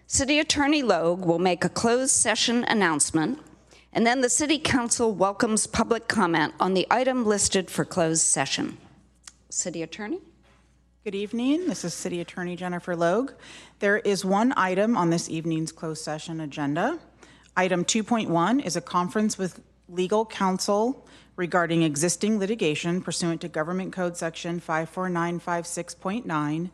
City Attorney Logue will make a closed session announcement, and then the City Council welcomes public comment on the item listed for closed session. City Attorney? Good evening. This is City Attorney Jennifer Logue. There is one item on this evening's closed session agenda. Item 2.1 is a conference with legal counsel regarding existing litigation pursuant to Government Code Section 54956.9.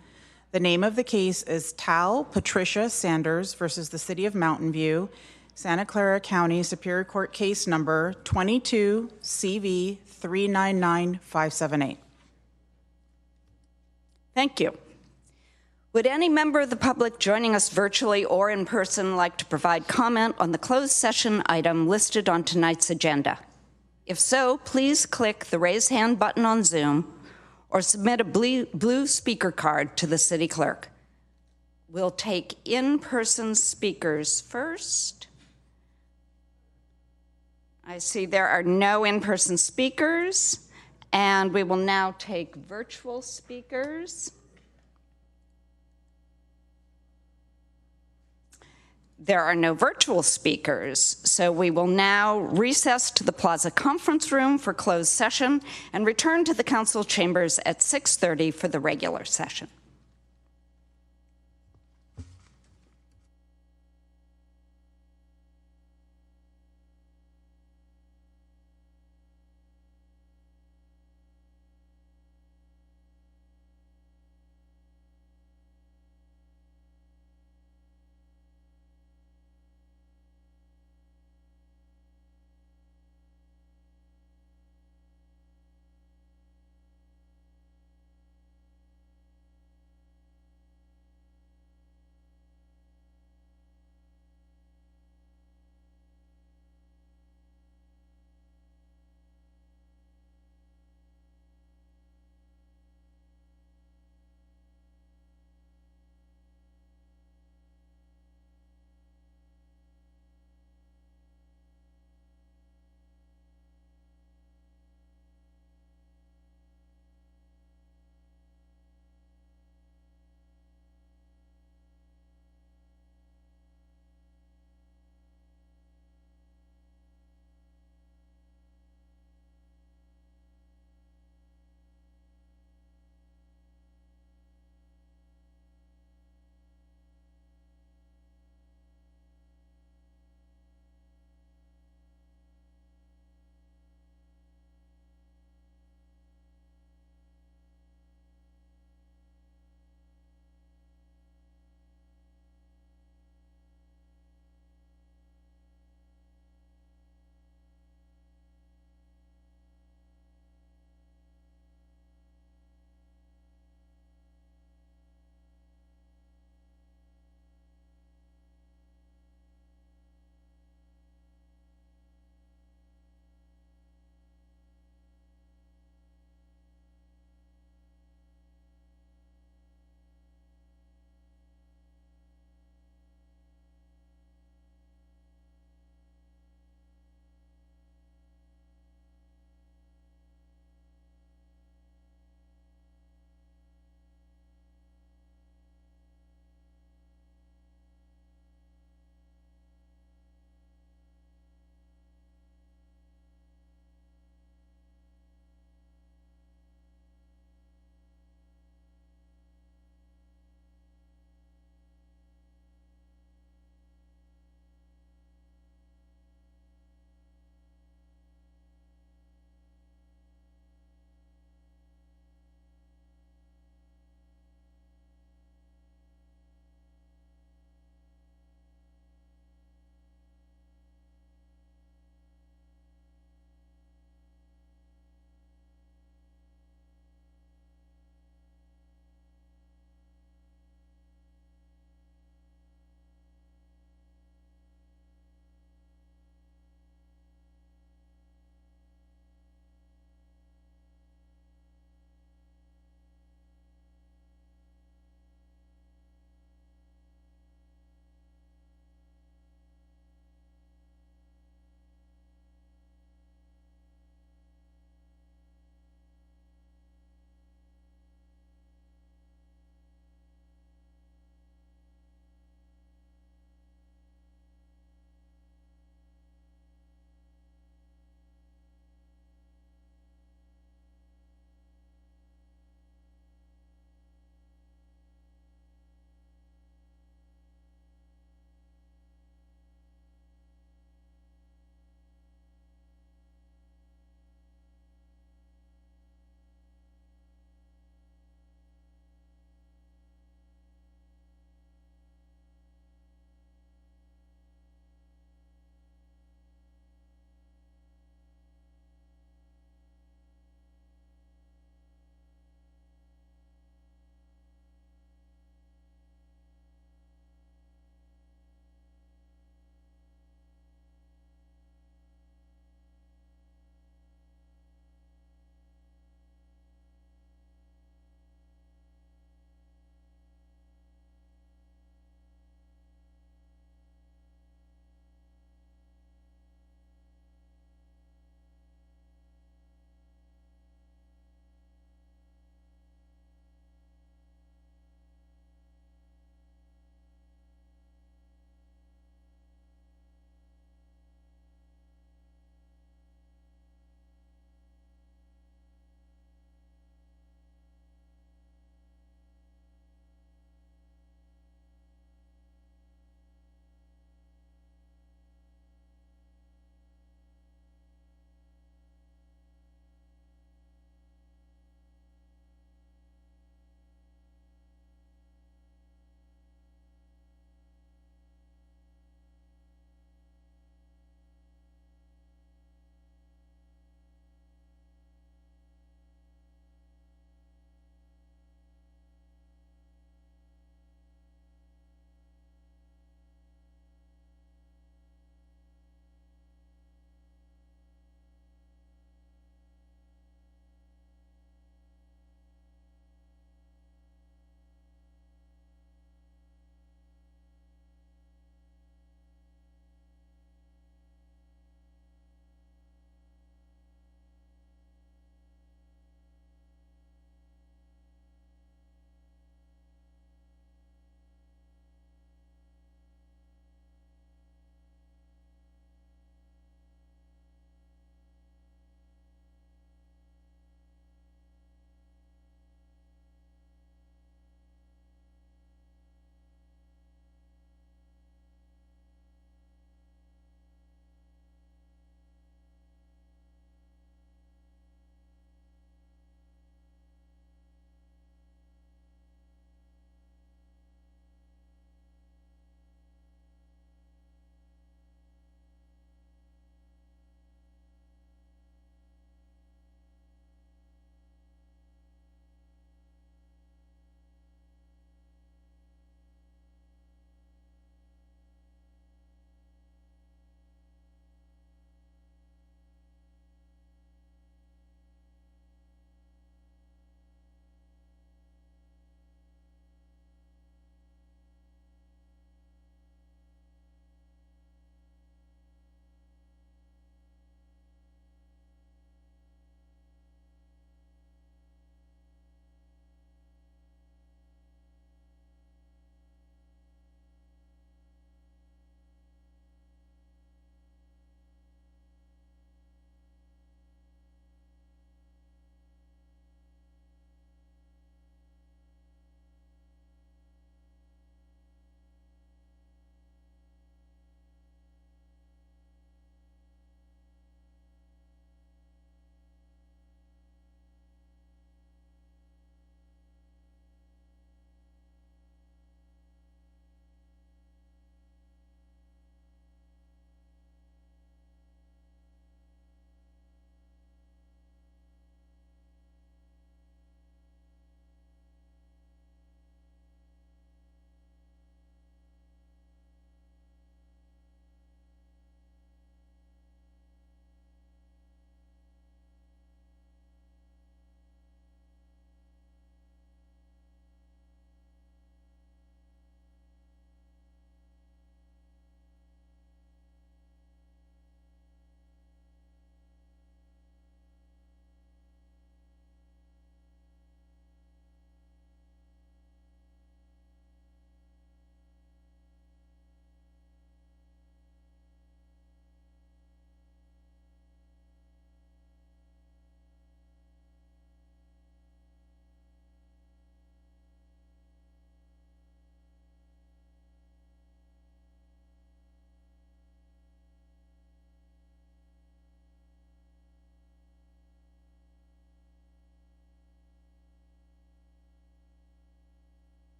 The name of the case is Tal Patricia Sanders versus the City of Mountain View, Santa Clara County Superior Court case number 22 CV 399578. Thank you. Would any member of the public joining us virtually or in person like to provide comment on the closed session item listed on tonight's agenda? If so, please click the raise hand button on Zoom or submit a blue speaker card to the city clerk. We'll take in-person speakers first. I see there are no in-person speakers, and we will now take virtual speakers. There are no virtual speakers, so we will now recess to the Plaza Conference Room for closed session and return to the council chambers at 6:30 for the regular session.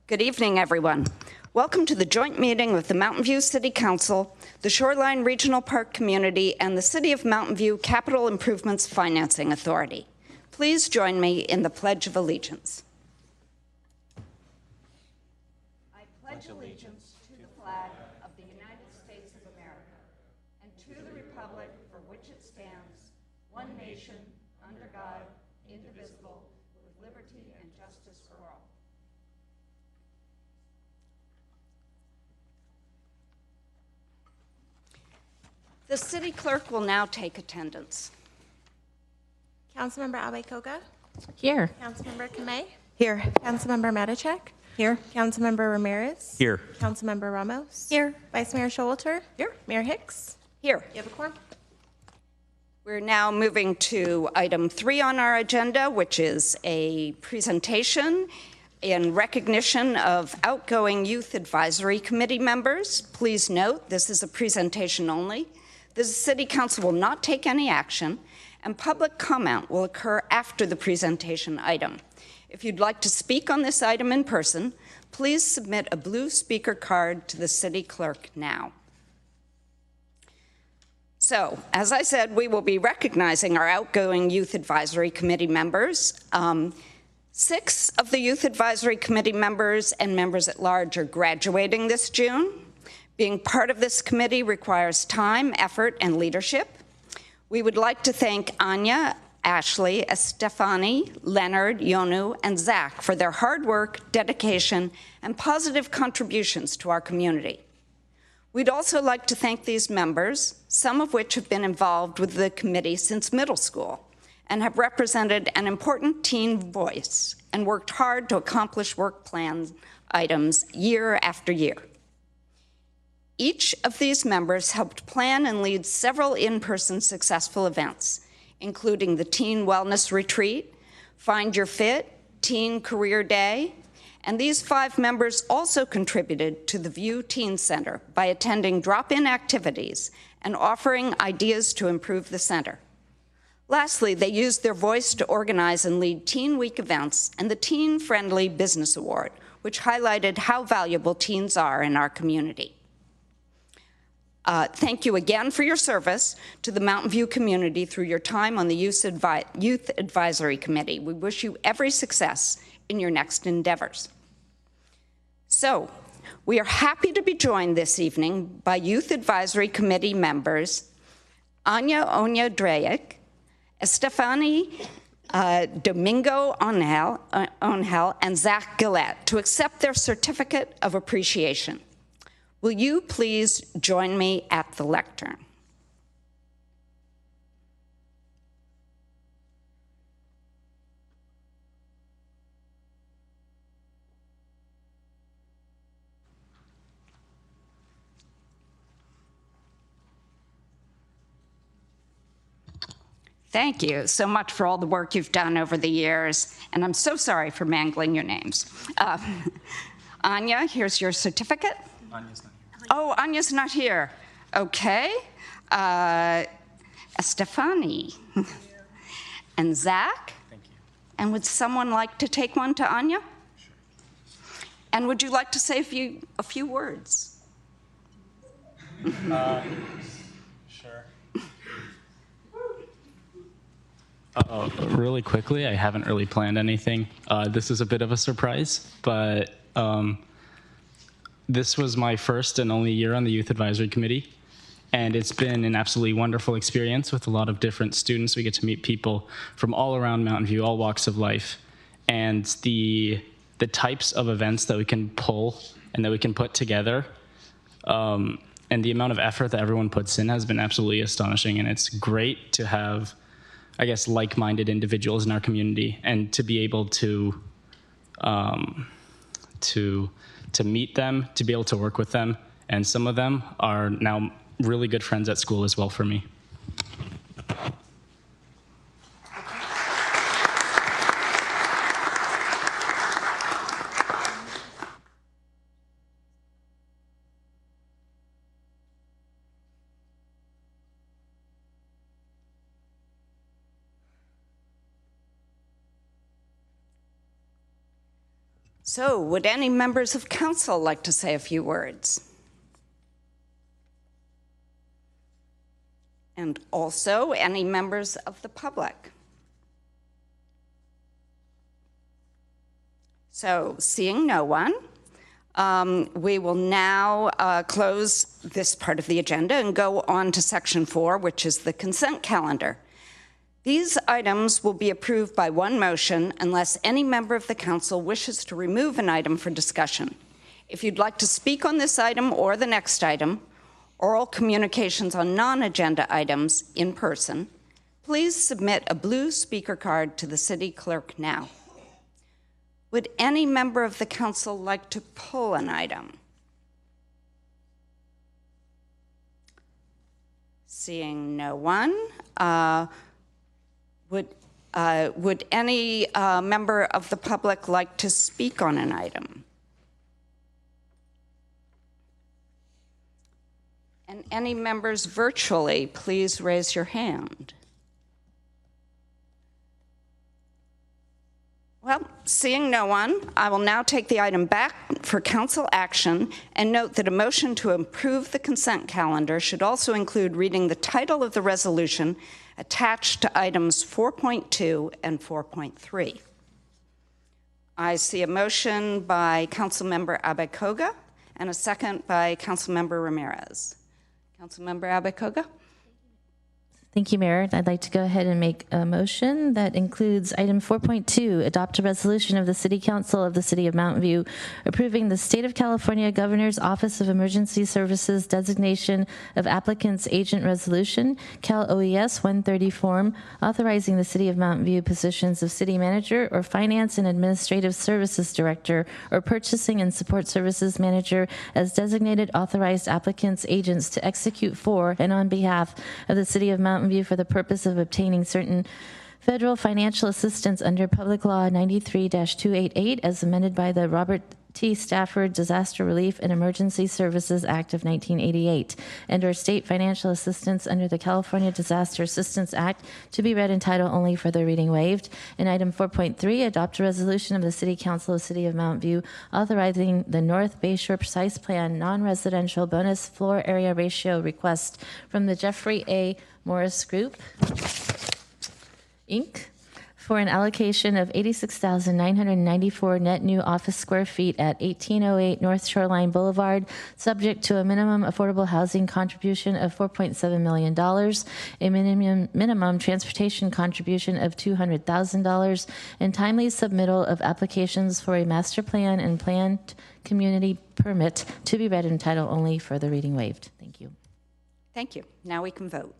Good evening, everyone. Welcome to the joint meeting with the Mountain View City Council, the Shoreline Regional Park Community, and the City of Mountain View Capital Improvements Financing Authority. Please join me in the Pledge of Allegiance. I pledge allegiance to the flag of the United States of America and to the republic for which it stands, one nation, under God, indivisible, with liberty and justice for all. The city clerk will now take attendance. Councilmember Abe-Koga. Here. Councilmember Kamei. Here. Councilmember Matichak. Here. Councilmember Ramirez. Here. Councilmember Ramos. Here. Vice Mayor Showalter. Here. Mayor Hicks. Here. You have a quorum. We're now moving to item 3 on our agenda, which is a presentation in recognition of outgoing Youth Advisory Committee members. Please note, this is a presentation only. The City Council will not take any action, and public comment will occur after the presentation item. If you'd like to speak on this item in person, please submit a blue speaker card to the city clerk now. So, as I said, we will be recognizing our outgoing Youth Advisory Committee members. 6 of the Youth Advisory Committee members and members at large are graduating this June. Being part of this committee requires time, effort, and leadership. We would like to thank Anya, Ashley, Estefani, Leonard, Yonu, and Zach for their hard work, dedication, and positive contributions to our community. We'd also like to thank these members, some of which have been involved with the committee since middle school and have represented an important teen voice and worked hard to accomplish work plan items year after year. Each of these members helped plan and lead several in-person successful events, including the Teen Wellness Retreat, Find Your Fit, Teen Career Day, and these 5 members also contributed to the View Teen Center by attending drop-in activities and offering ideas to improve the center. Lastly, they used their voice to organize and lead Teen Week events and the Teen Friendly Business Award, which highlighted how valuable teens are in our community. Thank you again for your service to the Mountain View community through your time on the Youth Advisory Committee. We wish you every success in your next endeavors. So, we are happy to be joined this evening by Youth Advisory Committee members Anya Onya-Dreyek, Estefani Domingo Onhel, and Zach Gillette to accept their certificate of appreciation. Will you please join me at the lectern? Thank you so much for all the work you've done over the years, and I'm so sorry for mangling your names. Anya, here's your certificate. Anya's not here. Oh, Anya's not here. Okay. Estefani. And Zach? Thank you. And would someone like to take one to Anya? Sure. And would you like to say a few words? Sure. Really quickly, I haven't really planned anything. This is a bit of a surprise, but this was my first and only year on the Youth Advisory Committee, and it's been an absolutely wonderful experience with a lot of different students. We get to meet people from all around Mountain View, all walks of life, and the types of events that we can pull and that we can put together, and the amount of effort that everyone puts in has been absolutely astonishing, and it's great to have, I guess, like-minded individuals in our community and to be able to meet them, to be able to work with them, and some of them are now really good friends at school as well for me. So, would any members of council like to say a few words? And also, any members of the public? So, seeing no one, we will now close this part of the agenda and go on to section 4, which is the consent calendar. These items will be approved by one motion unless any member of the council wishes to remove an item for discussion. If you'd like to speak on this item or the next item, oral communications on non-agenda items in person, please submit a blue speaker card to the city clerk now. Would any member of the council like to pull an item? Seeing no one, would any member of the public like to speak on an item? And any members virtually, please raise your hand. Well, seeing no one, I will now take the item back for council action and note that a motion to approve the consent calendar should also include reading the title of the resolution attached to items 4.2 and 4.3. I see a motion by Councilmember Abekoga and a second by Councilmember Ramirez. Councilmember Abekoga? Thank you, Mayor. I'd like to go ahead and make a motion that includes item 4.2, adopt a resolution of the City Council of the City of Mountain View approving the State of California Governor's Office of Emergency Services designation of applicant's agent resolution, Cal OES 130 form, authorizing the City of Mountain View positions of City Manager or Finance and Administrative Services Director or Purchasing and Support Services Manager as designated authorized applicants' agents to execute for and on behalf of the City of Mountain View for the purpose of obtaining certain federal financial assistance under Public Law 93-288 as amended by the Robert T. Stafford Disaster Relief and Emergency Services Act of 1988 and or state financial assistance under the California Disaster Assistance Act to be read in title only for the reading waived. In item 4.3, adopt a resolution of the City Council of the City of Mountain View authorizing the North Bayshore Precise Plan non-residential bonus floor area ratio request from the Jeffrey A. Morris Group, Inc., for an allocation of 86,994 net new office square feet at 1808 North Shoreline Boulevard, subject to a minimum affordable housing contribution of $4.7 million, a minimum transportation contribution of $200,000, and timely submittal of applications for a master plan and planned community permit to be read in title only for the reading waived. Thank you. Thank you. Now we can vote.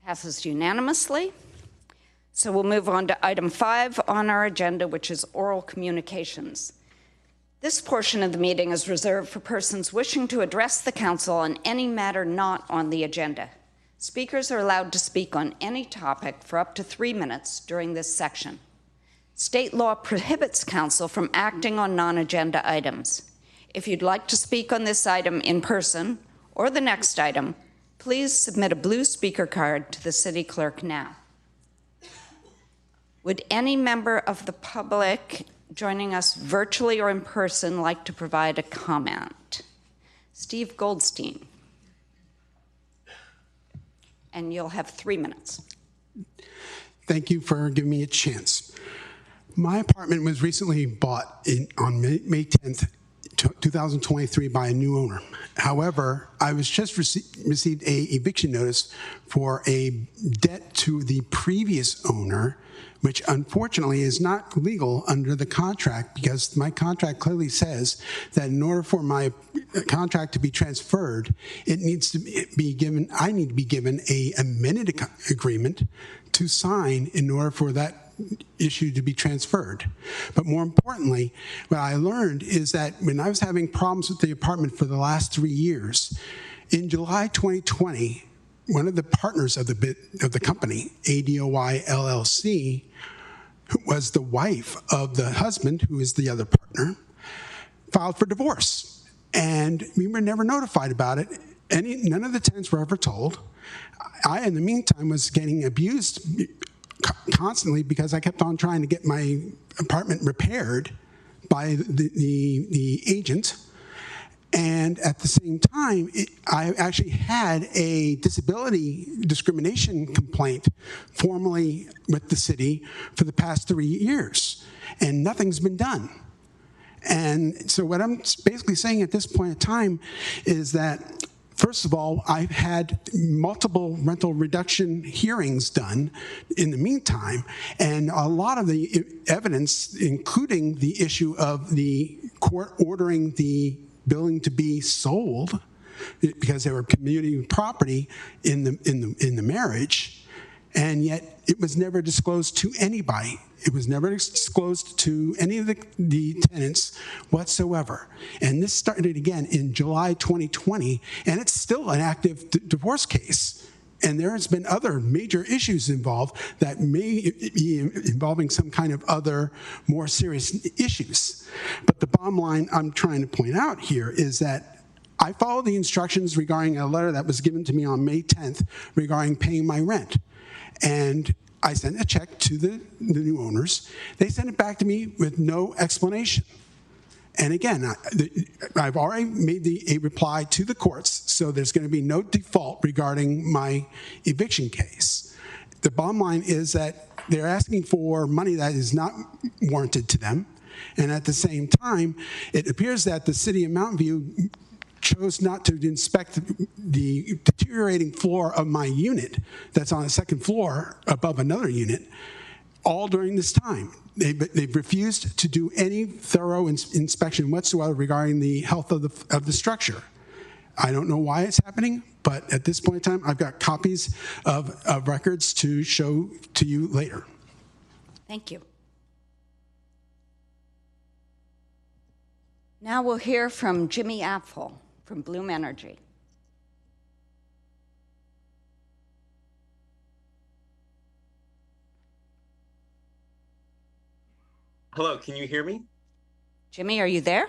Passes unanimously. So we'll move on to item 5 on our agenda, which is oral communications. This portion of the meeting is reserved for persons wishing to address the council on any matter not on the agenda. Speakers are allowed to speak on any topic for up to 3 minutes during this section. State law prohibits council from acting on non-agenda items. If you'd like to speak on this item in person or the next item, please submit a blue speaker card to the city clerk now. Would any member of the public joining us virtually or in person like to provide a comment? Steve Goldstein. And you'll have 3 minutes. Thank you for giving me a chance. My apartment was recently bought on May 10th, 2023 by a new owner. However, I was just received a eviction notice for a debt to the previous owner, which unfortunately is not legal under the contract because my contract clearly says that in order for my contract to be transferred, it needs to be given, I need to be given a amended agreement to sign in order for that issue to be transferred. But more importantly, what I learned is that when I was having problems with the apartment for the last 3 years, in July 2020, one of the partners of the company, ADOY LLC, who was the wife of the husband, who is the other partner, filed for divorce. And we were never notified about it. None of the tenants were ever told. I, in the meantime, was getting abused constantly because I kept on trying to get my apartment repaired by the agent. And at the same time, I actually had a disability discrimination complaint formally with the city for the past 3 years, and nothing's been done. And so what I'm basically saying at this point in time is that, first of all, I've had multiple rental reduction hearings done in the meantime, and a lot of the evidence, including the issue of the court ordering the building to be sold because they were community property in the marriage, and yet it was never disclosed to anybody. It was never disclosed to any of the tenants whatsoever. And this started again in July 2020, and it's still an active divorce case. And there has been other major issues involved that may be involving some kind of other more serious issues. But the bottom line I'm trying to point out here is that I followed the instructions regarding a letter that was given to me on May 10th regarding paying my rent. And I sent a check to the new owners. They sent it back to me with no explanation. And again, I've already made a reply to the courts, so there's going to be no default regarding my eviction case. The bottom line is that they're asking for money that is not warranted to them. And at the same time, it appears that the city of Mountain View chose not to inspect the deteriorating floor of my unit that's on the second floor above another unit all during this time. They've refused to do any thorough inspection whatsoever regarding the health of the structure. I don't know why it's happening, but at this point in time, I've got copies of records to show to you later. Thank you. Now we'll hear from Jimmy Apfel from Bloom Energy. Hello, can you hear me? Jimmy, are you there?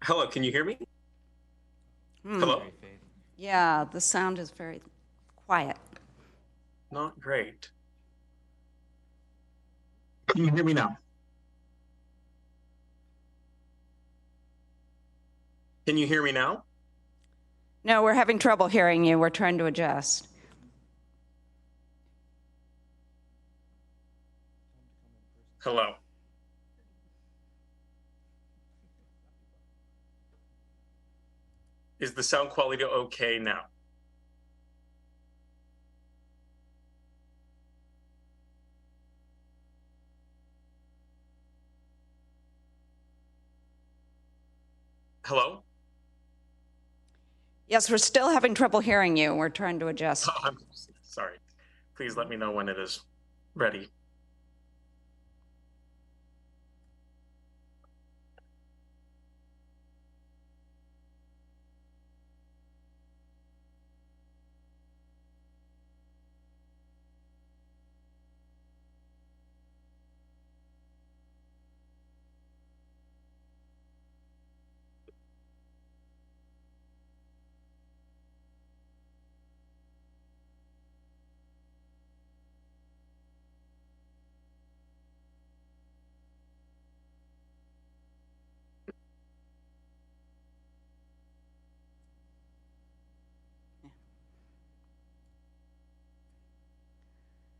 Hello, can you hear me? Hello? Yeah, the sound is very quiet. Not great. Can you hear me now? Can you hear me now? No, we're having trouble hearing you. We're trying to adjust. Hello. Is the sound quality okay now? Hello? Yes, we're still having trouble hearing you. We're trying to adjust. Oh, I'm sorry. Please let me know when it is ready.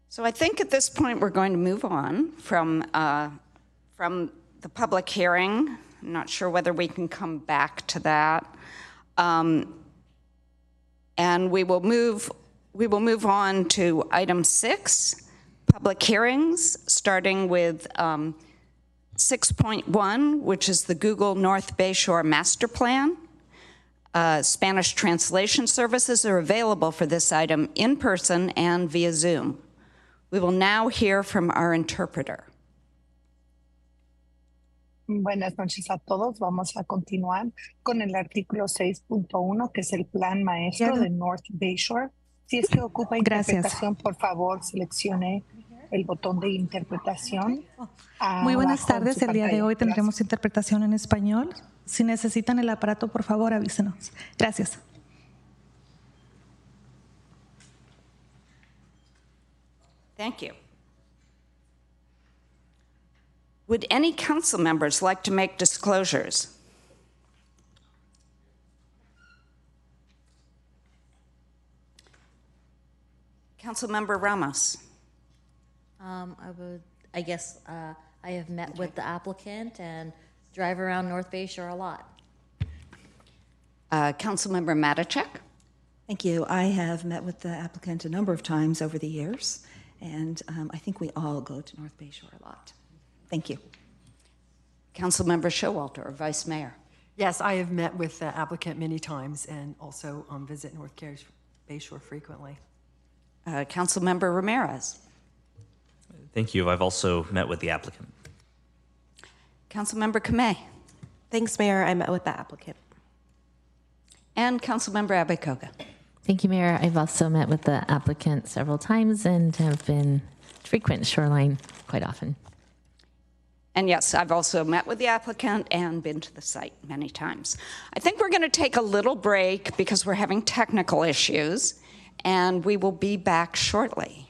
So I think at this point we're going to move on from the public hearing. I'm not sure whether we can come back to that. And we will move on to item 6, public hearings, starting with 6.1, which is the Google North Bayshore Master Plan. Spanish translation services are available for this item in person and via Zoom. We will now hear from our interpreter. Buenas noches a todos. Vamos a continuar con el artículo 6.1, que es el plan maestro de North Bayshore. Si es que ocupa Gracias. interpretación, por favor, seleccione el botón de interpretación. Muy buenas abajo en tardes. su El día de pantalla. hoy Gracias. tendremos interpretación en español. Si necesitan el aparato, por favor, avísenos. Gracias. Thank you. Would any council members like to make disclosures? Councilmember Ramos. I have met with the applicant and drive around North Bay Shore a lot. Councilmember Matichak. Thank you. I have met with the applicant a number of times over the years, and I think we all go to North Bay Shore a lot. Thank you. Councilmember Showalter, or Vice Mayor. Yes, I have met with the applicant many times and also visit North Bay Shore frequently. Councilmember Ramirez. Thank you. I've also met with the applicant. Councilmember Kamei. Thanks, Mayor. I met with the applicant. And Councilmember Abekoga. Thank you, Mayor. I've also met with the applicant several times and have been frequent Shoreline quite often. And yes, I've also met with the applicant and been to the site many times. I think we're going to take a little break because we're having technical issues, and we will be back shortly.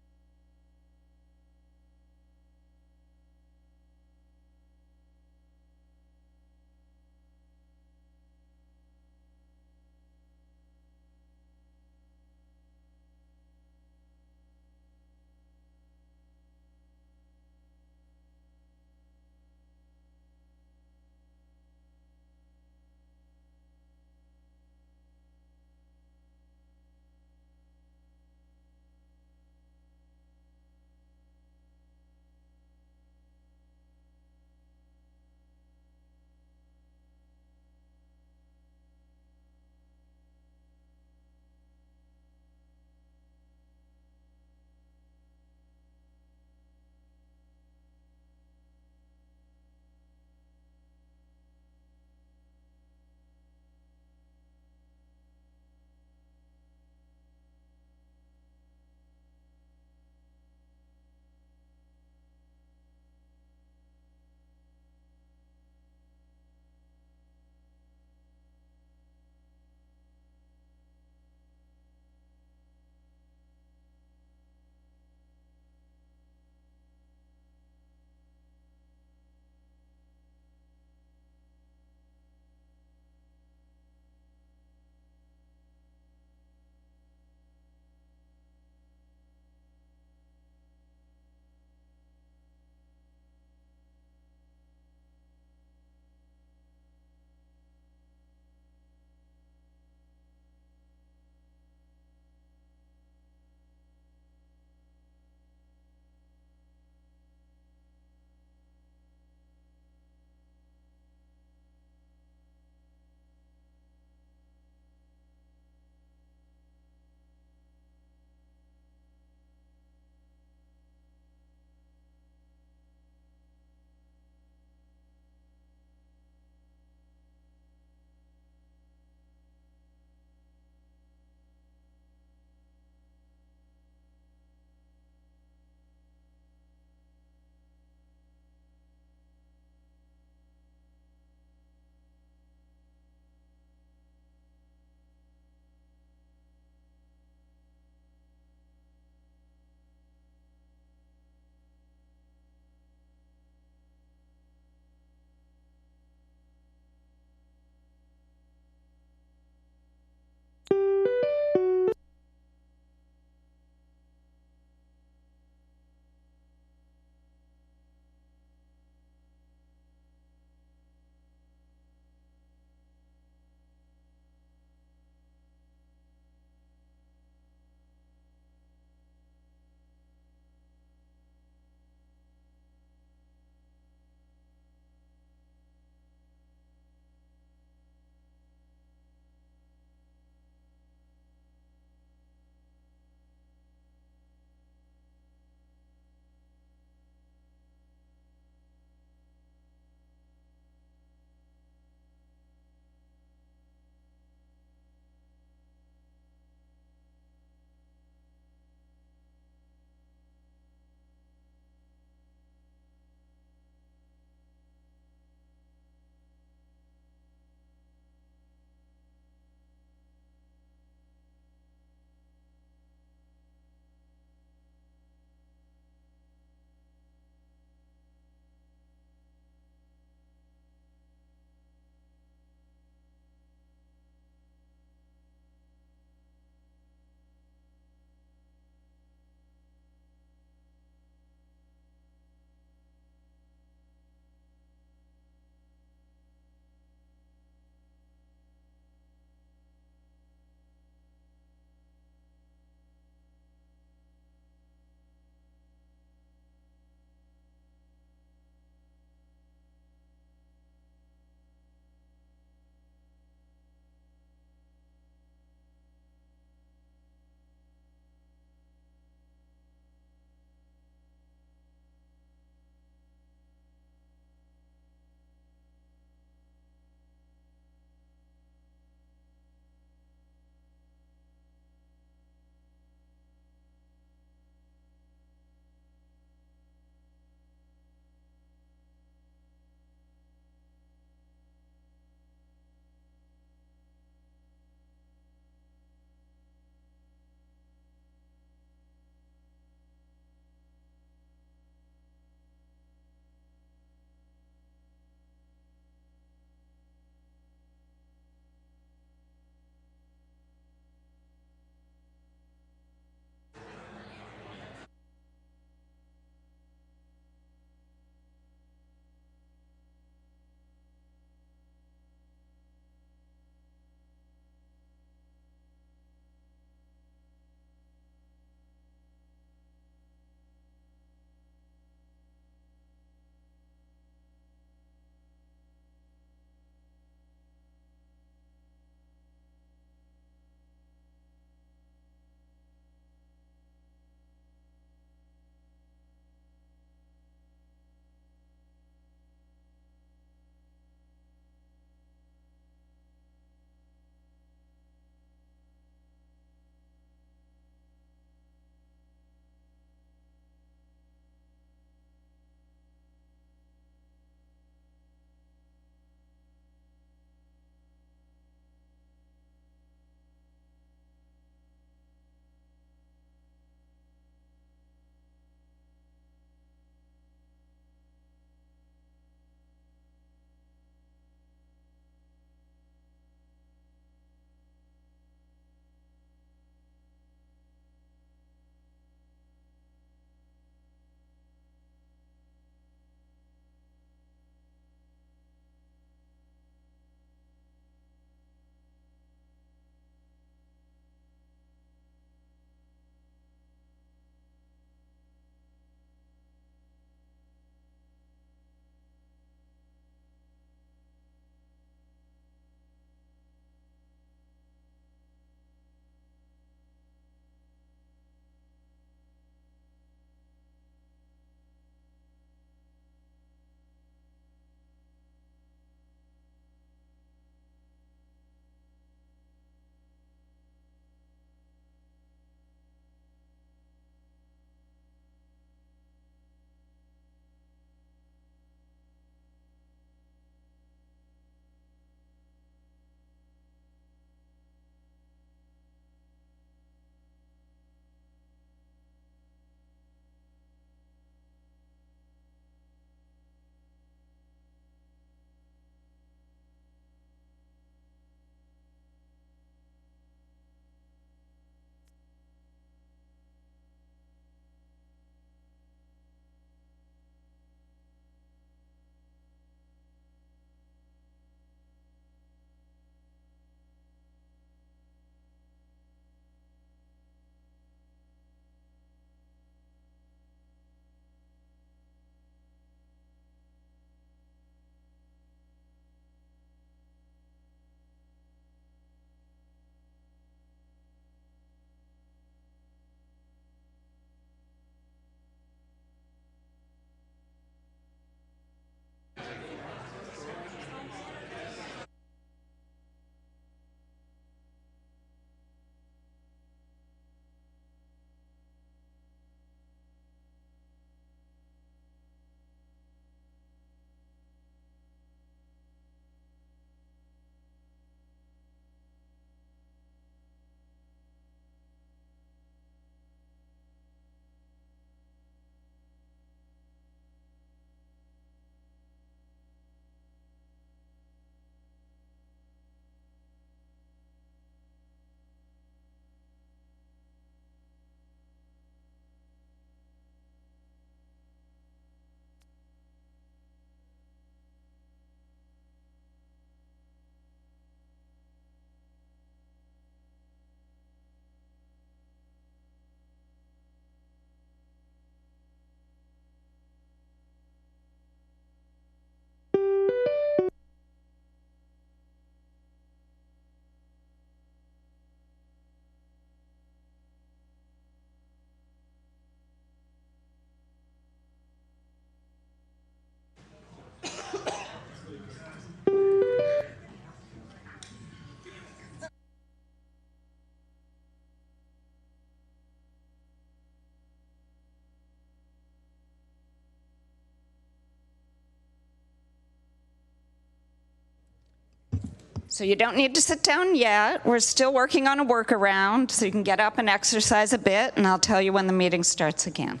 So you don't need to sit down yet. We're still working on a workaround, so you can get up and exercise a bit, and I'll tell you when the meeting starts again.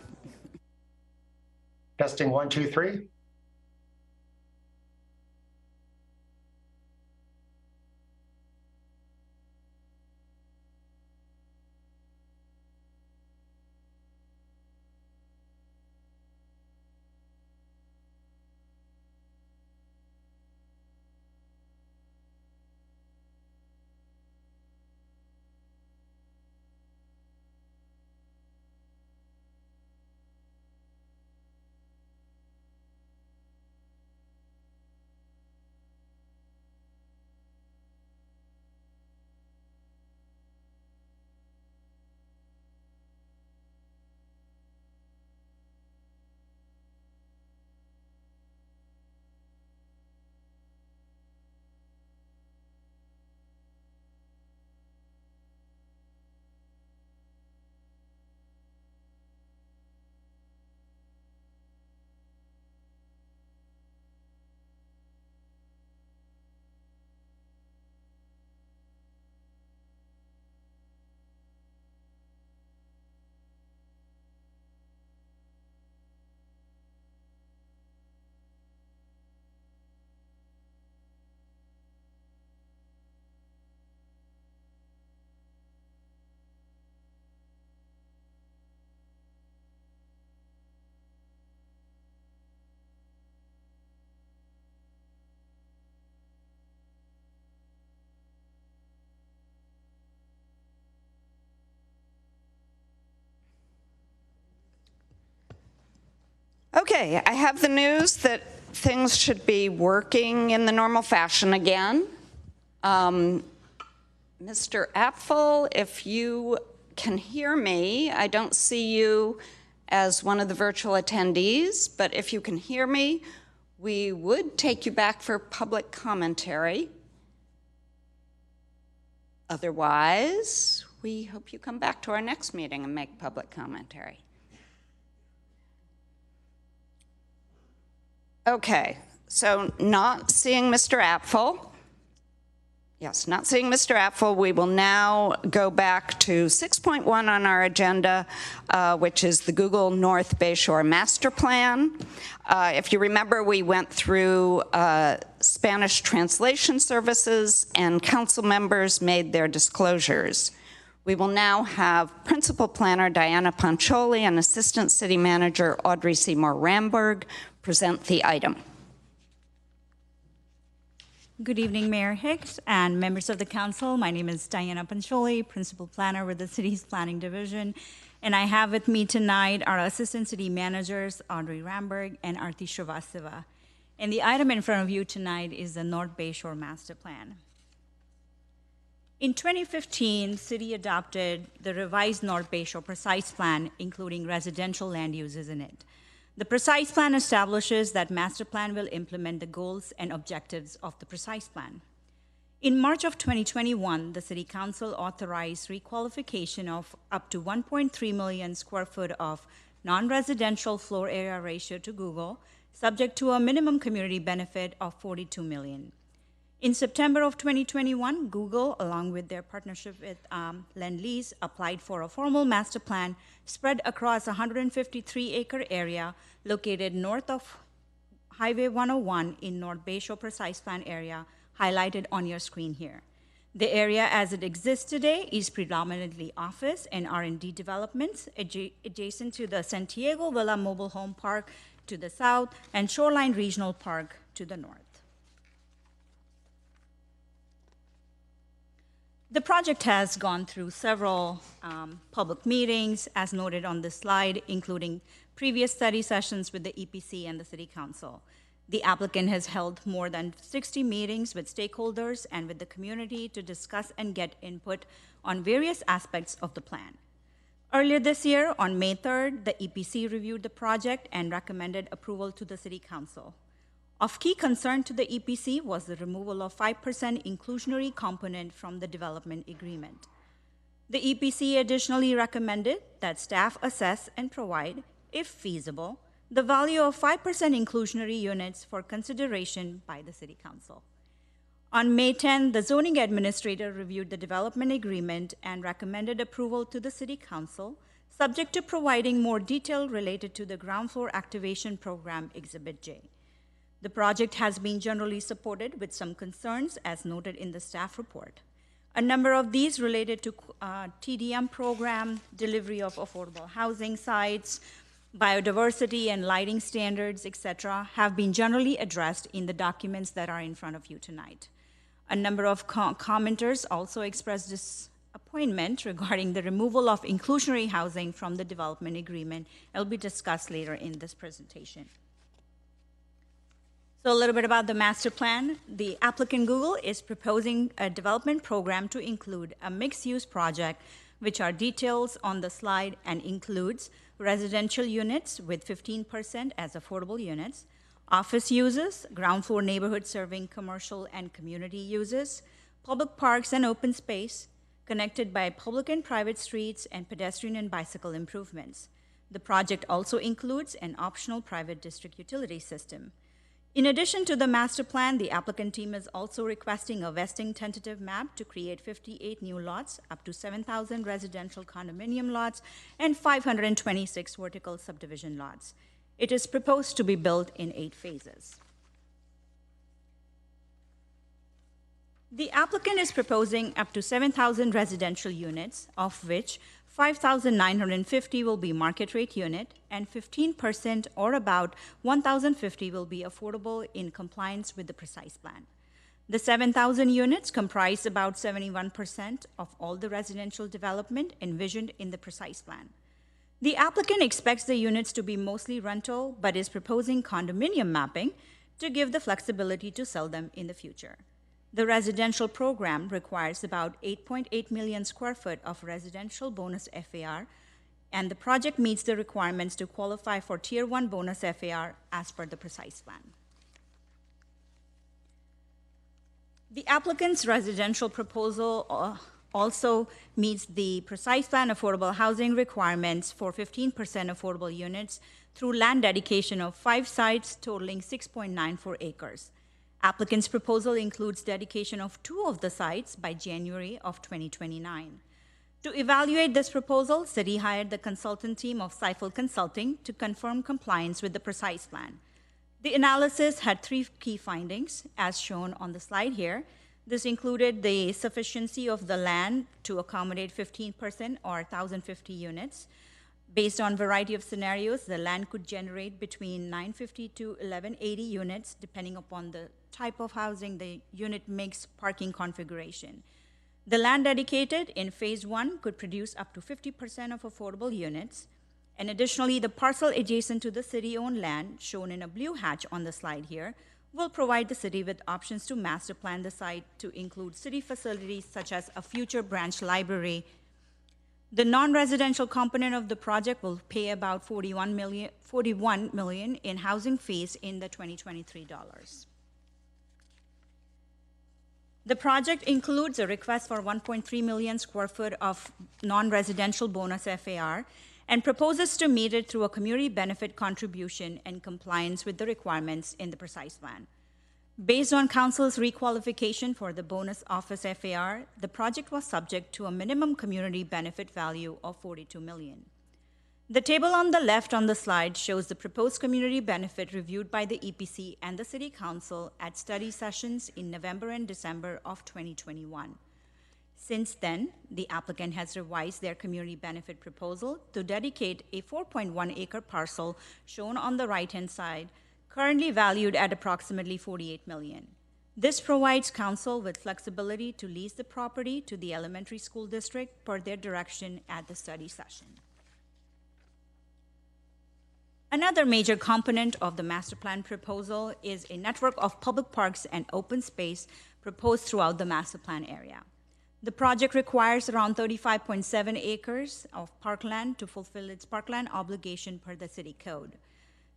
Testing 1, 2, 3. Okay, I have the news that things should be working in the normal fashion again. Mr. Apfel, if you can hear me, I don't see you as one of the virtual attendees, but if you can hear me, we would take you back for public commentary. Otherwise, we hope you come back to our next meeting and make public commentary. Okay, so not seeing Mr. Apfel. Yes, not seeing Mr. Apfel, we will now go back to 6.1 on our agenda, which is the Google North Bayshore Master Plan. If you remember, we went through Spanish translation services, and council members made their disclosures. We will now have Principal Planner Diana Pancioli and Assistant City Manager Audrey Seymour Ramberg present the item. Good evening, Mayor Hicks and members of the council. My name is Diana Pancioli, Principal Planner with the city's Planning Division, and I have with me tonight our Assistant City Managers, Audrey Ramberg and Arti Shrivastava. And the item in front of you tonight is the North Bayshore Master Plan. In 2015, City adopted the revised North Bayshore Precise Plan, including residential land uses in it. The Precise Plan establishes that Master Plan will implement the goals and objectives of the Precise Plan. In March of 2021, the City Council authorized requalification of up to 1.3 million square foot of non-residential floor area ratio to Google, subject to a minimum community benefit of 42 million. In September of 2021, Google, along with their partnership with Lend-Lease, applied for a formal master plan spread across a 153-acre area located north of Highway 101 in North Bayshore Precise Plan area, highlighted on your screen here. The area as it exists today is predominantly office and R&D developments adjacent to the Santiago Villa Mobile Home Park to the south and Shoreline Regional Park to the north. The project has gone through several public meetings, as noted on this slide, including previous study sessions with the EPC and the City Council. The applicant has held more than 60 meetings with stakeholders and with the community to discuss and get input on various aspects of the plan. Earlier this year, on May 3rd, the EPC reviewed the project and recommended approval to the City Council. Of key concern to the EPC was the removal of 5% inclusionary component from the development agreement. The EPC additionally recommended that staff assess and provide, if feasible, the value of 5% inclusionary units for consideration by the City Council. On May 10, the zoning administrator reviewed the development agreement and recommended approval to the City Council, subject to providing more detail related to the ground floor activation program, Exhibit J. The project has been generally supported with some concerns, as noted in the staff report. A number of these related to TDM program, delivery of affordable housing sites, biodiversity and lighting standards, etc., have been generally addressed in the documents that are in front of you tonight. A number of commenters also expressed disappointment regarding the removal of inclusionary housing from the development agreement. It will be discussed later in this presentation. So a little bit about the master plan. The applicant Google is proposing a development program to include a mixed-use project, which are details on the slide, and includes residential units with 15% as affordable units, office uses, ground floor neighborhood serving commercial and community uses, public parks and open space, connected by public and private streets, and pedestrian and bicycle improvements. The project also includes an optional private district utility system. In addition to the master plan, the applicant team is also requesting a vesting tentative map to create 58 new lots, up to 7,000 residential condominium lots, and 526 vertical subdivision lots. It is proposed to be built in 8 phases. The applicant is proposing up to 7,000 residential units, of which 5,950 will be market rate unit, and 15% or about 1,050 will be affordable in compliance with the precise plan. The 7,000 units comprise about 71% of all the residential development envisioned in the precise plan. The applicant expects the units to be mostly rental, but is proposing condominium mapping to give the flexibility to sell them in the future. The residential program requires about 8.8 million square foot of residential bonus FAR, and the project meets the requirements to qualify for Tier 1 bonus FAR as per the precise plan. The applicant's residential proposal also meets the precise plan affordable housing requirements for 15% affordable units through land dedication of 5 sites totaling 6.94 acres. Applicant's proposal includes dedication of 2 of the sites by January of 2029. To evaluate this proposal, City hired the consultant team of Seifel Consulting to confirm compliance with the precise plan. The analysis had 3 key findings, as shown on the slide here. This included the sufficiency of the land to accommodate 15% or 1,050 units. Based on a variety of scenarios, the land could generate between 950 to 1,180 units, depending upon the type of housing, the unit mix, parking configuration. The land dedicated in phase 1 could produce up to 50% of affordable units. And additionally, the parcel adjacent to the city-owned land, shown in a blue hatch on the slide here, will provide the city with options to master plan the site to include city facilities such as a future branch library. The non-residential component of the project will pay about $41 million in housing fees in the 2023 dollars. The project includes a request for 1.3 million square foot of non-residential bonus FAR and proposes to meet it through a community benefit contribution and compliance with the requirements in the precise plan. Based on Council's requalification for the bonus office FAR, the project was subject to a minimum community benefit value of $42 million. The table on the left on the slide shows the proposed community benefit reviewed by the EPC and the City Council at study sessions in November and December of 2021. Since then, the applicant has revised their community benefit proposal to dedicate a 4.1 acre parcel shown on the right-hand side, currently valued at approximately $48 million. This provides Council with flexibility to lease the property to the elementary school district per their direction at the study session. Another major component of the master plan proposal is a network of public parks and open space proposed throughout the master plan area. The project requires around 35.7 acres of parkland to fulfill its parkland obligation per the city code.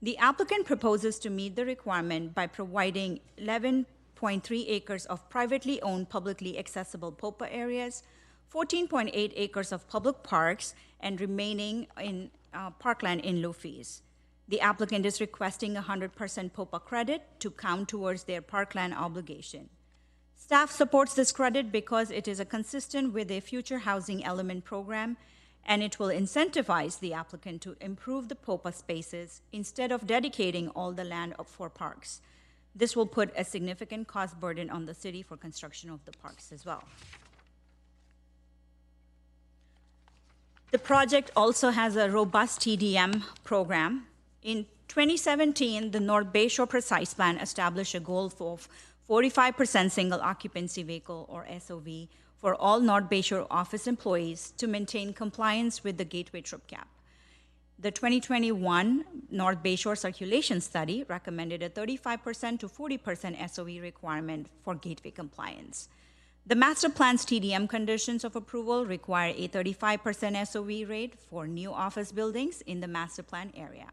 The applicant proposes to meet the requirement by providing 11.3 acres of privately owned, publicly accessible POPA areas, 14.8 acres of public parks, and remaining in parkland in lieu fees. The applicant is requesting 100% POPA credit to count towards their parkland obligation. Staff supports this credit because it is consistent with a future housing element program, and it will incentivize the applicant to improve the POPA spaces instead of dedicating all the land for parks. This will put a significant cost burden on the city for construction of the parks as well. The project also has a robust TDM program. In 2017, the North Bay Shore Precise Plan established a goal of 45% single occupancy vehicle, or SOV, for all North Bay Shore office employees to maintain compliance with the Gateway Trip Cap. The 2021 North Bay Shore Circulation Study recommended a 35% to 40% SOV requirement for Gateway compliance. The master plan's TDM conditions of approval require a 35% SOV rate for new office buildings in the master plan area.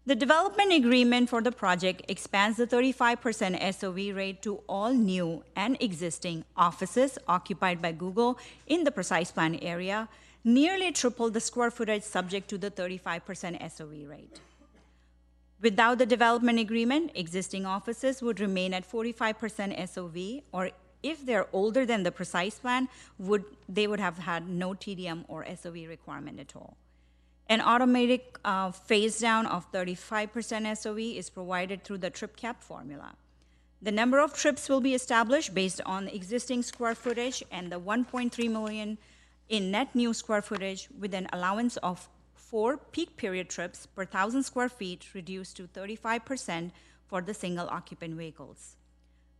The development agreement for the project expands the 35% SOV rate to all new and existing offices occupied by Google in the Precise Plan area, nearly triple the square footage subject to the 35% SOV rate. Without the development agreement, existing offices would remain at 45% SOV, or if they're older than the Precise Plan, they would have had no TDM or SOV requirement at all. An automatic phase down of 35% SOV is provided through the trip cap formula. The number of trips will be established based on existing square footage and the 1.3 million in net new square footage, with an allowance of 4 peak period trips per 1,000 square feet, reduced to 35% for the single occupant vehicles.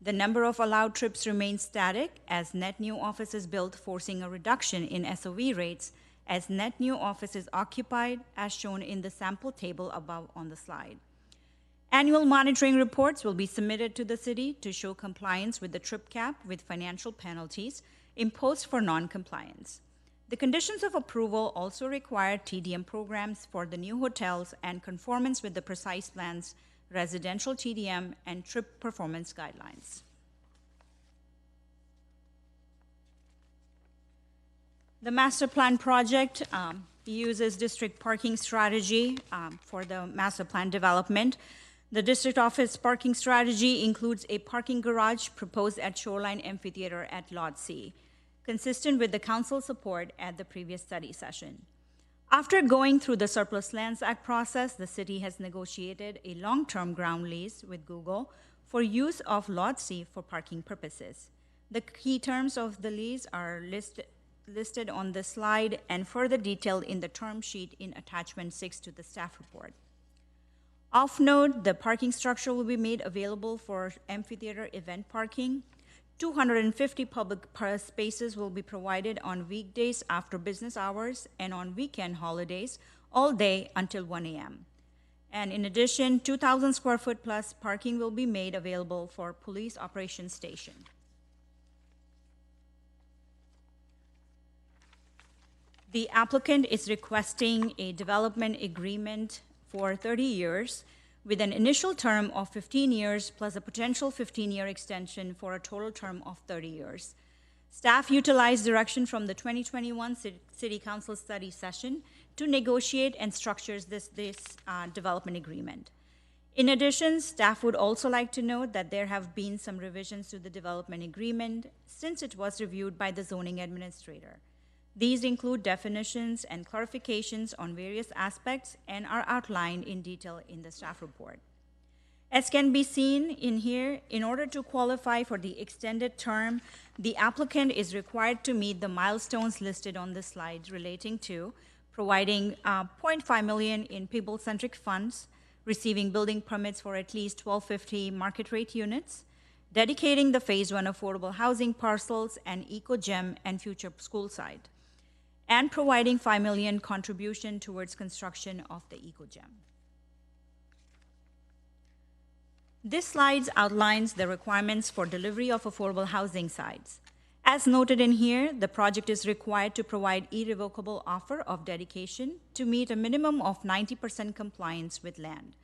The number of allowed trips remains static as net new offices built, forcing a reduction in SOV rates as net new offices occupied, as shown in the sample table above on the slide. Annual monitoring reports will be submitted to the city to show compliance with the trip cap, with financial penalties imposed for non-compliance. The conditions of approval also require TDM programs for the new hotels and conformance with the Precise Plan's residential TDM and trip performance guidelines. The master plan project uses district parking strategy for the master plan development. The district office parking strategy includes a parking garage proposed at Shoreline Amphitheater at Lot C, consistent with the council support at the previous study session. After going through the Surplus Lands Act process, the city has negotiated a long-term ground lease with Google for use of Lot C for parking purposes. The key terms of the lease are listed on the slide and further detailed in the term sheet in attachment 6 to the staff report. Of note, the parking structure will be made available for amphitheater event parking. 250 public spaces will be provided on weekdays after business hours and on weekend holidays all day until 1 a.m. And in addition, 2,000 square foot plus parking will be made available for police operations station. The applicant is requesting a development agreement for 30 years with an initial term of 15 years plus a potential 15-year extension for a total term of 30 years. Staff utilized direction from the 2021 City Council study session to negotiate and structure this development agreement. In addition, staff would also like to note that there have been some revisions to the development agreement since it was reviewed by the zoning administrator. These include definitions and clarifications on various aspects and are outlined in detail in the staff report. As can be seen in here, in order to qualify for the extended term, the applicant is required to meet the milestones listed on the slide relating to providing $0.5 million in people-centric funds, receiving building permits for at least 1,250 market rate units, dedicating the Phase 1 affordable housing parcels and eco-gem and future school site, and providing $5 million contribution towards construction of the eco-gem. This slide outlines the requirements for delivery of affordable housing sites. As noted in here, the project is required to provide irrevocable offer of dedication to meet a minimum of 90% compliance with land.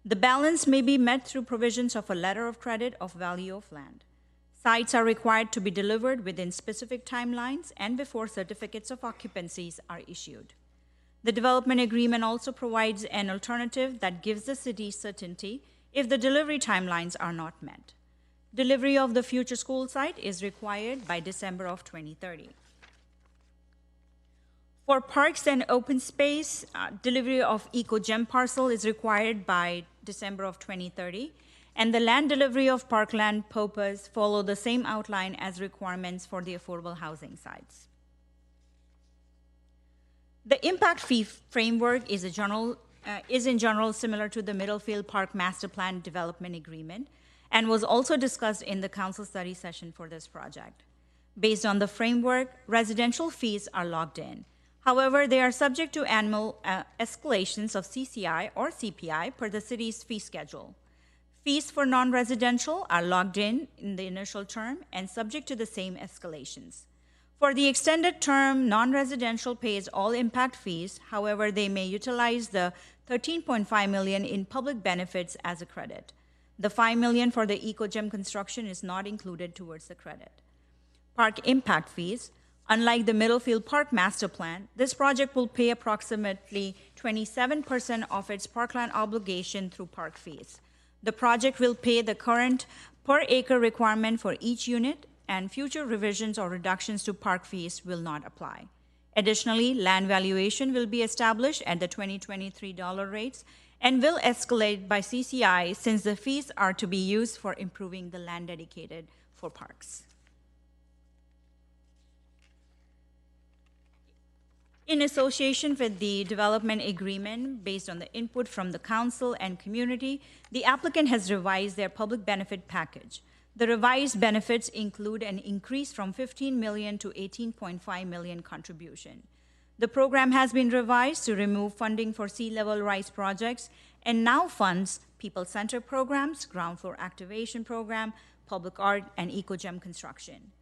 The balance may be met through provisions of a letter of credit of value of land. Sites are required to be delivered within specific timelines and before certificates of occupancies are issued. The development agreement also provides an alternative that gives the city certainty if the delivery timelines are not met. Delivery of the future school site is required by December of 2030. For parks and open space, delivery of eco-gem parcel is required by December of 2030, and the land delivery of parkland POPAs follow the same outline as requirements for the affordable housing sites. The impact fee framework is in general similar to the Middlefield Park Master Plan Development Agreement and was also discussed in the council study session for this project. Based on the framework, residential fees are locked in. However, they are subject to annual escalations of CCI or CPI per the city's fee schedule. Fees for non-residential are locked in the initial term and subject to the same escalations. For the extended term, non-residential pays all impact fees. However, they may utilize the $13.5 million in public benefits as a credit. The $5 million for the eco-gem construction is not included towards the credit. Park impact fees. Unlike the Middlefield Park Master Plan, this project will pay approximately 27% of its parkland obligation through park fees. The project will pay the current per acre requirement for each unit, and future revisions or reductions to park fees will not apply. Additionally, land valuation will be established at the 2023 dollar rates and will escalate by CCI since the fees are to be used for improving the land dedicated for parks. In association with the development agreement, based on the input from the council and community, the applicant has revised their public benefit package. The revised benefits include an increase from $15 million to $18.5 million contribution. The program has been revised to remove funding for sea-level rise projects and now funds people center programs, ground floor activation program, public art, and eco-gem construction.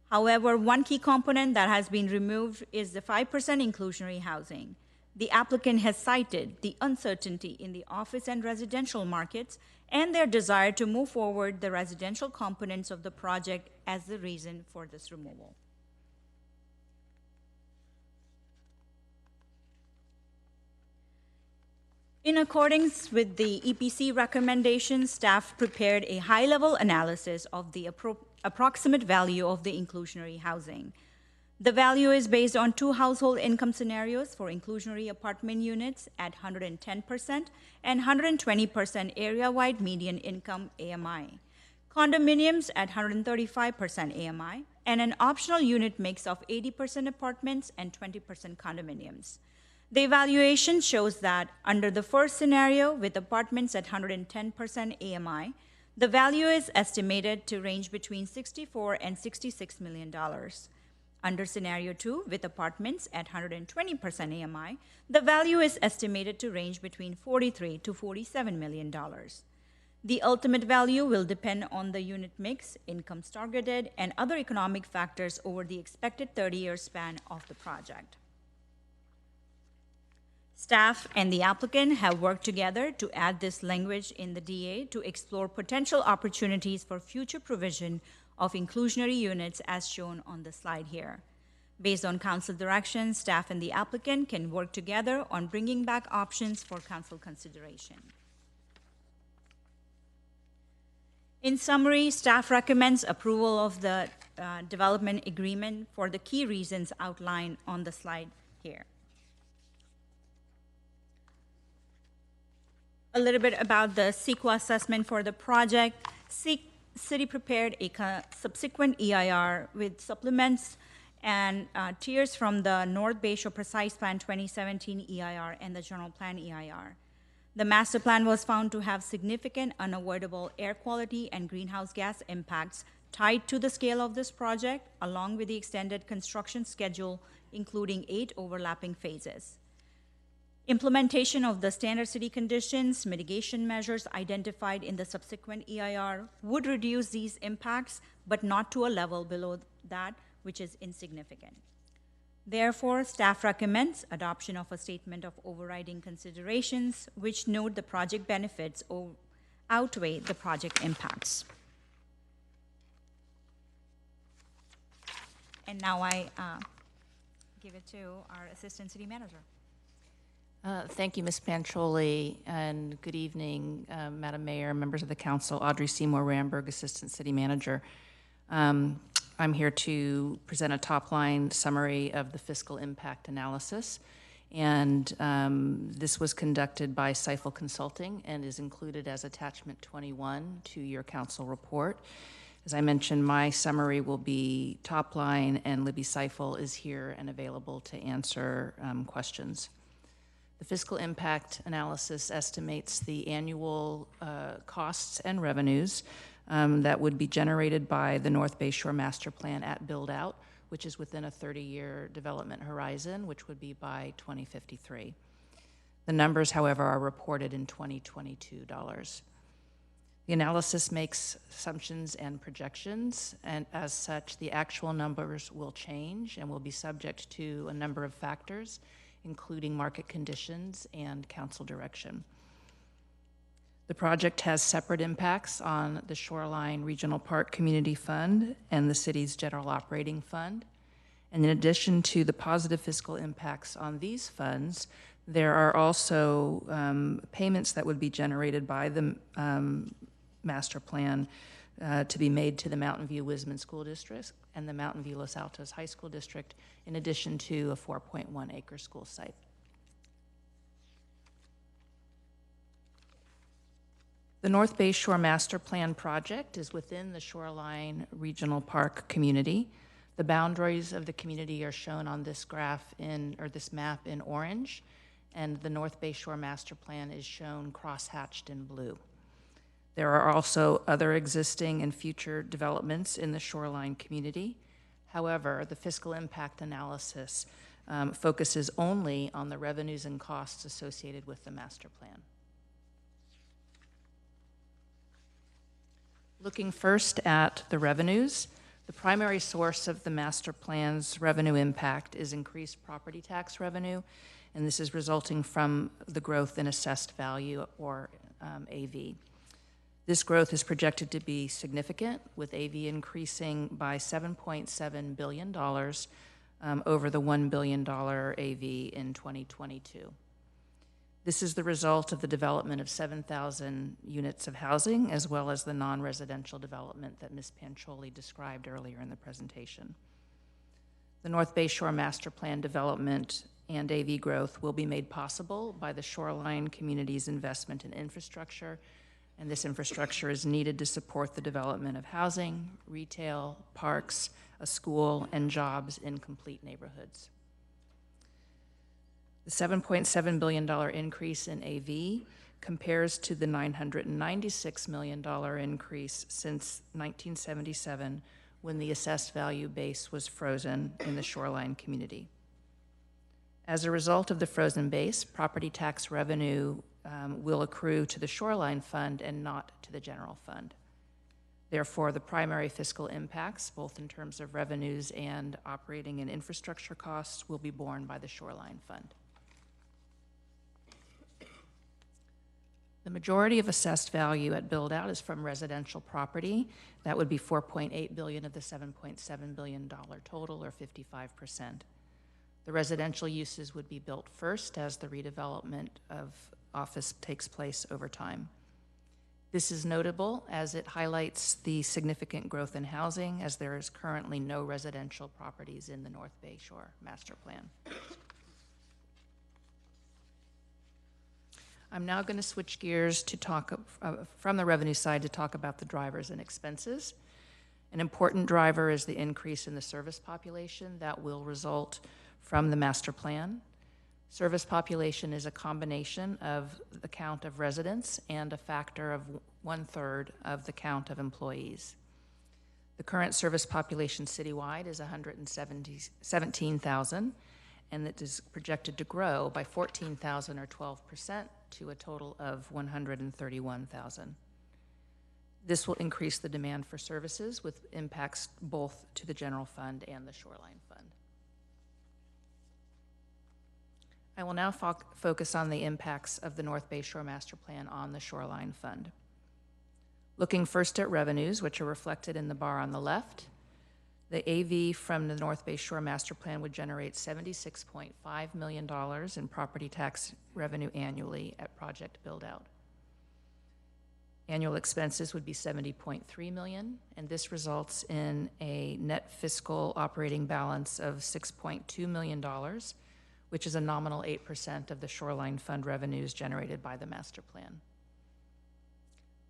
However, one key component that has been removed is the 5% inclusionary housing. The applicant has cited the uncertainty in the office and residential markets and their desire to move forward the residential components of the project as the reason for this removal. In accordance with the EPC recommendations, staff prepared a high-level analysis of the approximate value of the inclusionary housing. The value is based on 2 household income scenarios for inclusionary apartment units at 110% and 120% area-wide median income AMI, condominiums at 135% AMI, and an optional unit mix of 80% apartments and 20% condominiums. The evaluation shows that under the first scenario, with apartments at 110% AMI, the value is estimated to range between $64 and $66 million. Under scenario 2, with apartments at 120% AMI, the value is estimated to range between $43 to $47 million. The ultimate value will depend on the unit mix, incomes targeted, and other economic factors over the expected 30-year span of the project. Staff and the applicant have worked together to add this language in the DA to explore potential opportunities for future provision of inclusionary units as shown on the slide here. Based on council direction, staff and the applicant can work together on bringing back options for council consideration. In summary, staff recommends approval of the development agreement for the key reasons outlined on the slide here. A little bit about the CEQA assessment for the project. City prepared a subsequent EIR with supplements and tiers from the North Bay Shore Precise Plan 2017 EIR and the General Plan EIR. The master plan was found to have significant unavoidable air quality and greenhouse gas impacts tied to the scale of this project, along with the extended construction schedule, including 8 overlapping phases. Implementation of the standard city conditions, mitigation measures identified in the subsequent EIR would reduce these impacts, but not to a level below that, which is insignificant. Therefore, staff recommends adoption of a statement of overriding considerations, which note the project benefits outweigh the project impacts. And now I give it to our Assistant City Manager. Thank you, Ms. Pancholi, and good evening, Madam Mayor, members of the council. Audrey Seymour Ramberg, Assistant City Manager. I'm here to present a top-line summary of the fiscal impact analysis, and this was conducted by Seifel Consulting and is included as attachment 21 to your council report. As I mentioned, my summary will be top-line, and Libby Seifel is here and available to answer questions. The fiscal impact analysis estimates the annual costs and revenues that would be generated by the North Bay Shore Master Plan at build-out, which is within a 30-year development horizon, which would be by 2053. The numbers, however, are reported in 2022 dollars. The analysis makes assumptions and projections, and as such, the actual numbers will change and will be subject to a number of factors, including market conditions and council direction. The project has separate impacts on the Shoreline Regional Park Community Fund and the city's general operating fund. And in addition to the positive fiscal impacts on these funds, there are also payments that would be generated by the master plan to be made to the Mountain View Wisman School District and the Mountain View Los Altos High School District, in addition to a 4.1 acre school site. The North Bay Shore Master Plan project is within the Shoreline Regional Park community. The boundaries of the community are shown on this graph or this map in orange, and the North Bay Shore Master Plan is shown crosshatched in blue. There are also other existing and future developments in the Shoreline community. However, the fiscal impact analysis focuses only on the revenues and costs associated with the master plan. Looking first at the revenues, the primary source of the master plan's revenue impact is increased property tax revenue, and this is resulting from the growth in assessed value, or AV. This growth is projected to be significant, with AV increasing by $7.7 billion over the $1 billion AV in 2022. This is the result of the development of 7,000 units of housing, as well as the non-residential development that Ms. Pancholi described earlier in the presentation. The North Bay Shore Master Plan development and AV growth will be made possible by the Shoreline community's investment in infrastructure, and this infrastructure is needed to support the development of housing, retail, parks, a school, and jobs in complete neighborhoods. The $7.7 billion increase in AV compares to the $996 million increase since 1977, when the assessed value base was frozen in the Shoreline community. As a result of the frozen base, property tax revenue will accrue to the Shoreline Fund and not to the general fund. Therefore, the primary fiscal impacts, both in terms of revenues and operating and infrastructure costs, will be borne by the Shoreline Fund. The majority of assessed value at build-out is from residential property. That would be $4.8 billion of the $7.7 billion total, or 55%. The residential uses would be built first as the redevelopment of office takes place over time. This is notable as it highlights the significant growth in housing, as there is currently no residential properties in the North Bay Shore Master Plan. I'm now going to switch gears to talk from the revenue side to talk about the drivers and expenses. An important driver is the increase in the service population that will result from the master plan. Service population is a combination of the count of residents and a factor of 1/3 of the count of employees. The current service population citywide is 117,000, and it is projected to grow by 14,000 or 12% to a total of 131,000. This will increase the demand for services with impacts both to the general fund and the Shoreline Fund. I will now focus on the impacts of the North Bay Shore Master Plan on the Shoreline Fund. Looking first at revenues, which are reflected in the bar on the left, The AV from the North Bay Shore Master Plan would generate $76.5 million in property tax revenue annually at project build-out. Annual expenses would be $70.3 million, and this results in a net fiscal operating balance of $6.2 million, which is a nominal 8% of the Shoreline Fund revenues generated by the master plan.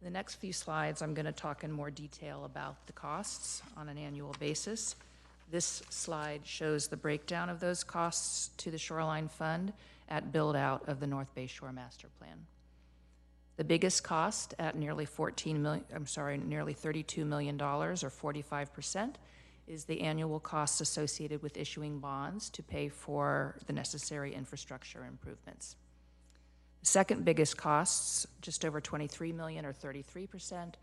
The next few slides, I'm going to talk in more detail about the costs on an annual basis. This slide shows the breakdown of those costs to the Shoreline Fund at build-out of the North Bay Shore Master Plan. The biggest cost at nearly $32 million, or 45%, is the annual costs associated with issuing bonds to pay for the necessary infrastructure improvements. The second biggest costs, just over $23 million, or 33%,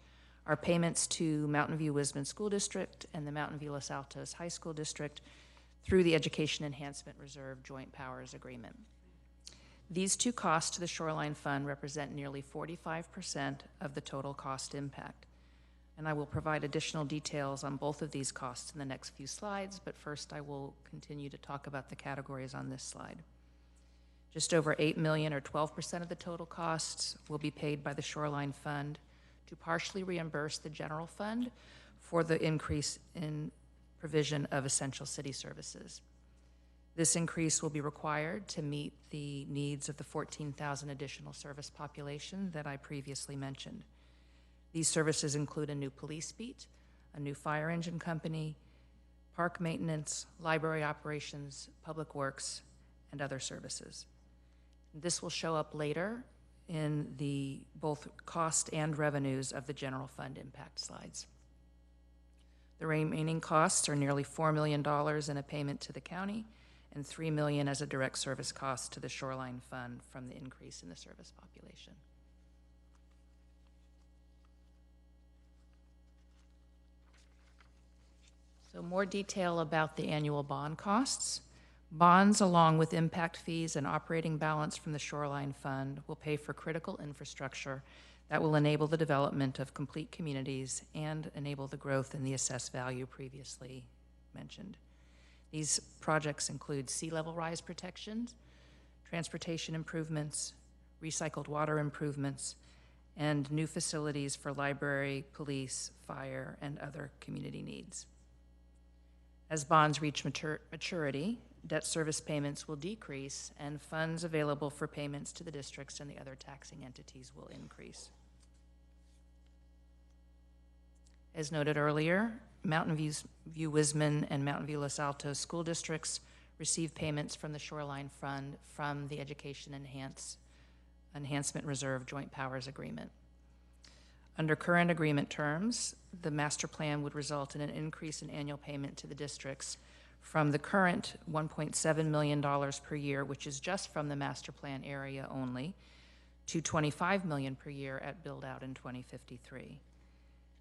are payments to Mountain View Wisman School District and the Mountain View Los Altos High School District through the Education Enhancement Reserve Joint Powers Agreement. These two costs to the Shoreline Fund represent nearly 45% of the total cost impact. And I will provide additional details on both of these costs in the next few slides, but first I will continue to talk about the categories on this slide. Just over $8 million, or 12% of the total costs, will be paid by the Shoreline Fund to partially reimburse the general fund for the increase in provision of essential city services. This increase will be required to meet the needs of the 14,000 additional service population that I previously mentioned. These services include a new police beat, a new fire engine company, park maintenance, library operations, public works, and other services. This will show up later in the both cost and revenues of the general fund impact slides. The remaining costs are nearly $4 million in a payment to the county and $3 million as a direct service cost to the Shoreline Fund from the increase in the service population. So more detail about the annual bond costs. Bonds, along with impact fees and operating balance from the Shoreline Fund, will pay for critical infrastructure that will enable the development of complete communities and enable the growth in the assessed value previously mentioned. These projects include sea level rise protections, transportation improvements, recycled water improvements, and new facilities for library, police, fire, and other community needs. As bonds reach maturity, debt service payments will decrease and funds available for payments to the districts and the other taxing entities will increase. As noted earlier, Mountain View Wisman and Mountain View Los Altos school districts receive payments from the Shoreline Fund from the Education Enhancement Reserve Joint Powers Agreement. Under current agreement terms, the master plan would result in an increase in annual payment to the districts from the current $1.7 million per year, which is just from the master plan area only, to $25 million per year at build out in 2053.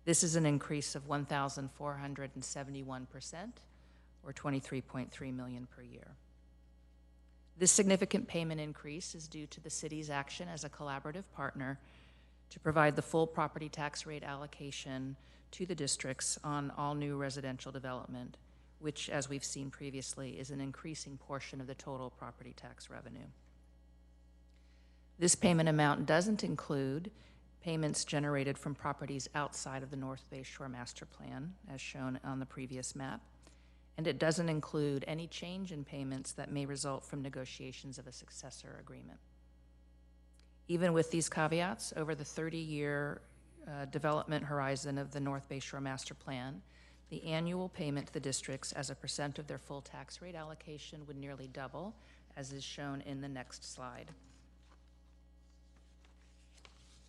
This is an increase of 1,471%, or $23.3 million per year. This significant payment increase is due to the city's action as a collaborative partner to provide the full property tax rate allocation to the districts on all new residential development, which, as we've seen previously, is an increasing portion of the total property tax revenue. This payment amount doesn't include payments generated from properties outside of the North Bay Shore Master Plan, as shown on the previous map, and it doesn't include any change in payments that may result from negotiations of a successor agreement. Even with these caveats, over the 30-year development horizon of the North Bay Shore Master Plan, the annual payment to the districts as a percent of their full tax rate allocation would nearly double, as is shown in the next slide.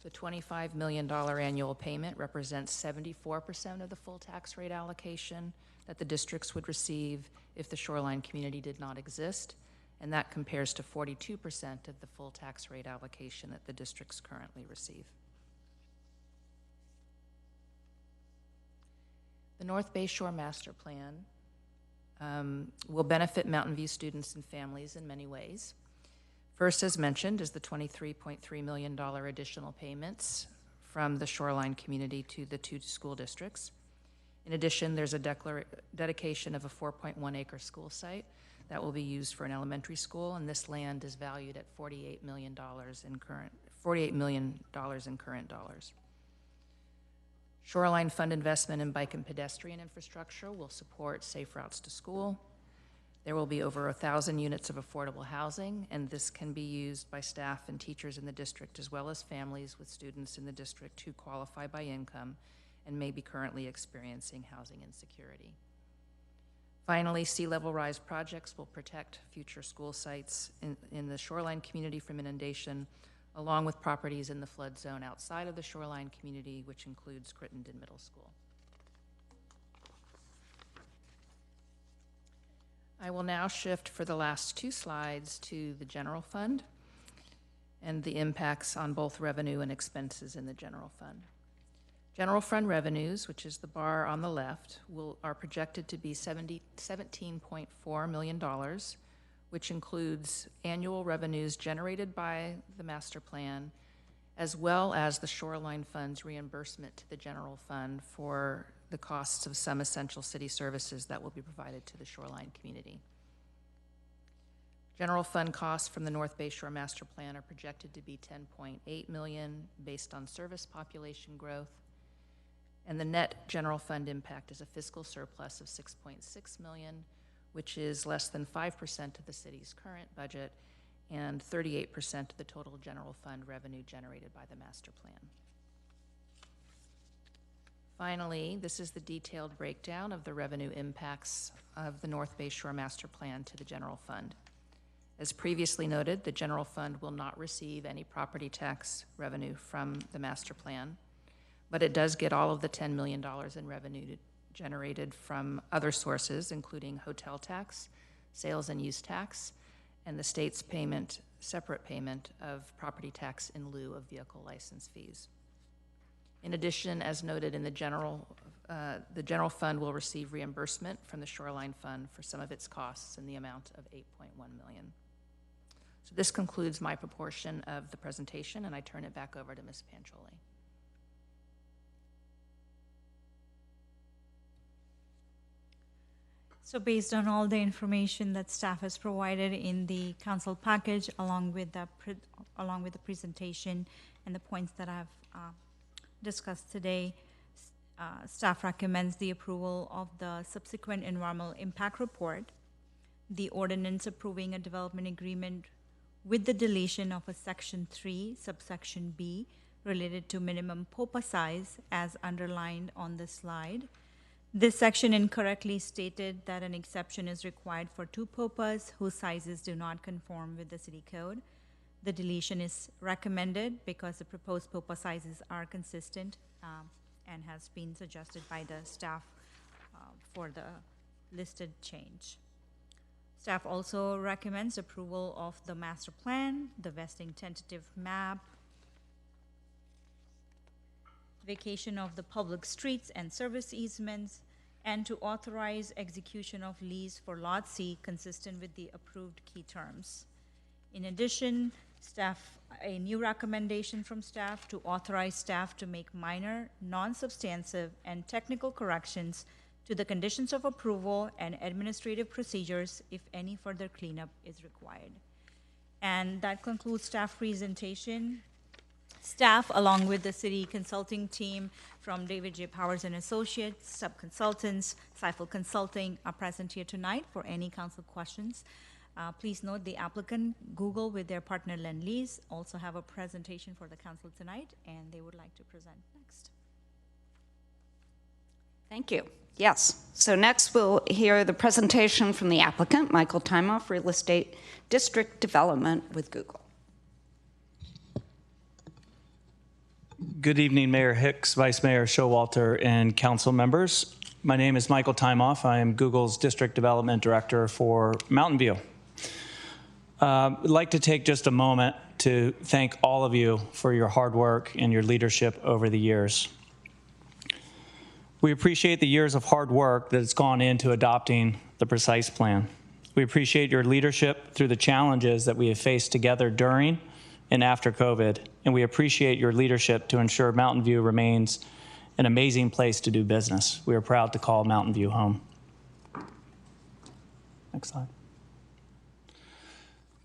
The $25 million annual payment represents 74% of the full tax rate allocation that the districts would receive if the Shoreline community did not exist, and that compares to 42% of the full tax rate allocation that the districts currently receive. The North Bay Shore Master Plan will benefit Mountain View students and families in many ways. First, as mentioned, is the $23.3 million additional payments from the Shoreline community to the two school districts. In addition, there's a dedication of a 4.1-acre school site that will be used for an elementary school, and this land is valued at $48 million in current dollars. Shoreline Fund investment in bike and pedestrian infrastructure will support safe routes to school. There will be over 1,000 units of affordable housing, and this can be used by staff and teachers in the district, as well as families with students in the district who qualify by income and may be currently experiencing housing insecurity. Finally, sea level rise projects will protect future school sites in the Shoreline community from inundation, along with properties in the flood zone outside of the Shoreline community, which includes Crittenden Middle School. I will now shift for the last two slides to the general fund and the impacts on both revenue and expenses in the general fund. General fund revenues, which is the bar on the left, are projected to be $17.4 million, which includes annual revenues generated by the master plan, as well as the Shoreline Fund's reimbursement to the general fund for the costs of some essential city services that will be provided to the Shoreline community. General fund costs from the North Bay Shore Master Plan are projected to be $10.8 million based on service population growth, and the net general fund impact is a fiscal surplus of $6.6 million, which is less than 5% of the city's current budget and 38% of the total general fund revenue generated by the master plan. Finally, this is the detailed breakdown of the revenue impacts of the North Bay Shore Master Plan to the general fund. As previously noted, the general fund will not receive any property tax revenue from the master plan, but it does get all of the $10 million in revenue generated from other sources, including hotel tax, sales and use tax, and the state's separate payment of property tax in lieu of vehicle license fees. In addition, as noted in the general fund will receive reimbursement from the Shoreline Fund for some of its costs in the amount of $8.1 million. So this concludes my proportion of the presentation, and I turn it back over to Ms. Pancholi. So based on all the information that staff has provided in the council package, along with the presentation and the points that I've discussed today, staff recommends the approval of the subsequent environmental impact report, the ordinance approving a development agreement with the deletion of a section 3, subsection B, related to minimum POPA size as underlined on the slide. This section incorrectly stated that an exception is required for 2 POPAs whose sizes do not conform with the city code. The deletion is recommended because the proposed POPA sizes are consistent and has been suggested by the staff for the listed change. Staff also recommends approval of the master plan, the vesting tentative map, vacation of the public streets and service easements, and to authorize execution of lease for Lot C consistent with the approved key terms. In addition, a new recommendation from staff to authorize staff to make minor, non-substantive, and technical corrections to the conditions of approval and administrative procedures if any further cleanup is required. And that concludes staff presentation. Staff, along with the city consulting team from David J. Powers and Associates, sub-consultants, Seifel Consulting, are present here tonight for any council questions. Please note the applicant, Google, with their partner Lend-Lease, also have a presentation for the council tonight, and they would like to present next. Thank you. Yes. So next we'll hear the presentation from the applicant, Michael Timoff, Real Estate District Development with Google. Good evening, Mayor Hicks, Vice Mayor Showalter, and council members. My name is Michael Timoff. I am Google's District Development Director for Mountain View. I'd like to take just a moment to thank all of you for your hard work and your leadership over the years. We appreciate the years of hard work that has gone into adopting the Precise Plan. We appreciate your leadership through the challenges that we have faced together during and after COVID, and we appreciate your leadership to ensure Mountain View remains an amazing place to do business. We are proud to call Mountain View home. Next slide.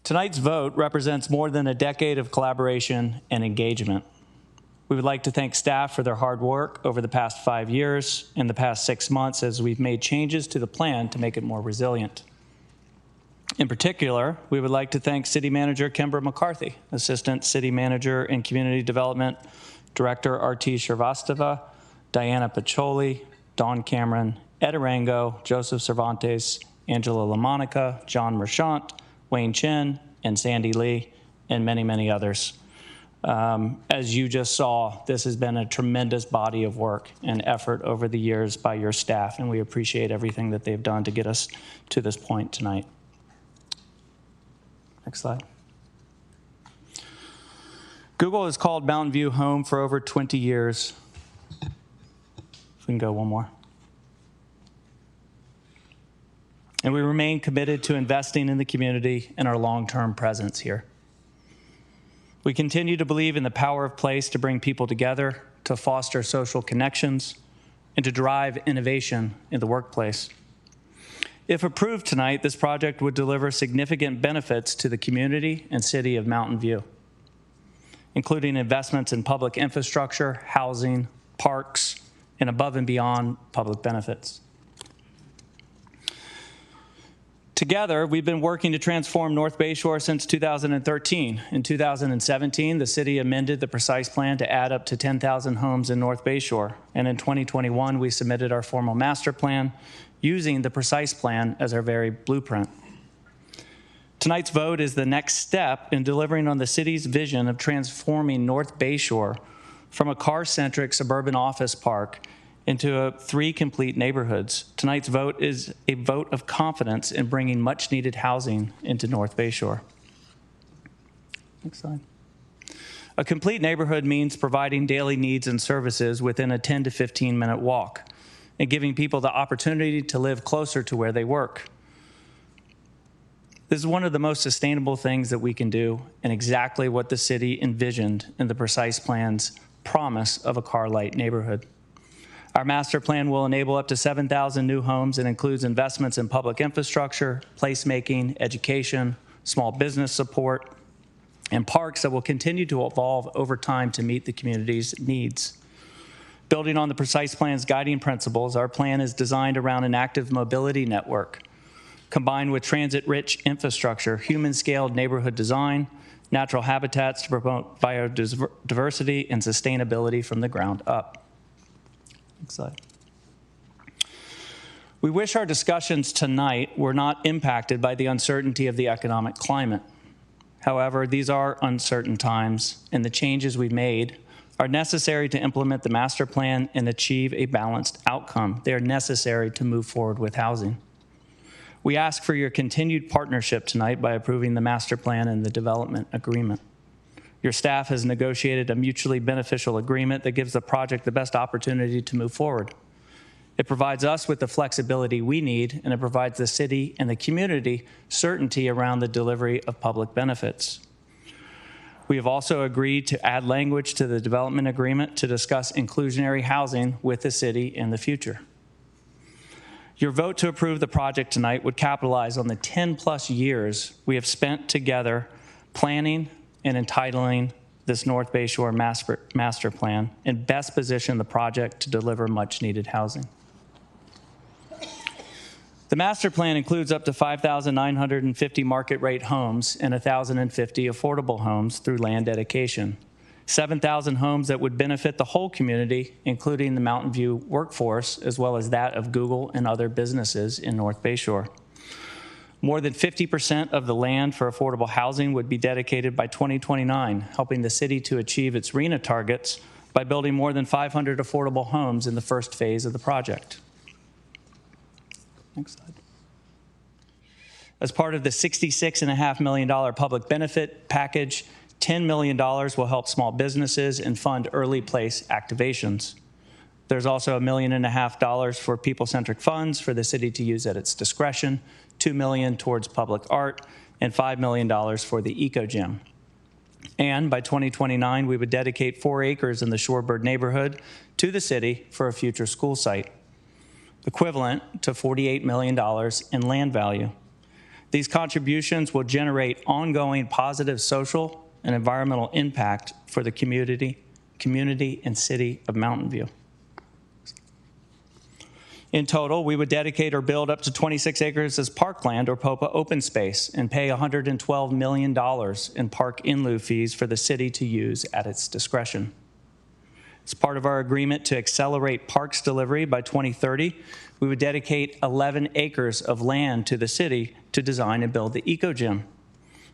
Tonight's vote represents more than a decade of collaboration and engagement. We would like to thank staff for their hard work over the past 5 years and the past 6 months as we've made changes to the plan to make it more resilient. In particular, we would like to thank City Manager Kimbra McCarthy, Assistant City Manager and Community Development Director Arti Shrivastava, Diana Pacholi, Dawn Cameron, Ed Arango, Joseph Cervantes, Angela LaMonica, John Merchant, Wayne Chen, and Sandy Lee, and many, many others. As you just saw, this has been a tremendous body of work and effort over the years by your staff, and we appreciate everything that they've done to get us to this point tonight. Next slide. Google has called Mountain View home for over 20 years. If we can go one more. And we remain committed to investing in the community and our long-term presence here. We continue to believe in the power of place to bring people together, to foster social connections, and to drive innovation in the workplace. If approved tonight, this project would deliver significant benefits to the community and city of Mountain View, including investments in public infrastructure, housing, parks, and above and beyond public benefits. Together, we've been working to transform North Bayshore since 2013. In 2017, the city amended the Precise Plan to add up to 10,000 homes in North Bayshore. And in 2021, we submitted our formal master plan using the Precise Plan as our very blueprint. Tonight's vote is the next step in delivering on the city's vision of transforming North Bayshore from a car-centric suburban office park into 3 complete neighborhoods. Tonight's vote is a vote of confidence in bringing much-needed housing into North Bayshore. Next slide. A complete neighborhood means providing daily needs and services within a 10 to 15-minute walk and giving people the opportunity to live closer to where they work. This is one of the most sustainable things that we can do and exactly what the city envisioned in the Precise Plan's promise of a car-light neighborhood. Our master plan will enable up to 7,000 new homes and includes investments in public infrastructure, placemaking, education, small business support, and parks that will continue to evolve over time to meet the community's needs. Building on the Precise Plan's guiding principles, our plan is designed around an active mobility network, combined with transit-rich infrastructure, human-scaled neighborhood design, natural habitats to promote biodiversity and sustainability from the ground up. Next slide. We wish our discussions tonight were not impacted by the uncertainty of the economic climate. However, these are uncertain times, and the changes we've made are necessary to implement the master plan and achieve a balanced outcome. They are necessary to move forward with housing. We ask for your continued partnership tonight by approving the master plan and the development agreement. Your staff has negotiated a mutually beneficial agreement that gives the project the best opportunity to move forward. It provides us with the flexibility we need, and it provides the city and the community certainty around the delivery of public benefits. We have also agreed to add language to the development agreement to discuss inclusionary housing with the city in the future. Your vote to approve the project tonight would capitalize on the 10+ years we have spent together planning and entitling this North Bayshore master plan and best position the project to deliver much needed housing. The master plan includes up to 5,950 market rate homes and 1,050 affordable homes through land dedication. 7,000 homes that would benefit the whole community, including the Mountain View workforce, as well as that of Google and other businesses in North Bayshore. More than 50% of the land for affordable housing would be dedicated by 2029, helping the city to achieve its RHNA targets by building more than 500 affordable homes in the first phase of the project. Next slide. As part of the $66.5 million public benefit package, $10 million will help small businesses and fund early place activations. There's also $1.5 million for people-centric funds for the city to use at its discretion, $2 million towards public art, and $5 million for the Eco Gym. And by 2029, we would dedicate 4 acres in the Shorebird neighborhood to the city for a future school site, equivalent to $48 million in land value. These contributions will generate ongoing positive social and environmental impact for the community and city of Mountain View. In total, we would dedicate or build up to 26 acres as parkland or POPA open space and pay $112 million in park in lieu fees for the city to use at its discretion. As part of our agreement to accelerate parks delivery by 2030, we would dedicate 11 acres of land to the city to design and build the Eco Gym,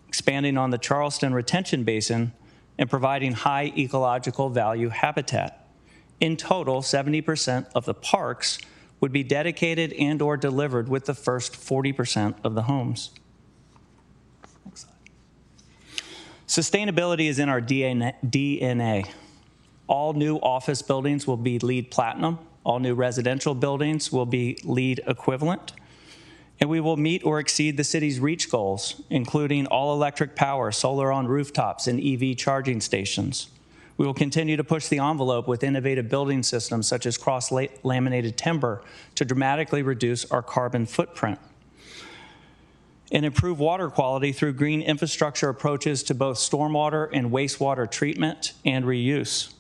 expanding on the Charleston Retention Basin and providing high ecological value habitat. In total, 70% of the parks would be dedicated and or delivered with the first 40% of the homes. Next slide. Sustainability is in our DNA. All new office buildings will be LEED Platinum. All new residential buildings will be LEED equivalent. And we will meet or exceed the city's REACH goals, including all electric power, solar on rooftops, and EV charging stations. We will continue to push the envelope with innovative building systems such as cross-laminated timber to dramatically reduce our carbon footprint and improve water quality through green infrastructure approaches to both stormwater and wastewater treatment and reuse.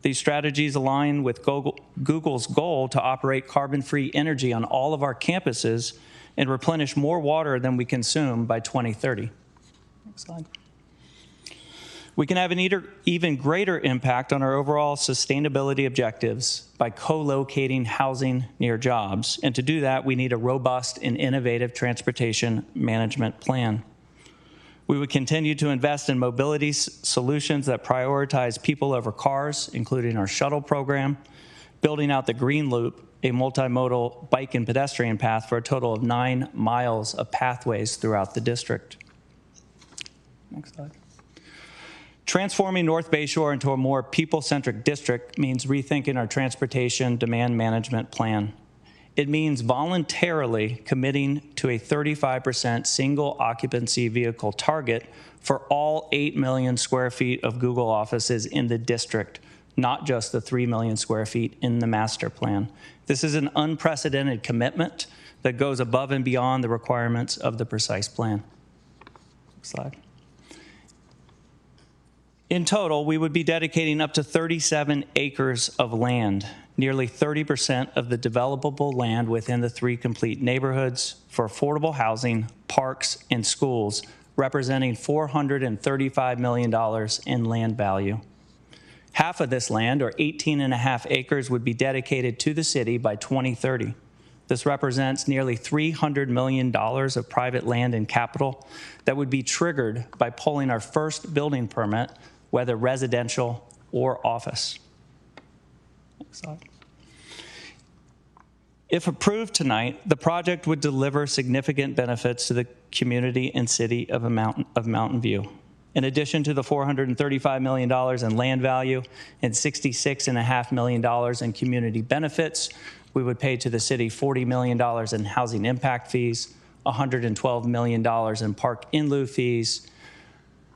These strategies align with Google's goal to operate carbon-free energy on all of our campuses and replenish more water than we consume by 2030. Next slide. We can have an even greater impact on our overall sustainability objectives by co-locating housing near jobs. And to do that, we need a robust and innovative transportation management plan. We would continue to invest in mobility solutions that prioritize people over cars, including our shuttle program, building out the Green Loop, a multimodal bike and pedestrian path for a total of 9 miles of pathways throughout the district. Next slide. Transforming North Bayshore into a more people-centric district means rethinking our transportation demand management plan. It means voluntarily committing to a 35% single occupancy vehicle target for all 8 million square feet of Google offices in the district, not just the 3 million square feet in the master plan. This is an unprecedented commitment that goes above and beyond the requirements of the precise plan. Next slide. In total, we would be dedicating up to 37 acres of land, nearly 30% of the developable land within the 3 complete neighborhoods for affordable housing, parks, and schools, representing $435 million in land value. Half of this land, or 18.5 acres, would be dedicated to the city by 2030. This represents nearly $300 million of private land and capital that would be triggered by pulling our first building permit, whether residential or office. Next slide. If approved tonight, the project would deliver significant benefits to the community and city of Mountain View. In addition to the $435 million in land value and $66.5 million in community benefits, we would pay to the city $40 million in housing impact fees, $112 million in park in lieu fees,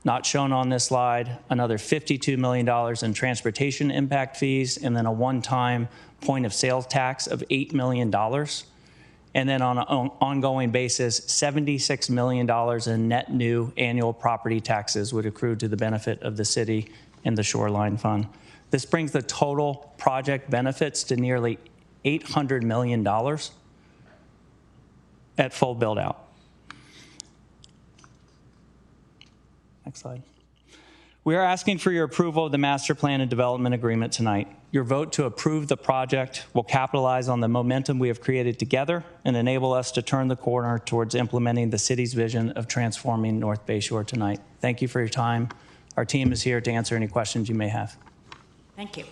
not shown on this slide, another $52 million in transportation impact fees, and then a one-time point of sale tax of $8 million. And then on an ongoing basis, $76 million in net new annual property taxes would accrue to the benefit of the city and the Shoreline Fund. This brings the total project benefits to nearly $800 million at full build-out. Next slide. We are asking for your approval of the Master Plan and Development Agreement tonight. Your vote to approve the project will capitalize on the momentum we have created together and enable us to turn the corner towards implementing the city's vision of transforming North Bayshore tonight. Thank you for your time. Our team is here to answer any questions you may have. Thank you.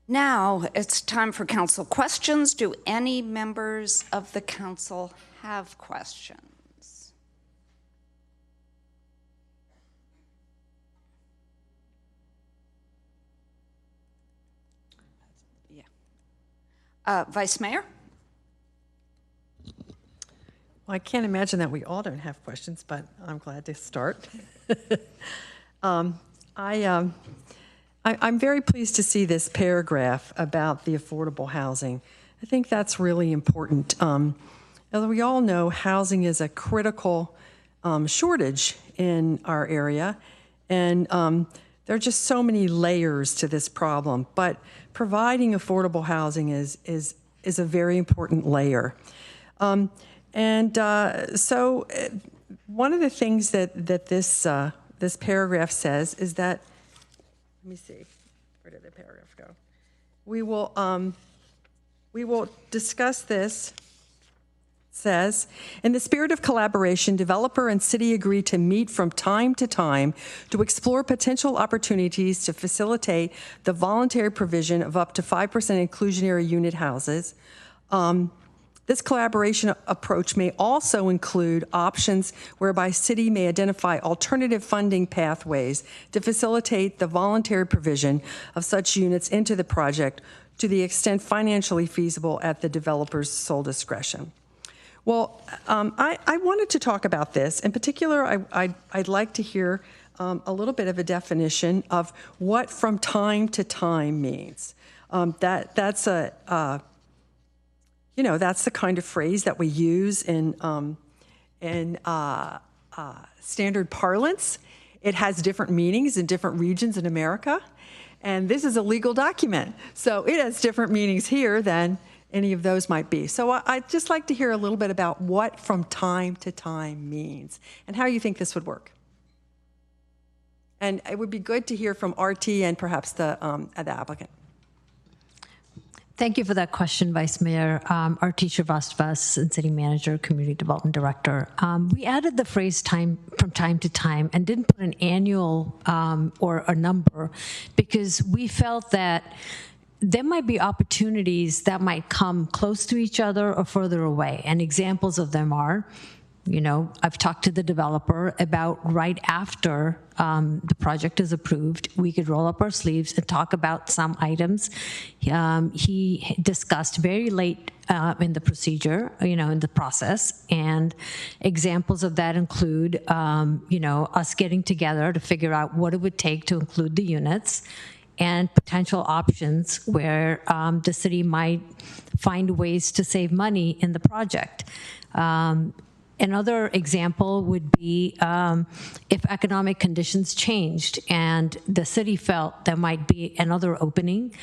Now it's time for council questions. Do any members of the council have questions? Vice Mayor? Well, I can't imagine that we all don't have questions, but I'm glad to start. I'm very pleased to see this paragraph about the affordable housing. I think that's really important. As we all know, housing is a critical shortage in our area, and there are just so many layers to this problem. But providing affordable housing is a very important layer. So one of the things that this paragraph says is that, let me see, where did the paragraph go? We will discuss this. Says, in the spirit of collaboration, developer and city agree to meet from time to time to explore potential opportunities to facilitate the voluntary provision of up to 5% inclusionary unit houses. This collaboration approach may also include options whereby city may identify alternative funding pathways to facilitate the voluntary provision of such units into the project to the extent financially feasible at the developer's sole discretion. Well, I wanted to talk about this. In particular, I'd like to hear a little bit of a definition of what from time to time means. That's the kind of phrase that we use in standard parlance. It has different meanings in different regions in America, and this is a legal document, so it has different meanings here than any of those might be. So I'd just like to hear a little bit about what from time to time means and how you think this would work. And it would be good to hear from RT and perhaps the applicant. Thank you for that question, Vice Mayor. RT Srivastava, City Manager, Community Development Director. We added the phrase time from time to time and didn't put an annual or a number because we felt that there might be opportunities that might come close to each other or further away. And examples of them are, I've talked to the developer about right after the project is approved, we could roll up our sleeves and talk about some items. He discussed very late in the procedure, in the process. And examples of that include, us getting together to figure out what it would take to include the units and potential options where the city might find ways to save money in the project. Another example would be if economic conditions changed and the city felt there might be another opening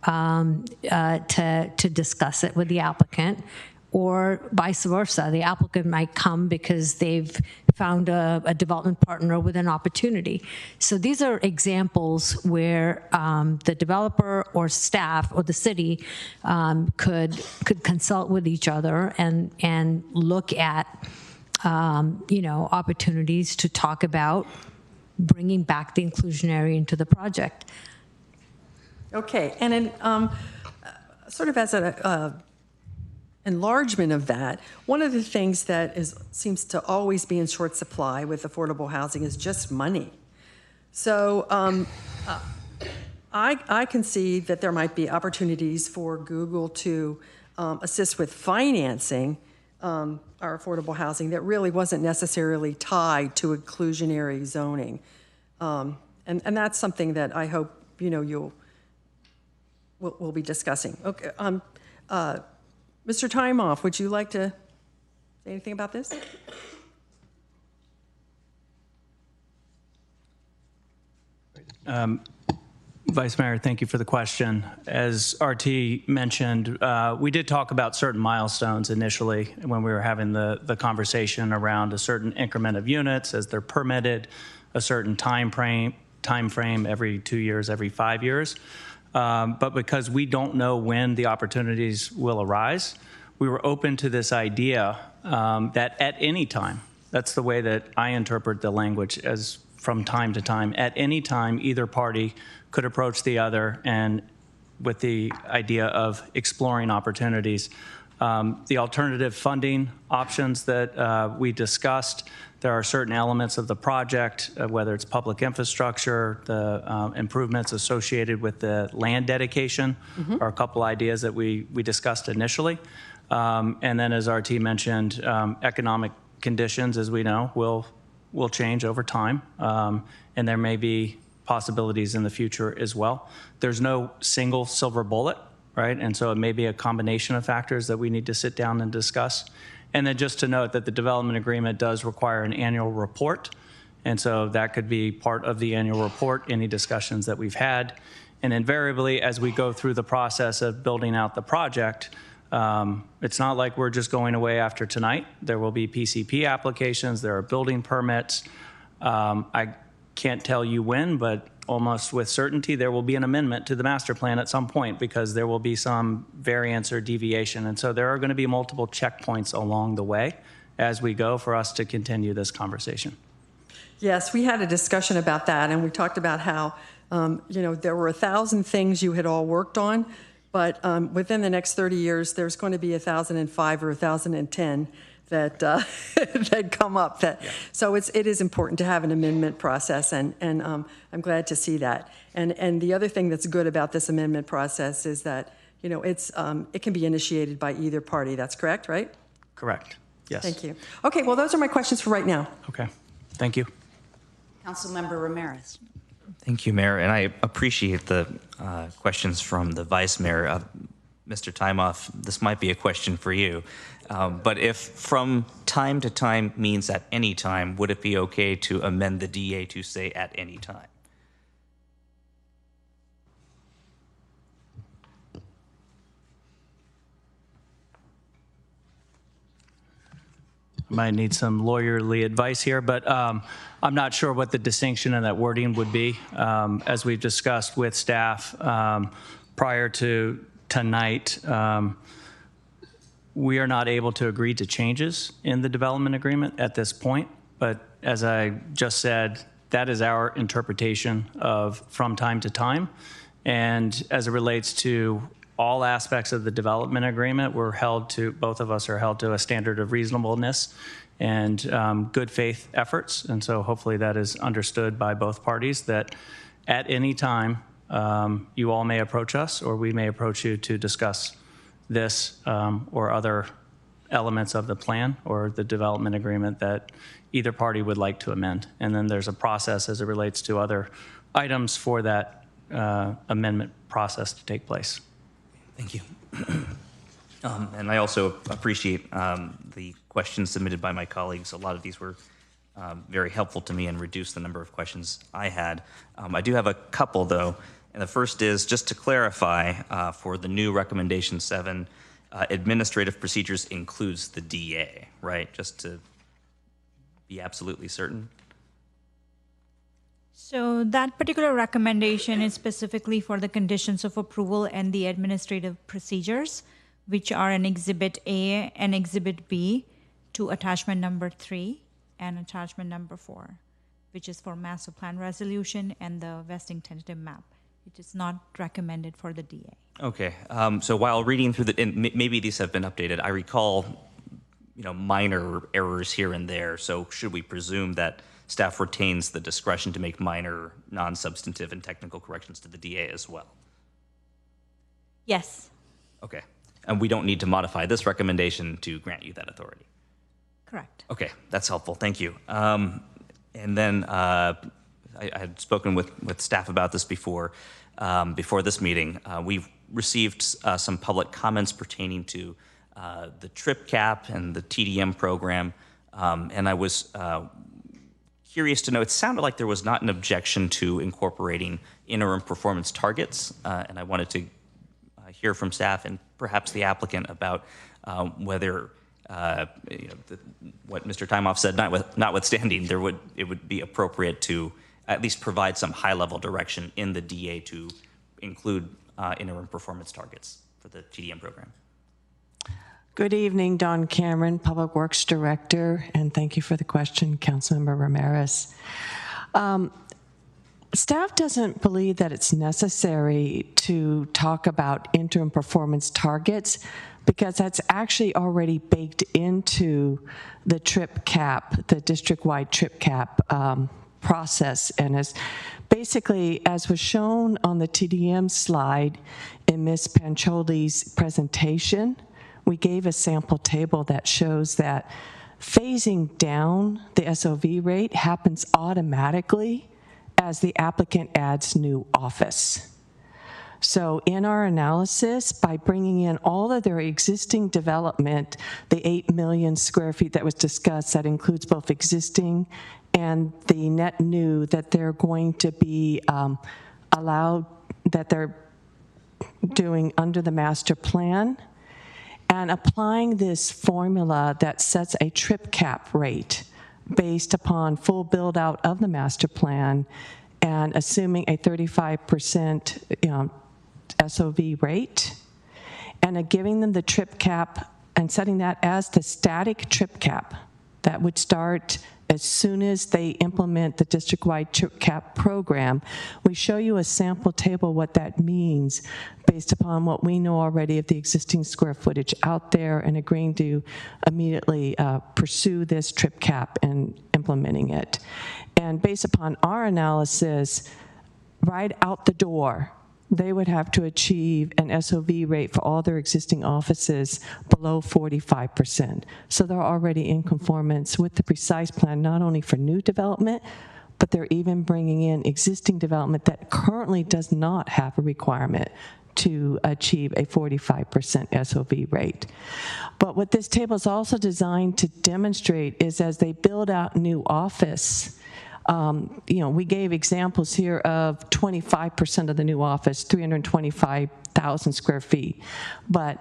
to discuss it with the applicant, or vice versa. The applicant might come because they've found a development partner with an opportunity. So these are examples where the developer or staff or the city could consult with each other and look at opportunities to talk about bringing back the inclusionary into the project. Okay, and then sort of as a enlargement of that, one of the things that seems to always be in short supply with affordable housing is just money. So I can see that there might be opportunities for Google to assist with financing our affordable housing that really wasn't necessarily tied to inclusionary zoning. And that's something that I hope we'll be discussing. Okay, Mr. Timoff, would you like to say anything about this? Vice Mayor, thank you for the question. As RT mentioned, we did talk about certain milestones initially when we were having the conversation around a certain increment of units as they're permitted, a certain time frame every 2 years, every 5 years. But because we don't know when the opportunities will arise, we were open to this idea that at any time, that's the way that I interpret the language, as from time to time, at any time, either party could approach the other and with the idea of exploring opportunities. The alternative funding options that we discussed, there are certain elements of the project, whether it's public infrastructure, the improvements associated with the land dedication, are a couple ideas that we discussed initially. And then, as RT mentioned, economic conditions, as we know, will change over time, and there may be possibilities in the future as well. There's no single silver bullet, right? And so it may be a combination of factors that we need to sit down and discuss. And then just to note that the development agreement does require an annual report, and so that could be part of the annual report, any discussions that we've had. And invariably, as we go through the process of building out the project, it's not like we're just going away after tonight. There will be PCP applications, there are building permits. I can't tell you when, but almost with certainty there will be an amendment to the master plan at some point because there will be some variance or deviation. And so there are going to be multiple checkpoints along the way as we go for us to continue this conversation. Yes, we had a discussion about that, and we talked about how, there were 1,000 things you had all worked on, but within the next 30 years, there's going to be 1,005 or 1,010 that that come up. So it is important to have an amendment process, and I'm glad to see that. And the other thing that's good about this amendment process is that it can be initiated by either party. That's correct, right? Correct. Yes. Thank you. Okay. Well, those are my questions for right now. Okay. Thank you. Councilmember Ramirez. Thank you, Mayor, and I appreciate the questions from the Vice Mayor. Mr. Timoff, this might be a question for you, but if from time to time means at any time, would it be okay to amend the DA to say at any time? Might need some lawyerly advice here, but I'm not sure what the distinction in that wording would be. As we've discussed with staff prior to tonight, we are not able to agree to changes in the development agreement at this point. But as I just said, that is our interpretation of from time to time. And as it relates to all aspects of the development agreement, both of us are held to a standard of reasonableness and good faith efforts. And so hopefully that is understood by both parties that at any time you all may approach us or we may approach you to discuss this or other elements of the plan or the development agreement that either party would like to amend. And then there's a process as it relates to other items for that amendment process to take place. Thank you. And I also appreciate the questions submitted by my colleagues. A lot of these were very helpful to me and reduced the number of questions I had. I do have a couple, though. And the first is, just to clarify, for the new recommendation 7, administrative procedures includes the DA, right? Just to be absolutely certain. So that particular recommendation is specifically for the conditions of approval and the administrative procedures, which are in Exhibit A and Exhibit B to attachment number 3 and attachment number 4, which is for master plan resolution and the vesting tentative map. It is not recommended for the DA. Okay. So while reading through and maybe these have been updated, I recall, minor errors here and there. So should we presume that staff retains the discretion to make minor, non-substantive, and technical corrections to the DA as well? Yes. Okay. And we don't need to modify this recommendation to grant you that authority? Correct. Okay, that's helpful. Thank you. And then I had spoken with staff about this before this meeting. We've received some public comments pertaining to the trip cap and the TDM program, and I was curious to know, it sounded like there was not an objection to incorporating interim performance targets, and I wanted to hear from staff and perhaps the applicant about whether, what Mr. Timoff said, notwithstanding, it would be appropriate to at least provide some high-level direction in the DA to include interim performance targets for the TDM program. Good evening, Dawn Cameron, Public Works Director, and thank you for the question, Councilmember Ramirez. Staff doesn't believe that it's necessary to talk about interim performance targets because that's actually already baked into the trip cap, the district-wide trip cap process. And as was shown on the TDM slide in Ms. Pancholi's presentation, we gave a sample table that shows that phasing down the SOV rate happens automatically as the applicant adds new office. So in our analysis, by bringing in all of their existing development, the 8 million square feet that was discussed, that includes both existing and the net new that they're going to be allowed, that they're doing under the master plan, and applying this formula that sets a trip cap rate based upon full build out of the master plan and assuming a 35% SOV rate, and giving them the trip cap and setting that as the static trip cap that would start as soon as they implement the district-wide trip cap program. We show you a sample table what that means based upon what we know already of the existing square footage out there, and agreeing to immediately pursue this trip cap and implementing it. And based upon our analysis, right out the door, they would have to achieve an SOV rate for all their existing offices below 45%. So they're already in conformance with the precise plan, not only for new development, but they're even bringing in existing development that currently does not have a requirement to achieve a 45% SOV rate. But what this table is also designed to demonstrate is as they build out new office, we gave examples here of 25% of the new office, 325,000 square feet. But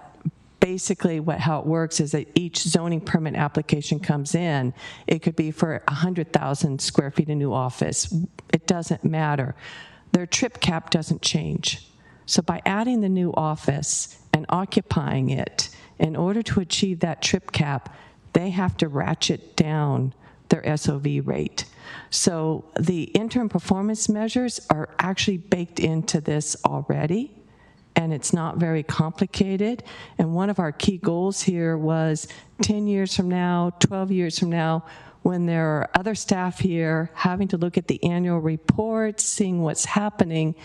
basically how it works is that each zoning permit application comes in, it could be for 100,000 square feet of new office. It doesn't matter. Their trip cap doesn't change. So by adding the new office and occupying it, in order to achieve that trip cap, they have to ratchet down their SOV rate. So the interim performance measures are actually baked into this already, and it's not very complicated. And one of our key goals here was 10 years from now, 12 years from now, when there are other staff here having to look at the annual reports, seeing what's happening,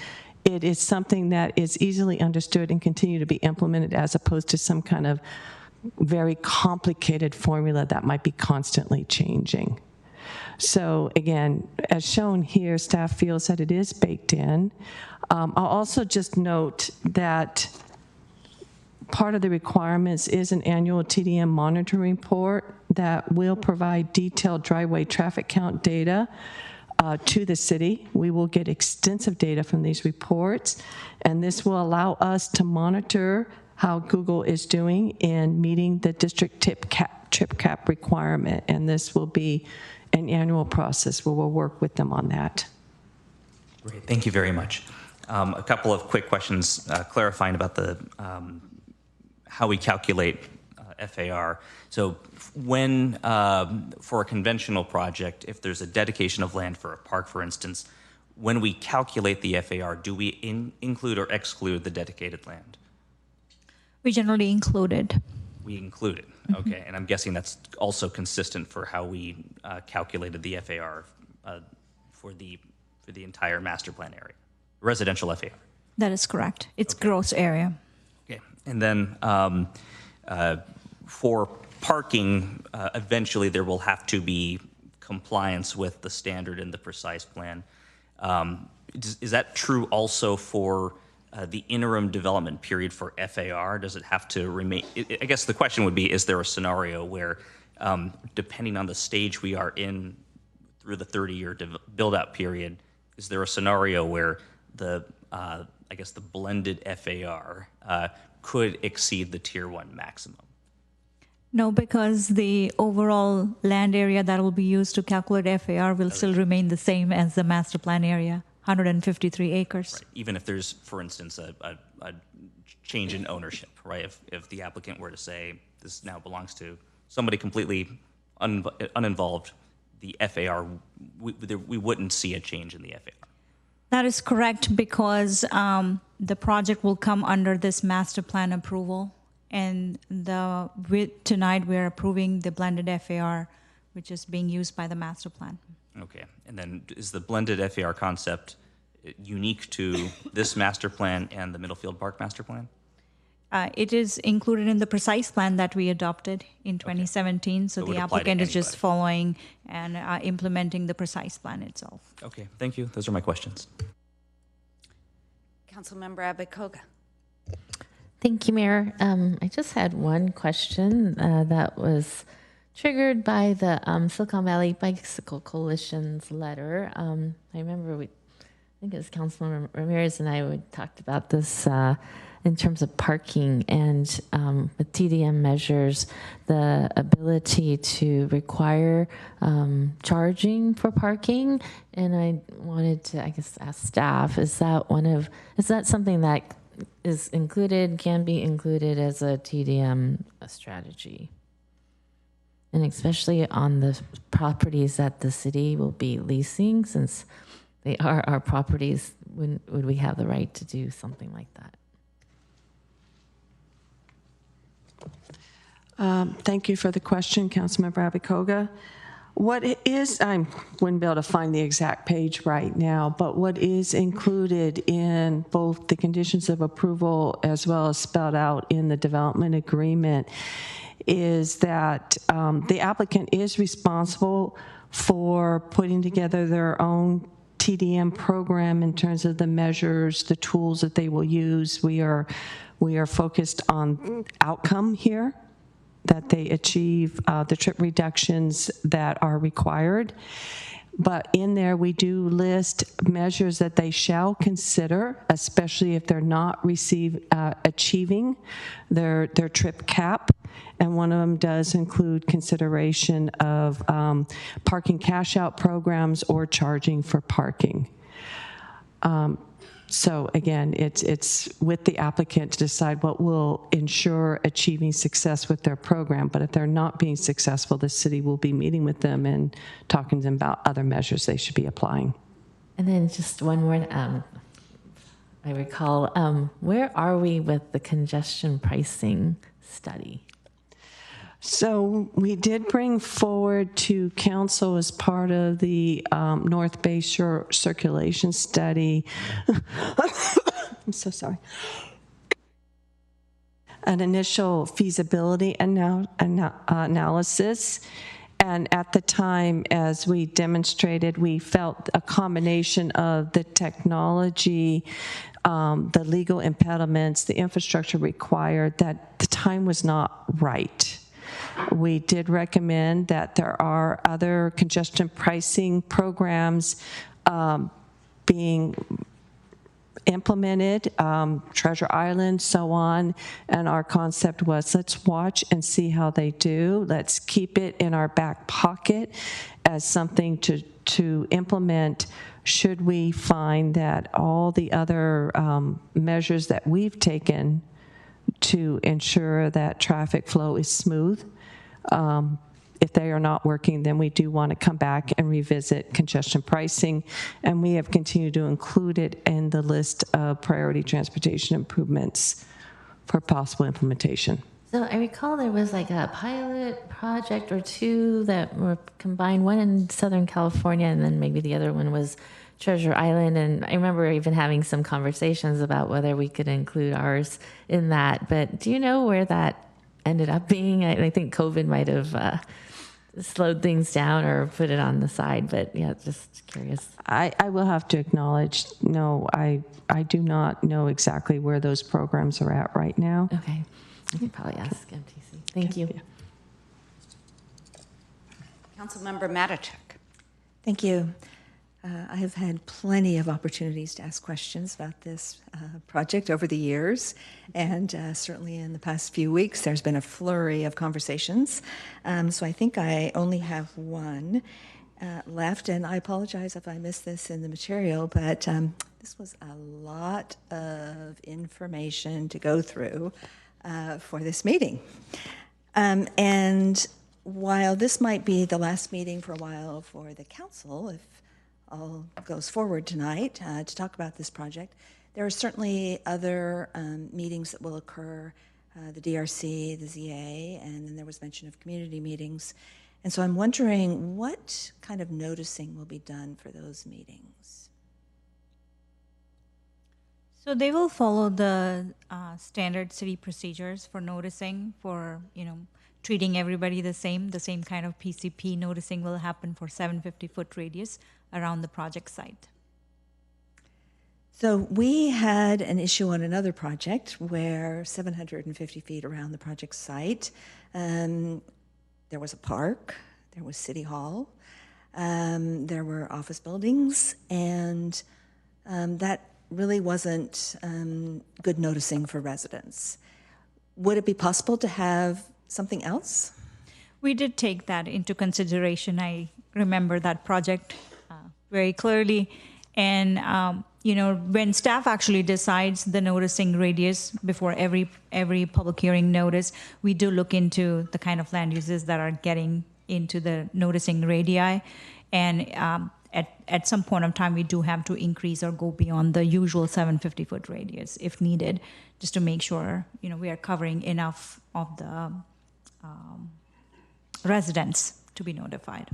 it is something that is easily understood and continue to be implemented, as opposed to some kind of very complicated formula that might be constantly changing. So again, as shown here, staff feels that it is baked in. I'll also just note that part of the requirements is an annual TDM monitoring report that will provide detailed driveway traffic count data to the city. We will get extensive data from these reports, and this will allow us to monitor how Google is doing in meeting the district trip cap requirement, and this will be an annual process where we'll work with them on that. Great, thank you very much. A couple of quick questions clarifying about the how we calculate FAR. So when, for a conventional project, if there's a dedication of land for a park, for instance, when we calculate the FAR, do we include or exclude the dedicated land? We generally include it. We include it, okay. And I'm guessing that's also consistent for how we calculated the FAR for the entire master plan area, residential FAR. That is correct. It's gross area. Okay, and then for parking, eventually there will have to be compliance with the standard in the precise plan. Is that true also for the interim development period for FAR? Does it have to remain? I guess the question would be, is there a scenario where, depending on the stage we are in through the 30-year build-out period, is there a scenario where the, I guess the blended FAR could exceed the Tier 1 maximum? No, because the overall land area that will be used to calculate FAR will still remain the same as the master plan area, 153 acres. Right. Even if there's, for instance, a change in ownership, right? If the applicant were to say this now belongs to somebody completely uninvolved, the FAR, we wouldn't see a change in the FAR. That is correct, because the project will come under this master plan approval. And tonight we're approving the blended FAR, which is being used by the master plan. Okay, and then is the blended FAR concept unique to this master plan and the Middlefield Park master plan? It is included in the precise plan that we adopted in 2017. So it would the apply to applicant is just anybody. following and implementing the precise plan itself. Okay, thank you. Those are my questions. Councilmember Abikoga. Thank you, Mayor. I just had one question that was triggered by the Silicon Valley Bicycle Coalition's letter. I remember I think it was Councilmember Ramirez and I talked about this in terms of parking and with TDM measures, the ability to require charging for parking. And I wanted to, I guess, ask staff, is that something that is included, can be included as a TDM strategy? And especially on the properties that the city will be leasing, since they are our properties, would we have the right to do something like that? Thank you for the question, Councilmember Abikoga. What is, I wouldn't be able to find the exact page right now, but what is included in both the conditions of approval as well as spelled out in the development agreement is that the applicant is responsible for putting together their own TDM program in terms of the measures, the tools that they will use. We are focused on outcome here, that they achieve the trip reductions that are required. But in there, we do list measures that they shall consider, especially if they're not achieving their trip cap. And one of them does include consideration of parking cash out programs or charging for parking. So again, it's with the applicant to decide what will ensure achieving success with their program. But if they're not being successful, the city will be meeting with them and talking to them about other measures they should be applying. And then just one more, I recall, where are we with the congestion pricing study? So we did bring forward to council as part of the North Bay Shore circulation study. I'm so sorry. An initial feasibility analysis. And at the time, as we demonstrated, we felt a combination of the technology, the legal impediments, the infrastructure required, that the time was not right. We did recommend that there are other congestion pricing programs being implemented, Treasure Island, so on, and our concept was let's watch and see how they do. Let's keep it in our back pocket as something to implement should we find that all the other measures that we've taken to ensure that traffic flow is smooth. If they are not working, then we do want to come back and revisit congestion pricing, and we have continued to include it in the list of priority transportation improvements for possible implementation. So I recall there was like a pilot project or two that were combined, one in Southern California, and then maybe the other one was Treasure Island. And I remember even having some conversations about whether we could include ours in that. But do you know where that ended up being? I think COVID might have slowed things down or put it on the side, but yeah, just curious. I will have to acknowledge, no, I do not know exactly where those programs are at right now. Okay, I can probably ask MTC. Thank you. Yeah. Councilmember Matichak. Thank you. I have had plenty of opportunities to ask questions about this project over the years, and certainly in the past few weeks, there's been a flurry of conversations. So I think I only have one left, and I apologize if I missed this in the material, but this was a lot of information to go through for this meeting. And while this might be the last meeting for a while for the council, if all goes forward tonight to talk about this project, there are certainly other meetings that will occur, the DRC, the ZA, and then there was mention of community meetings. And so I'm wondering what kind of noticing will be done for those meetings? So they will follow the standard city procedures for noticing, for, treating everybody the same kind of PCP noticing will happen for 750-foot radius around the project site. So we had an issue on another project where 750 feet around the project site, there was a park, there was City Hall, there were office buildings, and that really wasn't good noticing for residents. Would it be possible to have something else? We did take that into consideration. I remember that project very clearly. And, when staff actually decides the noticing radius before every public hearing notice, we do look into the kind of land uses that are getting into the noticing radii. And at some point of time, we do have to increase or go beyond the usual 750-foot radius if needed, just to make sure, we are covering enough of the residents to be notified.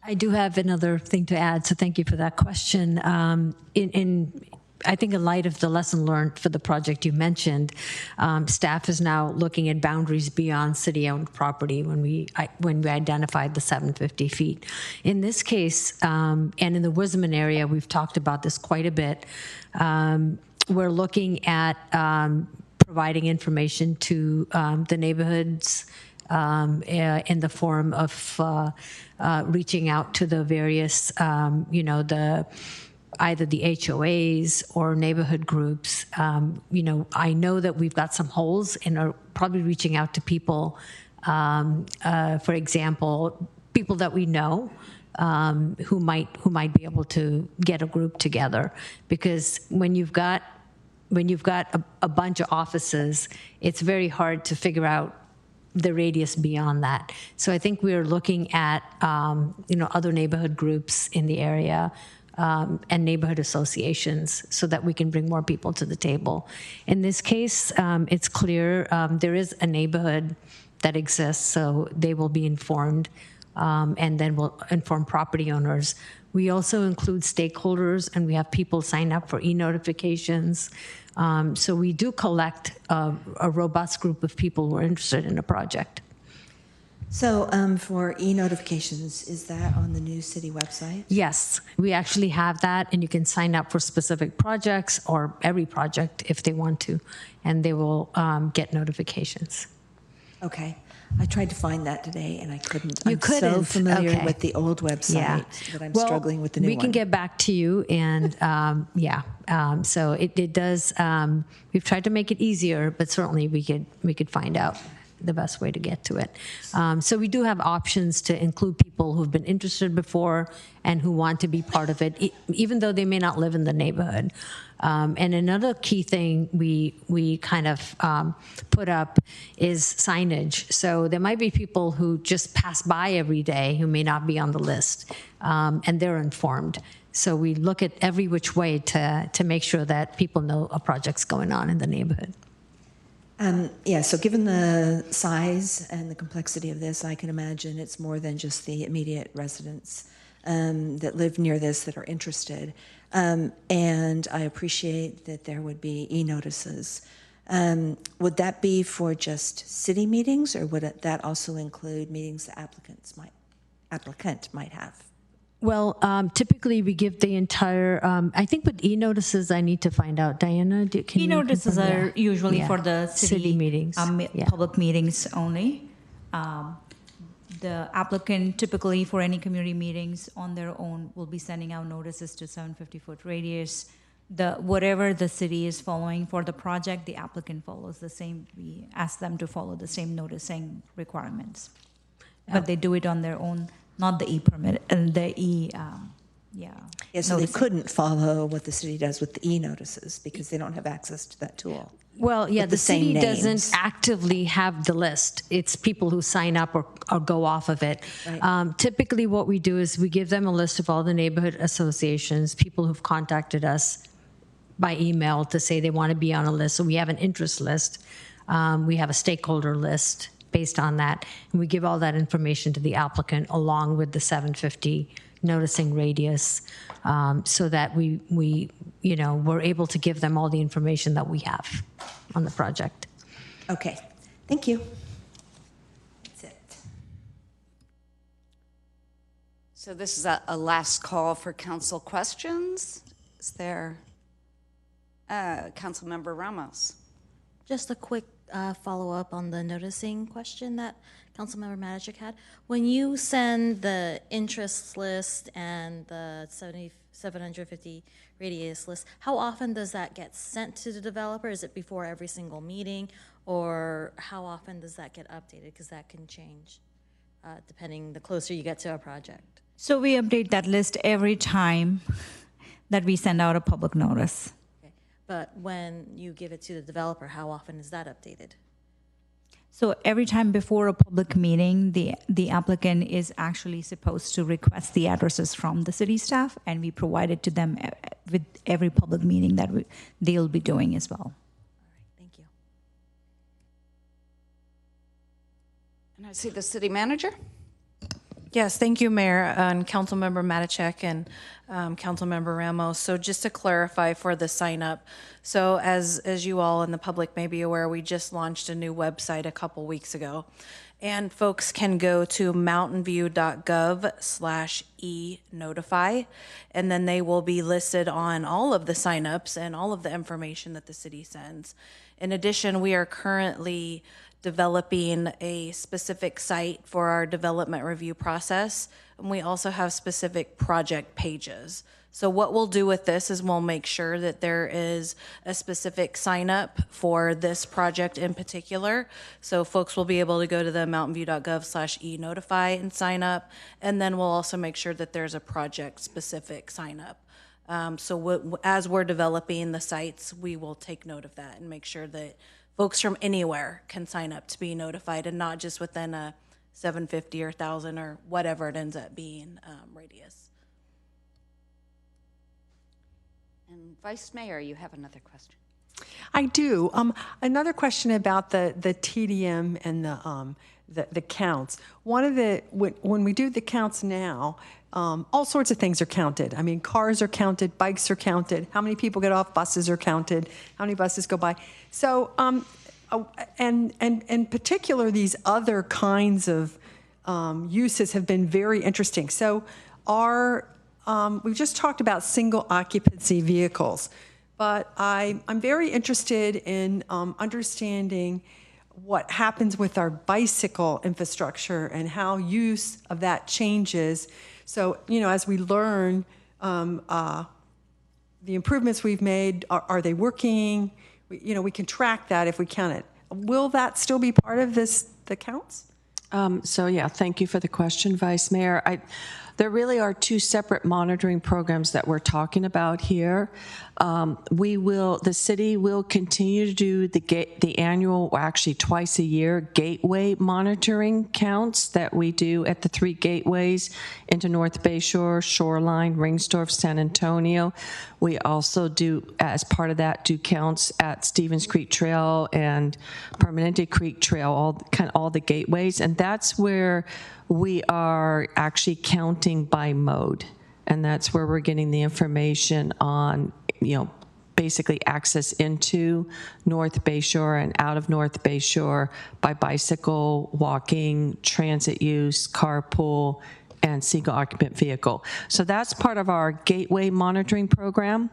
I do have another thing to add, so thank you for that question. I think in light of the lesson learned for the project you mentioned, staff is now looking at boundaries beyond city-owned property when we identified the 750 feet. In this case, and in the Wisman area, we've talked about this quite a bit. We're looking at providing information to the neighborhoods in the form of reaching out to the various, either the HOAs or neighborhood groups. I know that we've got some holes and are probably reaching out to people, for example, people that we know who might be able to get a group together. Because when you've got a bunch of offices, it's very hard to figure out the radius beyond that. So I think we're looking at other neighborhood groups in the area and neighborhood associations so that we can bring more people to the table. In this case, it's clear there is a neighborhood that exists, so they will be informed, and then we'll inform property owners. We also include stakeholders, and we have people sign up for e-notifications. So we do collect a robust group of people who are interested in a project. So for e-notifications, is that on the new city website? Yes, we actually have that, and you can sign up for specific projects or every project if they want to, and they will get notifications. Okay. I tried to find that today, and I couldn't. You couldn't. So familiar Okay. with the old website that I'm struggling with the new one. We can get back to you, and so it does. We've tried to make it easier, but certainly we could find out the best way to get to it. So we do have options to include people who've been interested before and who want to be part of it, even though they may not live in the neighborhood. And another key thing we kind of put up is signage. So there might be people who just pass by every day who may not be on the list, and they're informed. So we look at every which way to make sure that people know a project's going on in the neighborhood. So given the size and the complexity of this, I can imagine it's more than just the immediate residents that live near this that are interested. And I appreciate that there would be e-notices. Would that be for just city meetings, or would that also include meetings the applicant might have? Well, typically we give the entire, I think with e-notices, I need to find out. Diana, can you E-notices confirm? are usually Yeah. for the city meetings. Public meetings only. The applicant typically for any community meetings on their own will be sending out notices to 750-foot radius. Whatever the city is following for the project, the applicant follows the same. We ask them to follow the same noticing requirements. But they do it on their own, not the e-permit and the So they couldn't follow what the city does with the e-notices because they don't have access to that tool. Well, yeah, With the same city names. doesn't actively have the list. It's people who sign up or go off of it. Right. Typically what we do is we give them a list of all the neighborhood associations, people who've contacted us by email to say they want to be on a list. So we have an interest list. We have a stakeholder list based on that. And we give all that information to the applicant along with the 750 noticing radius, so that we we're able to give them all the information that we have on the project. Okay, thank you. That's it. So this is a last call for council questions. Is there, Councilmember Ramos? Just a quick follow-up on the noticing question that Councilmember Matichak had. When you send the interest list and the 750 radius list, how often does that get sent to the developer? Is it before every single meeting, or how often does that get updated? Because that can change depending the closer you get to a project. So we update that list every time that we send out a public notice. Okay. But when you give it to the developer, how often is that updated? So every time before a public meeting, the applicant is actually supposed to request the addresses from the city staff, and we provide it to them with every public meeting that they'll be doing as well. All right, thank you. And I see the city manager. Yes, thank you, Mayor and Councilmember Matichak and Councilmember Ramos. So just to clarify for the sign up, so as you all in the public may be aware, we just launched a new website a couple weeks ago, and folks can go to mountainview.gov/e-notify, and then they will be listed on all of the signups and all of the information that the city sends. In addition, we are currently developing a specific site for our development review process, and we also have specific project pages. So what we'll do with this is we'll make sure that there is a specific sign up for this project in particular. So folks will be able to go to the mountainview.gov/e-notify and sign up, and then we'll also make sure that there's a project specific sign up. So as we're developing the sites, we will take note of that and make sure that folks from anywhere can sign up to be notified, and not just within a 750 or 1,000 or whatever it ends up being radius. And Vice Mayor, you have another question. I do. Another question about the TDM and the counts. One of when we do the counts now, all sorts of things are counted. I mean, cars are counted, bikes are counted, how many people get off buses are counted, how many buses go by. So, and in particular, these other kinds of uses have been very interesting. So we've just talked about single occupancy vehicles, but I'm very interested in understanding what happens with our bicycle infrastructure and how use of that changes. So, as we learn the improvements we've made, are they working? We can track that if we count it. Will that still be part of the counts? So yeah, thank you for the question, Vice Mayor. There really are two separate monitoring programs that we're talking about here. The city will continue to do the annual, actually twice a year, gateway monitoring counts that we do at the 3 gateways into North Bayshore, Shoreline, Ringsdorf, San Antonio. We also do, as part of that, do counts at Stevens Creek Trail and Permanente Creek Trail, all the gateways, and that's where we are actually counting by mode, and that's where we're getting the information on, basically access into North Bayshore and out of North Bayshore by bicycle, walking, transit use, carpool, and single occupant vehicle. So that's part of our gateway monitoring program.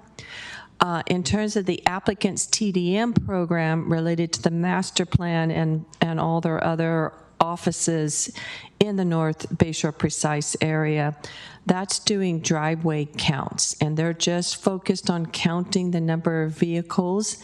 In terms of the applicant's TDM program related to the master plan and all their other offices in the North Bayshore Precise area, that's doing driveway counts, and they're just focused on counting the number of vehicles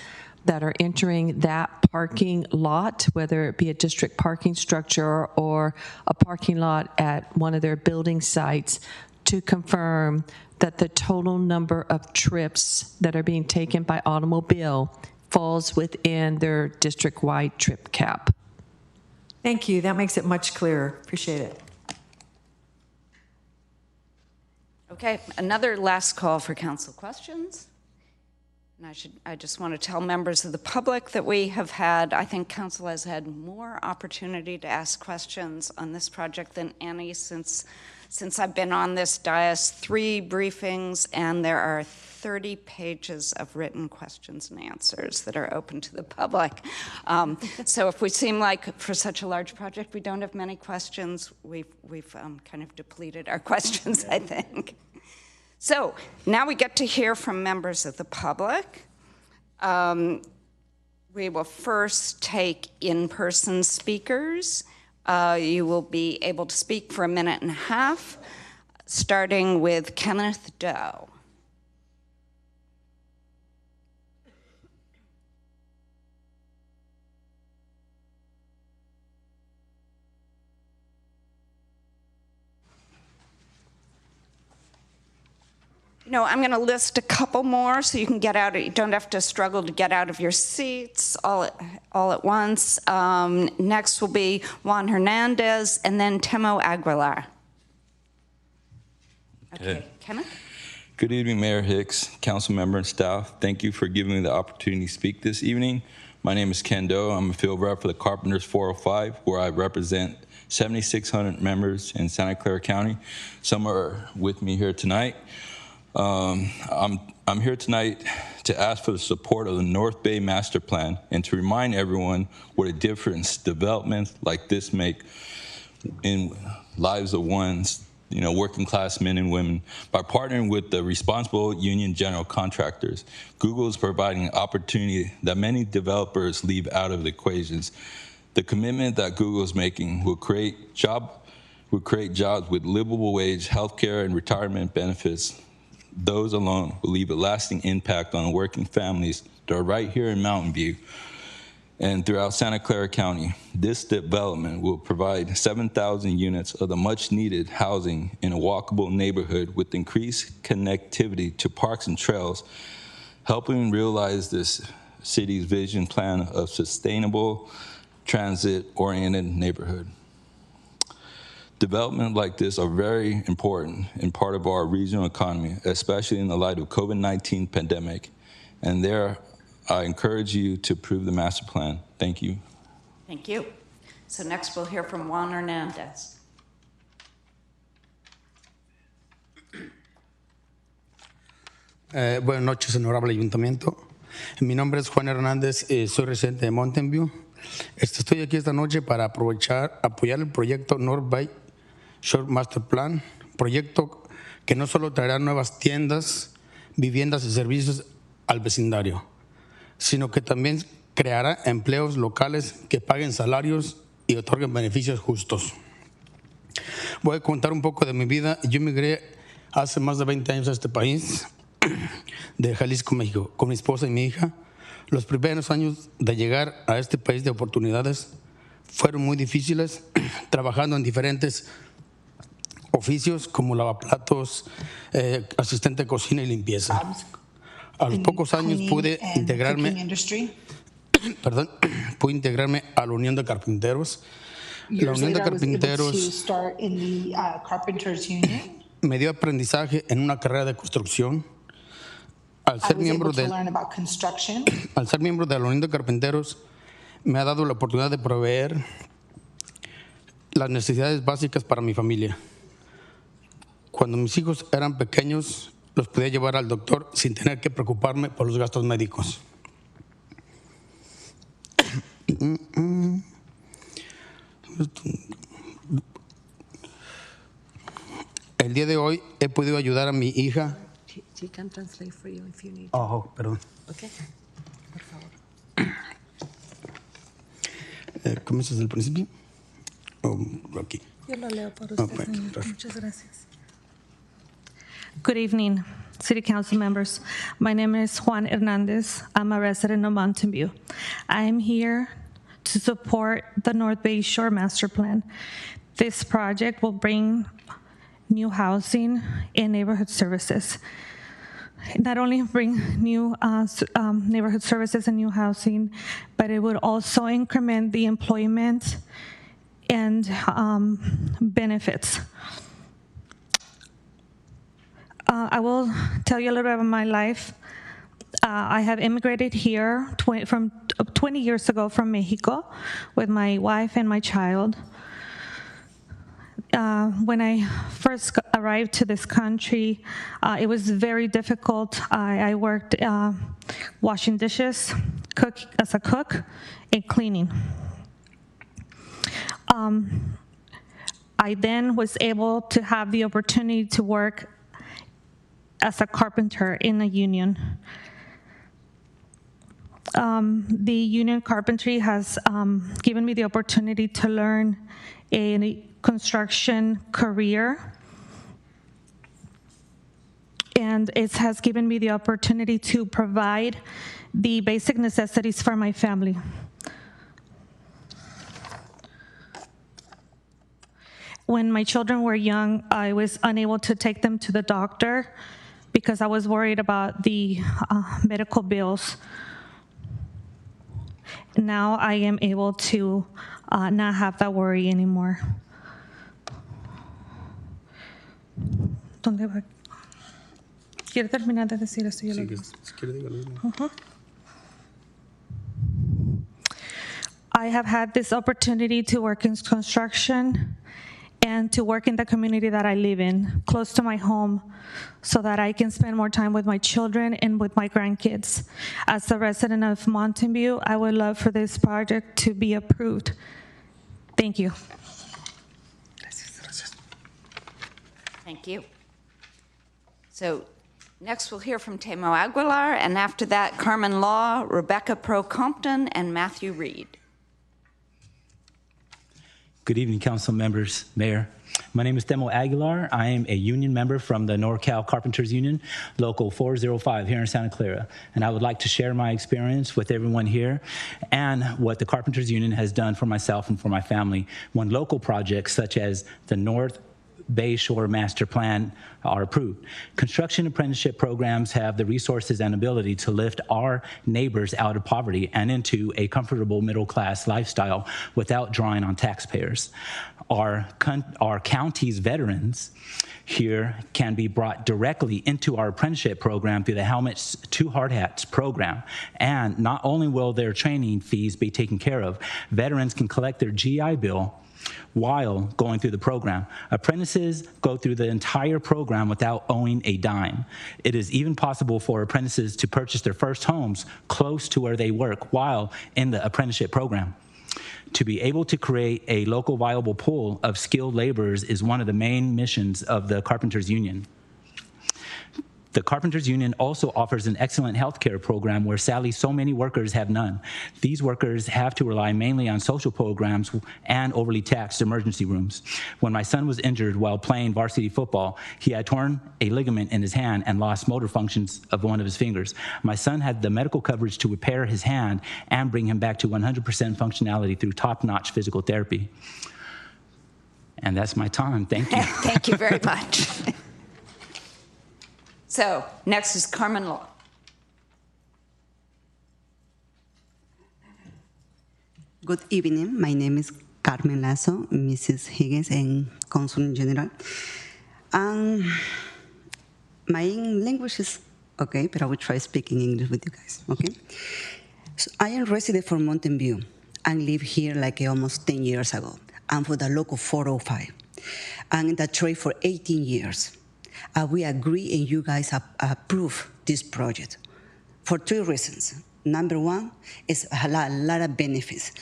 that are entering that parking lot, whether it be a district parking structure or a parking lot at one of their building sites, to confirm that the total number of trips that are being taken by automobile falls within their district-wide trip cap. Thank you. That makes it much clearer. Appreciate it. Okay, another last call for council questions. And I just want to tell members of the public that I think council has had more opportunity to ask questions on this project than any since since I've been on this dais, 3 briefings, and there are 30 pages of written questions and answers that are open to the public. So if we seem like, for such a large project, we don't have many questions, we've kind of depleted our questions, I think. So now we get to hear from members of the public. We will first take in-person speakers. You will be able to speak for 1.5 minutes, starting with Kenneth Doe. You know, I'm going to list a couple more so you can get out. You don't have to struggle to get out of your seats all at once. Next will be Juan Hernandez, and then Temo Aguilar. Okay, Kenneth? Good evening, Mayor Hicks, council member and staff. Thank you for giving me the opportunity to speak this evening. My name is Ken Doe. I'm a field rep for the Carpenters 405, where I represent 7,600 members in Santa Clara County. Some are with me here tonight. I'm here tonight to ask for the support of the North Bay Master Plan and to remind everyone what a difference developments like this make in lives of one's, working class men and women. By partnering with the responsible union general contractors, Google is providing an opportunity that many developers leave out of the equations. The commitment that Google is making will create jobs with livable wage, healthcare, and retirement benefits. Those alone will leave a lasting impact on working families that are right here in Mountain View and throughout Santa Clara County. This development will provide 7,000 units of the much-needed housing in a walkable neighborhood with increased connectivity to parks and trails, helping realize this city's vision plan of sustainable, transit-oriented neighborhood. Development like this are very important and part of our regional economy, especially in the light of COVID-19 pandemic. And there, I encourage you to approve the master plan. Thank you. Thank you. So next we'll hear from Juan Hernandez. Buenas noches, honorable ayuntamiento. Mi nombre es Juan Hernández, soy residente de Mountain View. Estoy aquí esta noche para apoyar el proyecto North Bay Shore Master Plan, proyecto que no solo traerá nuevas tiendas, viviendas y servicios al vecindario, sino que también creará empleos locales que paguen salarios y otorguen beneficios justos. Voy a contar un poco de mi vida. Yo emigré hace más de 20 años a este país, de Jalisco, México, con mi esposa y mi hija. Los primeros años de llegar a este país de oportunidades fueron muy difíciles, trabajando en diferentes oficios como lavaplatos, asistente de cocina y limpieza. A los pocos años pude integrarme a la Unión de Carpinteros. La Unión de Carpinteros me dio aprendizaje en una carrera de construcción. Al ser miembro de la Unión de Carpinteros, me ha dado la oportunidad de proveer las necesidades básicas para mi familia. Cuando mis hijos eran pequeños, los podía llevar al doctor sin tener que preocuparme por los gastos médicos. El día de hoy he podido ayudar a mi hija. She can translate for you if you need. Oh, perdón. Okay. Por favor. ¿Comienzas desde el principio? Aquí. Yo lo leo por usted, Bueno, señor. Muchas gracias. Good evening, City Council members. My name is Juan Hernandez. I'm a resident of Mountain View. I am here to support the North Bay Shore Master Plan. This project will bring new housing and neighborhood services. Not only bring new neighborhood services and new housing, but it would also increment the employment and benefits. I will tell you a little bit about my life. I have immigrated here 20 years ago from Mexico with my wife and my child. when I first arrived to this country, it was very difficult. I worked washing dishes, as a cook, and cleaning. I then was able to have the opportunity to work as a carpenter in a union. The union carpentry has given me the opportunity to learn a construction career, and it has given me the opportunity to provide the basic necessities for my family. When my children were young, I was unable to take them to the doctor because I was worried about the medical bills. Now I am able to not have that worry anymore. ¿Dónde va? ¿Quiere terminar de decir esto? I have had this opportunity to work in construction and to work in the community that I live in, close to my home, so that I can spend more time with my children and with my grandkids. As a resident of Mountain View, I would love for this project to be approved. Thank you. Thank you. So next we'll hear from Temo Aguilar, and after that, Carmen Law, Rebecca Pro Compton, and Matthew Reed. Good evening, council members, mayor. My name is Temo Aguilar. I am a union member from the NorCal Carpenters Union, Local 405 here in Santa Clara. And I would like to share my experience with everyone here and what the Carpenters Union has done for myself and for my family when local projects such as the North Bay Shore Master Plan are approved. Construction apprenticeship programs have the resources and ability to lift our neighbors out of poverty and into a comfortable middle-class lifestyle without drawing on taxpayers. Our county's veterans here can be brought directly into our apprenticeship program through the Helmets to Hard Hats program. And not only will their training fees be taken care of, veterans can collect their GI Bill while going through the program. Apprentices go through the entire program without owing a dime. It is even possible for apprentices to purchase their first homes close to where they work while in the apprenticeship program. To be able to create a local viable pool of skilled laborers is one of the main missions of the Carpenters Union. The Carpenters Union also offers an excellent healthcare program where sadly so many workers have none. These workers have to rely mainly on social programs and overly taxed emergency rooms. When my son was injured while playing varsity football, he had torn a ligament in his hand and lost motor functions of one of his fingers. My son had the medical coverage to repair his hand and bring him back to 100% functionality through top-notch physical therapy. And that's my time. Thank you. Thank you very much. So next is Carmen Law. Good evening. My name is Carmen Lazo, Mrs. Higgins, and Consul in General. My language is okay, but I will try speaking English with you guys, okay? So I am resident from Mountain View and live here like almost 10 years ago. I'm for the local 405. I'm in the trade for 18 years. We agree and you guys approve this project for 3 reasons. Number one is a lot of benefits.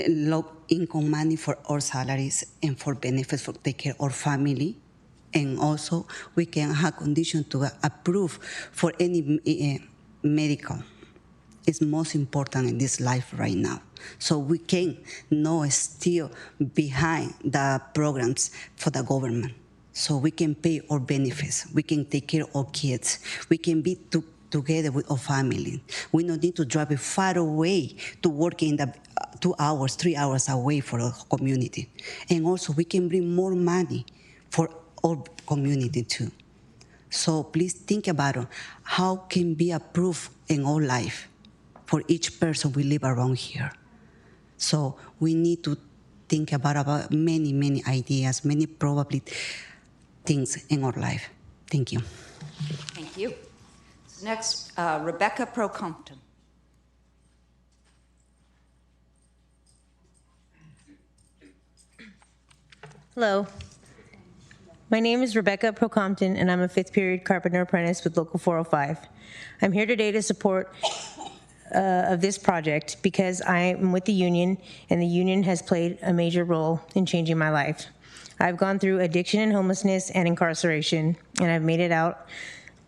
Low income money for our salaries and for benefits for take care of our family. And also we can have condition to approve for any medical. It's most important in this life right now. So we can not still behind the programs for the government. So we can pay our benefits. We can take care of our kids. We can be together with our family. We don't need to drive far away to work in the 2 hours, 3 hours away for our community. And also we can bring more money for our community too. So please think about it. How can be approved in our life for each person we live around here. So we need to think about many, many ideas, many probably things in our life. Thank you. Thank you. So next, Rebecca Pro Compton. Hello. My name is Rebecca Procompton, and I'm a 5th period carpenter apprentice with Local 405. I'm here today to support of this project because I am with the union, and the union has played a major role in changing my life. I've gone through addiction and homelessness and incarceration, and I've made it out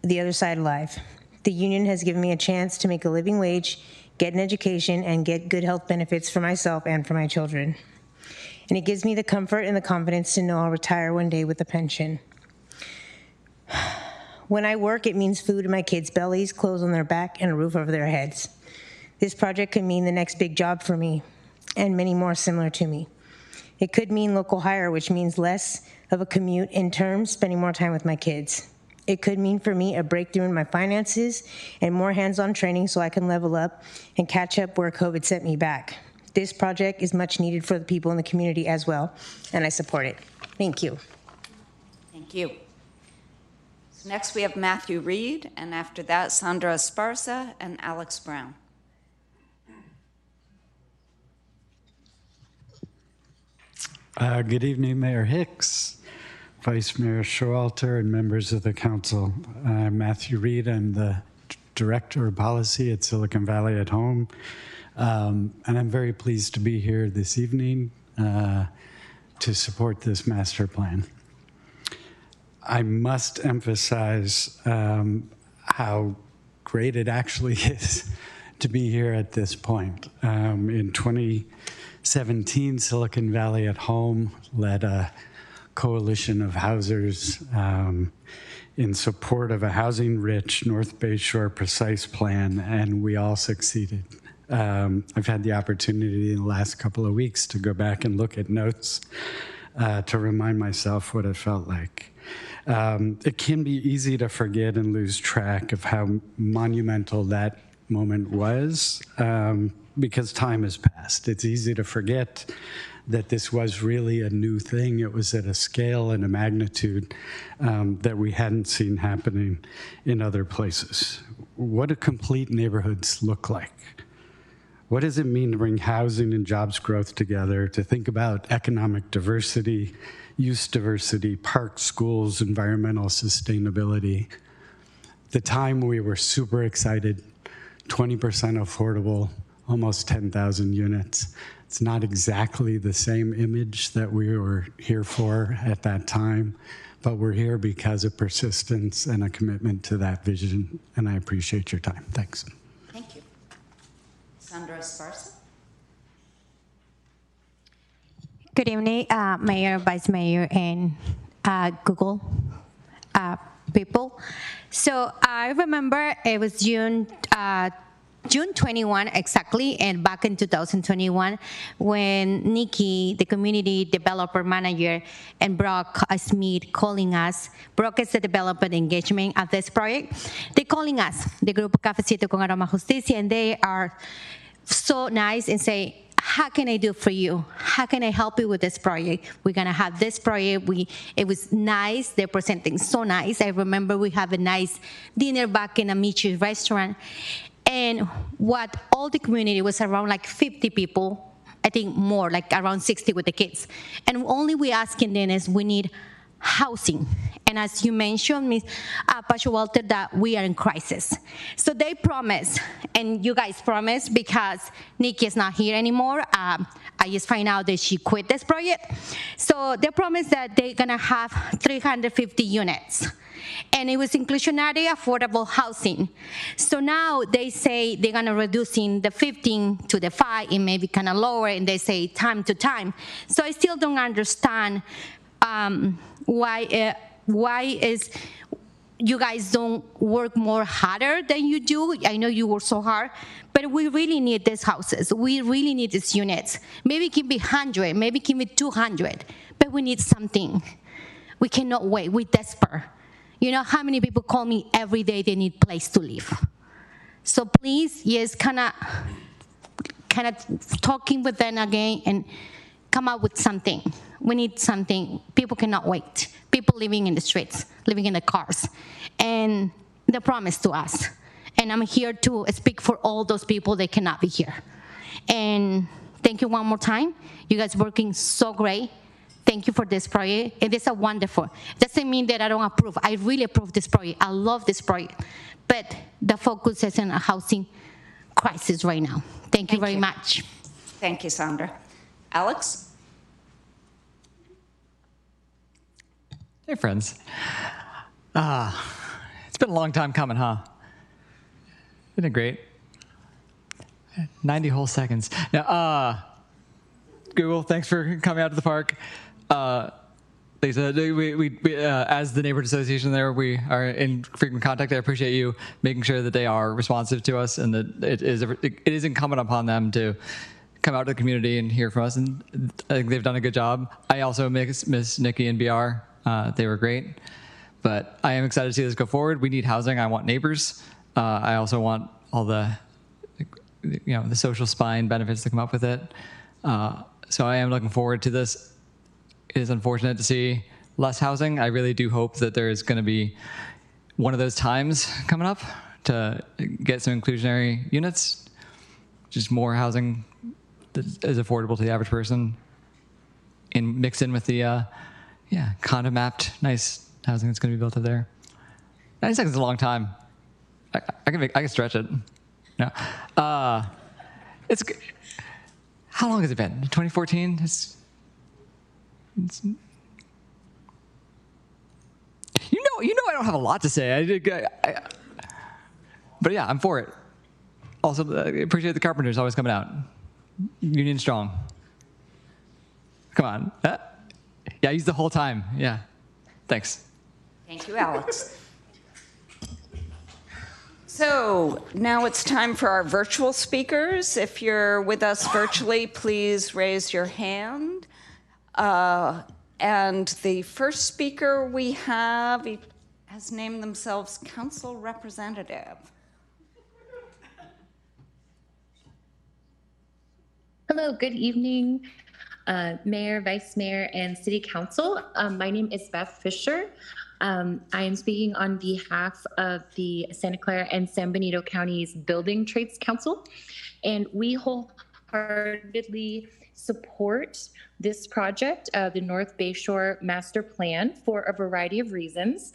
the other side alive. The union has given me a chance to make a living wage, get an education, and get good health benefits for myself and for my children. And it gives me the comfort and the confidence to know I'll retire one day with a pension. When I work, it means food in my kids' bellies, clothes on their back, and a roof over their heads. This project could mean the next big job for me, and many more similar to me. It could mean local hire, which means less of a commute in terms, spending more time with my kids. It could mean for me a breakthrough in my finances and more hands-on training so I can level up and catch up where COVID set me back. This project is much needed for the people in the community as well, and I support it. Thank you. Thank you. So next we have Matthew Reed, and after that, Sandra Esparza and Alex Brown. Good evening, Mayor Hicks, Vice Mayor Showalter, and members of the council. I'm Matthew Reed. I'm the Director of Policy at Silicon Valley at Home. And I'm very pleased to be here this evening to support this master plan. I must emphasize how great it actually is to be here at this point. In 2017, Silicon Valley at Home led a coalition of housers in support of a housing-rich North Bay Shore Precise Plan, and we all succeeded. I've had the opportunity in the last couple of weeks to go back and look at notes to remind myself what it felt like. It can be easy to forget and lose track of how monumental that moment was because time has passed. It's easy to forget that this was really a new thing. It was at a scale and a magnitude that we hadn't seen happening in other places. What do complete neighborhoods look like? What does it mean to bring housing and jobs growth together, to think about economic diversity, use diversity, parks, schools, environmental sustainability? The time we were super excited, 20% affordable, almost 10,000 units. It's not exactly the same image that we were here for at that time, but we're here because of persistence and a commitment to that vision, and I appreciate your time. Thanks. Thank you. Sandra Esparza. Good evening, Mayor, Vice Mayor, and Google people. So I remember it was June 21 exactly, and back in 2021, when Nikki, the community developer manager, and Brock Smith calling us, Brock is the development engagement of this project, they're calling us, the Grupo Cafecito con Aroma Justicia, and they are so nice and say, how can I do for you? How can I help you with this project? We're gonna have this project. It was nice. They're presenting so nice. I remember we have a nice dinner back in a Michi's restaurant. And what all the community was around like 50 people, I think more, like around 60 with the kids. And only we asking them is we need housing. And as you mentioned, Ms. Showalter, that we are in crisis. So they promised, and you guys promised, because Nikki is not here anymore. I just find out that she quit this project. So they promised that they're gonna have 350 units. And it was inclusionary affordable housing. So now they say they're gonna reducing the 15 to the 5, and maybe kind of lower, and they say time to time. So I still don't understand why is you guys don't work more harder than you do. I know you work so hard, but we really need these houses. We really need these units. Maybe it can be 100, maybe it can be 200, but we need something. We cannot wait, we're desperate. You know how many people call me every day they need place to live? So please, yes, kind of talking with them again and come up with something. We need something. People cannot wait. People living in the streets, living in the cars. And they promised to us. And I'm here to speak for all those people that cannot be here. And thank you one more time. You guys working so great. thank you for this project. It is a wonderful. Doesn't mean that I don't approve. I really approve this project. I love this project. But the focus is on a housing crisis right now. Thank you very much. Thank you, Sandra. Alex? Hey, friends. It's been a long time coming, huh? Isn't it great? 90 whole seconds. Now, Google, thanks for coming out to the park. Lisa, we as the neighborhood association there, we are in frequent contact. I appreciate you making sure that they are responsive to us and that it is incumbent upon them to come out to the community and hear from us. And I think they've done a good job. I also miss Nikki and BR. They were great. But I am excited to see this go forward. We need housing. I want neighbors. I also want all the, the social spine benefits that come up with it. So I am looking forward to this. It is unfortunate to see less housing. I really do hope that there is going to be one of those times coming up to get some inclusionary units, just more housing that is affordable to the average person, and mixed in with the condo mapped nice housing that's going to be built up there. 90 seconds is a long time. I can stretch it. No, it's how long has it been? 2014. You know I don't have a lot to say. But yeah, I'm for it. Also, I appreciate the carpenters always coming out. Union strong. Come on. Yeah, I used the whole time. Yeah. Thanks. Thank you, Alex. So now it's time for our virtual speakers. If you're with us virtually, please raise your hand. And the first speaker we have has named themselves Council Representative. Hello, good evening, Mayor, Vice Mayor, and City Council. My name is Beth Fisher. I am speaking on behalf of the Santa Clara and San Benito Counties Building Trades Council, and we wholeheartedly support this project, the North Bayshore Master Plan, for a variety of reasons.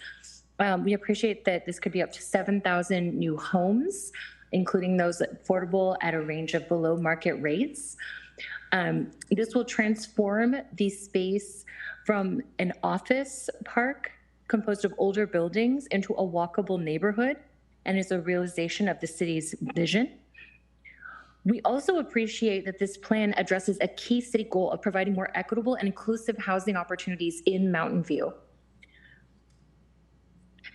We appreciate that this could be up to 7,000 new homes, including those affordable at a range of below market rates. This will transform the space from an office park composed of older buildings into a walkable neighborhood, and is a realization of the city's vision. We also appreciate that this plan addresses a key city goal of providing more equitable and inclusive housing opportunities in Mountain View.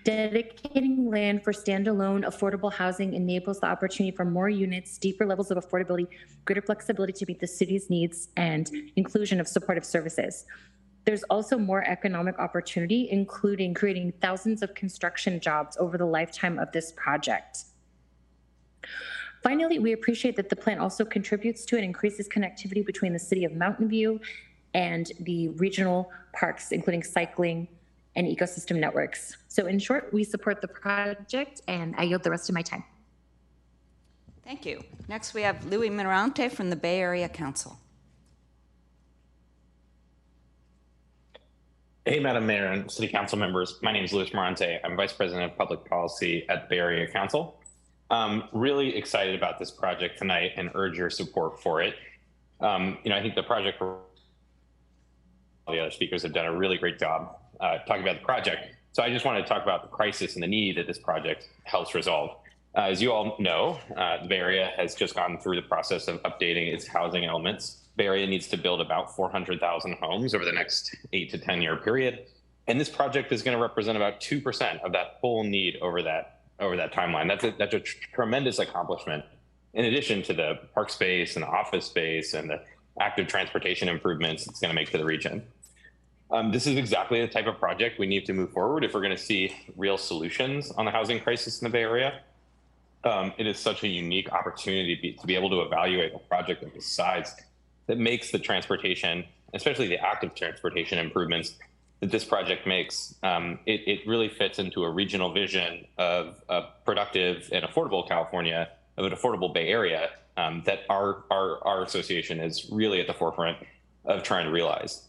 Dedicating land for standalone affordable housing enables the opportunity for more units, deeper levels of affordability, greater flexibility to meet the city's needs, and inclusion of supportive services. There's also more economic opportunity, including creating thousands of construction jobs over the lifetime of this project. Finally, we appreciate that the plan also contributes to and increases connectivity between the city of Mountain View and the regional parks, including cycling and ecosystem networks. So in short, we support the project, and I yield the rest of my time. Thank you. Next, we have Louis Mirante from the Bay Area Council. Hey, Madam Mayor and City Council members. My name is Louis Mirante. I'm Vice President of Public Policy at Bay Area Council. Really excited about this project tonight and urge your support for it. I think the project, all the other speakers have done a really great job talking about the project. So I just want to talk about the crisis and the need that this project helps resolve. As you all know, the Bay Area has just gone through the process of updating its housing elements. Bay Area needs to build about 400,000 homes over the next 8 to 10 year period. And this project is going to represent about 2% of that whole need over that timeline. That's a tremendous accomplishment. In addition to the park space and the office space and the active transportation improvements it's going to make to the region. This is exactly the type of project we need to move forward if we're going to see real solutions on the housing crisis in the Bay Area. It is such a unique opportunity to be able to evaluate a project of this size that makes the transportation, especially the active transportation improvements that this project makes. It really fits into a regional vision of a productive and affordable California, of an affordable Bay Area that our association is really at the forefront of trying to realize.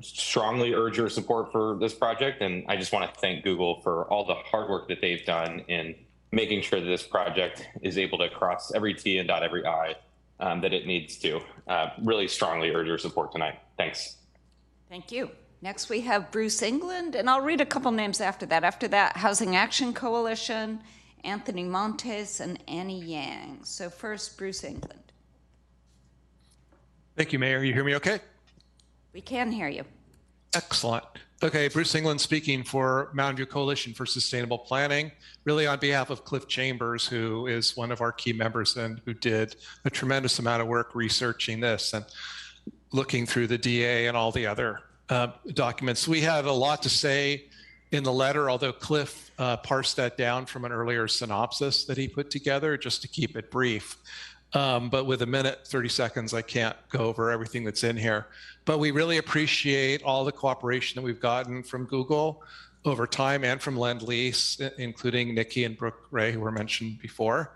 Strongly urge your support for this project, and I just want to thank Google for all the hard work that they've done in making sure that this project is able to cross every T and dot every I that it needs to. Really strongly urge your support tonight. Thanks. Thank you. Next, we have Bruce England, and I'll read a couple names after that. After that, Housing Action Coalition, Anthony Montes, and Annie Yang. So first, Bruce England. Thank you, Mayor. You hear me okay? We can hear you. Excellent. Okay, Bruce England speaking for Mountain View Coalition for Sustainable Planning, really on behalf of Cliff Chambers, who is one of our key members and who did a tremendous amount of work researching this and looking through the DA and all the other documents. We had a lot to say in the letter, although Cliff parsed that down from an earlier synopsis that he put together just to keep it brief. But with a minute, 30 seconds, I can't go over everything that's in here. But we really appreciate all the cooperation that we've gotten from Google over time and from Lend-Lease, including Nikki and Brooke Ray, who were mentioned before.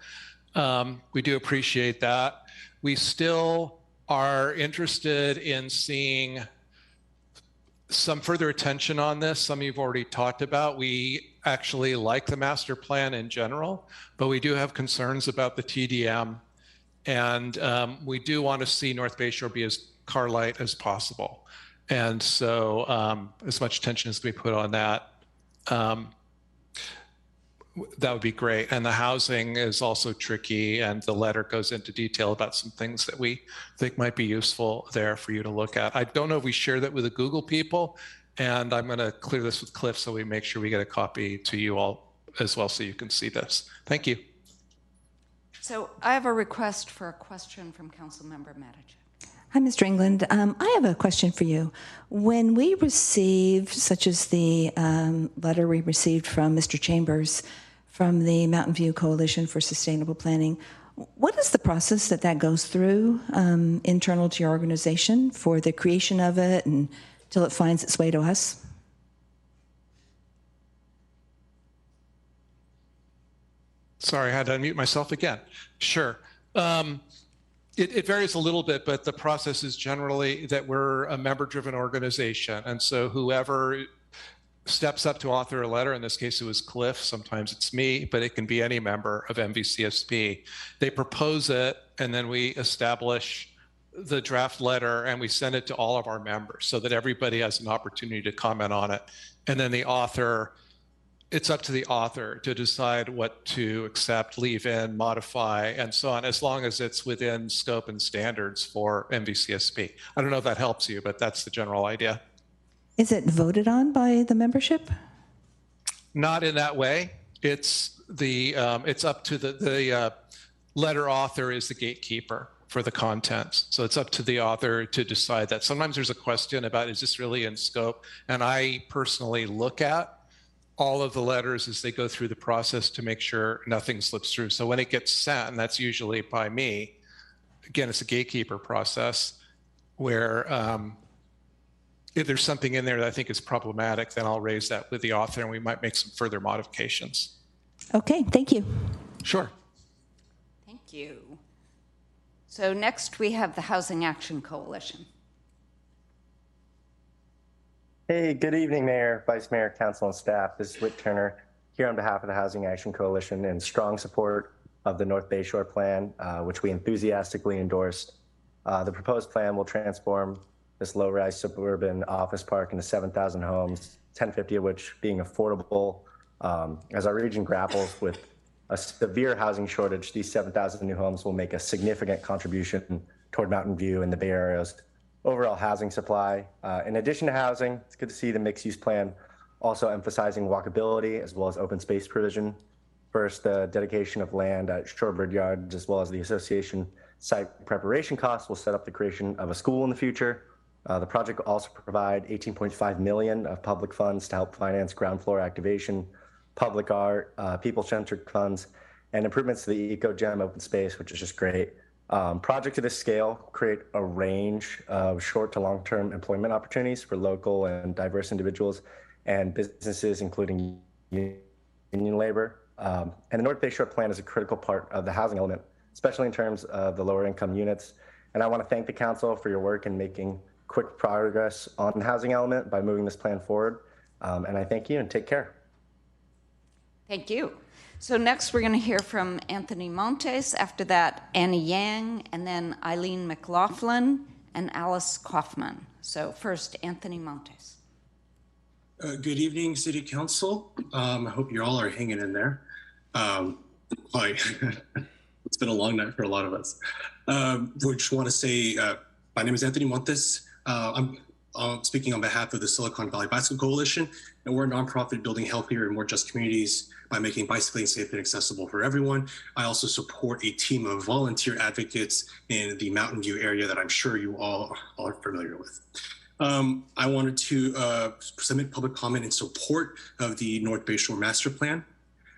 We do appreciate that. We still are interested in seeing some further attention on this. Some you've already talked about. We actually like the master plan in general, but we do have concerns about the TDM. And we do want to see North Bay Shore be as car light as possible. And so as much attention as we put on that, that would be great. And the housing is also tricky, and the letter goes into detail about some things that we think might be useful there for you to look at. I don't know if we share that with the Google people, and I'm going to clear this with Cliff so we make sure we get a copy to you all as well so you can see this. Thank you. So I have a request for a question from Councilmember Matichak. Hi, Mr. England. I have a question for you. When we receive, such as the letter we received from Mr. Chambers from the Mountain View Coalition for Sustainable Planning, what is the process that goes through internal to your organization for the creation of it and till it finds its way to us? Sorry, I had to unmute myself again. Sure. It varies a little bit, but the process is generally that we're a member-driven organization. And so whoever steps up to author a letter, in this case it was Cliff, sometimes it's me, but it can be any member of MVCSP. They propose it, and then we establish the draft letter, and we send it to all of our members so that everybody has an opportunity to comment on it. And then the author, it's up to the author to decide what to accept, leave in, modify, and so on, as long as it's within scope and standards for MVCSP. I don't know if that helps you, but that's the general idea. Is it voted on by the membership? Not in that way. It's up to the letter author is the gatekeeper for the contents. So it's up to the author to decide that. Sometimes there's a question about, is this really in scope? And I personally look at all of the letters as they go through the process to make sure nothing slips through. So when it gets sent, and that's usually by me, again, it's a gatekeeper process where if there's something in there that I think is problematic, then I'll raise that with the author and we might make some further modifications. Okay, thank you. Sure. Thank you. So next we have the Housing Action Coalition. Hey, good evening, Mayor, Vice Mayor, Council, and staff. This is Whit Turner here on behalf of the Housing Action Coalition in strong support of the North Bay Shore Plan, which we enthusiastically endorsed. The proposed plan will transform this low-rise suburban office park into 7,000 homes, 1050 of which being affordable. As our region grapples with a severe housing shortage, these 7,000 new homes will make a significant contribution toward Mountain View and the Bay Area's overall housing supply. In addition to housing, it's good to see the mixed-use plan also emphasizing walkability as well as open space provision. First, the dedication of land at Shorebird Yards as well as the association site preparation costs will set up the creation of a school in the future. The project will also provide $18.5 million of public funds to help finance ground floor activation, public art, people-centered funds, and improvements to the eco-gem open space, which is just great. Projects of this scale create a range of short to long-term employment opportunities for local and diverse individuals and businesses, including union labor. And the North Bay Shore Plan is a critical part of the housing element, especially in terms of the lower income units. And I want to thank the council for your work in making quick progress on the housing element by moving this plan forward. And I thank you and take care. Thank you. So next we're going to hear from Anthony Montes, after that Annie Yang, and then Eileen McLaughlin and Alice Kaufman. So first, Anthony Montes. Good evening, City Council. I hope you all are hanging in there. It's been a long night for a lot of us. We just want to say, my name is Anthony Montes. I'm speaking on behalf of the Silicon Valley Bicycle Coalition, and we're a nonprofit building healthier and more just communities by making bicycling safe and accessible for everyone. I also support a team of volunteer advocates in the Mountain View area that I'm sure you all are familiar with. I wanted to submit public comment in support of the North Bay Shore Master Plan.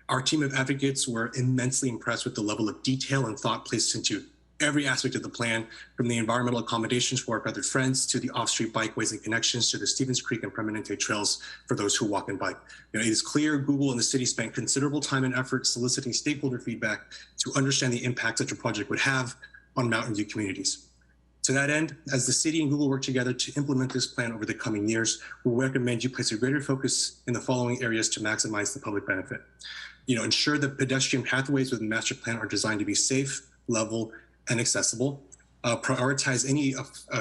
Our team of advocates were immensely impressed with the level of detail and thought placed into every aspect of the plan, from the environmental accommodations for our feathered friends to the off-street bikeways and connections to the Stevens Creek and Permanente trails for those who walk and bike. It is clear Google and the city spent considerable time and effort soliciting stakeholder feedback to understand the impact such a project would have on Mountain View communities. To that end, as the city and Google work together to implement this plan over the coming years, we recommend you place a greater focus in the following areas to maximize the public benefit. Ensure that pedestrian pathways within the master plan are designed to be safe, level, and accessible. Prioritize any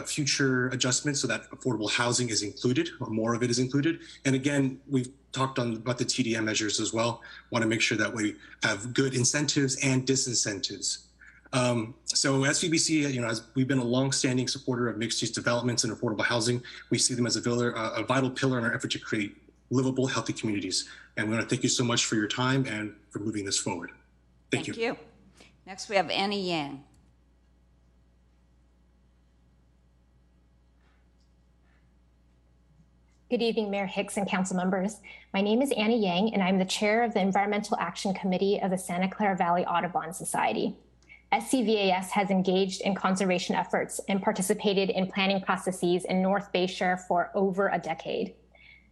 future adjustments so that affordable housing is included, or more of it is included. And again, we've talked about the TDM measures as well. Want to make sure that we have good incentives and disincentives. So SVBC, as we've been a long-standing supporter of mixed-use developments and affordable housing, we see them as a vital pillar in our effort to create livable, healthy communities. And we want to thank you so much for your time and for moving this forward. Thank you. Next, we have Annie Yang. Good evening, Mayor Hicks and council members. My name is Annie Yang, and I'm the chair of the Environmental Action Committee of the Santa Clara Valley Audubon Society. SCVAS has engaged in conservation efforts and participated in planning processes in North Bay Shore for over a decade.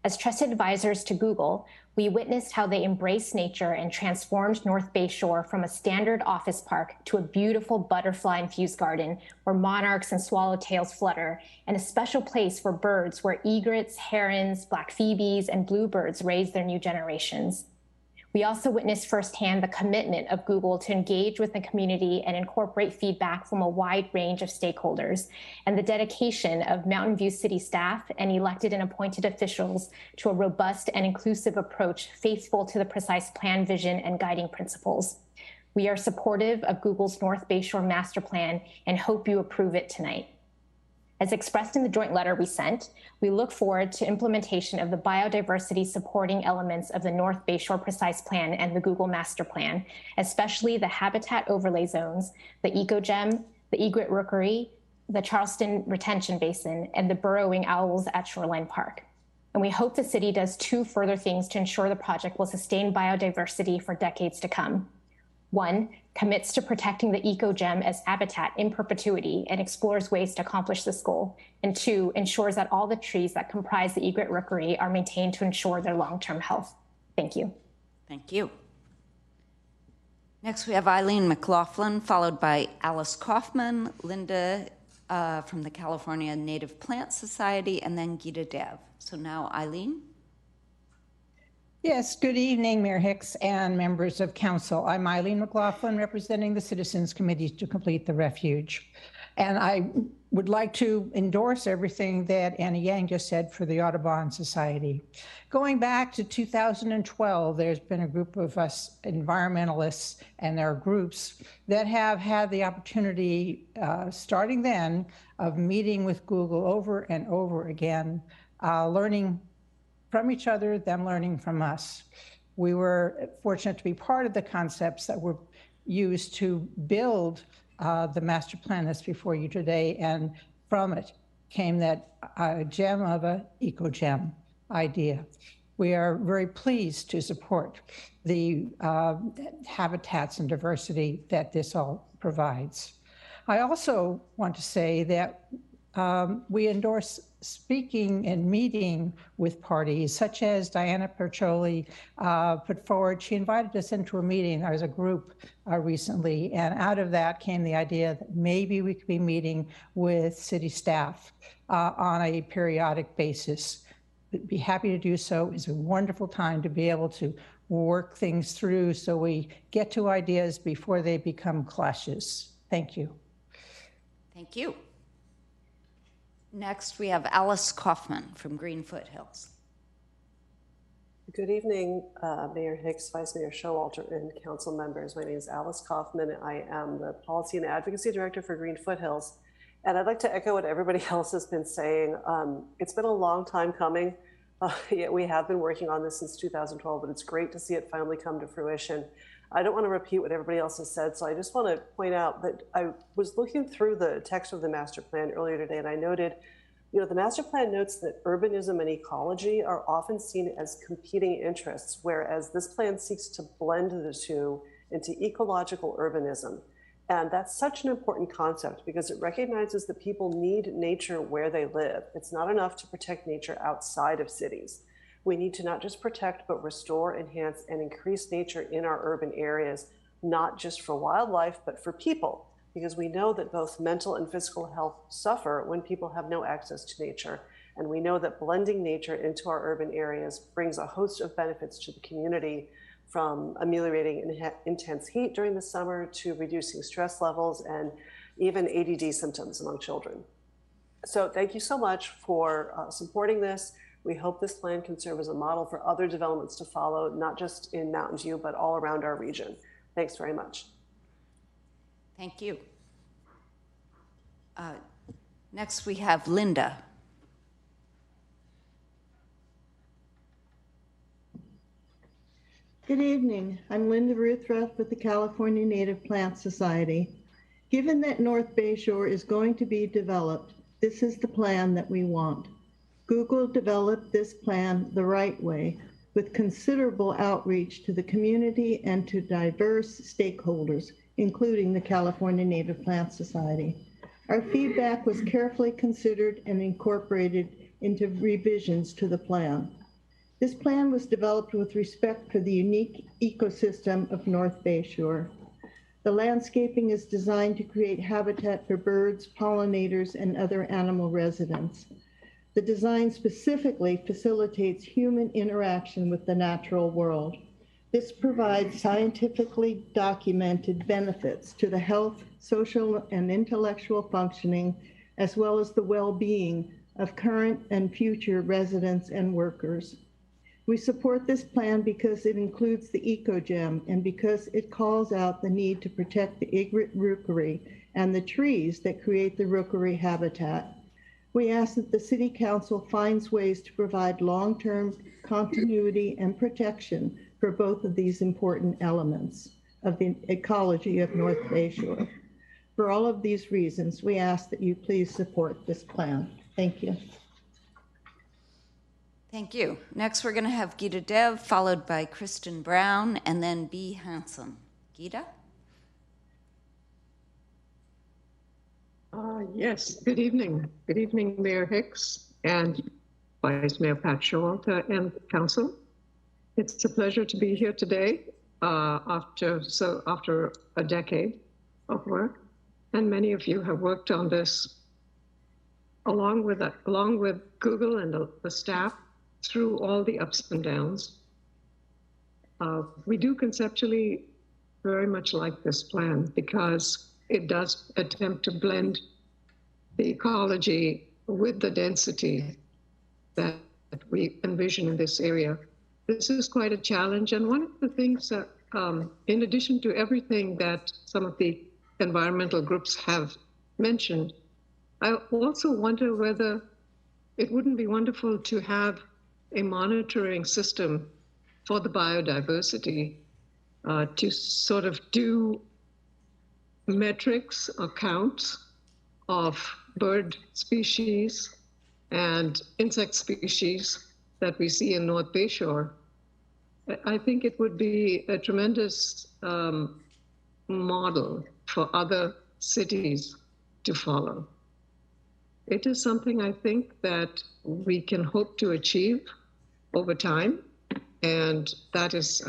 As trusted advisors to Google, we witnessed how they embraced nature and transformed North Bay Shore from a standard office park to a beautiful butterfly-infused garden where monarchs and swallowtails flutter, and a special place for birds where egrets, herons, black phoebes, and bluebirds raise their new generations. We also witnessed firsthand the commitment of Google to engage with the community and incorporate feedback from a wide range of stakeholders, and the dedication of Mountain View City staff and elected and appointed officials to a robust and inclusive approach faithful to the precise plan vision and guiding principles. We are supportive of Google's North Bay Shore Master Plan and hope you approve it tonight. As expressed in the joint letter we sent, we look forward to implementation of the biodiversity supporting elements of the North Bay Shore Precise Plan and the Google Master Plan, especially the habitat overlay zones, the ecogem, the egret rookery, the Charleston Retention Basin, and the burrowing owls at Shoreline Park. And we hope the city does two further things to ensure the project will sustain biodiversity for decades to come. One, commits to protecting the ecogem as habitat in perpetuity and explores ways to accomplish this goal. And two, ensures that all the trees that comprise the egret rookery are maintained to ensure their long-term health. Thank you. Thank you. Next, we have Eileen McLaughlin, followed by Alice Kaufman, Linda from the California Native Plant Society, and then Gita Dev. So now, Eileen. Yes, good evening, Mayor Hicks and members of council. I'm Eileen McLaughlin, representing the Citizens Committee to Complete the Refuge. And I would like to endorse everything that Annie Yang just said for the Audubon Society. Going back to 2012, there's been a group of us environmentalists and their groups that have had the opportunity, starting then, of meeting with Google over and over again, learning from each other, them learning from us. We were fortunate to be part of the concepts that were used to build the master plan that's before you today, and from it came that gem of an eco-gem idea. We are very pleased to support the habitats and diversity that this all provides. I also want to say that We endorse speaking and meeting with parties, such as Diana Percioli put forward. She invited us into a meeting as a group recently, and out of that came the idea that maybe we could be meeting with city staff on a periodic basis. We'd be happy to do so. It's a wonderful time to be able to work things through so we get to ideas before they become clashes. Thank you. Thank you. Next, we have Alice Kaufman from Green Foothills. Good evening, Mayor Hicks, Vice Mayor Showalter, and council members. My name is Alice Kaufman. I am the Policy and Advocacy Director for Green Foothills. And I'd like to echo what everybody else has been saying. It's been a long time coming. Yet we have been working on this since 2012, but it's great to see it finally come to fruition. I don't want to repeat what everybody else has said, so I just want to point out that I was looking through the text of the master plan earlier today, and I noted, the master plan notes that urbanism and ecology are often seen as competing interests, whereas this plan seeks to blend the two into ecological urbanism. And that's such an important concept because it recognizes that people need nature where they live. It's not enough to protect nature outside of cities. We need to not just protect, but restore, enhance, and increase nature in our urban areas, not just for wildlife, but for people, because we know that both mental and physical health suffer when people have no access to nature. And we know that blending nature into our urban areas brings a host of benefits to the community, from ameliorating intense heat during the summer to reducing stress levels and even ADD symptoms among children. So thank you so much for supporting this. We hope this plan can serve as a model for other developments to follow, not just in Mountain View, but all around our region. Thanks very much. Thank you. Next, we have Linda. Good evening. I'm Linda Ruthroth with the California Native Plant Society. Given that North Bayshore is going to be developed, this is the plan that we want. Google developed this plan the right way, with considerable outreach to the community and to diverse stakeholders, including the California Native Plant Society. Our feedback was carefully considered and incorporated into revisions to the plan. This plan was developed with respect for the unique ecosystem of North Bayshore. The landscaping is designed to create habitat for birds, pollinators, and other animal residents. The design specifically facilitates human interaction with the natural world. This provides scientifically documented benefits to the health, social, and intellectual functioning, as well as the well-being of current and future residents and workers. We support this plan because it includes the ecogem and because it calls out the need to protect the egret rookery and the trees that create the rookery habitat. We ask that the City Council finds ways to provide long-term continuity and protection for both of these important elements of the ecology of North Bayshore. For all of these reasons, we ask that you please support this plan. Thank you. Thank you. Next, we're going to have Gita Dev, followed by Kristen Brown, and then B. Hansen. Gita? Yes, good evening. Good evening, Mayor Hicks and Vice Mayor Pat Showalter and Council. It's a pleasure to be here today after a decade of work, and many of you have worked on this along with Google and the staff through all the ups and downs. We do conceptually very much like this plan because it does attempt to blend the ecology with the density that we envision in this area. This is quite a challenge, and one of the things that, in addition to everything that some of the environmental groups have mentioned, I also wonder whether it wouldn't be wonderful to have a monitoring system for the biodiversity to sort of do metrics or counts of bird species and insect species that we see in North Bayshore. I think it would be a tremendous model for other cities to follow. it is something I think that we can hope to achieve over time. And that is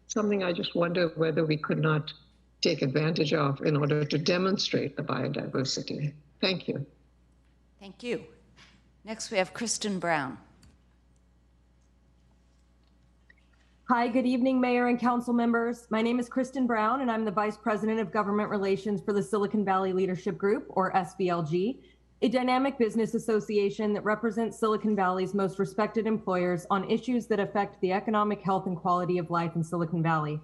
something I just wonder whether we could not take advantage of in order to demonstrate the biodiversity. Thank you. Thank you. Next, we have Kristen Brown. Hi, good evening, Mayor and Council members. My name is Kristen Brown, and I'm the Vice President of Government Relations for the Silicon Valley Leadership Group, or SVLG, a dynamic business association that represents Silicon Valley's most respected employers on issues that affect the economic health and quality of life in Silicon Valley.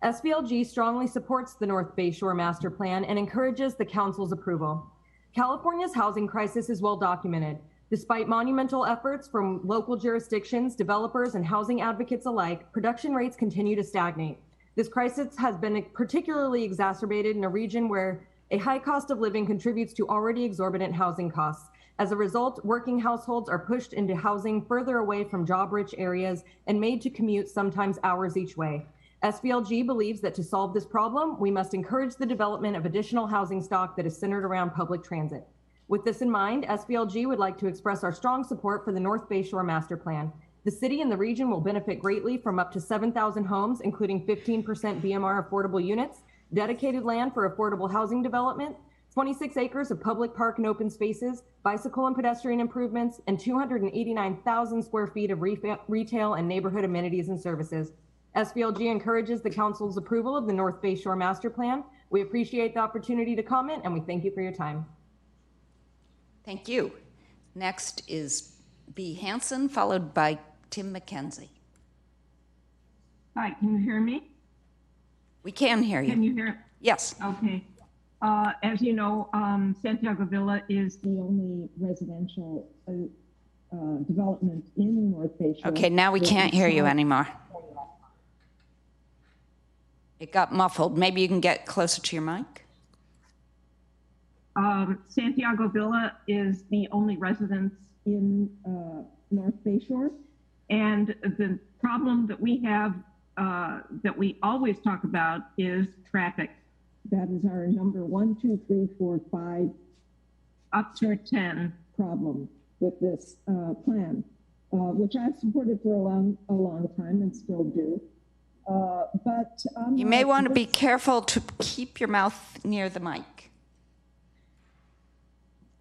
SVLG strongly supports the North Bay Shore Master Plan and encourages the Council's approval. California's housing crisis is well documented. Despite monumental efforts from local jurisdictions, developers, and housing advocates alike, production rates continue to stagnate. This crisis has been particularly exacerbated in a region where a high cost of living contributes to already exorbitant housing costs. As a result, working households are pushed into housing further away from job-rich areas and made to commute sometimes hours each way. SVLG believes that to solve this problem, we must encourage the development of additional housing stock that is centered around public transit. With this in mind, SVLG would like to express our strong support for the North Bay Shore Master Plan. The city and the region will benefit greatly from up to 7,000 homes, including 15% BMR affordable units, dedicated land for affordable housing development, 26 acres of public park and open spaces, bicycle and pedestrian improvements, and 289,000 square feet of retail and neighborhood amenities and services. SVLG encourages the Council's approval of the North Bay Shore Master Plan. We appreciate the opportunity to comment, and we thank you for your time. Thank you. Next is B. Hansen, followed by Tim McKenzie. Hi, can you hear me? We can hear you. Can you hear? Yes. Okay. As you know, Santiago Villa is the only residential development in North Bay Shore. Okay, now we can't hear you anymore. It got muffled. Maybe you can get closer to your mic. Santiago Villa is the only residence in North Bay Shore. And the problem that we have that we always talk about is traffic. That is our number 1, 2, 3, 4, 5, up to 10 problem with this plan, which I've supported for a long time and still do. But you may want to be careful to keep your mouth near the mic.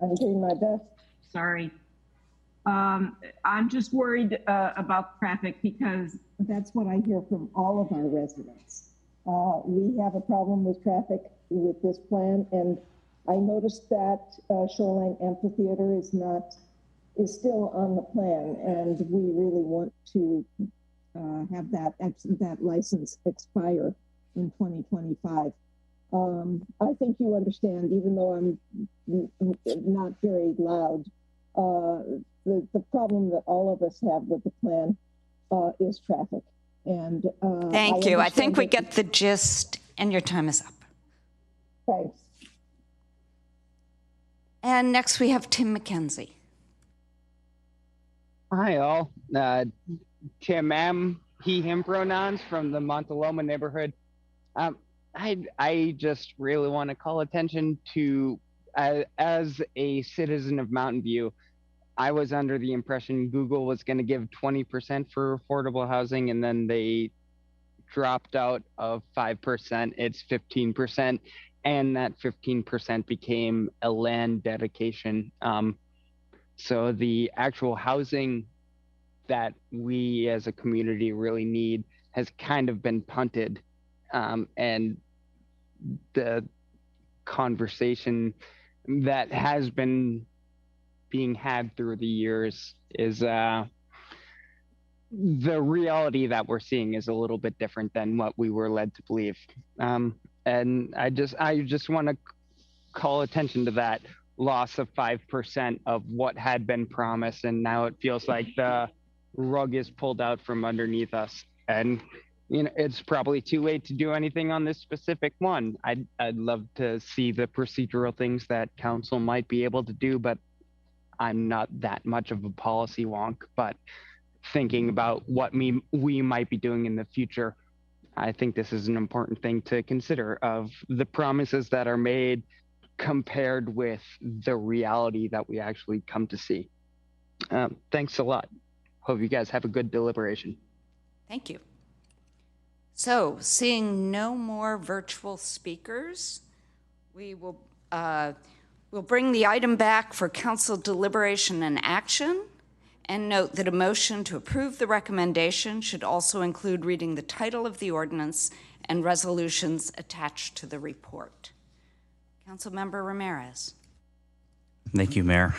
I'm doing my best. Sorry. I'm just worried about traffic because that's what I hear from all of our residents. We have a problem with traffic with this plan, and I noticed that Shoreline Amphitheater is still on the plan, and we really want to have that license expire in 2025. I think you understand, even though I'm not very loud, the problem that all of us have with the plan is traffic. And thank you. I think we get the gist, and your time is up. Thanks. And next we have Tim McKenzie. Hi, all. Tim M, he, him pronouns from the Montaloma neighborhood. I just really want to call attention to, as a citizen of Mountain View, I was under the impression Google was going to give 20% for affordable housing, and then they dropped out of 5%. It's 15%, and that 15% became a land dedication. So the actual housing that we as a community really need has kind of been punted. And the conversation that has been being had through the years is the reality that we're seeing is a little bit different than what we were led to believe. And I just want to call attention to that loss of 5% of what had been promised, and now it feels like the rug is pulled out from underneath us. And you know, it's probably too late to do anything on this specific one. I'd love to see the procedural things that council might be able to do, but I'm not that much of a policy wonk. But thinking about what we might be doing in the future, I think this is an important thing to consider, of the promises that are made compared with the reality that we actually come to see. Thanks a lot. Hope you guys have a good deliberation. Thank you. So, seeing no more virtual speakers, we will we'll bring the item back for council deliberation and action, and note that a motion to approve the recommendation should also include reading the title of the ordinance and resolutions attached to the report. Councilmember Ramirez. Thank you, Mayor.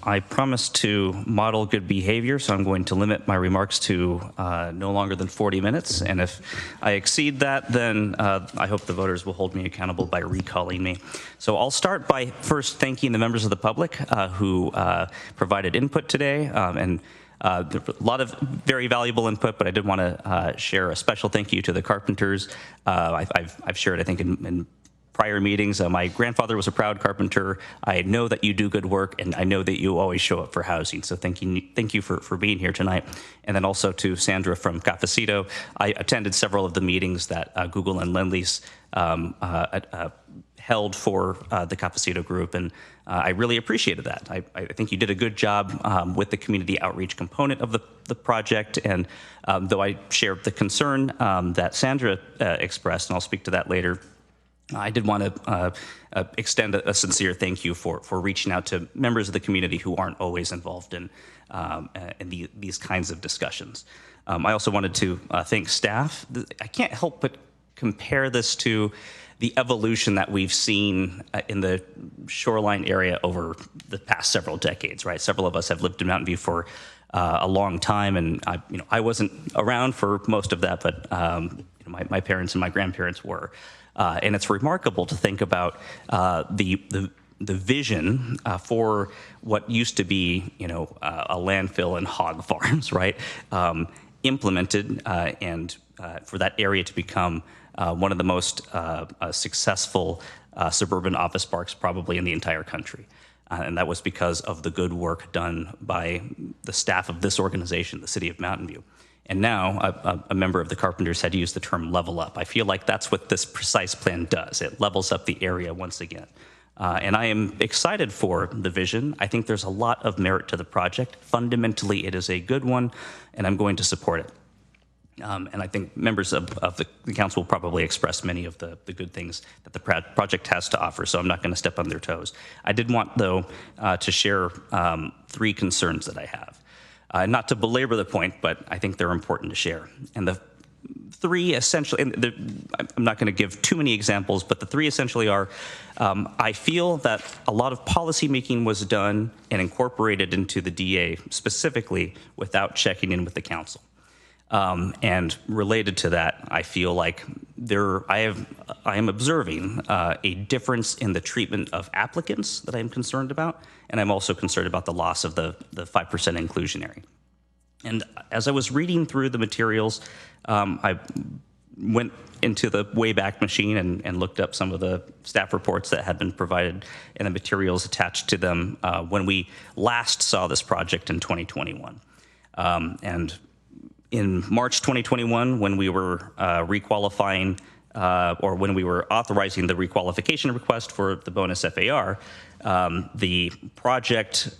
I promised to model good behavior, so I'm going to limit my remarks to no longer than 40 minutes. And if I exceed that, then I hope the voters will hold me accountable by recalling me. So I'll start by first thanking the members of the public who provided input today. And a lot of very valuable input, but I did want to share a special thank you to the carpenters. I've shared, I think, in prior meetings. My grandfather was a proud carpenter. I know that you do good work, and I know that you always show up for housing. So thank you for being here tonight. And then also to Sandra from Cafecito. I attended several of the meetings that Google and Lend-Lease held for the Cafecito group, and I really appreciated that. I think you did a good job with the community outreach component of the project, and though I shared the concern that Sandra expressed, and I'll speak to that later, I did want to extend a sincere thank you for reaching out to members of the community who aren't always involved in these kinds of discussions. I also wanted to thank staff. I can't help but compare this to the evolution that we've seen in the Shoreline area over the past several decades, right? Several of us have lived in Mountain View for a long time, and I wasn't around for most of that, but my parents and my grandparents were. And it's remarkable to think about the vision for what used to be, a landfill and hog farms, right? Implemented and for that area to become one of the most successful suburban office parks probably in the entire country. And that was because of the good work done by the staff of this organization, the City of Mountain View. And now a member of the Carpenters had used the term level up. I feel like that's what this precise plan does. It levels up the area once again. And I am excited for the vision. I think there's a lot of merit to the project. Fundamentally, it is a good one, and I'm going to support it. And I think members of the council will probably express many of the good things that the project has to offer, so I'm not going to step on their toes. I did want, though, to share 3 concerns that I have. Not to belabor the point, but I think they're important to share. And the 3 essentially, and I'm not going to give too many examples, but the 3 essentially are, I feel that a lot of policymaking was done and incorporated into the DA specifically without checking in with the council. And related to that, I feel like I am observing a difference in the treatment of applicants that I'm concerned about, and I'm also concerned about the loss of the 5% inclusionary. And as I was reading through the materials, I went into the Wayback Machine and looked up some of the staff reports that had been provided and the materials attached to them when we last saw this project in 2021. And in March 2021, when we were requalifying or when we were authorizing the requalification request for the bonus FAR, the project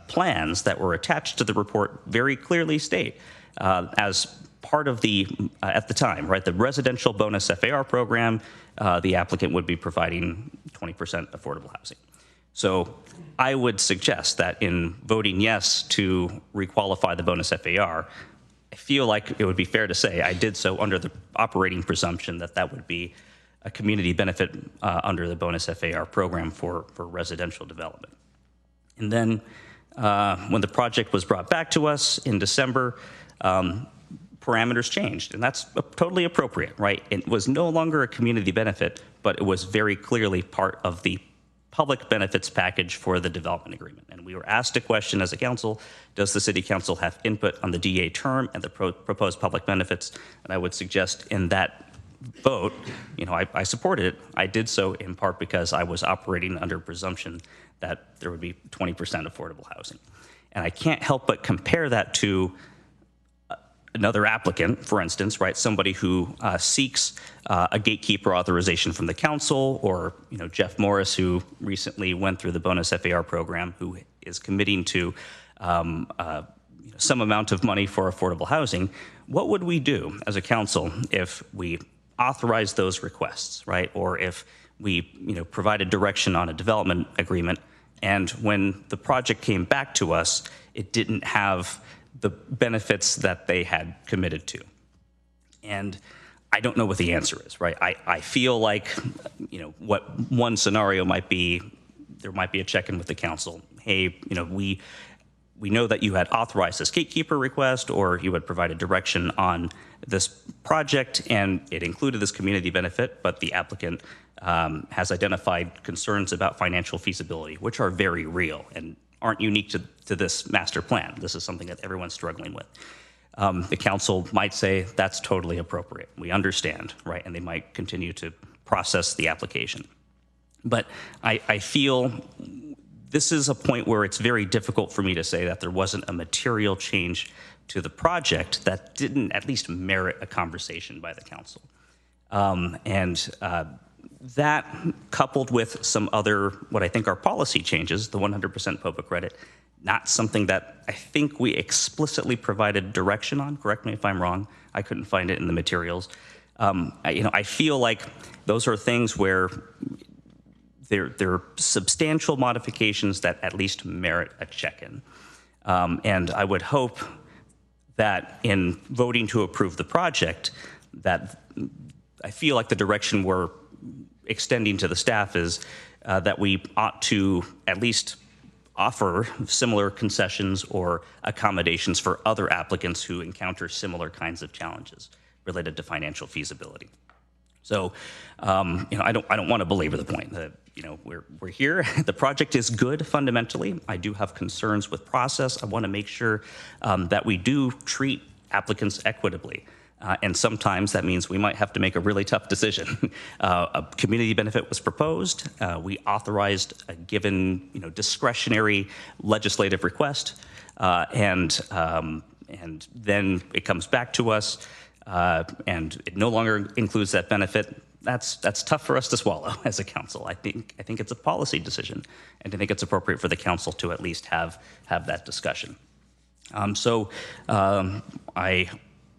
plans that were attached to the report very clearly state as part of the, at the time, right, the residential bonus FAR program, the applicant would be providing 20% affordable housing. So I would suggest that in voting yes to requalify the bonus FAR, I feel like it would be fair to say I did so under the operating presumption that that would be a community benefit under the bonus FAR program for residential development. And then when the project was brought back to us in December, parameters changed, and that's totally appropriate, right? It was no longer a community benefit, but it was very clearly part of the public benefits package for the development agreement. And we were asked a question as a council, does the city council have input on the DA term and the proposed public benefits? And I would suggest in that vote, I supported it. I did so in part because I was operating under presumption that there would be 20% affordable housing. And I can't help but compare that to another applicant, for instance, right, somebody who seeks a gatekeeper authorization from the council, or Jeff Morris, who recently went through the bonus FAR program, who is committing to some amount of money for affordable housing, what would we do as a council if we authorize those requests, right? Or if we provided direction on a development agreement, and when the project came back to us, it didn't have the benefits that they had committed to? And I don't know what the answer is, right? I feel like, what one scenario might be, there might be a check-in with the council. Hey, we know that you had authorized this gatekeeper request, or you had provided direction on this project, and it included this community benefit, but the applicant has identified concerns about financial feasibility, which are very real and aren't unique to this master plan. This is something that everyone's struggling with. The council might say that's totally appropriate. We understand, right? And they might continue to process the application. But I feel this is a point where it's very difficult for me to say that there wasn't a material change to the project that didn't at least merit a conversation by the council. That, coupled with some other, what I think are policy changes, the 100% public credit, not something that I think we explicitly provided direction on. Correct me if I'm wrong. I couldn't find it in the materials. I feel like those are things where there are substantial modifications that at least merit a check-in. And I would hope that in voting to approve the project, that I feel like the direction we're extending to the staff is that we ought to at least offer similar concessions or accommodations for other applicants who encounter similar kinds of challenges related to financial feasibility. So, I don't want to belabor the point that we're here. The project is good fundamentally. I do have concerns with process. I want to make sure that we do treat applicants equitably. And sometimes that means we might have to make a really tough decision. A community benefit was proposed. We authorized a given, discretionary legislative request, and then it comes back to us, and it no longer includes that benefit. That's tough for us to swallow as a council. I think it's a policy decision, and I think it's appropriate for the council to at least have that discussion.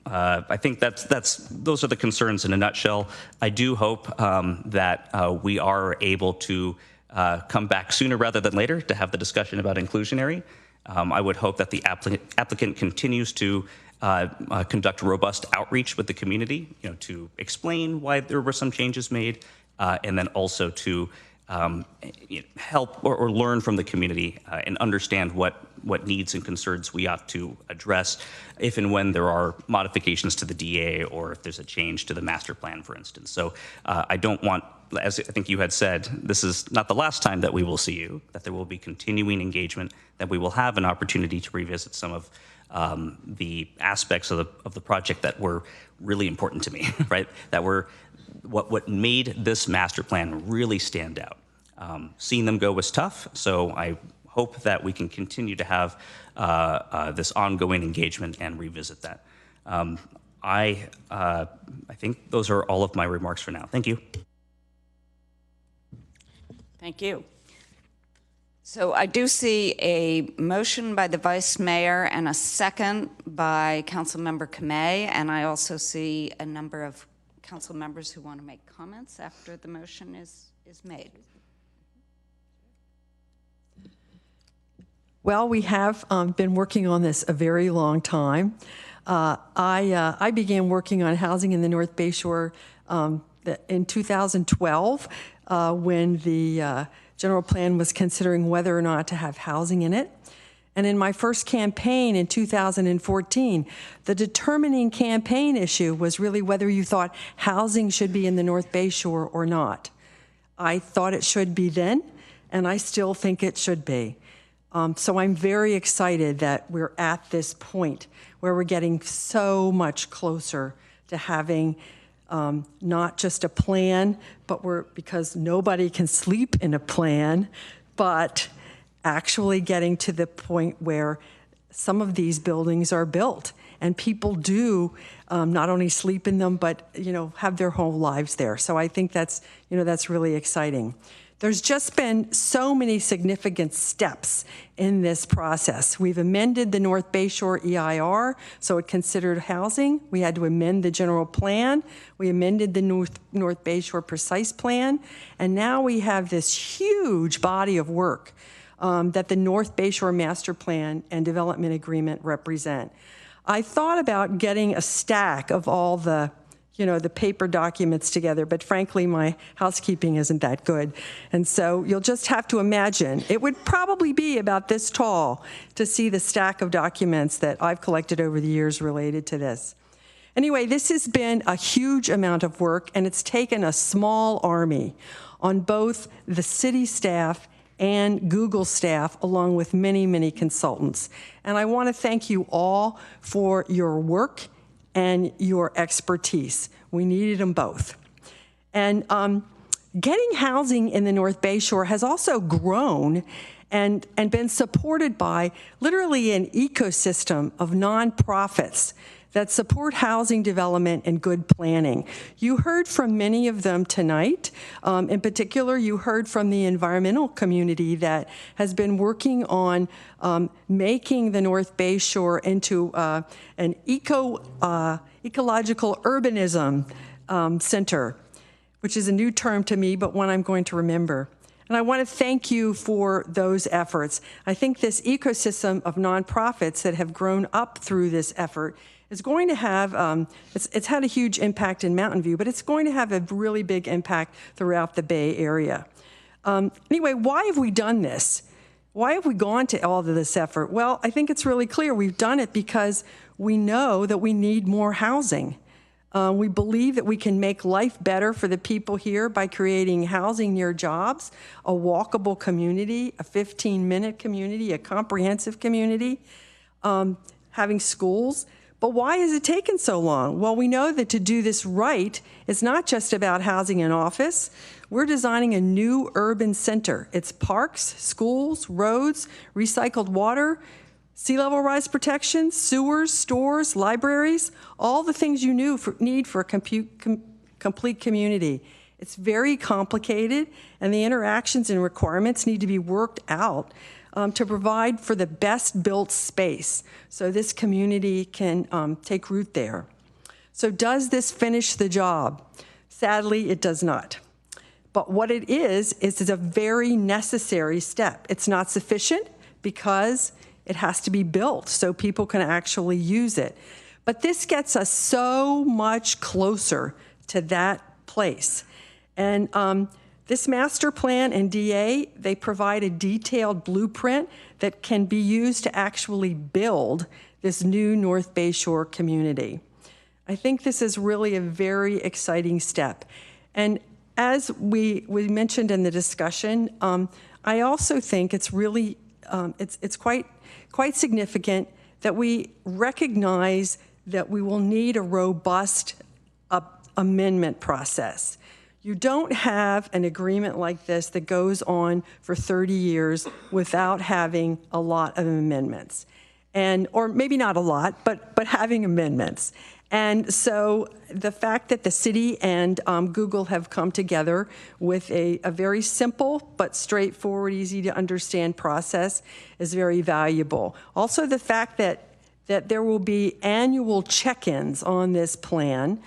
I think those are the concerns in a nutshell. I do hope that we are able to come back sooner rather than later to have the discussion about inclusionary. I would hope that the applicant continues to conduct robust outreach with the community, to explain why there were some changes made, and then also to help or learn from the community and understand what needs and concerns we ought to address if and when there are modifications to the DA or if there's a change to the master plan, for instance. So I don't want, as I think you had said, this is not the last time that we will see you, that there will be continuing engagement, that we will have an opportunity to revisit some of the aspects of the project that were really important to me, right? That were what made this master plan really stand out. Seeing them go was tough, so I hope that we can continue to have this ongoing engagement and revisit that. I think those are all of my remarks for now. Thank you. Thank you. So I do see a motion by the Vice Mayor and a second by Councilmember Kamei, and I also see a number of council members who want to make comments after the motion is made. Well, we have been working on this a very long time. I began working on housing in the North Bay Shore in 2012 when the general plan was considering whether or not to have housing in it. And in my first campaign in 2014, the determining campaign issue was really whether you thought housing should be in the North Bay Shore or not. I thought it should be then, and I still think it should be. So I'm very excited that we're at this point where we're getting so much closer to having not just a plan, but because nobody can sleep in a plan, but actually getting to the point where some of these buildings are built and people do not only sleep in them, but have their whole lives there. So I think that's really exciting. There's just been so many significant steps in this process. We've amended the North Bayshore EIR, so it considered housing. We had to amend the general plan. We amended the North Bayshore precise plan. And now we have this huge body of work that the North Bayshore Master Plan and Development Agreement represent. I thought about getting a stack of all the paper documents together, but frankly, my housekeeping isn't that good. And so you'll just have to imagine, it would probably be about this tall to see the stack of documents that I've collected over the years related to this. Anyway, this has been a huge amount of work, and it's taken a small army on both the city staff and Google staff, along with many, many consultants. And I want to thank you all for your work and your expertise. We needed them both. And getting housing in the North Bayshore has also grown and been supported by literally an ecosystem of nonprofits that support housing development and good planning. You heard from many of them tonight. In particular, you heard from the environmental community that has been working on making the North Bayshore into an ecological urbanism center, which is a new term to me, but one I'm going to remember. And I want to thank you for those efforts. I think this ecosystem of nonprofits that have grown up through this effort is going to have, it's had a huge impact in Mountain View, but it's going to have a really big impact throughout the Bay Area. Anyway, why have we done this? Why have we gone to all of this effort? Well, I think it's really clear. We've done it because we know that we need more housing. We believe that we can make life better for the people here by creating housing near jobs, a walkable community, a 15-minute community, a comprehensive community, having schools. But why has it taken so long? Well, we know that to do this right, it's not just about housing and office. We're designing a new urban center. It's parks, schools, roads, recycled water, sea level rise protection, sewers, stores, libraries, all the things you need for a complete community. It's very complicated, and the interactions and requirements need to be worked out to provide for the best built space so this community can take root there. So does this finish the job? Sadly, it does not. But what it is a very necessary step. It's not sufficient because it has to be built so people can actually use it. But this gets us so much closer to that place. And this master plan and DA, they provide a detailed blueprint that can be used to actually build this new North Bayshore community. I think this is really a very exciting step. And as we mentioned in the discussion, I also think it's really, it's quite significant that we recognize that we will need a robust amendment process. You don't have an agreement like this that goes on for 30 years without having a lot of amendments. Or maybe not a lot, but having amendments. And so the fact that the city and Google have come together with a very simple but straightforward, easy to understand process is very valuable. Also the fact that there will be annual check-ins on this plan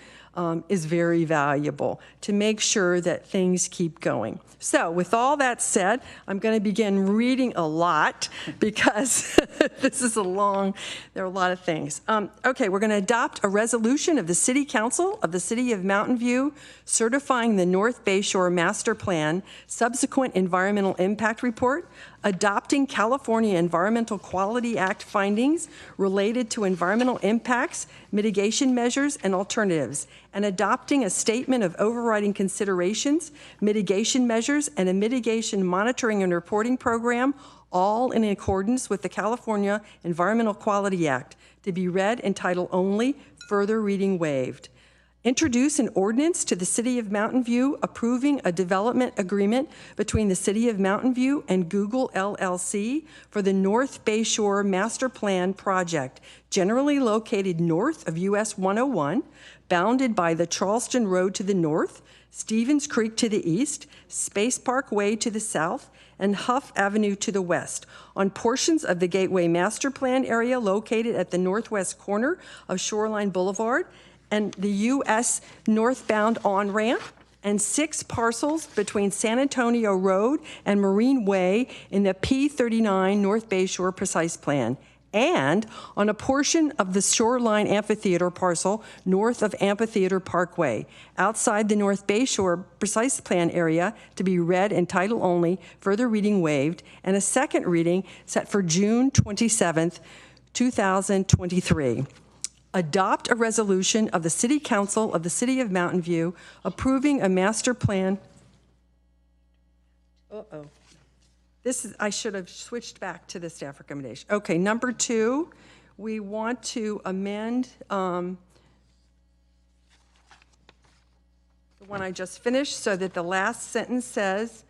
is very valuable to make sure that things keep going. So with all that said, I'm going to begin reading a lot because this is there are a lot of things. Okay, we're going to adopt a resolution of the City Council of the City of Mountain View certifying the North Bayshore Master Plan, subsequent environmental impact report, adopting California Environmental Quality Act findings related to environmental impacts, mitigation measures, and alternatives, and adopting a statement of overriding considerations, mitigation measures, and a mitigation monitoring and reporting program, all in accordance with the California Environmental Quality Act, to be read in title only, further reading waived. Introduce an ordinance to the City of Mountain View approving a development agreement between the City of Mountain View and Google LLC for the North Bayshore Master Plan project, generally located north of US 101, bounded by the Charleston Road to the north, Stevens Creek to the east, Space Park Way to the south, and Huff Avenue to the west, on portions of the Gateway Master Plan area located at the northwest corner of Shoreline Boulevard and the US northbound on-ramp, and 6 parcels between San Antonio Road and Marine Way in the P39 North Bayshore Precise Plan, and on a portion of the Shoreline Amphitheater parcel north of Amphitheater Parkway, outside the North Bayshore Precise Plan area, to be read in title only, further reading waived, and a second reading set for June 27th, 2023. Adopt a resolution of the City Council of the City of Mountain View approving a master plan. I should have switched back to the staff recommendation. Okay, number 2, we want to amend the one I just finished so that the last sentence says,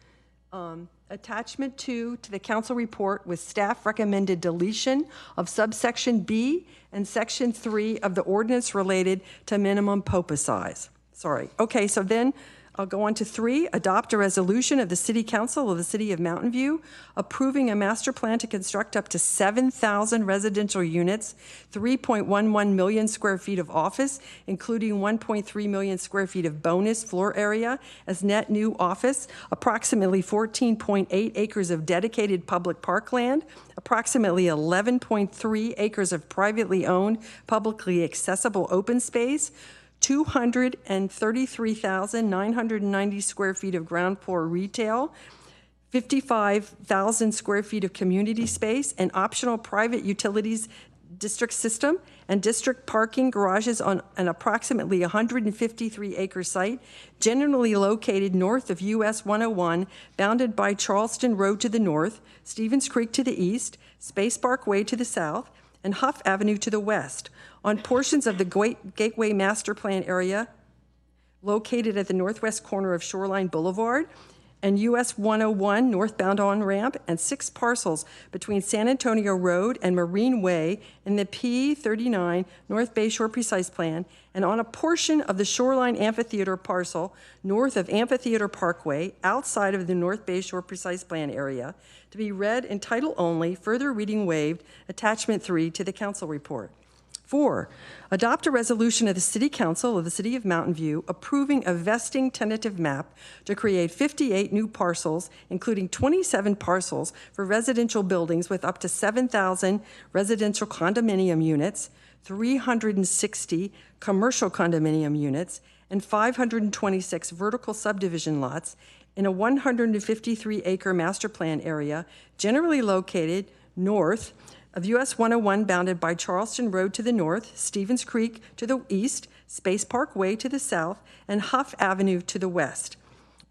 attachment 2 to the council report with staff recommended deletion of subsection B and section 3 of the ordinance related to minimum POPA size. Sorry. Okay, so then I'll go on to 3, adopt a resolution of the City Council of the City of Mountain View approving a master plan to construct up to 7,000 residential units, 3.11 million square feet of office, including 1.3 million square feet of bonus floor area as net new office, approximately 14.8 acres of dedicated public parkland, approximately 11.3 acres of privately owned, publicly accessible open space, 233,990 square feet of ground floor retail, 55,000 square feet of community space, and optional private utilities district system, and district parking garages on an approximately 153-acre site, generally located north of US 101, bounded by Charleston Road to the north, Stevens Creek to the east, Space Park Way to the south, and Huff Avenue to the west, on portions of the Gateway Master Plan area located at the northwest corner of Shoreline Boulevard and US 101 northbound on-ramp, and 6 parcels between San Antonio Road and Marine Way in the P39 North Bayshore Precise Plan, and on a portion of the Shoreline Amphitheater parcel north of Amphitheater Parkway, outside of the North Bayshore Precise Plan area, to be read in title only, further reading waived, attachment 3 to the council report. 4, adopt a resolution of the City Council of the City of Mountain View approving a vesting tentative map to create 58 new parcels, including 27 parcels for residential buildings with up to 7,000 residential condominium units, 360 commercial condominium units, and 526 vertical subdivision lots in a 153-acre master plan area generally located north of US 101, bounded by Charleston Road to the north, Stevens Creek to the east, Space Park Way to the south, and Huff Avenue to the west,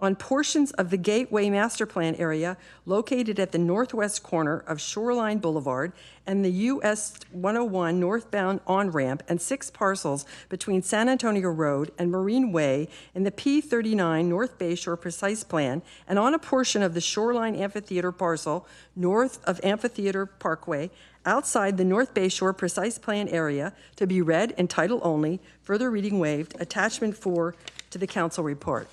on portions of the Gateway Master Plan area located at the northwest corner of Shoreline Boulevard and the US 101 northbound on-ramp, and 6 parcels between San Antonio Road and Marine Way in the P39 North Bayshore Precise Plan, and on a portion of the Shoreline Amphitheater parcel north of Amphitheater Parkway, outside the North Bayshore Precise Plan area, to be read in title only, further reading waived, attachment 4 to the council report.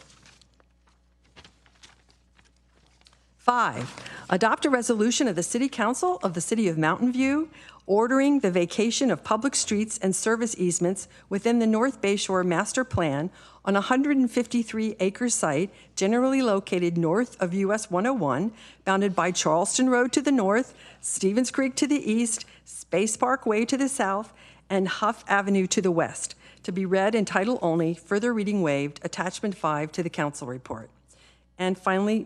5, adopt a resolution of the City Council of the City of Mountain View ordering the vacation of public streets and service easements within the North Bayshore Master Plan on a 153-acre site generally located north of US 101, bounded by Charleston Road to the north, Stevens Creek to the east, Space Park Way to the south, and Huff Avenue to the west, to be read in title only, further reading waived, attachment 5 to the council report. And finally,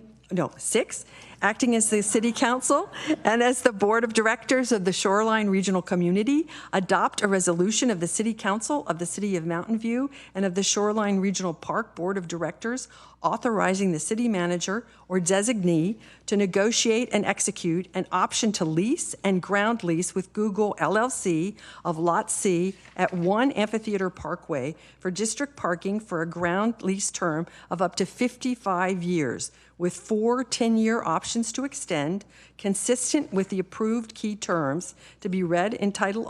6, acting as the City Council and as the Board of Directors of the Shoreline Regional Community, adopt a resolution of the City Council of the City of Mountain View and of the Shoreline Regional Park Board of Directors authorizing the city manager or designee to negotiate and execute an option to lease and ground lease with Google LLC of Lot C at 1 Amphitheater Parkway for district parking for a ground lease term of up to 55 years, with 4 10-year options to extend, consistent with the approved key terms, to be read in title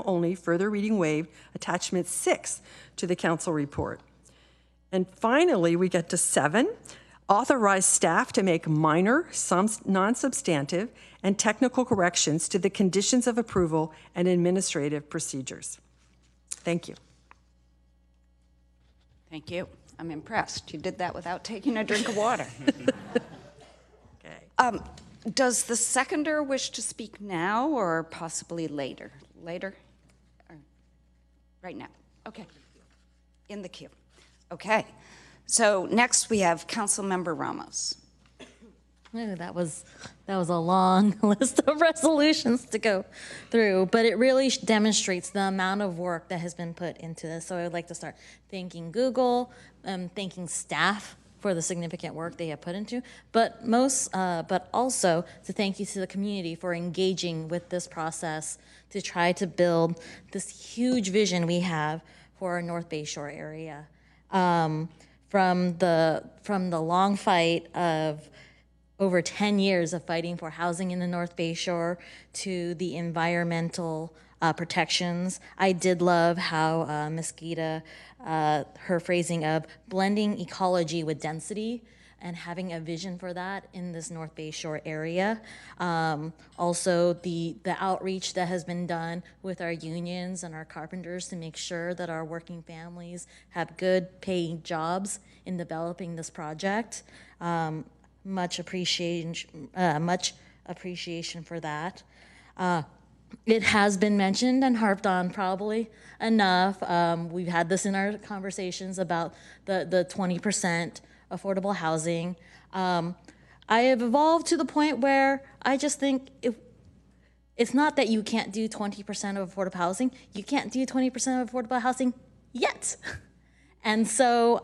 only, further reading waived, attachment 6 to the council report. And finally, we get to 7, authorize staff to make minor, non-substantive, and technical corrections to the conditions of approval and administrative procedures. Thank you. Thank you. I'm impressed. You did that without taking a drink of water. Okay. Does the seconder wish to speak now or possibly later? Later? Or right now? Okay. In the queue. Okay. So next we have Councilmember Ramos. Ooh, that was a long list of resolutions to go through, but it really demonstrates the amount of work that has been put into this. So I would like to start thanking Google, thanking staff for the significant work they have put into, but also to thank you to the community for engaging with this process to try to build this huge vision we have for our North Bay Shore area. From the long fight of over 10 years of fighting for housing in the North Bay Shore to the environmental protections. I did love how Ms. Gita, her phrasing of blending ecology with density and having a vision for that in this North Bay Shore area. Also, the outreach that has been done with our unions and our carpenters to make sure that our working families have good paying jobs in developing this project. Much appreciation for that. It has been mentioned and harped on probably enough. We've had this in our conversations about the 20% affordable housing. I have evolved to the point where I just think it's not that you can't do 20% of affordable housing. You can't do 20% of affordable housing yet. And so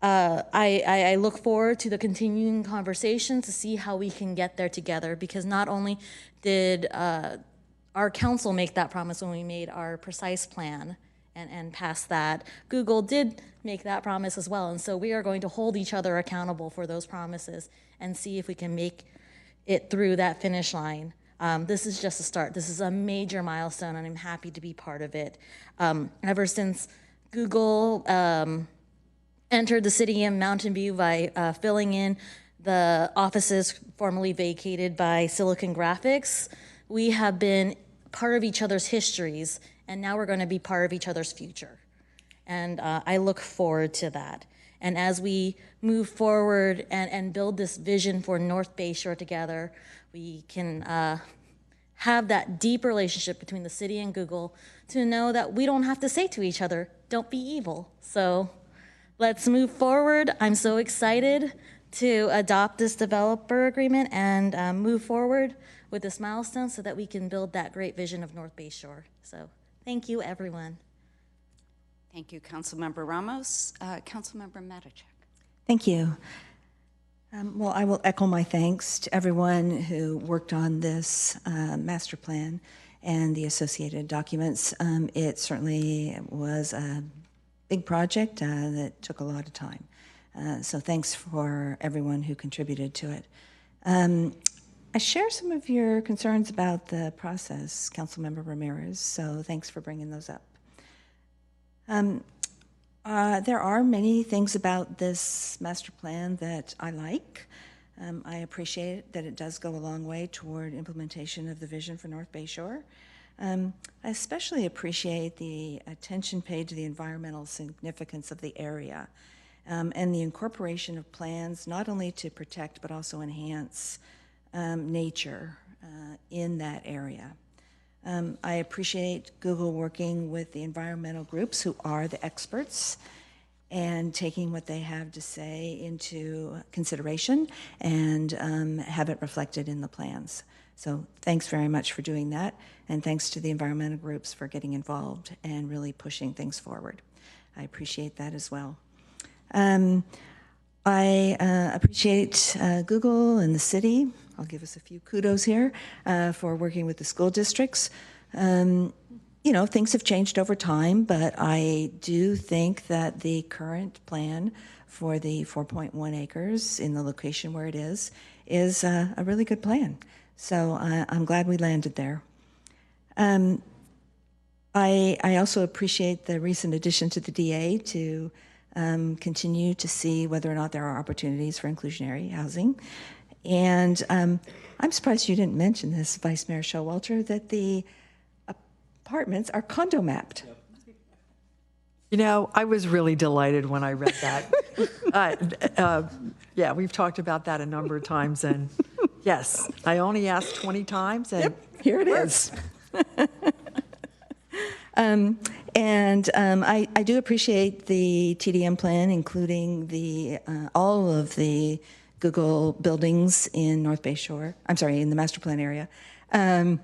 I look forward to the continuing conversation to see how we can get there together, because not only did our council make that promise when we made our precise plan and passed that, Google did make that promise as well. And so we are going to hold each other accountable for those promises and see if we can make it through that finish line. This is just a start. This is a major milestone, and I'm happy to be part of it. Ever since Google entered the city of Mountain View by filling in the offices formerly vacated by Silicon Graphics, we have been part of each other's histories, and now we're going to be part of each other's future. And I look forward to that. And as we move forward and build this vision for North Bay Shore together, we can have that deep relationship between the city and Google to know that we don't have to say to each other, don't be evil. So let's move forward. I'm so excited to adopt this developer agreement and move forward with this milestone so that we can build that great vision of North Bay Shore. So thank you, everyone. Thank you, Councilmember Ramos. Councilmember Matichak. Thank you. Well, I will echo my thanks to everyone who worked on this master plan and the associated documents. It certainly was a big project that took a lot of time. So thanks for everyone who contributed to it. I share some of your concerns about the process, Councilmember Ramirez, so thanks for bringing those up. There are many things about this master plan that I like. I appreciate that it does go a long way toward implementation of the vision for North Bay Shore. I especially appreciate the attention paid to the environmental significance of the area and the incorporation of plans not only to protect but also enhance nature in that area. I appreciate Google working with the environmental groups who are the experts and taking what they have to say into consideration and have it reflected in the plans. So thanks very much for doing that, and thanks to the environmental groups for getting involved and really pushing things forward. I appreciate that as well. I appreciate Google and the city. I'll give us a few kudos here for working with the school districts. You know, things have changed over time, but I do think that the current plan for the 4.1 acres in the location where it is a really good plan. So I'm glad we landed there. I also appreciate the recent addition to the DA to continue to see whether or not there are opportunities for inclusionary housing. And I'm surprised you didn't mention this, Vice Mayor Showalter, that the apartments are condo mapped. You know, I was really delighted when I read that. Yeah, we've talked about that a number of times, and yes, I only asked 20 times, and here it is. I do appreciate the TDM plan, including the all of the Google buildings in North Bay Shore. I'm sorry, in the master plan area. That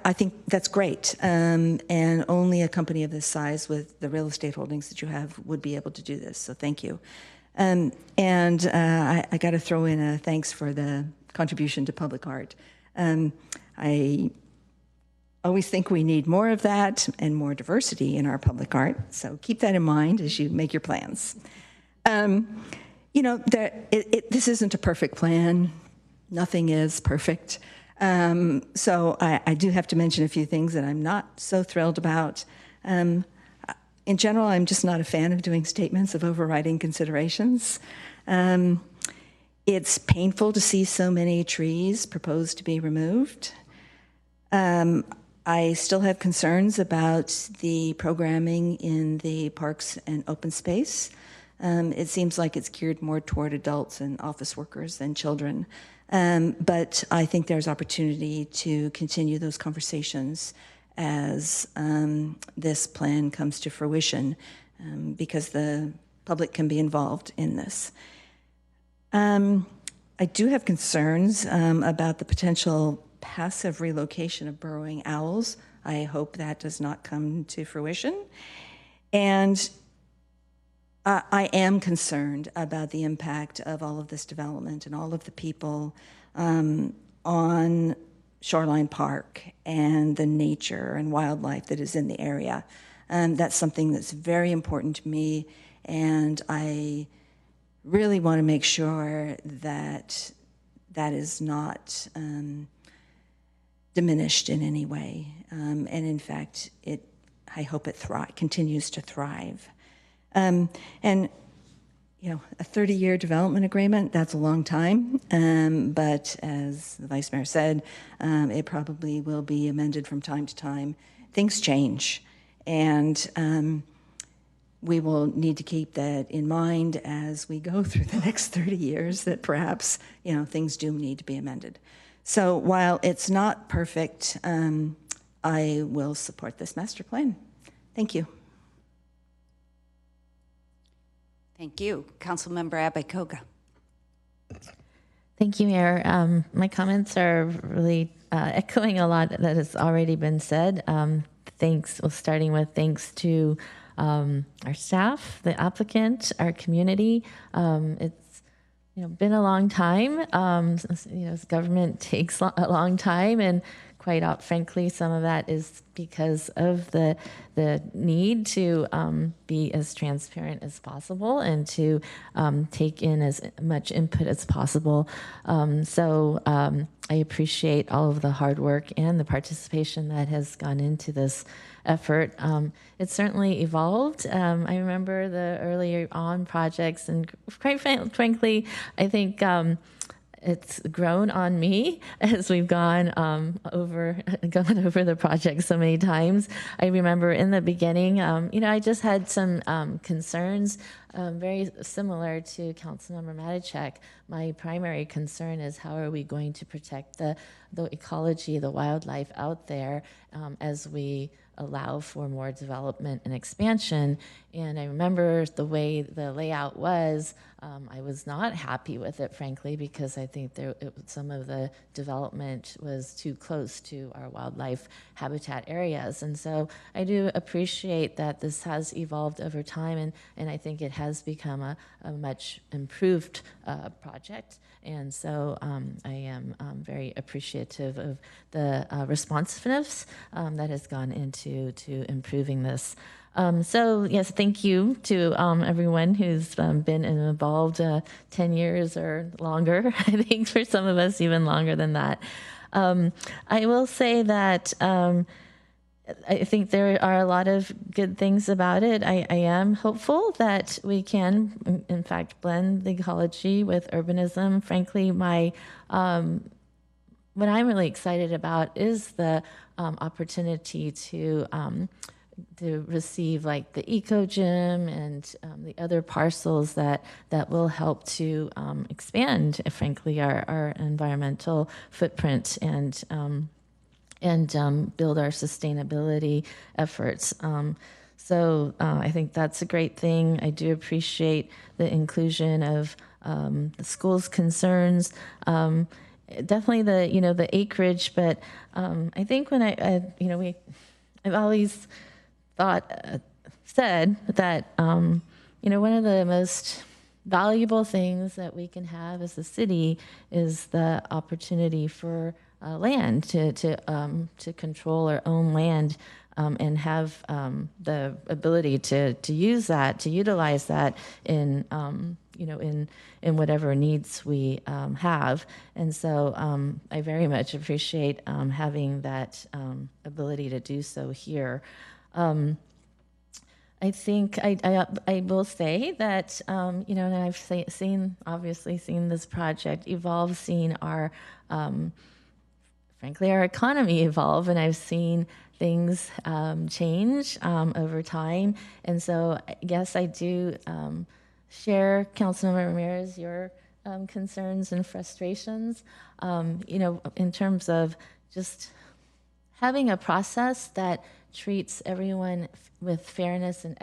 I think that's great, and only a company of this size with the real estate holdings that you have would be able to do this. So thank you. I got to throw in a thanks for the contribution to public art. I always think we need more of that and more diversity in our public art. So keep that in mind as you make your plans. You know, this isn't a perfect plan. Nothing is perfect. So I do have to mention a few things that I'm not so thrilled about. In general, I'm just not a fan of doing statements of overriding considerations. It's painful to see so many trees proposed to be removed. I still have concerns about the programming in the parks and open space. It seems like it's geared more toward adults and office workers than children. But I think there's opportunity to continue those conversations as this plan comes to fruition, because the public can be involved in this. I do have concerns about the potential passive relocation of burrowing owls. I hope that does not come to fruition. And I am concerned about the impact of all of this development and all of the people on Shoreline Park and the nature and wildlife that is in the area. That's something that's very important to me, and I really want to make sure that that is not diminished in any way. And in fact, I hope it continues to thrive. And you know, a 30-year development agreement, that's a long time. But as the Vice Mayor said, it probably will be amended from time to time. Things change. And we will need to keep that in mind as we go through the next 30 years, that perhaps, you know, things do need to be amended. So while it's not perfect, I will support this master plan. Thank you. Thank you. Councilmember Abe-Koga. Thank you, Mayor. My comments are really echoing a lot that has already been said. Thanks, well, starting with thanks to our staff, the applicant, our community. It's been a long time. Government takes a long time, and quite frankly, some of that is because of the need to be as transparent as possible and to take in as much input as possible. So I appreciate all of the hard work and the participation that has gone into this effort. It's certainly evolved. I remember the earlier on projects, and quite frankly, I think it's grown on me as we've gone over the project so many times. I remember in the beginning, I just had some concerns, very similar to Councilmember Matichak. My primary concern is how are we going to protect the ecology, the wildlife out there as we allow for more development and expansion. And I remember the way the layout was, I was not happy with it, frankly, because I think some of the development was too close to our wildlife habitat areas. And so I do appreciate that this has evolved over time, and I think it has become a much improved project. And so I am very appreciative of the responsiveness that has gone into improving this. So yes, thank you to everyone who's been involved 10 years or longer. I think for some of us even longer than that. I will say that I think there are a lot of good things about it. I am hopeful that we can, in fact, blend the ecology with urbanism. Frankly, what I'm really excited about is the opportunity to receive like the eco gym and the other parcels that will help to expand, frankly, our environmental footprint and build our sustainability efforts. So I think that's a great thing. I do appreciate the inclusion of the school's concerns. Definitely the acreage, but I think when I've always said that one of the most valuable things that we can have as a city is the opportunity for land to control our own land and have the ability to use that, to utilize that in whatever needs we have. And so I very much appreciate having that ability to do so here. I think I will say that, and I've obviously seen this project evolve, seen frankly, our economy evolve, and I've seen things change over time. And so, yes, I do share, Councilmember Ramirez, your concerns and frustrations, in terms of just having a process that treats everyone with fairness and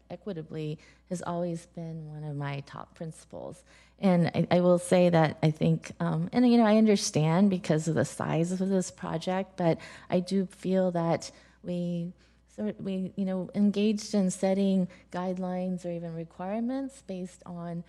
equitably has always been one of my top principles. And I will say that I think, I understand because of the size of this project, but I do feel that we engaged in setting guidelines or even requirements based on,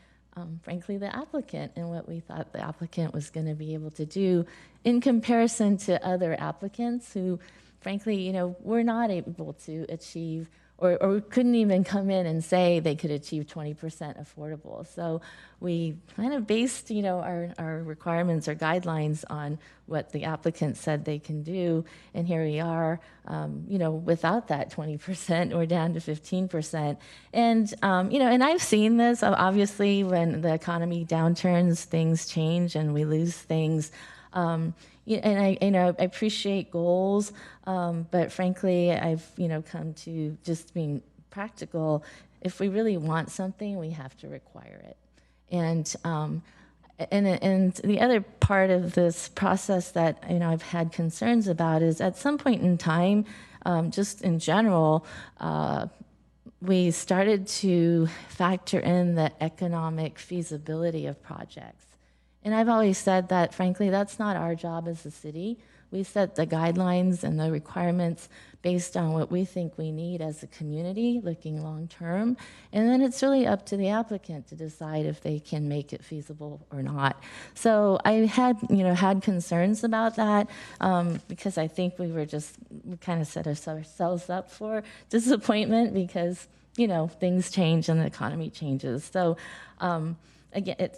frankly, the applicant and what we thought the applicant was going to be able to do in comparison to other applicants who, frankly, were not able to achieve or couldn't even come in and say they could achieve 20% affordable. So we kind of based, our requirements or guidelines on what the applicant said they can do. And here we are, without that 20%, we're down to 15%. And, and I've seen this, obviously, when the economy downturns, things change and we lose things. And I appreciate goals, but frankly, I've come to just being practical. If we really want something, we have to require it. And the other part of this process that I've had concerns about is at some point in time, just in general, we started to factor in the economic feasibility of projects. And I've always said that, frankly, that's not our job as a city. We set the guidelines and the requirements based on what we think we need as a community, looking long term. And then it's really up to the applicant to decide if they can make it feasible or not. So I had concerns about that because I think we kind of set ourselves up for disappointment because, things change and the economy changes. So, again,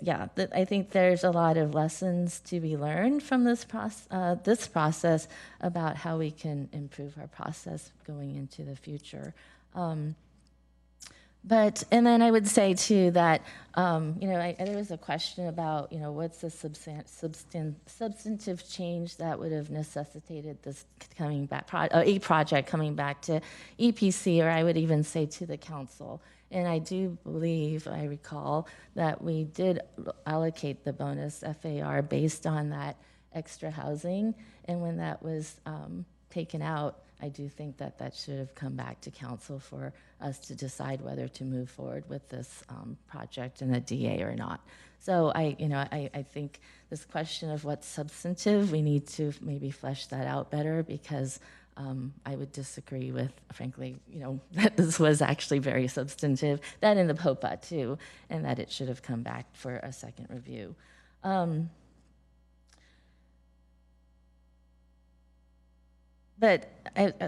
I think there's a lot of lessons to be learned from this process about how we can improve our process going into the future. And then I would say too that there was a question about what's the substantive change that would have necessitated this coming back a project coming back to EPC, or I would even say to the council. And I do believe, I recall, that we did allocate the bonus FAR based on that extra housing. And when that was taken out, I do think that that should have come back to council for us to decide whether to move forward with this project in a DA or not. So I think this question of what's substantive, we need to maybe flesh that out better, because I would disagree with, frankly, that this was actually very substantive, that in the POPA too, and that it should have come back for a second review.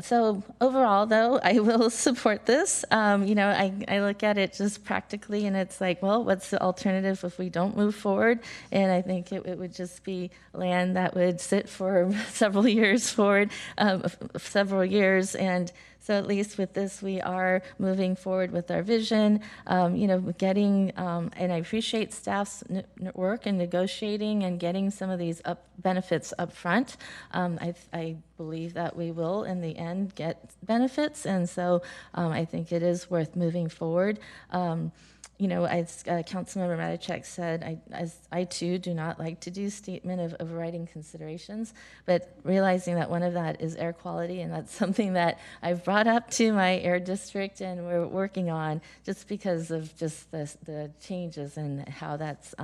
So overall, though, I will support this. I look at it just practically, and it's like, well, what's the alternative if we don't move forward? And I think it would just be land that would sit for several years forward, and so at least with this, we are moving forward with our vision, getting, and I appreciate staff's work in negotiating and getting some of these benefits up front. I believe that we will, in the end, get benefits, and so I think it is worth moving forward. As Councilmember Matichak said, I too do not like to do statement of overriding considerations, but realizing that one of that is air quality, and that's something that I've brought up to my air district and we're working on, just because of just the changes and how that's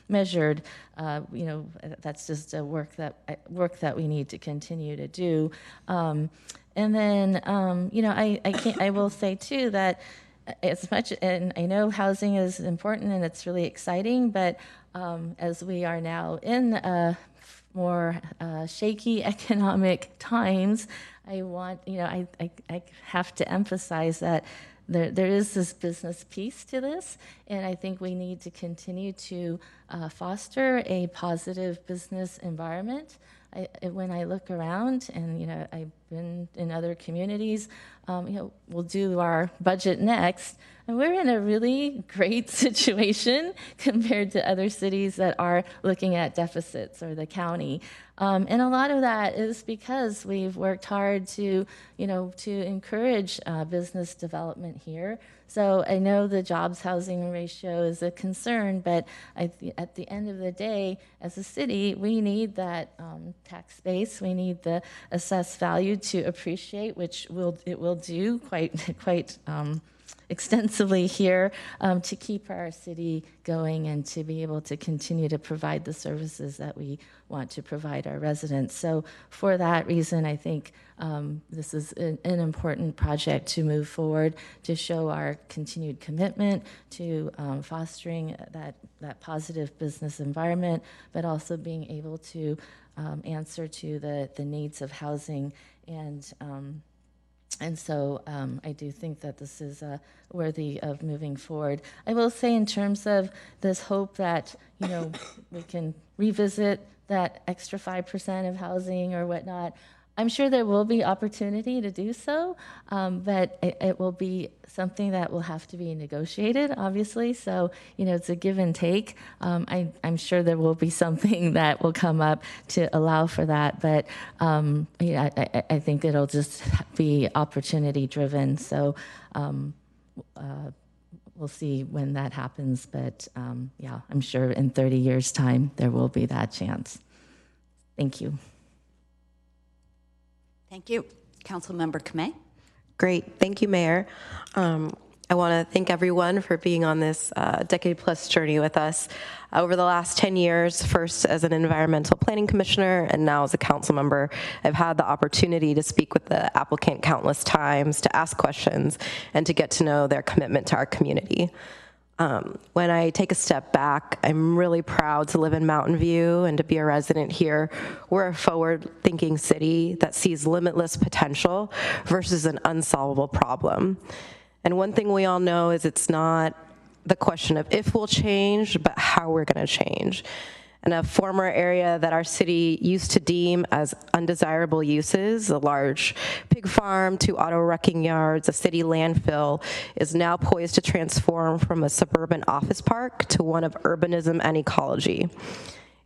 measured. That's just a work that we need to continue to do. And then, I will say too that as much, and I know housing is important and it's really exciting, but as we are now in more shaky economic times, I have to emphasize that there is this business piece to this, and I think we need to continue to foster a positive business environment. When I look around, and I've been in other communities, we'll do our budget next, and we're in a really great situation compared to other cities that are looking at deficits, or the county. And a lot of that is because we've worked hard to encourage business development here. So I know the jobs housing ratio is a concern, but at the end of the day, as a city, we need that tax base. We need the assessed value to appreciate, which it will do quite extensively here, to keep our city going and to be able to continue to provide the services that we want to provide our residents. So for that reason, I think this is an important project to move forward, to show our continued commitment to fostering that positive business environment, but also being able to answer to the needs of housing. And so I do think that this is worthy of moving forward. I will say, in terms of this hope that we can revisit that extra 5% of housing or whatnot, I'm sure there will be opportunity to do so, but it will be something that will have to be negotiated, obviously. So, it's a give and take. I'm sure there will be something that will come up to allow for that, but I think it'll just be opportunity driven. So we'll see when that happens, but yeah, I'm sure in 30 years' time, there will be that chance. Thank you. Thank you. Councilmember Kamei. Great. Thank you, Mayor. I want to thank everyone for being on this decade-plus journey with us. Over the last 10 years, first as an environmental planning commissioner and now as a council member, I've had the opportunity to speak with the applicant countless times, to ask questions, and to get to know their commitment to our community. When I take a step back, I'm really proud to live in Mountain View and to be a resident here. We're a forward-thinking city that sees limitless potential versus an unsolvable problem. And one thing we all know is it's not the question of if we'll change, but how we're going to change. In a former area that our city used to deem as undesirable uses, a large pig farm, 2 auto wrecking yards, a city landfill, is now poised to transform from a suburban office park to one of urbanism and ecology.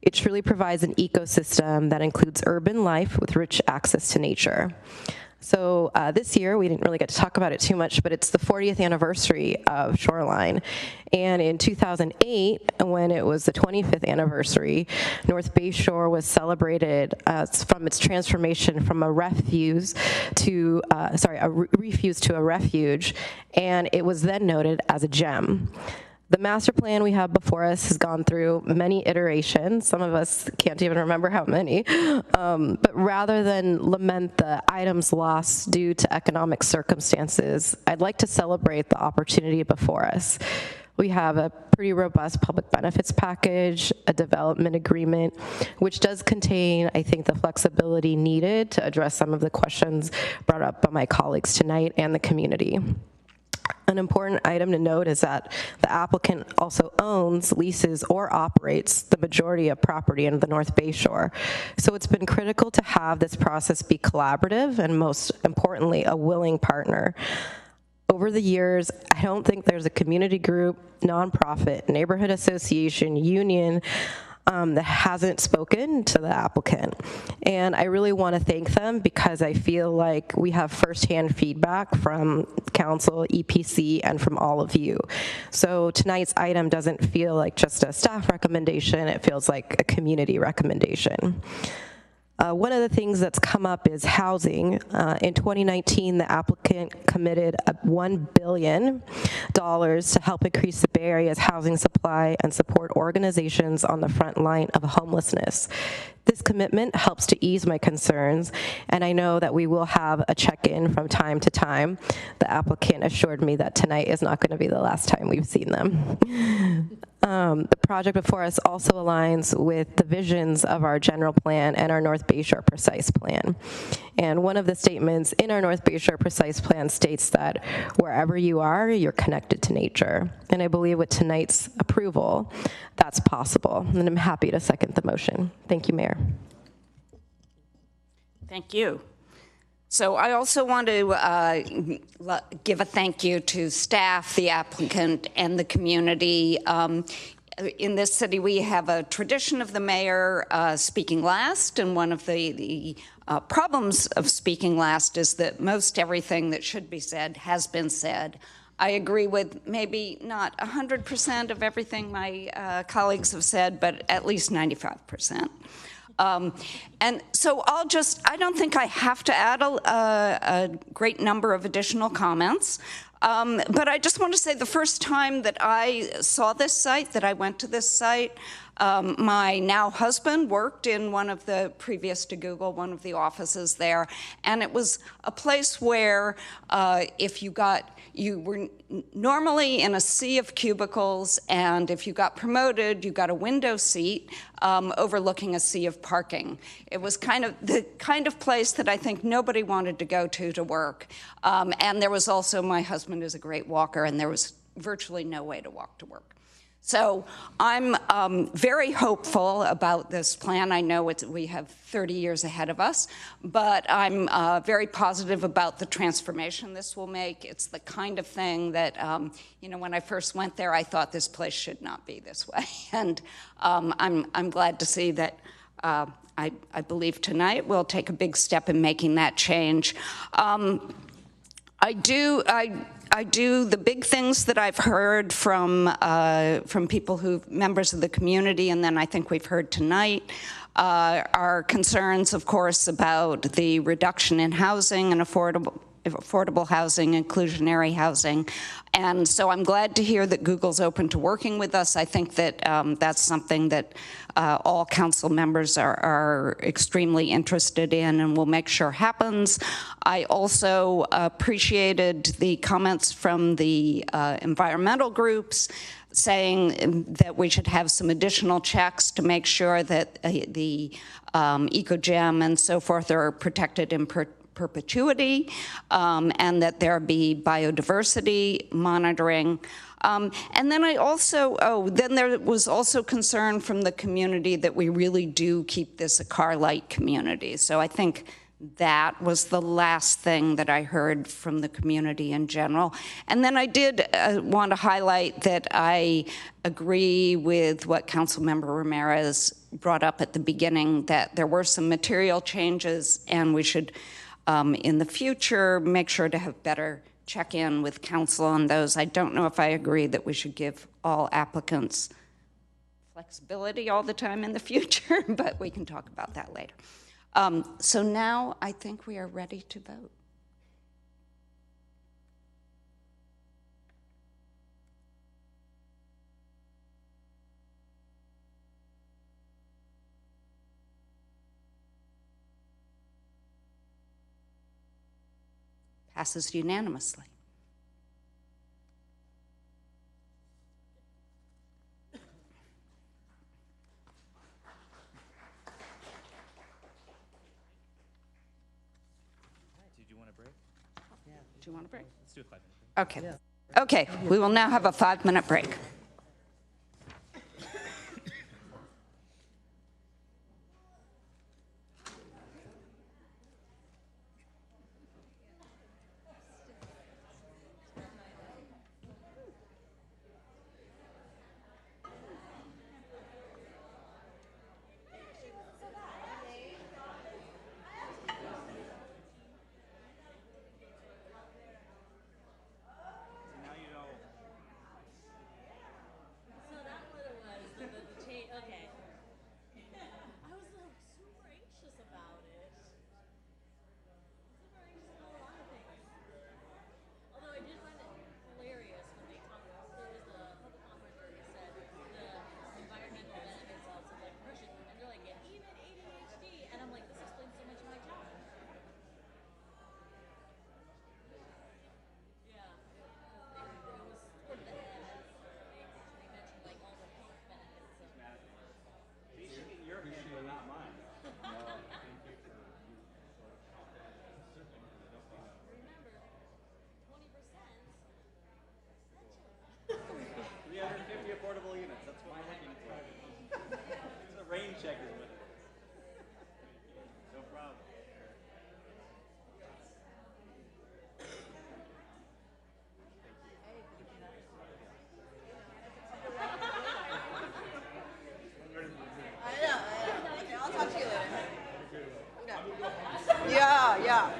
It truly provides an ecosystem that includes urban life with rich access to nature. So this year, we didn't really get to talk about it too much, but it's the 40th anniversary of Shoreline. And in 2008, when it was the 25th anniversary, North Bayshore was celebrated from its transformation from a refuse to, refuse to a refuge, and it was then noted as a gem. The master plan we have before us has gone through many iterations. Some of us can't even remember how many. But rather than lament the items lost due to economic circumstances, I'd like to celebrate the opportunity before us. We have a pretty robust public benefits package, a development agreement, which does contain, I think, the flexibility needed to address some of the questions brought up by my colleagues tonight and the community. An important item to note is that the applicant also owns, leases, or operates the majority of property in the North Bayshore. So it's been critical to have this process be collaborative and, most importantly, a willing partner. Over the years, I don't think there's a community group, nonprofit, neighborhood association, union, that hasn't spoken to the applicant. And I really want to thank them because I feel like we have firsthand feedback from council, EPC, and from all of you. So tonight's item doesn't feel like just a staff recommendation, it feels like a community recommendation. One of the things that's come up is housing. In 2019, the applicant committed $1 billion to help increase the Bay Area's housing supply and support organizations on the front line of homelessness. This commitment helps to ease my concerns, and I know that we will have a check-in from time to time. The applicant assured me that tonight is not going to be the last time we've seen them. The project before us also aligns with the visions of our general plan and our North Bayshore Precise Plan. And one of the statements in our North Bayshore Precise Plan states that wherever you are, you're connected to nature. And I believe with tonight's approval, that's possible. And I'm happy to second the motion. Thank you, Mayor. Thank you. So I also want to give a thank you to staff, the applicant, and the community. In this city, we have a tradition of the mayor speaking last, and one of the problems of speaking last is that most everything that should be said has been said. I agree with maybe not 100% of everything my colleagues have said, but at least 95%. And so I don't think I have to add a great number of additional comments. But I just want to say the first time that I saw this site, that I went to this site, my now husband worked in one of the previous to Google, one of the offices there, and it was a place where you were normally in a sea of cubicles, and if you got promoted, you got a window seat overlooking a sea of parking. It was kind of the kind of place that I think nobody wanted to go to work. And there was also, my husband is a great walker, and there was virtually no way to walk to work. So I'm very hopeful about this plan. I know we have 30 years ahead of us, but I'm very positive about the transformation this will make. It's the kind of thing that, when I first went there, I thought this place should not be this way. And I'm glad to see that I believe tonight we'll take a big step in making that change. I do the big things that I've heard from people members of the community, and then I think we've heard tonight, are concerns, of course, about the reduction in housing and affordable housing, inclusionary housing. And so I'm glad to hear that Google's open to working with us. I think that that's something that all council members are extremely interested in and will make sure happens. I also appreciated the comments from the environmental groups saying that we should have some additional checks to make sure that the ecogem and so forth are protected in perpetuity, and that there be biodiversity monitoring. And then then there was also concern from the community that we really do keep this a car light community. So I think that was the last thing that I heard from the community in general. And then I did want to highlight that I agree with what Councilmember Ramirez brought up at the beginning, that there were some material changes and we should In the future, make sure to have better check-in with council on those. I don't know if I agree that we should give all applicants flexibility all the time in the future, but we can talk about that later. So now I think we are ready to vote. Passes unanimously. Did you want a break? Yeah. Do you want a break? Let's do a 5-minute break. Okay. Okay, we will now have a 5-minute break. Yeah.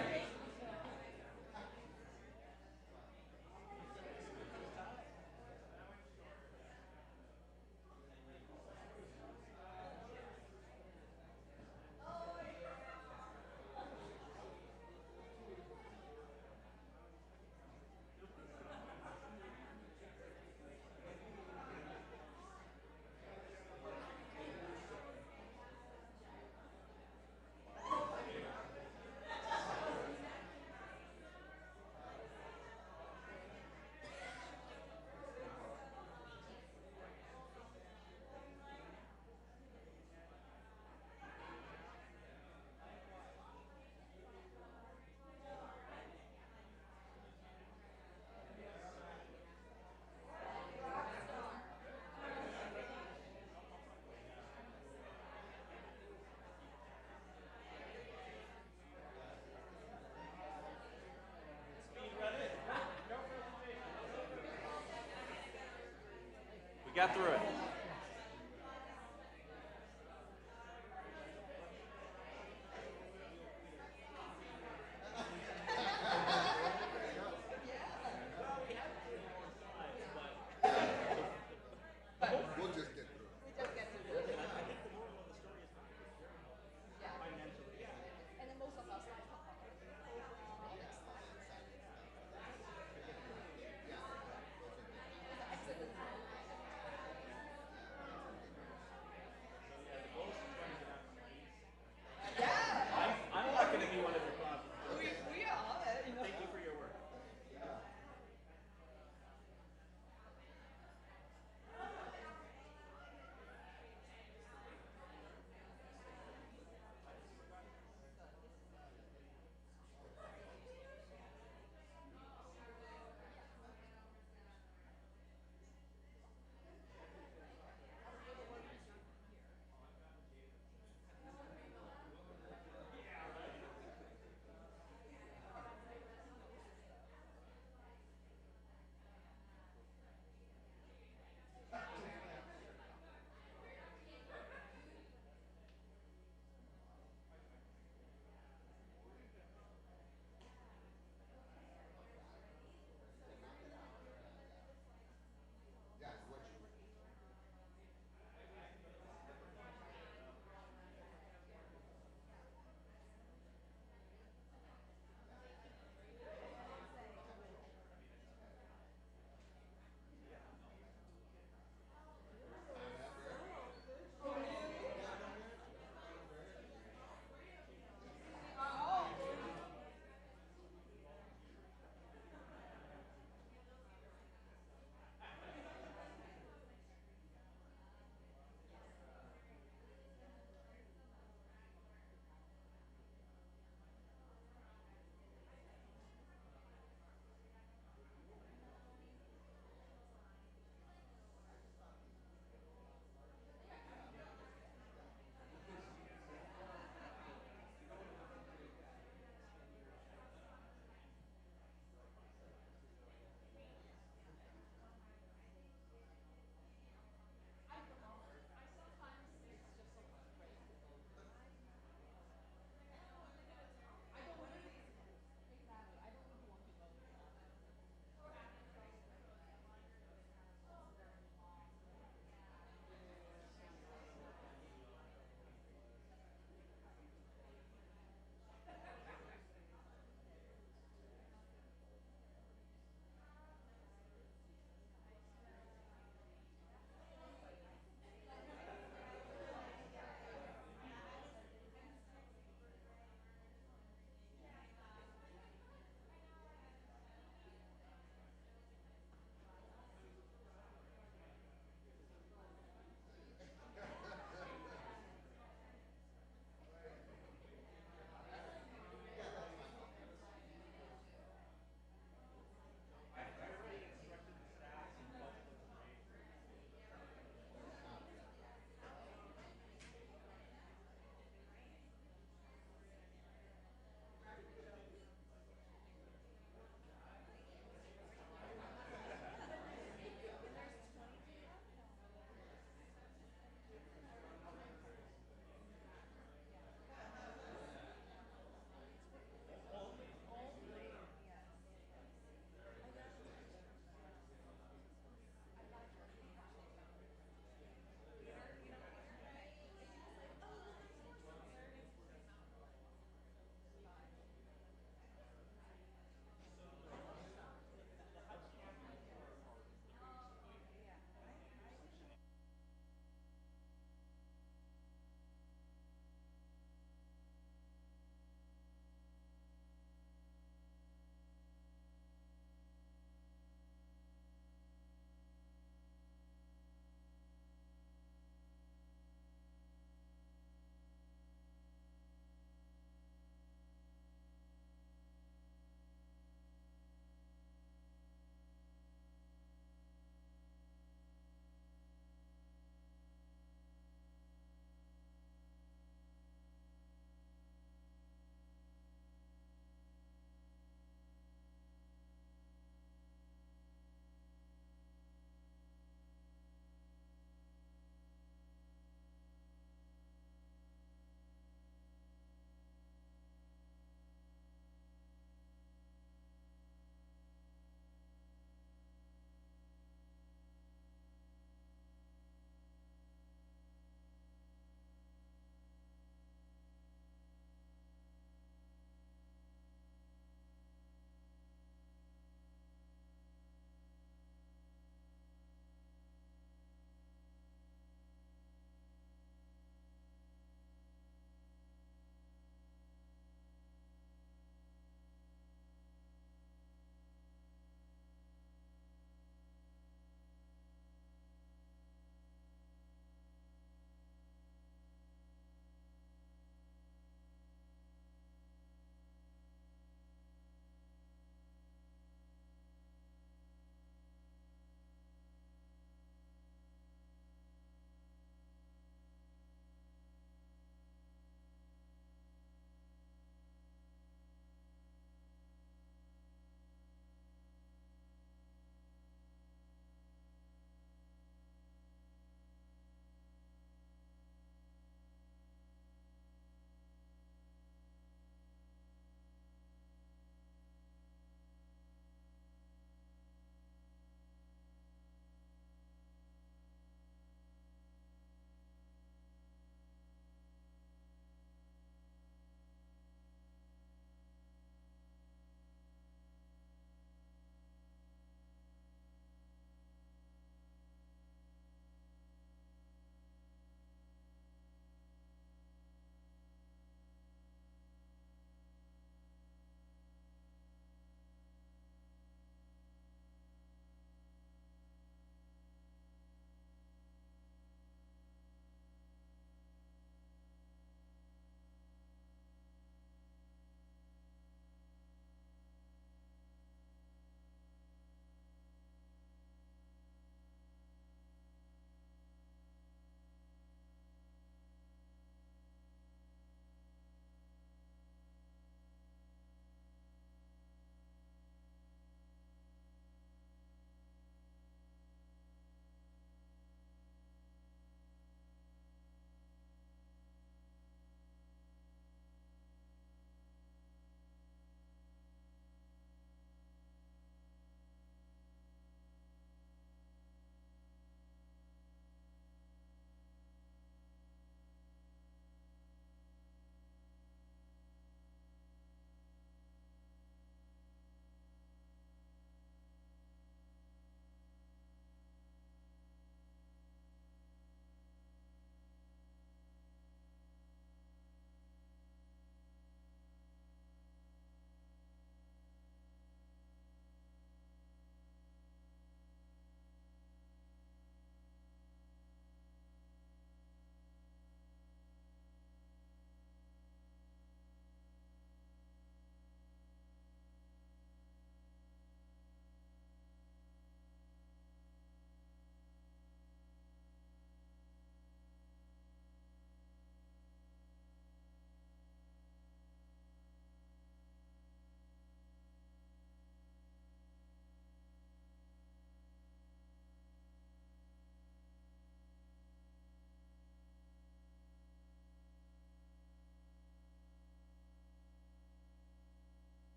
We got through it.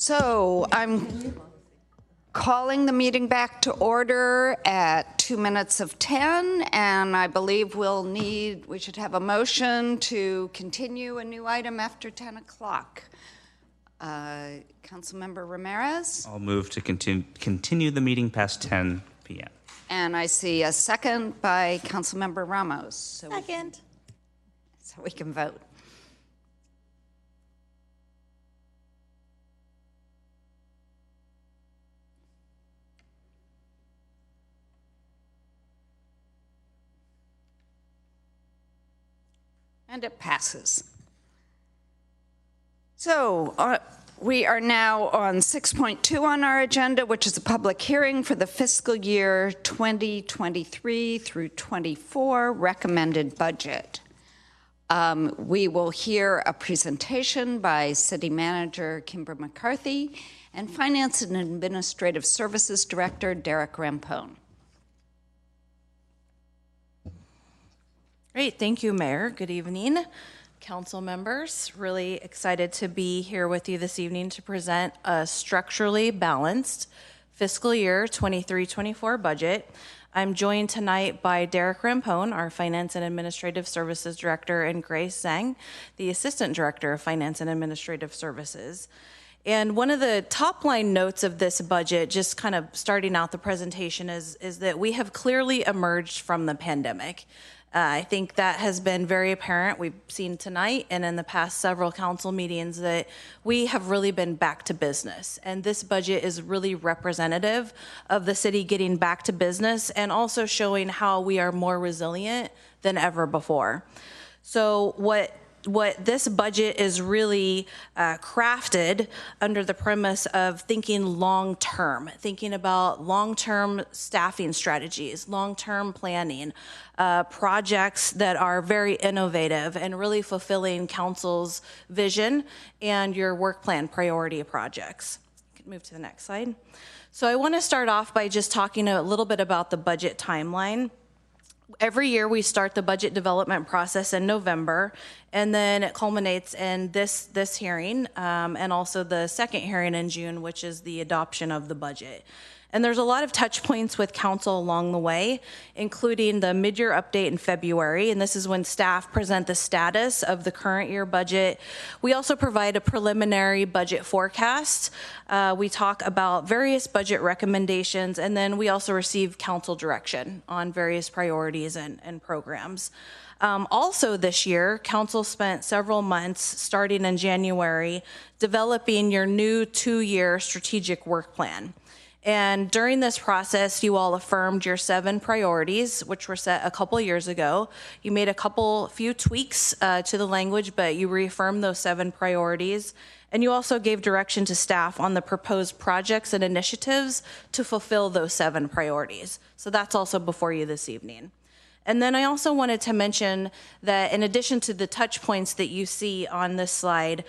So I'm calling the meeting back to order at 2 minutes of 10, and I believe we should have a motion to continue a new item after 10 o'clock. Councilmember Ramirez? I'll move to continue the meeting past 10 p.m. And I see a second by Councilmember Ramos. So we can vote. And it passes. So we are now on 6.2 on our agenda, which is a public hearing for the fiscal year 2023 through 24 recommended budget. We will hear a presentation by City Manager Kimber McCarthy and Finance and Administrative Services Director Derek Rampone. Great, thank you, Mayor. Good evening, council members. Really excited to be here with you this evening to present a structurally balanced fiscal year 23-24 budget. I'm joined tonight by Derek Rampone, our Finance and Administrative Services Director, and Grace Zhang, the Assistant Director of Finance and Administrative Services. And one of the top line notes of this budget, just kind of starting out the presentation, is that we have clearly emerged from the pandemic. I think that has been very apparent. We've seen tonight and in the past several council meetings that we have really been back to business. And this budget is really representative of the city getting back to business and also showing how we are more resilient than ever before. So what this budget is really crafted under the premise of thinking long-term, thinking about long-term staffing strategies, long-term planning, projects that are very innovative and really fulfilling council's vision and your work plan priority projects. You can move to the next slide. So I want to start off by just talking a little bit about the budget timeline. Every year we start the budget development process in November, and then it culminates in this hearing and also the second hearing in June, which is the adoption of the budget. And there's a lot of touch points with council along the way, including the mid-year update in February, and this is when staff present the status of the current year budget. We also provide a preliminary budget forecast. We talk about various budget recommendations, and then we also receive council direction on various priorities and programs. Also this year, council spent several months starting in January developing your new 2-year strategic work plan. And during this process, you all affirmed your 7 priorities, which were set a couple years ago. You made a few tweaks to the language, but you reaffirmed those 7 priorities. And you also gave direction to staff on the proposed projects and initiatives to fulfill those 7 priorities. So that's also before you this evening. And then I also wanted to mention that in addition to the touch points that you see on this slide,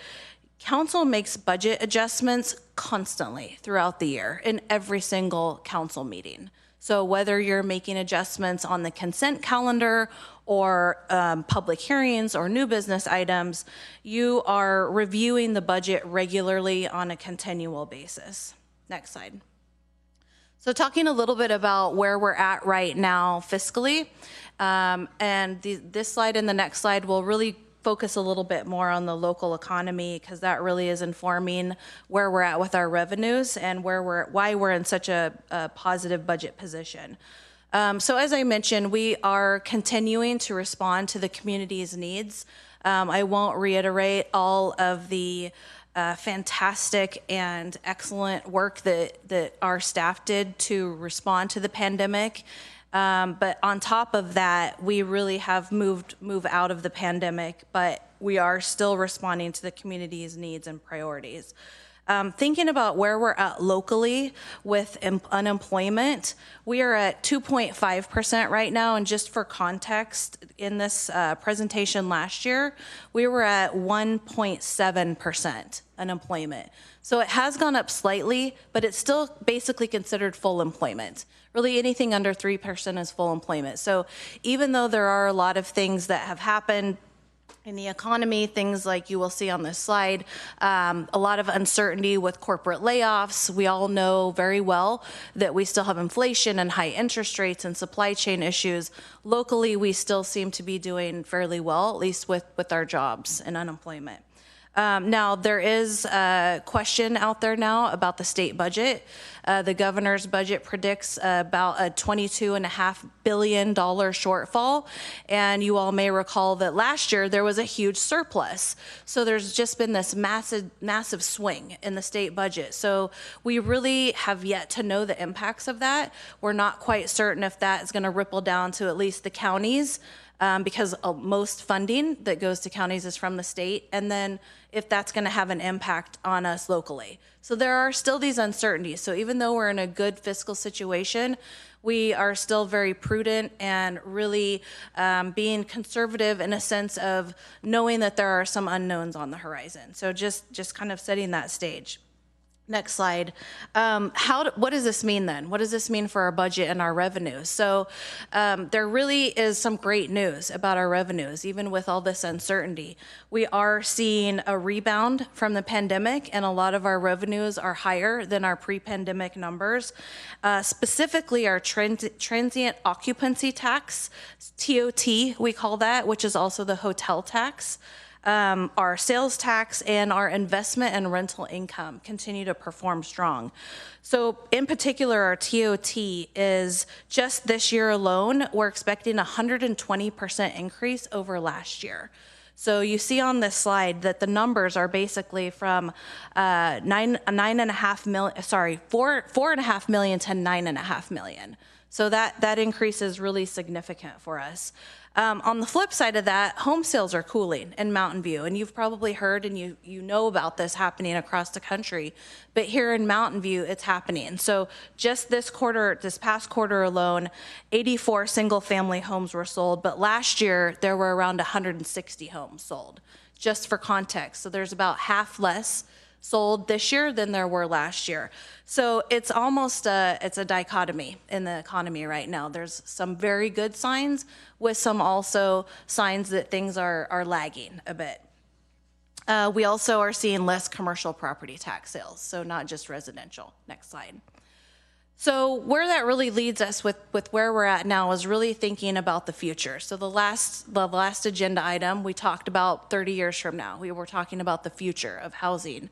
council makes budget adjustments constantly throughout the year in every single council meeting. So whether you're making adjustments on the consent calendar or public hearings or new business items, you are reviewing the budget regularly on a continual basis. Next slide. So talking a little bit about where we're at right now fiscally, and this slide and the next slide will really focus a little bit more on the local economy because that really is informing where we're at with our revenues and why we're in such a positive budget position. So as I mentioned, we are continuing to respond to the community's needs. I won't reiterate all of the fantastic and excellent work that our staff did to respond to the pandemic. But on top of that, we really have moved out of the pandemic, but we are still responding to the community's needs and priorities. Thinking about where we're at locally with unemployment, we are at 2.5% right now. And just for context, in this presentation last year, we were at 1.7% unemployment. So it has gone up slightly, but it's still basically considered full employment. Really anything under 3% is full employment. So even though there are a lot of things that have happened In the economy, things like you will see on this slide, a lot of uncertainty with corporate layoffs. We all know very well that we still have inflation and high interest rates and supply chain issues. Locally, we still seem to be doing fairly well, at least with our jobs and unemployment. Now, there is a question out there now about the state budget. The governor's budget predicts about a $22.5 billion shortfall. And you all may recall that last year there was a huge surplus. So there's just been this massive swing in the state budget. So we really have yet to know the impacts of that. We're not quite certain if that is going to ripple down to at least the counties. Because most funding that goes to counties is from the state, and then if that's going to have an impact on us locally. So there are still these uncertainties. So even though we're in a good fiscal situation, we are still very prudent and really being conservative in a sense of knowing that there are some unknowns on the horizon. So just kind of setting that stage. Next slide. What does this mean then? What does this mean for our budget and our revenues? So there really is some great news about our revenues, even with all this uncertainty. We are seeing a rebound from the pandemic, and a lot of our revenues are higher than our pre-pandemic numbers. Specifically, our transient occupancy tax, TOT, we call that, which is also the hotel tax. Our sales tax and our investment and rental income continue to perform strong. So in particular, our TOT is just this year alone, we're expecting a 120% increase over last year. So you see on this slide that the numbers are basically from 4.5 million to 9.5 million. So that increase is really significant for us. On the flip side of that, home sales are cooling in Mountain View, and you've probably heard and you know about this happening across the country, but here in Mountain View, it's happening. So just this past quarter alone, 84 single-family homes were sold, but last year there were around 160 homes sold, just for context. So there's about half less sold this year than there were last year. So it's almost it's a dichotomy in the economy right now. There's some very good signs with some also signs that things are lagging a bit. We also are seeing less commercial property tax sales, so not just residential. Next slide. So where that really leads us with where we're at now is really thinking about the future. So the last agenda item, we talked about 30 years from now. We were talking about the future of housing.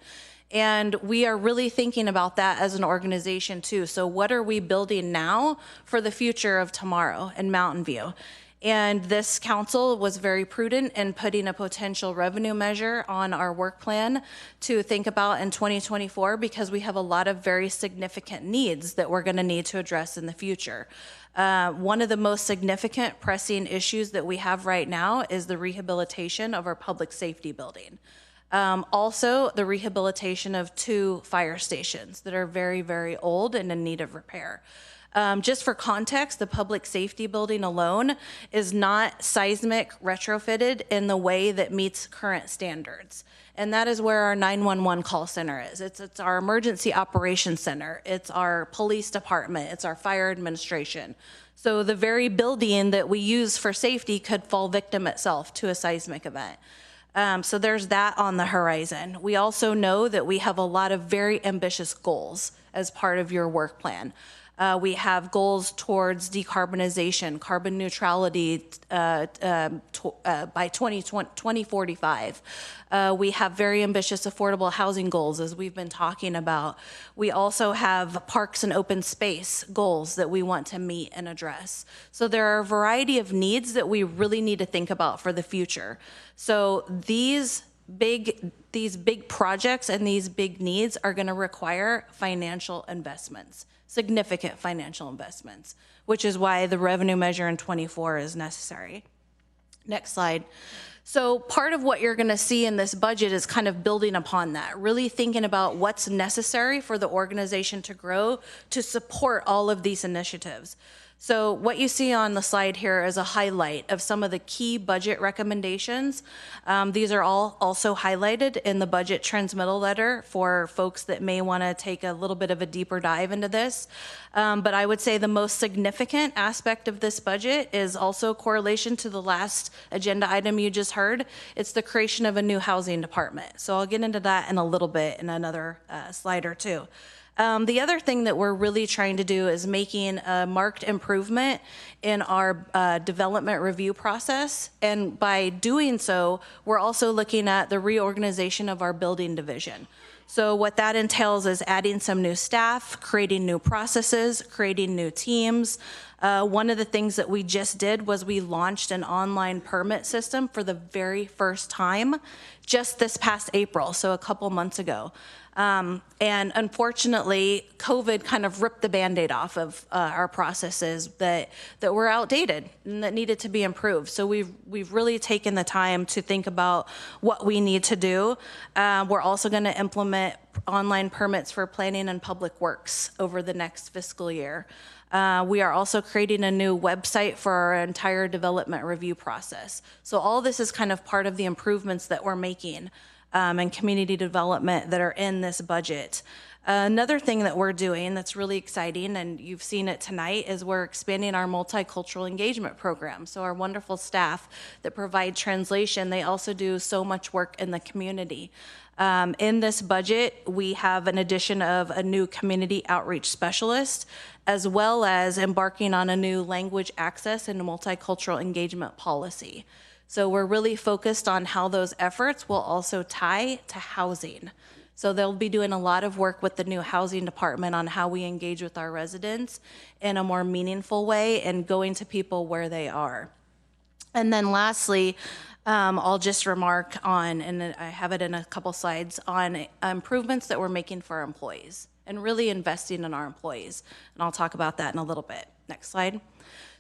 And we are really thinking about that as an organization too. So what are we building now for the future of tomorrow in Mountain View? And this council was very prudent in putting a potential revenue measure on our work plan to think about in 2024 because we have a lot of very significant needs that we're going to need to address in the future. One of the most significant pressing issues that we have right now is the rehabilitation of our public safety building. Also, the rehabilitation of 2 fire stations that are very, very old and in need of repair. Just for context, the public safety building alone is not seismic retrofitted in the way that meets current standards. And that is where our 911 call center is. It's our emergency operations center. It's our police department. It's our fire administration. So the very building that we use for safety could fall victim itself to a seismic event. So there's that on the horizon. We also know that we have a lot of very ambitious goals as part of your work plan. We have goals towards decarbonization, carbon neutrality by 2045. We have very ambitious affordable housing goals, as we've been talking about. We also have parks and open space goals that we want to meet and address. So there are a variety of needs that we really need to think about for the future. So these big projects and these big needs are going to require financial investments. Significant financial investments, which is why the revenue measure in 24 is necessary. Next slide. So part of what you're going to see in this budget is kind of building upon that, really thinking about what's necessary for the organization to grow to support all of these initiatives. So what you see on the slide here is a highlight of some of the key budget recommendations. These are all also highlighted in the budget transmittal letter for folks that may want to take a little bit of a deeper dive into this. But I would say the most significant aspect of this budget is also correlation to the last agenda item you just heard. It's the creation of a new housing department. So I'll get into that in a little bit in another slide or two. The other thing that we're really trying to do is making a marked improvement in our development review process. And by doing so, we're also looking at the reorganization of our building division. So what that entails is adding some new staff, creating new processes, creating new teams. One of the things that we just did was we launched an online permit system for the very first time just this past April, so a couple months ago. And unfortunately, COVID kind of ripped the Band-Aid off of our processes that were outdated and that needed to be improved. So we've really taken the time to think about what we need to do. We're also going to implement online permits for planning and public works over the next fiscal year. We are also creating a new website for our entire development review process. So all this is kind of part of the improvements that we're making and community development that are in this budget. Another thing that we're doing that's really exciting, and you've seen it tonight, is we're expanding our multicultural engagement program. So our wonderful staff that provide translation, they also do so much work in the community. In this budget, we have an addition of a new community outreach specialist, as well as embarking on a new language access and multicultural engagement policy. So we're really focused on how those efforts will also tie to housing. So they'll be doing a lot of work with the new housing department on how we engage with our residents in a more meaningful way and going to people where they are. And then lastly, I'll just remark on, and I have it in a couple slides, on improvements that we're making for our employees and really investing in our employees. And I'll talk about that in a little bit. Next slide.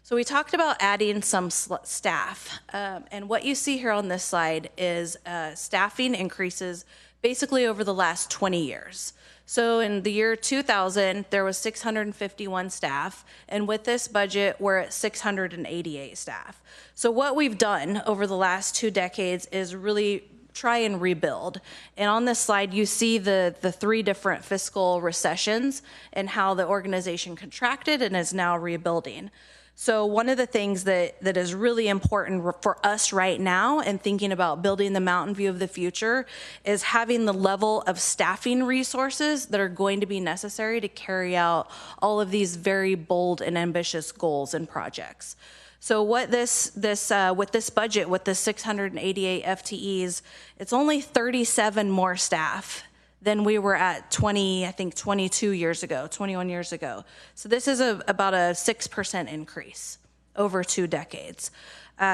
So we talked about adding some staff. And what you see here on this slide is staffing increases basically over the last 20 years. So in the year 2000, there was 651 staff, and with this budget, we're at 688 staff. So what we've done over the last 2 decades is really try and rebuild. And on this slide, you see the 3 different fiscal recessions and how the organization contracted and is now rebuilding. So one of the things that is really important for us right now and thinking about building the Mountain View of the future is having the level of staffing resources that are going to be necessary to carry out all of these very bold and ambitious goals and projects. So what with this budget, with the 688 FTEs, it's only 37 more staff than we were at 22 years ago, 21 years ago. So this is about a 6% increase over 2 decades.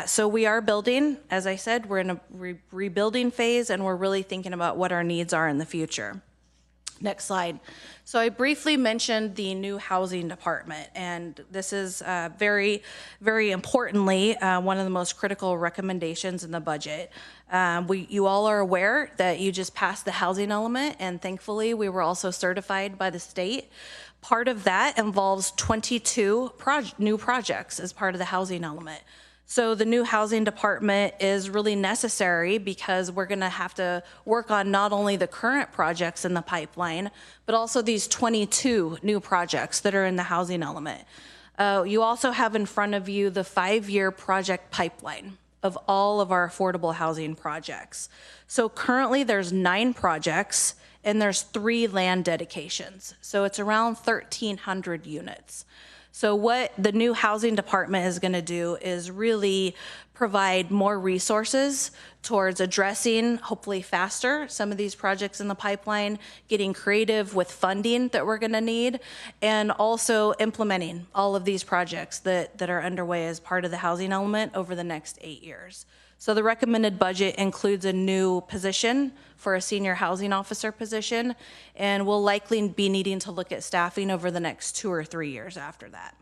So we are building, as I said, we're in a rebuilding phase, and we're really thinking about what our needs are in the future. Next slide. So I briefly mentioned the new housing department, and this is very, very importantly, one of the most critical recommendations in the budget. You all are aware that you just passed the housing element, and thankfully we were also certified by the state. Part of that involves 22 new projects as part of the housing element. So the new housing department is really necessary because we're gonna have to work on not only the current projects in the pipeline, but also these 22 new projects that are in the housing element. You also have in front of you the 5-year project pipeline of all of our affordable housing projects. So currently there's 9 projects and there's 3 land dedications. So it's around 1,300 units. So what the new housing department is going to do is really provide more resources towards addressing, hopefully faster, some of these projects in the pipeline, getting creative with funding that we're going to need, and also implementing all of these projects that are underway as part of the housing element over the next 8 years. So the recommended budget includes a new position for a senior housing officer position, and we'll likely be needing to look at staffing over the next 2 or 3 years after that.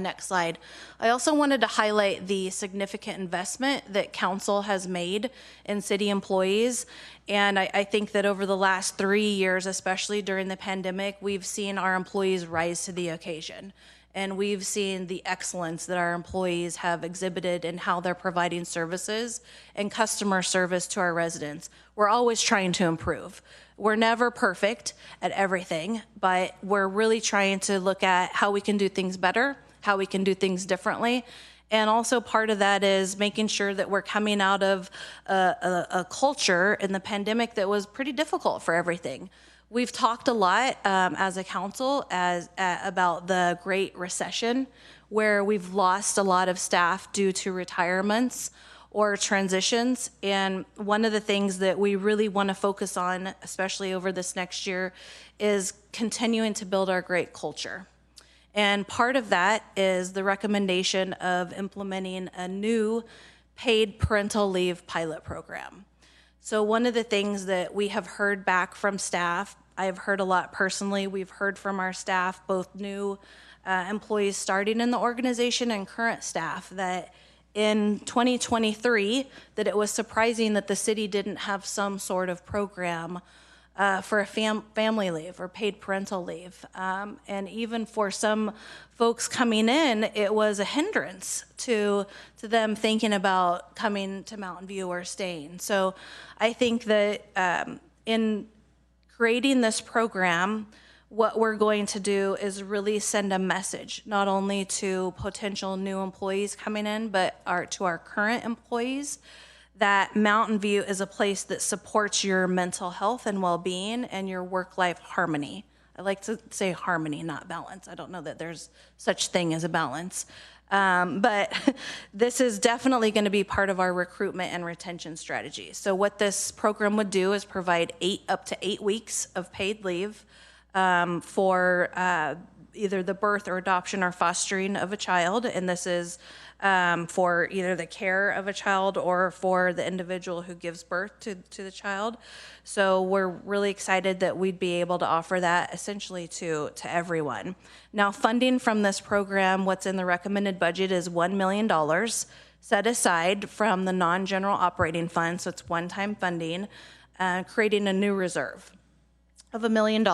Next slide. I also wanted to highlight the significant investment that council has made in city employees. And I think that over the last 3 years, especially during the pandemic, we've seen our employees rise to the occasion. And we've seen the excellence that our employees have exhibited in how they're providing services and customer service to our residents. We're always trying to improve. We're never perfect at everything, but we're really trying to look at how we can do things better, how we can do things differently. And also part of that is making sure that we're coming out of a culture in the pandemic that was pretty difficult for everything. We've talked a lot as a council about the Great Recession, where we've lost a lot of staff due to retirements or transitions. And one of the things that we really want to focus on, especially over this next year, is continuing to build our great culture. And part of that is the recommendation of implementing a new paid parental leave pilot program. So one of the things that we have heard back from staff, I have heard a lot personally, we've heard from our staff, both new employees starting in the organization and current staff, that in 2023, that it was surprising that the city didn't have some sort of program for a family leave or paid parental leave. And even for some folks coming in, it was a hindrance to them thinking about coming to Mountain View or staying. So I think that in creating this program, what we're going to do is really send a message, not only to potential new employees coming in, but to our current employees, that Mountain View is a place that supports your mental health and well-being and your work-life harmony. I like to say harmony, not balance. I don't know that there's such thing as a balance. But this is definitely going to be part of our recruitment and retention strategy. So what this program would do is provide up to 8 weeks of paid leave for either the birth or adoption or fostering of a child. And this is for either the care of a child or for the individual who gives birth to the child. So we're really excited that we'd be able to offer that essentially to everyone. Now, funding from this program, what's in the recommended budget is $1 million set aside from the non-general operating fund, so it's one-time funding, creating a new reserve of $1 million.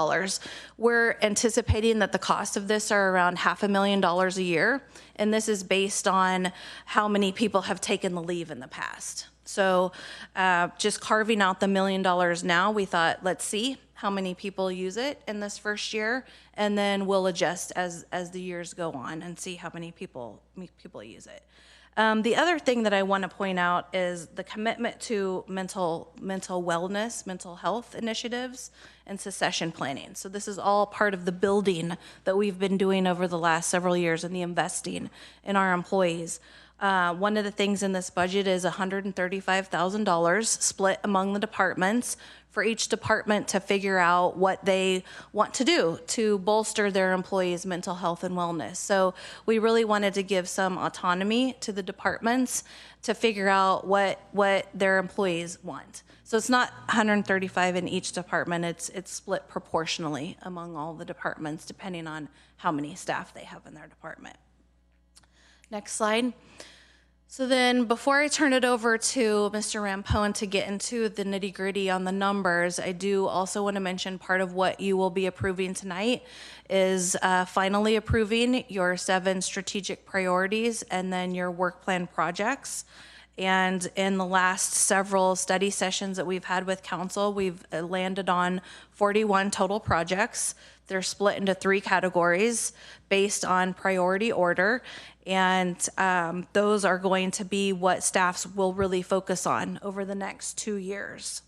We're anticipating that the cost of this are around $500,000 a year, and this is based on how many people have taken the leave in the past. So just carving out the $1 million now, we thought, let's see how many people use it in this first year, and then we'll adjust as the years go on and see how many people use it. The other thing that I want to point out is the commitment to mental wellness, mental health initiatives, and succession planning. So this is all part of the building that we've been doing over the last several years and the investing in our employees. One of the things in this budget is $135,000 split among the departments for each department to figure out what they want to do to bolster their employees' mental health and wellness. So we really wanted to give some autonomy to the departments to figure out what their employees want. So it's not 135 in each department, it's split proportionally among all the departments depending on how many staff they have in their department. Next slide. So then before I turn it over to Mr. Rampone to get into the nitty-gritty on the numbers, I do also want to mention part of what you will be approving tonight is finally approving your 7 strategic priorities and then your work plan projects. And in the last several study sessions that we've had with council, we've landed on 41 total projects. They're split into 3 categories based on priority order. And those are going to be what staffs will really focus on over the next 2 years.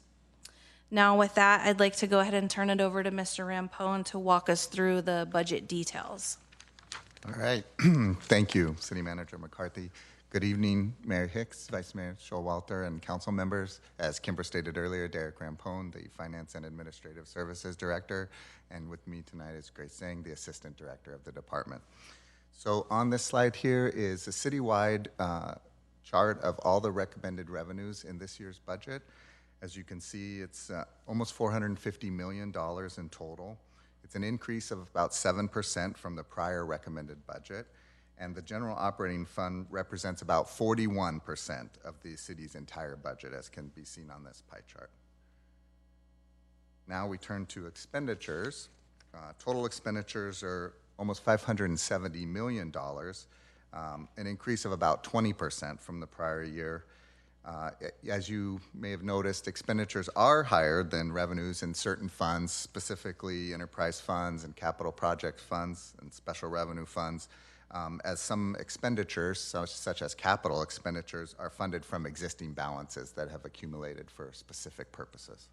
Now with that, I'd like to go ahead and turn it over to Mr. Rampone to walk us through the budget details. All right, thank you, City Manager McCarthy. Good evening, Mayor Hicks, Vice Mayor Showalter, and council members. As Kimber stated earlier, Derek Rampone, the Finance and Administrative Services Director, and with me tonight is Grace Sang, the Assistant Director of the department. So on this slide here is a citywide chart of all the recommended revenues in this year's budget. As you can see, it's almost $450 million in total. It's an increase of about 7% from the prior recommended budget. And the general operating fund represents about 41% of the city's entire budget, as can be seen on this pie chart. Now we turn to expenditures. Total expenditures are almost $570 million, an increase of about 20% from the prior year. As you may have noticed, expenditures are higher than revenues in certain funds, specifically enterprise funds and capital project funds and special revenue funds, as some expenditures, such as capital expenditures, are funded from existing balances that have accumulated for specific purposes.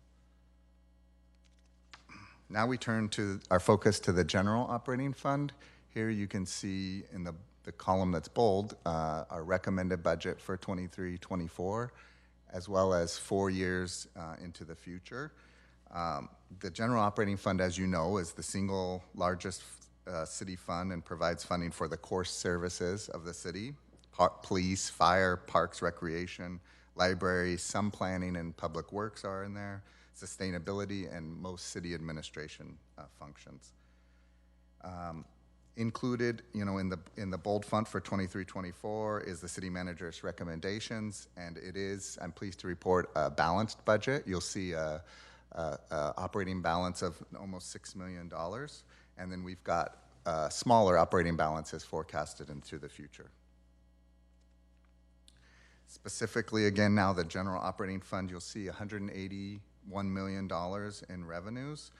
Now we turn to our focus to the general operating fund. Here you can see in the column that's bold, our recommended budget for 23-24, as well as 4 years into the future. The general operating fund, as you know, is the single largest city fund and provides funding for the core services of the city: police, fire, parks, recreation, library, some planning and public works are in there, sustainability, and most city administration functions. Included, in the bold font for 23-24 is the city manager's recommendations, and it is, I'm pleased to report, a balanced budget. You'll see a operating balance of almost $6 million, and then we've got smaller operating balances forecasted into the future. Specifically, again, now the general operating fund, you'll see $181 million in revenues.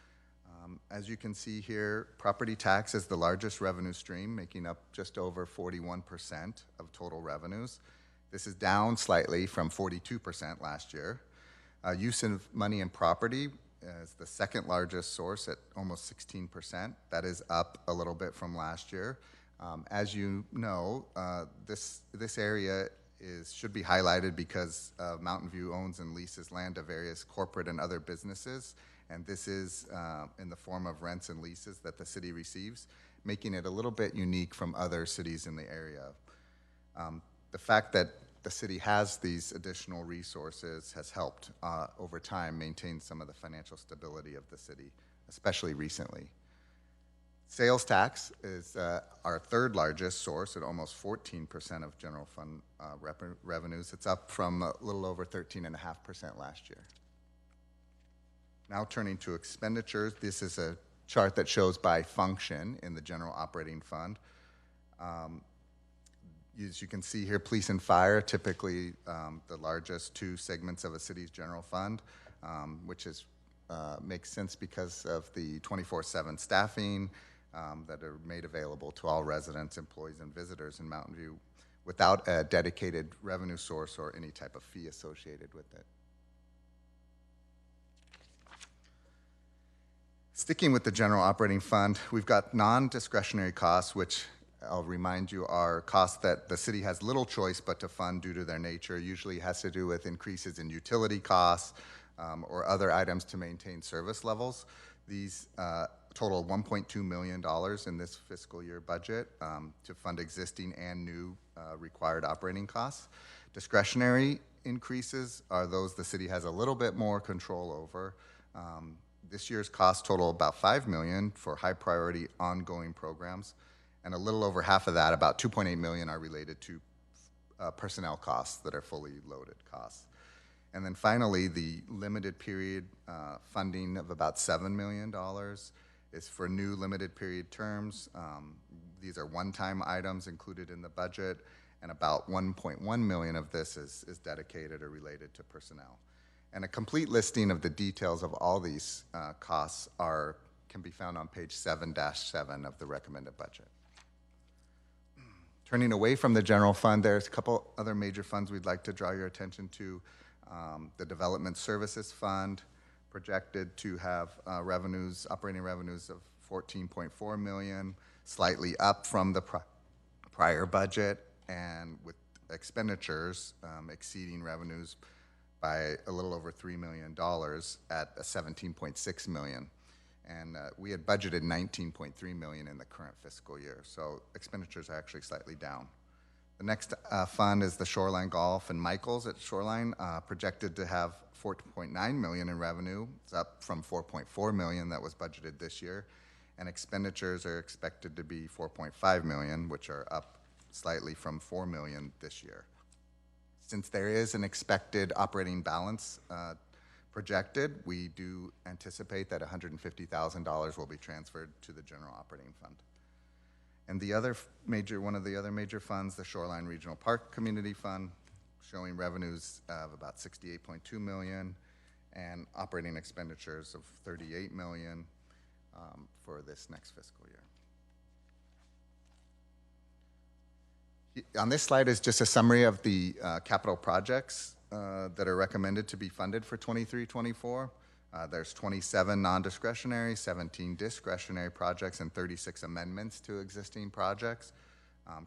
As you can see here, property tax is the largest revenue stream, making up just over 41% of total revenues. This is down slightly from 42% last year. Use of money and property is the second largest source at almost 16%. That is up a little bit from last year. As you know, this area should be highlighted because Mountain View owns and leases land to various corporate and other businesses, and this is in the form of rents and leases that the city receives, making it a little bit unique from other cities in the area. The fact that the city has these additional resources has helped over time maintain some of the financial stability of the city, especially recently. Sales tax is our third largest source at almost 14% of general fund revenues. It's up from a little over 13.5% last year. Now turning to expenditures, this is a chart that shows by function in the general operating fund. As you can see here, police and fire, typically the largest two segments of a city's general fund, which makes sense because of the 24/7 staffing that are made available to all residents, employees, and visitors in Mountain View without a dedicated revenue source or any type of fee associated with it. Sticking with the general operating fund, we've got non-discretionary costs, which I'll remind you are costs that the city has little choice but to fund due to their nature. Usually has to do with increases in utility costs or other items to maintain service levels. These total $1.2 million in this fiscal year budget to fund existing and new required operating costs. Discretionary increases are those the city has a little bit more control over. This year's costs total about $5 million for high priority ongoing programs, and a little over half of that, about $2.8 million, are related to personnel costs that are fully loaded costs. And then finally, the limited period funding of about $7 million is for new limited period terms. These are one-time items included in the budget, and about $1.1 million of this is dedicated or related to personnel. And a complete listing of the details of all these costs can be found on page 7-7 of the recommended budget. Turning away from the general fund, there's a couple other major funds we'd like to draw your attention to. The Development Services Fund, projected to have operating revenues of $14.4 million, slightly up from the prior budget, and with expenditures exceeding revenues by a little over $3 million at $17.6 million. And we had budgeted $19.3 million in the current fiscal year, so expenditures are actually slightly down. The next fund is the Shoreline Golf and Michaels at Shoreline, projected to have $4.9 million in revenue. It's up from $4.4 million that was budgeted this year, and expenditures are expected to be $4.5 million, which are up slightly from $4 million this year. Since there is an expected operating balance projected, we do anticipate that $150,000 will be transferred to the general operating fund. And one of the other major funds, the Shoreline Regional Park Community Fund, showing revenues of about 68.2 million and operating expenditures of 38 million for this next fiscal year. On this slide is just a summary of the capital projects that are recommended to be funded for 23-24. There's 27 non-discretionary, 17 discretionary projects, and 36 amendments to existing projects.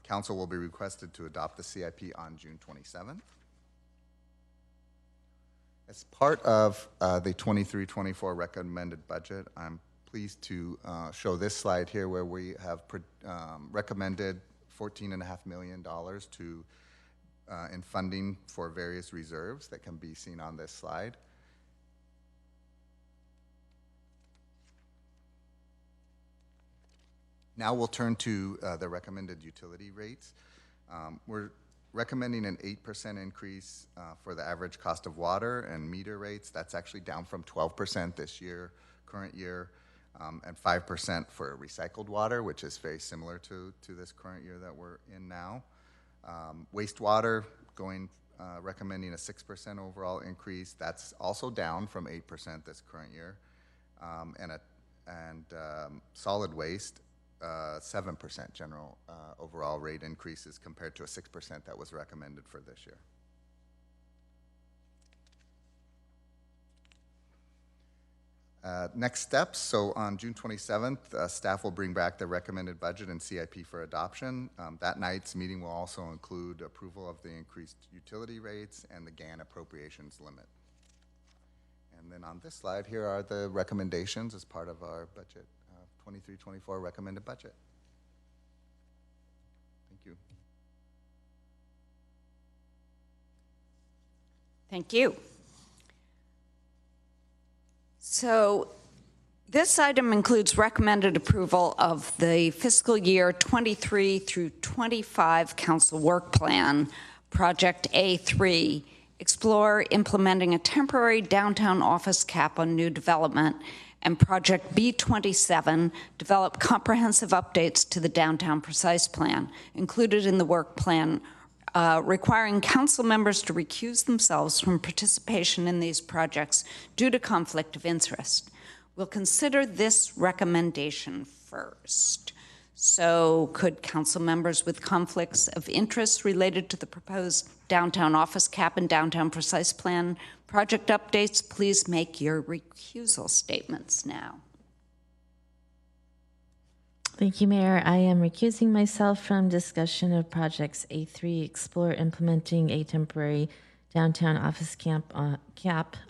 Council will be requested to adopt the CIP on June 27th. As part of the 23-24 recommended budget, I'm pleased to show this slide here where we have recommended $14.5 million to in funding for various reserves that can be seen on this slide. Now we'll turn to the recommended utility rates. We're recommending an 8% increase for the average cost of water and meter rates. That's actually down from 12% this year, current year, and 5% for recycled water, which is very similar to this current year that we're in now. Wastewater recommending a 6% overall increase. That's also down from 8% this current year. And solid waste, 7% general overall rate increases compared to a 6% that was recommended for this year. Next steps, so on June 27th, staff will bring back the recommended budget and CIP for adoption. That night's meeting will also include approval of the increased utility rates and the GAN appropriations limit. And then on this slide, here are the recommendations as part of our budget, 23-24 recommended budget. Thank you. Thank you. So this item includes recommended approval of the fiscal year 23 through 25 council work plan, Project A3, explore implementing a temporary downtown office cap on new development, and Project B27, develop comprehensive updates to the downtown precise plan. Included in the work plan, requiring council members to recuse themselves from participation in these projects due to conflict of interest. We'll consider this recommendation first. So could council members with conflicts of interest related to the proposed downtown office cap and downtown precise plan project updates please make your recusal statements now? Thank you, Mayor. I am recusing myself from discussion of projects A3, explore implementing a temporary downtown office cap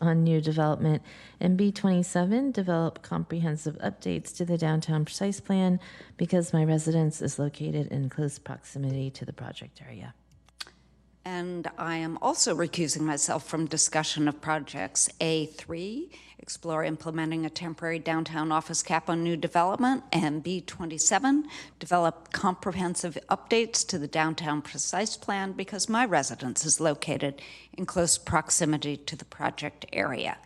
on new development, and B27, develop comprehensive updates to the downtown precise plan because my residence is located in close proximity to the project area. And I am also recusing myself from discussion of projects A3, explore implementing a temporary downtown office cap on new development, and B27, develop comprehensive updates to the downtown precise plan because my residence is located in close proximity to the project area.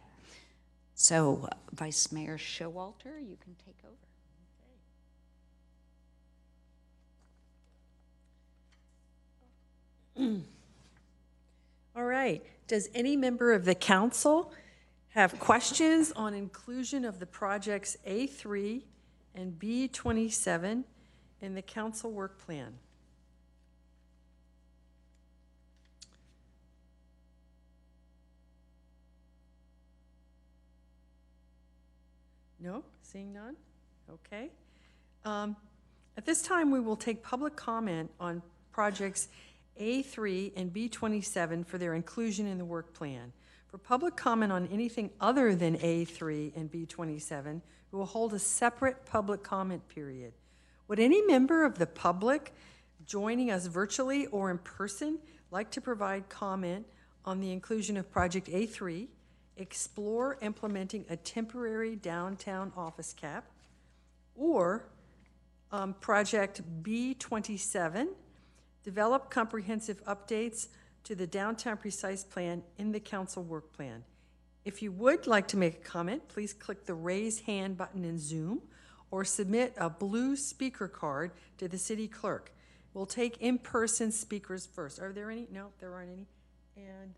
So, Vice Mayor Showalter, you can take over. All right. Does any member of the council have questions on inclusion of the projects A3 and B27 in the council work plan? No? Seeing none? Okay. At this time, we will take public comment on projects A3 and B27 for their inclusion in the work plan. For public comment on anything other than A3 and B27, we will hold a separate public comment period. Would any member of the public joining us virtually or in person like to provide comment on the inclusion of Project A3, explore implementing a temporary downtown office cap, or Project B27, develop comprehensive updates to the downtown precise plan in the council work plan? If you would like to make a comment, please click the raise hand button in Zoom or submit a blue speaker card to the city clerk. We'll take in-person speakers first. Are there any? No, there aren't any. And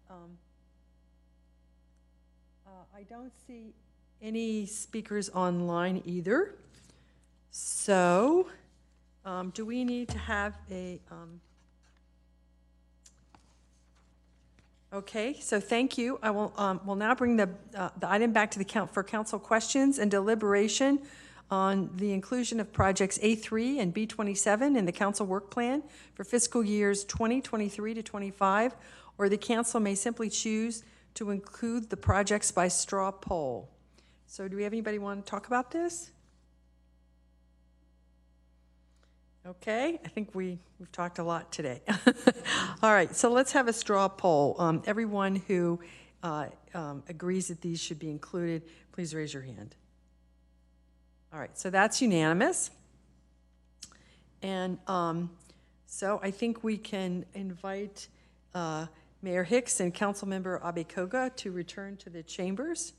I don't see any speakers online either. So do we need to have a... Okay, so thank you. I will will now bring the item back to the for council questions and deliberation on the inclusion of projects A3 and B27 in the council work plan for fiscal years 2023 to 25, or the council may simply choose to include the projects by straw poll. So do we have anybody want to talk about this? Okay, I think we've talked a lot today. All right, so let's have a straw poll. Everyone who agrees that these should be included, please raise your hand. All right, so that's unanimous. And so I think we can invite Mayor Hicks and Councilmember Abekoga to return to the chambers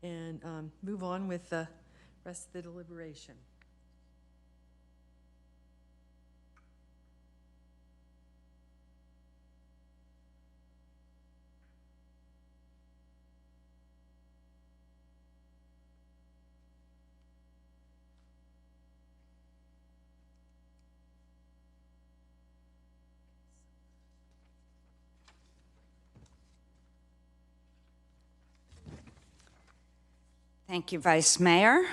and move on with the rest of the deliberation. Thank you, Vice Mayor.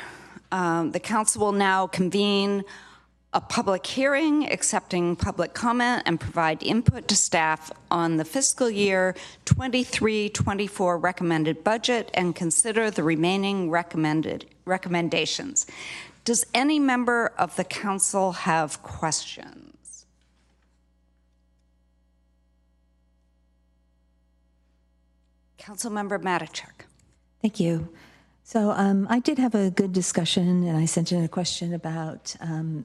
The council will now convene a public hearing accepting public comment and provide input to staff on the fiscal year 23-24 recommended budget and consider the remaining recommendations. Does any member of the council have questions? Councilmember Matichak. Thank you. So I did have a good discussion, and I sent in a question about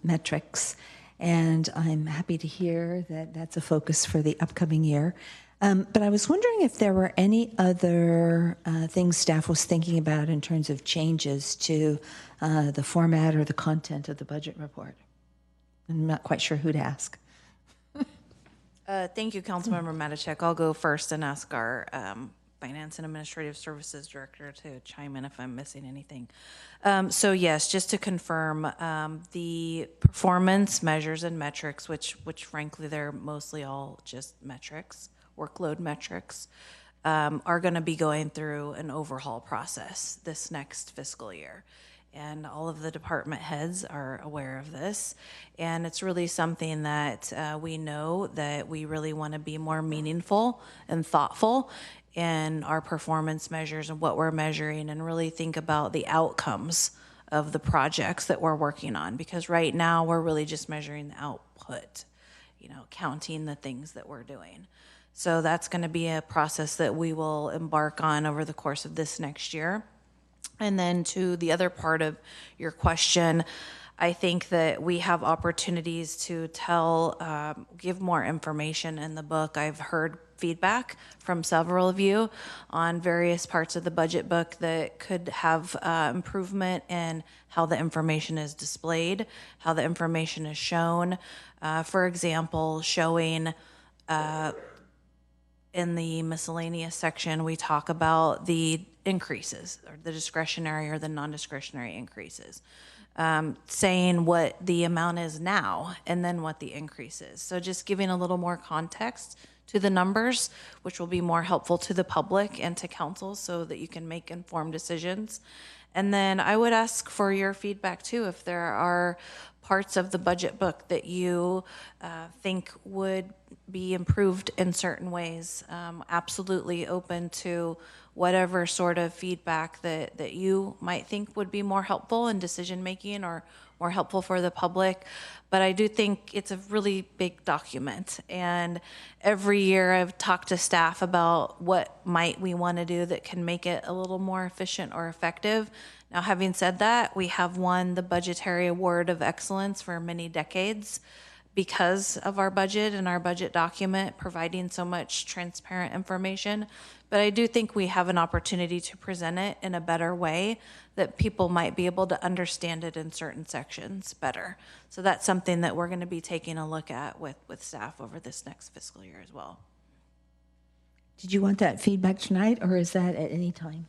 metrics, and I'm happy to hear that that's a focus for the upcoming year. But I was wondering if there were any other things staff was thinking about in terms of changes to the format or the content of the budget report. I'm not quite sure who to ask. Thank you, Councilmember Matichak. I'll go first and ask our Finance and Administrative Services Director to chime in if I'm missing anything. So yes, just to confirm, the performance measures and metrics, which frankly they're mostly all just metrics, workload metrics, are going to be going through an overhaul process this next fiscal year. And all of the department heads are aware of this. And it's really something that we know that we really want to be more meaningful and thoughtful in our performance measures and what we're measuring, and really think about the outcomes of the projects that we're working on. Because right now we're really just measuring the output, counting the things that we're doing. So that's going to be a process that we will embark on over the course of this next year. And then to the other part of your question, I think that we have opportunities to give more information in the book. I've heard feedback from several of you on various parts of the budget book that could have improvement in how the information is displayed, how the information is shown. For example, showing in the miscellaneous section, we talk about the increases, or the discretionary or the non-discretionary increases. Saying what the amount is now and then what the increase is. So just giving a little more context to the numbers, which will be more helpful to the public and to council so that you can make informed decisions. And then I would ask for your feedback too, if there are parts of the budget book that you think would be improved in certain ways. Absolutely open to whatever sort of feedback that you might think would be more helpful in decision making or more helpful for the public. But I do think it's a really big document, and every year I've talked to staff about what might we want to do that can make it a little more efficient or effective. Now, having said that, we have won the Budgetary Award of Excellence for many decades because of our budget and our budget document providing so much transparent information. But I do think we have an opportunity to present it in a better way that people might be able to understand it in certain sections better. So that's something that we're going to be taking a look at with staff over this next fiscal year as well. Did you want that feedback tonight, or is that at any time?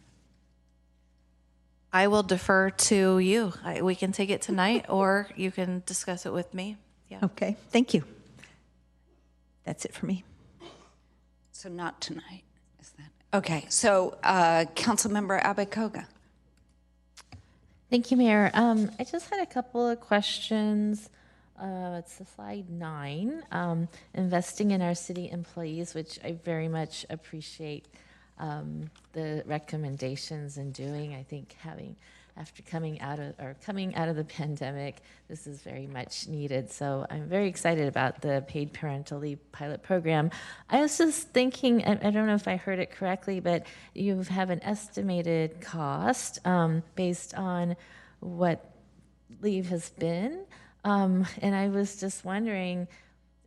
I will defer to you. We can take it tonight, or you can discuss it with me. Yeah. Okay, thank you. That's it for me. So not tonight, is that? Okay, so Councilmember Abe-Koga. Thank you, Mayor. I just had a couple of questions. It's slide 9, investing in our city employees, which I very much appreciate the recommendations and doing. I think after coming out of the pandemic, this is very much needed. So I'm very excited about the paid parental leave pilot program. I was just thinking, I don't know if I heard it correctly, but you have an estimated cost based on what leave has been. And I was just wondering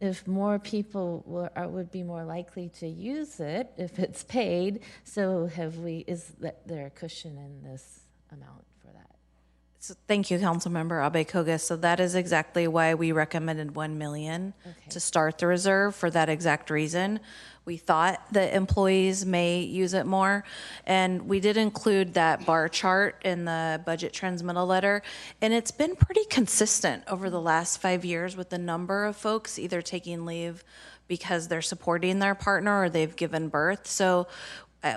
if more people would be more likely to use it if it's paid. So is there a cushion in this amount for that? So thank you, Councilmember Abe-Koga. So that is exactly why we recommended 1 million to start the reserve, for that exact reason. We thought that employees may use it more, and we did include that bar chart in the budget transmittal letter, and it's been pretty consistent over the last 5 years with the number of folks either taking leave because they're supporting their partner or they've given birth. So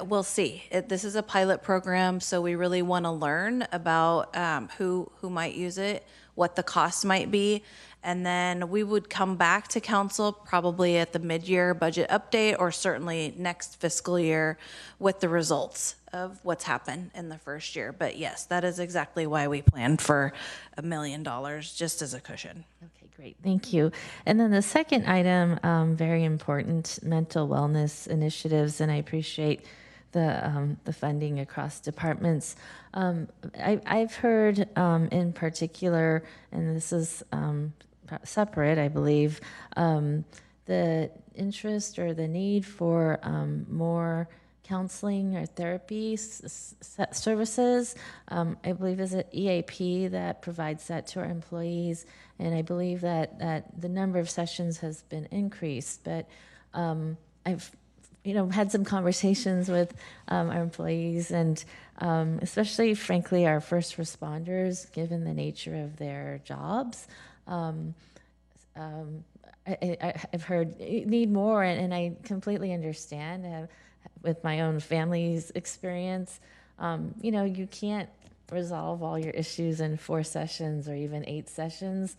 we'll see. This is a pilot program, so we really want to learn about who might use it, what the cost might be, and then we would come back to council probably at the mid-year budget update, or certainly next fiscal year, with the results of what's happened in the first year. But yes, that is exactly why we planned for $1 million, just as a cushion. Okay, great, thank you. And then the second item, very important, mental wellness initiatives, and I appreciate the funding across departments. I've heard in particular, and this is separate, I believe, the interest or the need for more counseling or therapy services. I believe is it EAP that provides that to our employees, and I believe that the number of sessions has been increased. But I've had some conversations with our employees, and especially, frankly, our first responders, given the nature of their jobs. I've heard need more, and I completely understand with my own family's experience. You can't resolve all your issues in 4 sessions or even 8 sessions.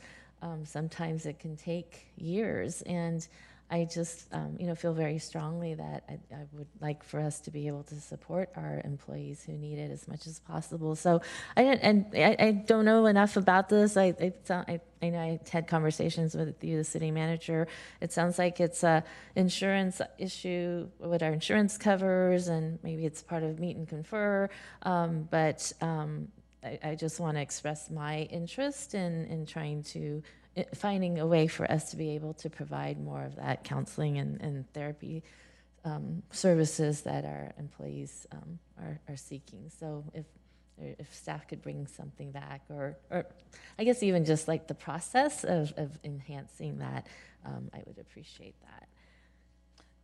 Sometimes it can take years, and I just, feel very strongly that I would like for us to be able to support our employees who need it as much as possible. So I don't know enough about this. I know I had conversations with you, the city manager. It sounds like it's a insurance issue, what our insurance covers, and maybe it's part of meet and confer. But I just want to express my interest in finding a way for us to be able to provide more of that counseling and therapy services that our employees are seeking. So if staff could bring something back, or I guess even just like the process of enhancing that, I would appreciate that.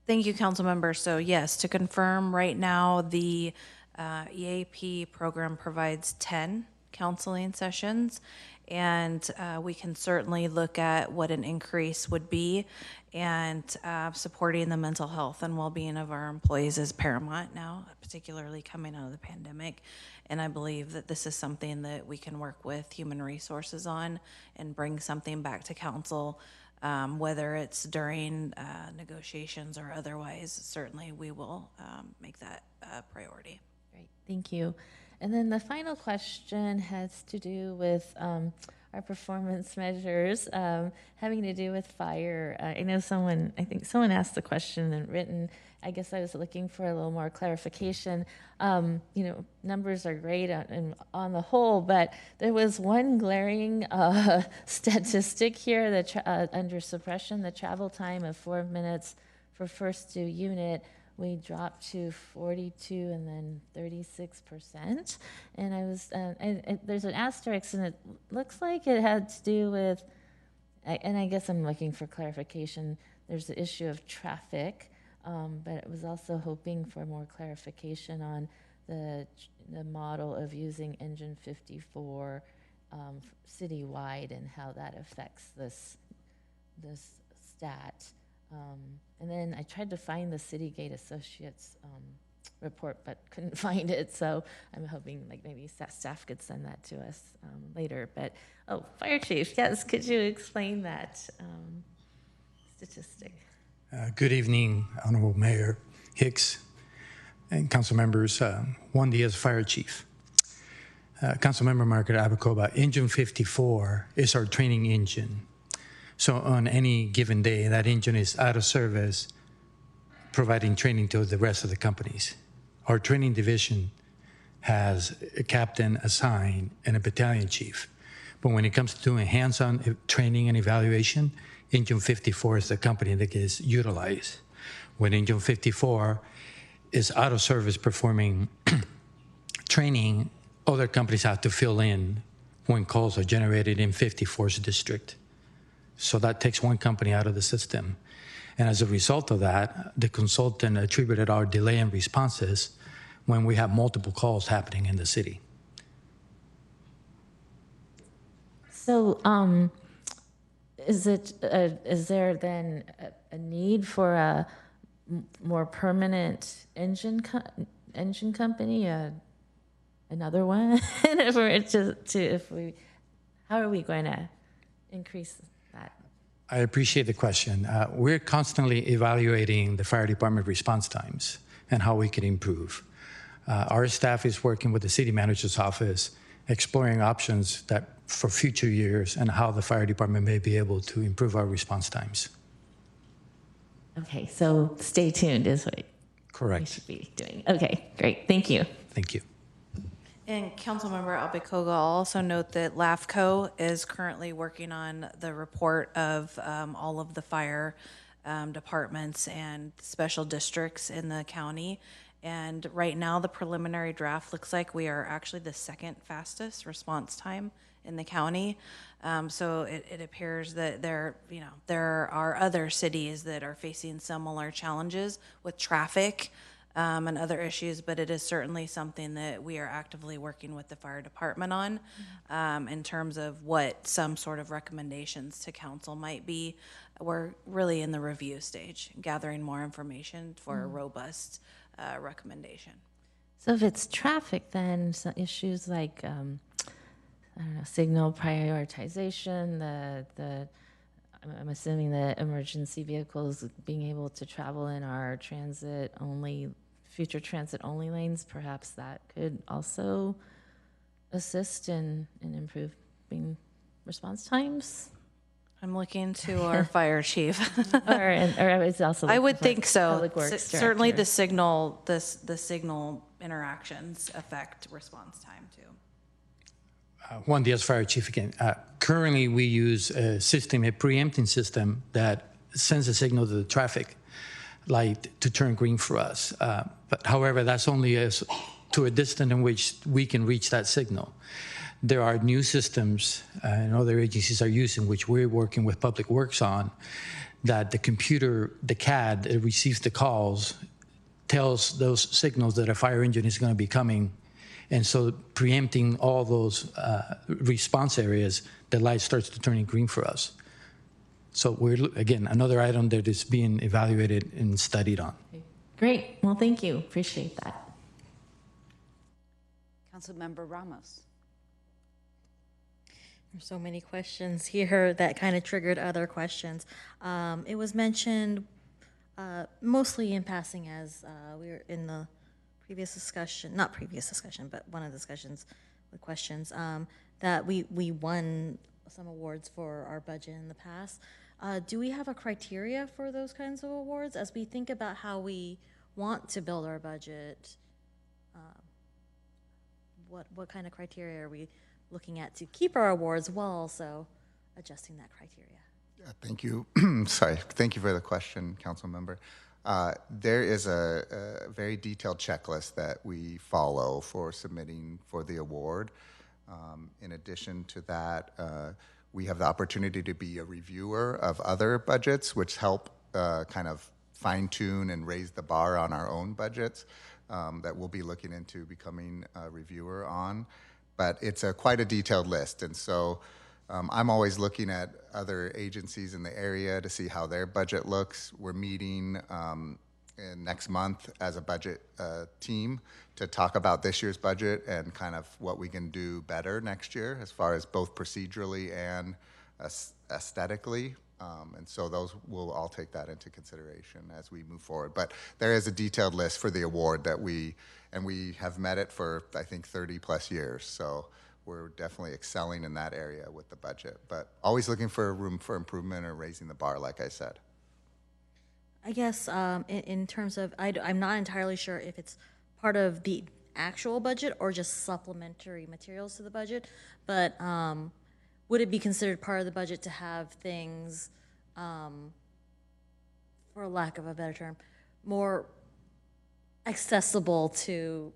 Thank you, Councilmember. So yes, to confirm, right now the EAP program provides 10 counseling sessions, and we can certainly look at what an increase would be, and supporting the mental health and well-being of our employees is paramount now, particularly coming out of the pandemic. And I believe that this is something that we can work with human resources on and bring something back to council, whether it's during negotiations or otherwise. Certainly we will make that a priority. Great, thank you. And then the final question has to do with our performance measures, having to do with fire. I think someone asked the question in written. I guess I was looking for a little more clarification. Numbers are great on the whole, but there was one glaring statistic here that under suppression, the travel time of 4 minutes for first due unit, we dropped to 42 and then 36%. And there's an asterisk, and it looks like it had to do with, and I guess I'm looking for clarification, there's the issue of traffic. but I was also hoping for more clarification on the model of using Engine 54 citywide and how that affects this stat. And then I tried to find the Citygate Associates report, but couldn't find it. So I'm hoping like maybe staff could send that to us later. But, oh, Fire Chief, yes, could you explain that statistic? Good evening, Honorable Mayor Hicks and council members. Juan Diaz, Fire Chief. Councilmember Margaret Abacoba, Engine 54 is our training engine. So on any given day, that engine is out of service, providing training to the rest of the companies. Our training division has a captain assigned and a battalion chief. But when it comes to doing hands-on training and evaluation, Engine 54 is the company that gets utilized. When Engine 54 is out of service performing training, other companies have to fill in when calls are generated in 54's district. So that takes one company out of the system. And as a result of that, the consultant attributed our delay in responses when we have multiple calls happening in the city. So is there then a need for a more permanent engine company, another one? How are we going to increase that? I appreciate the question. We're constantly evaluating the fire department response times and how we can improve. Our staff is working with the city manager's office, exploring options that for future years and how the fire department may be able to improve our response times. Okay, so stay tuned is what Correct. we should be doing. Okay, great. Thank you. Thank you. And Councilmember Abacoga, I'll also note that LAFCO is currently working on the report of all of the fire departments and special districts in the county. And right now, the preliminary draft looks like we are actually the second fastest response time in the county. So it appears that there are other cities that are facing similar challenges with traffic and other issues, but it is certainly something that we are actively working with the fire department on in terms of what some sort of recommendations to council might be. We're really in the review stage, gathering more information for a robust recommendation. So if it's traffic, then some issues like I don't know, signal prioritization, I'm assuming the emergency vehicles being able to travel in our future transit only lanes, perhaps that could also assist in improving response times. I'm looking to our fire chief. or it's also. I would think so. Public Works Certainly, Director. the signal interactions affect response time too. Juan Diaz, Fire Chief again. Currently, we use a preempting system that sends a signal to the traffic light to turn green for us. But however, that's only to a distance in which we can reach that signal. There are new systems and other agencies are using, which we're working with Public Works on, that the computer, the CAD that receives the calls, tells those signals that a fire engine is going to be coming. And so preempting all those response areas, the light starts to turn green for us. So we're, again, another item that is being evaluated and studied on. Great. Well, thank you. Appreciate that. Councilmember Ramos. There's so many questions here that kind of triggered other questions. It was mentioned mostly in passing as we were in the previous discussion, not previous discussion, but one of the discussions with questions, that we won some awards for our budget in the past. Do we have a criteria for those kinds of awards as we think about how we want to build our budget? What kind of criteria are we looking at to keep our awards while also adjusting that criteria? Yeah, thank you. Sorry, thank you for the question, Council Member. There is a very detailed checklist that we follow for submitting for the award. In addition to that, we have the opportunity to be a reviewer of other budgets, which help kind of fine tune and raise the bar on our own budgets that we'll be looking into becoming a reviewer on. But it's quite a detailed list. And so I'm always looking at other agencies in the area to see how their budget looks. We're meeting next month as a budget team to talk about this year's budget and kind of what we can do better next year as far as both procedurally and aesthetically. And so those, we'll all take that into consideration as we move forward. But there is a detailed list for the award that we have met it for, I think, 30 plus years. So we're definitely excelling in that area with the budget, but always looking for room for improvement or raising the bar, like I said. I guess in terms of, I'm not entirely sure if it's part of the actual budget or just supplementary materials to the budget, but would it be considered part of the budget to have things, for lack of a better term, more accessible to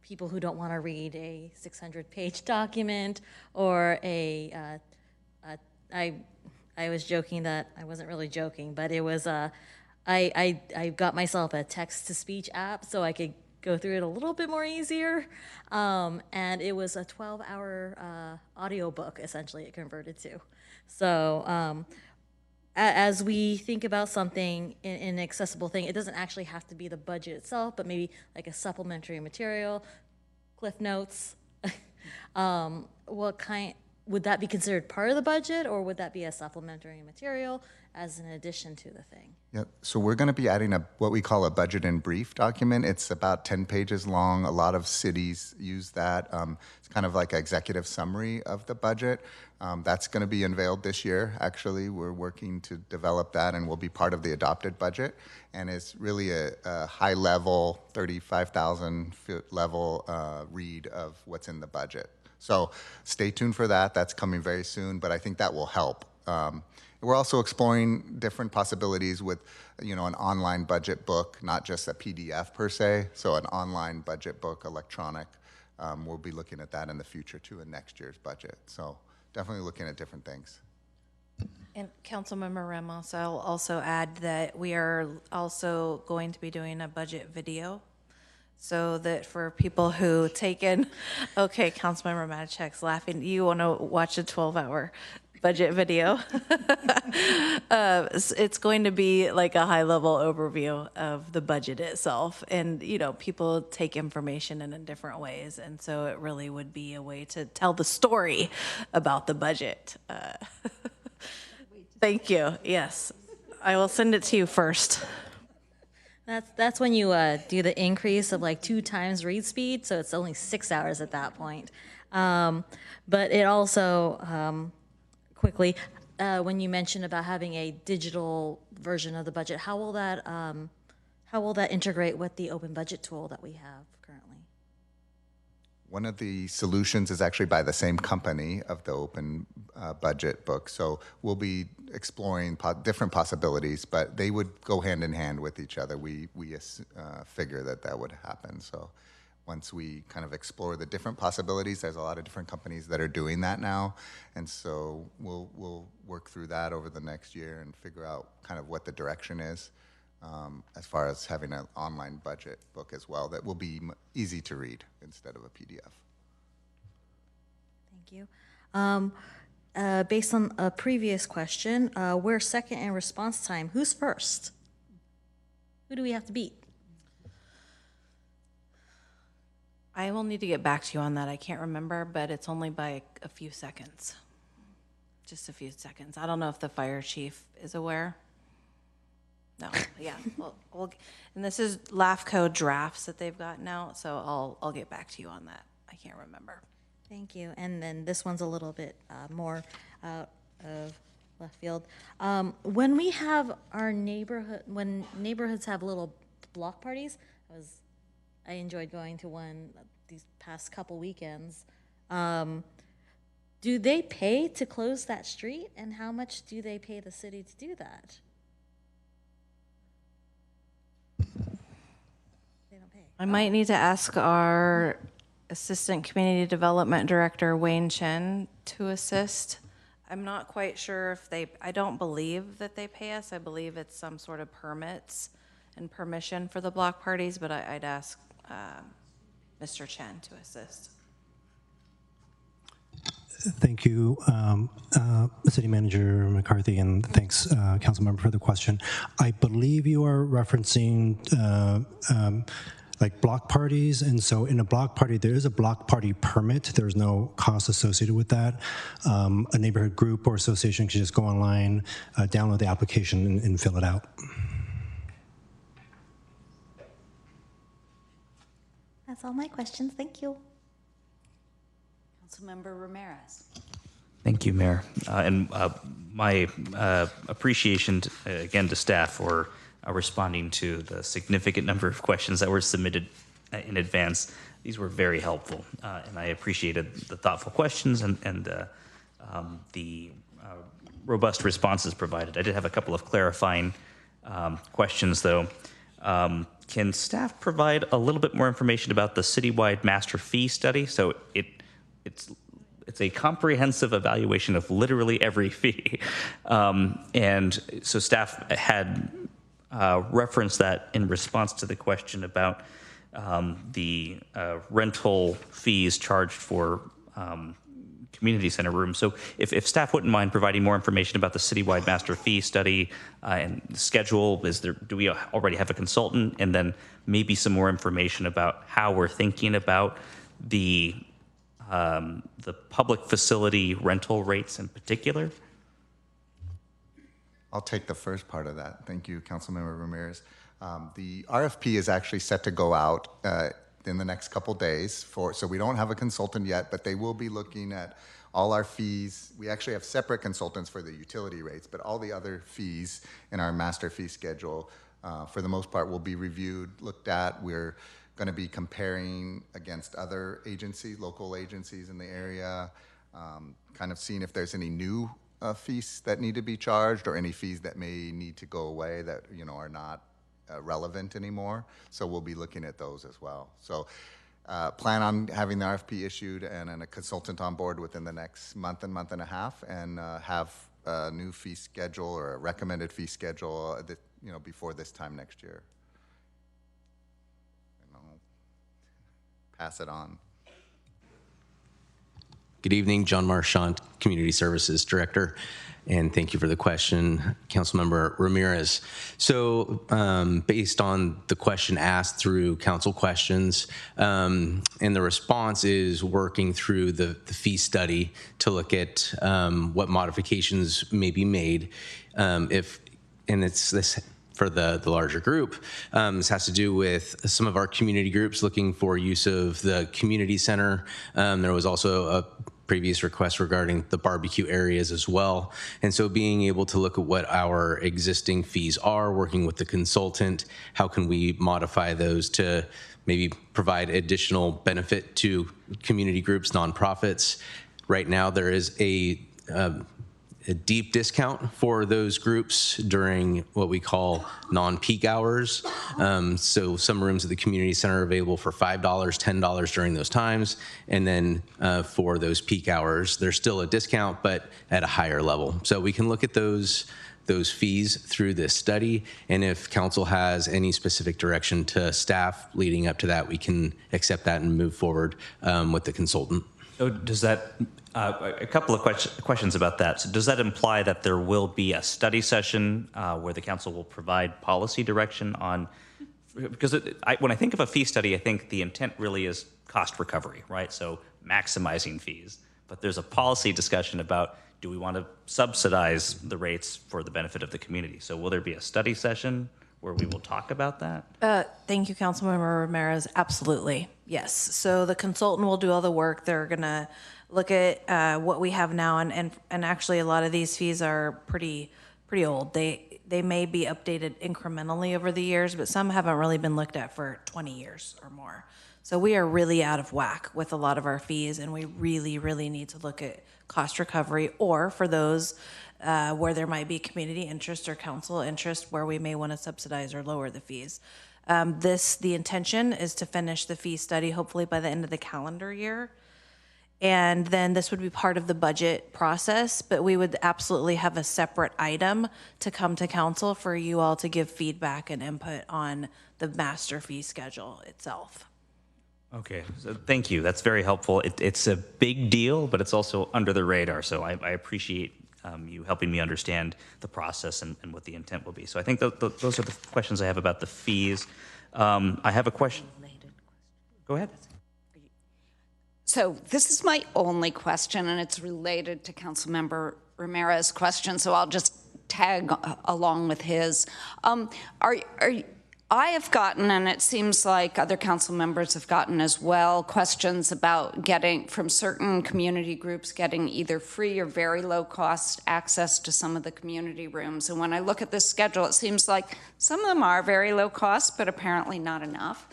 people who don't want to read a 600-page document, or I was joking that I wasn't really joking, but it was I got myself a text-to-speech app so I could go through it a little bit more easier, and it was a 12-hour audiobook, essentially, it converted to. So as we think about something in an accessible thing, it doesn't actually have to be the budget itself, but maybe like a supplementary material, Cliff Notes. What kind, would that be considered part of the budget, or would that be a supplementary material as an addition to the thing? Yep. So we're going to be adding what we call a budget in brief document. It's about 10 pages long. A lot of cities use that. It's kind of like an executive summary of the budget. That's going to be unveiled this year. Actually, we're working to develop that, and will be part of the adopted budget. And it's really a high-level, 35,000-foot level read of what's in the budget. So stay tuned for that. That's coming very soon, but I think that will help. We're also exploring different possibilities with, an online budget book, not just a PDF per se. So an online budget book, electronic. We'll be looking at that in the future too, in next year's budget. So definitely looking at different things. And Councilmember Ramos, I'll also add that we are also going to be doing a budget video, so that for people who take in, okay, Councilmember Matichek's laughing, you want to watch a 12-hour budget video. It's going to be like a high-level overview of the budget itself, and people take information in different ways, and so it really would be a way to tell the story about the budget. Thank you. Yes, I will send it to you first. That's when you do the increase of like 2 times read speed, so it's only 6 hours at that point. But it also, quickly, when you mentioned about having a digital version of the budget, how will that integrate with the open budget tool that we have currently? One of the solutions is actually by the same company of the open budget book. So we'll be exploring different possibilities, but they would go hand in hand with each other. We figure that would happen. So once we kind of explore the different possibilities, there's a lot of different companies that are doing that now. And so we'll work through that over the next year and figure out kind of what the direction is. As far as having an online budget book as well that will be easy to read instead of a PDF. Thank you. Based on a previous question, we're second in response time. Who's first? Who do we have to beat? I will need to get back to you on that. I can't remember, but it's only by a few seconds. Just a few seconds. I don't know if the fire chief is aware. No, yeah, and this is LAFCO drafts that they've got now, so I'll get back to you on that. I can't remember. Thank you. And then this one's a little bit more out of left field. When we have our when neighborhoods have little block parties, I enjoyed going to one these past couple weekends. Do they pay to close that street, and how much do they pay the city to do that? I might need to ask our Assistant Community Development Director, Wayne Chen, to assist. I'm not quite sure if I don't believe that they pay us. I believe it's some sort of permits and permission for the block parties, but I'd ask Mr. Chen to assist. Thank you, City Manager McCarthy, and thanks, Councilmember, for the question. I believe you are referencing like block parties, and so in a block party, there is a block party permit. There's no cost associated with that. A neighborhood group or association can just go online, download the application, and fill it out. That's all my questions. Thank you. Councilmember Ramirez. Thank you, Mayor. And my appreciation, again, to staff for responding to the significant number of questions that were submitted in advance. These were very helpful, and I appreciated the thoughtful questions and the robust responses provided. I did have a couple of clarifying questions, though. Can staff provide a little bit more information about the citywide master fee study? So it's a comprehensive evaluation of literally every fee. And so staff had referenced that in response to the question about the rental fees charged for community center rooms. So if staff wouldn't mind providing more information about the citywide master fee study and the schedule, do we already have a consultant? And then maybe some more information about how we're thinking about the public facility rental rates in particular? I'll take the first part of that. Thank you, Councilmember Ramirez. The RFP is actually set to go out in the next couple days. So we don't have a consultant yet, but they will be looking at all our fees. We actually have separate consultants for the utility rates, but all the other fees in our master fee schedule, for the most part, will be reviewed, looked at. We're going to be comparing against other agencies, local agencies in the area, kind of seeing if there's any new fees that need to be charged or any fees that may need to go away that are not relevant anymore. So we'll be looking at those as well. So plan on having the RFP issued and a consultant on board within the next month and a half, and have a new fee schedule or a recommended fee schedule that, before this time next year. And I'll pass it on. Good evening, John Marchant, Community Services Director, and thank you for the question, Councilmember Ramirez. So based on the question asked through council questions, and the response is working through the fee study to look at what modifications may be made. And it's this for the larger group. This has to do with some of our community groups looking for use of the community center. There was also a previous request regarding the barbecue areas as well. And so being able to look at what our existing fees are, working with the consultant, how can we modify those to maybe provide additional benefit to community groups, nonprofits. Right now there is a deep discount for those groups during what we call non-peak hours. So some rooms at the community center are available for $5, $10 during those times. And then for those peak hours, there's still a discount, but at a higher level. So we can look at those fees through this study. And if council has any specific direction to staff leading up to that, we can accept that and move forward with the consultant. So does that, a couple of questions about that. So does that imply that there will be a study session where the council will provide policy direction on, because when I think of a fee study, I think the intent really is cost recovery, right? So maximizing fees. But there's a policy discussion about, do we want to subsidize the rates for the benefit of the community? So will there be a study session where we will talk about that? Thank you, Councilmember Ramirez. Absolutely, yes. So the consultant will do all the work. They're gonna look at what we have now, and actually a lot of these fees are pretty old. They may be updated incrementally over the years, but some haven't really been looked at for 20 years or more. So we are really out of whack with a lot of our fees, and we really, really need to look at cost recovery, or for those where there might be community interest or council interest where we may want to subsidize or lower the fees. The intention is to finish the fee study hopefully by the end of the calendar year. And then this would be part of the budget process, but we would absolutely have a separate item to come to council for you all to give feedback and input on the master fee schedule itself. Okay, so thank you. That's very helpful. It's a big deal, but it's also under the radar. So I appreciate you helping me understand the process and what the intent will be. So I think those are the questions I have about the fees. I have a question. Go ahead. So this is my only question, and it's related to Councilmember Ramirez's question, so I'll just tag along with his. I have gotten, and it seems like other council members have gotten as well, questions about getting, from certain community groups, getting either free or very low cost access to some of the community rooms. And when I look at this schedule, it seems like some of them are very low cost, but apparently not enough.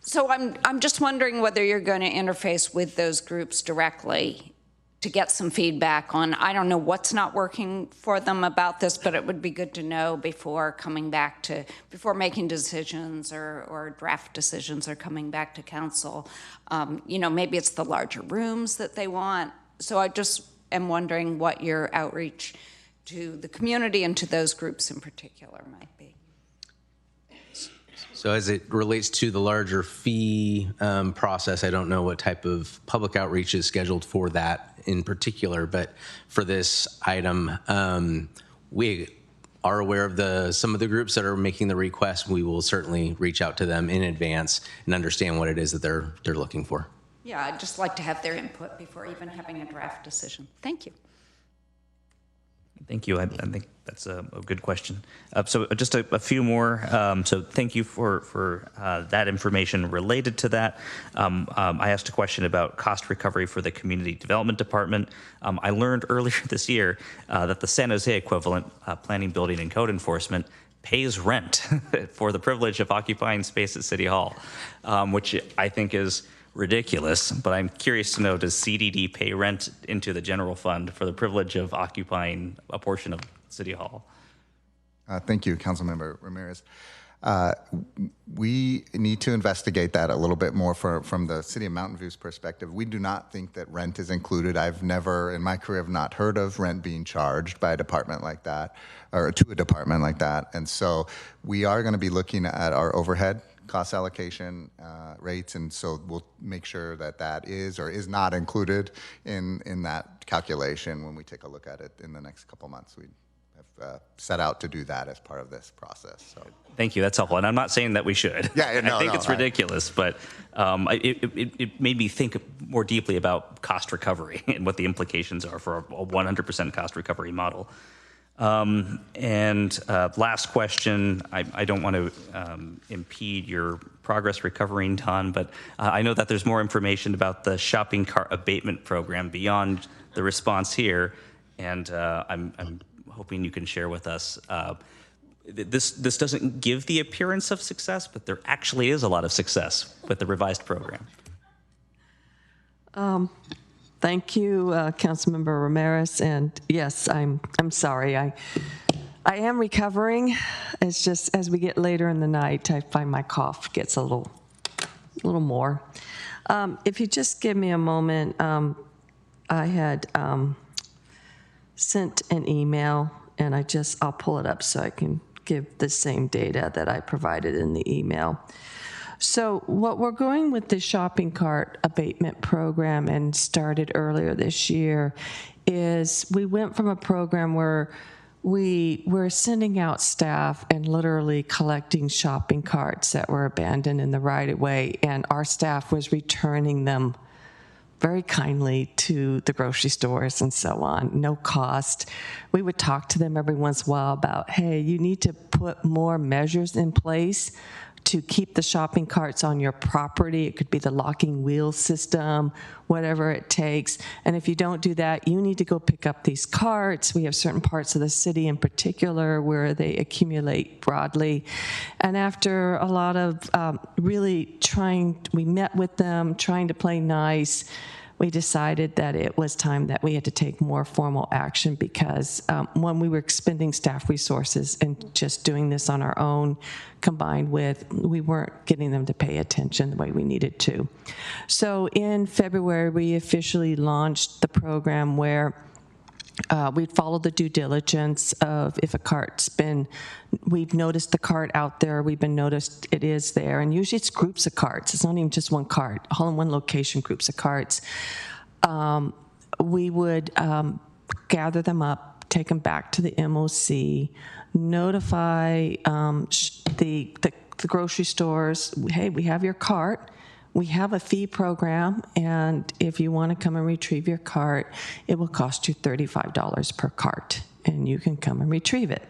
So I'm just wondering whether you're going to interface with those groups directly to get some feedback on, I don't know what's not working for them about this, but it would be good to know before coming back to, before making decisions or draft decisions or coming back to council. You know, maybe it's the larger rooms that they want. So I just am wondering what your outreach to the community and to those groups in particular might be. So as it relates to the larger fee process, I don't know what type of public outreach is scheduled for that in particular, but for this item, we are aware of some of the groups that are making the request. We will certainly reach out to them in advance and understand what it is that they're looking for. Yeah, I'd just like to have their input before even having a draft decision. Thank you. Thank you. I think that's a good question. So just a few more. So thank you for that information related to that. I asked a question about cost recovery for the Community Development Department. I learned earlier this year that the San Jose equivalent, Planning, Building, and Code Enforcement, pays rent for the privilege of occupying space at City Hall, which I think is ridiculous, but I'm curious to know, does CDD pay rent into the general fund for the privilege of occupying a portion of City Hall? Thank you, Councilmember Ramirez. We need to investigate that a little bit more from the City of Mountain View's perspective. We do not think that rent is included. I've never, in my career, have not heard of rent being charged by a department like that, or to a department like that. And so we are going to be looking at our overhead cost allocation rates, and so we'll make sure that that is or is not included in that calculation when we take a look at it in the next couple months. We have set out to do that as part of this process. So thank you, that's helpful. And I'm not saying that we should. Yeah, no, I think it's ridiculous, but it made me think more deeply about cost recovery and what the implications are for a 100% cost recovery model. And last question, I don't want to impede your progress recovering, Ton, but I know that there's more information about the shopping cart abatement program beyond the response here, and I'm hoping you can share with us. This doesn't give the appearance of success, but there actually is a lot of success with the revised program. Thank you, Councilmember Ramirez, and yes, I'm sorry. I am recovering. It's just as we get later in the night, I find my cough gets a little more. If you just give me a moment, I had sent an email, and I'll pull it up so I can give the same data that I provided in the email. So what we're going with the shopping cart abatement program and started earlier this year is we went from a program where we were sending out staff and literally collecting shopping carts that were abandoned in the right-of-way, and our staff was returning them very kindly to the grocery stores and so on, no cost. We would talk to them every once in a while about, hey, you need to put more measures in place to keep the shopping carts on your property. It could be the locking wheel system, whatever it takes. And if you don't do that, you need to go pick up these carts. We have certain parts of the city in particular where they accumulate broadly. And after a lot of really we met with them, trying to play nice, we decided that it was time that we had to take more formal action because one, we were expending staff resources and just doing this on our own, combined with we weren't getting them to pay attention the way we needed to. So in February, we officially launched the program where we'd follow the due diligence of if a cart's been, we've noticed the cart out there, we've been noticed it is there, and usually it's groups of carts. It's not even just one cart, all in one location, groups of carts. We would gather them up, take them back to the MOC, notify the grocery stores, hey, we have your cart. We have a fee program, and if you want to come and retrieve your cart, it will cost you $35 per cart, and you can come and retrieve it.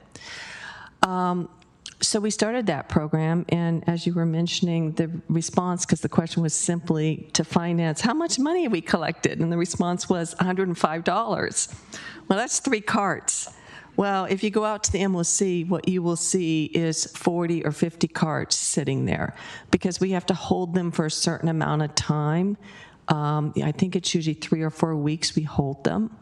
So we started that program, and as you were mentioning, the response, because the question was simply to finance, how much money have we collected? And the response was $105. Well, that's 3 carts. Well, if you go out to the MOC, what you will see is 40 or 50 carts sitting there because we have to hold them for a certain amount of time. I think it's usually 3 or 4 weeks we hold them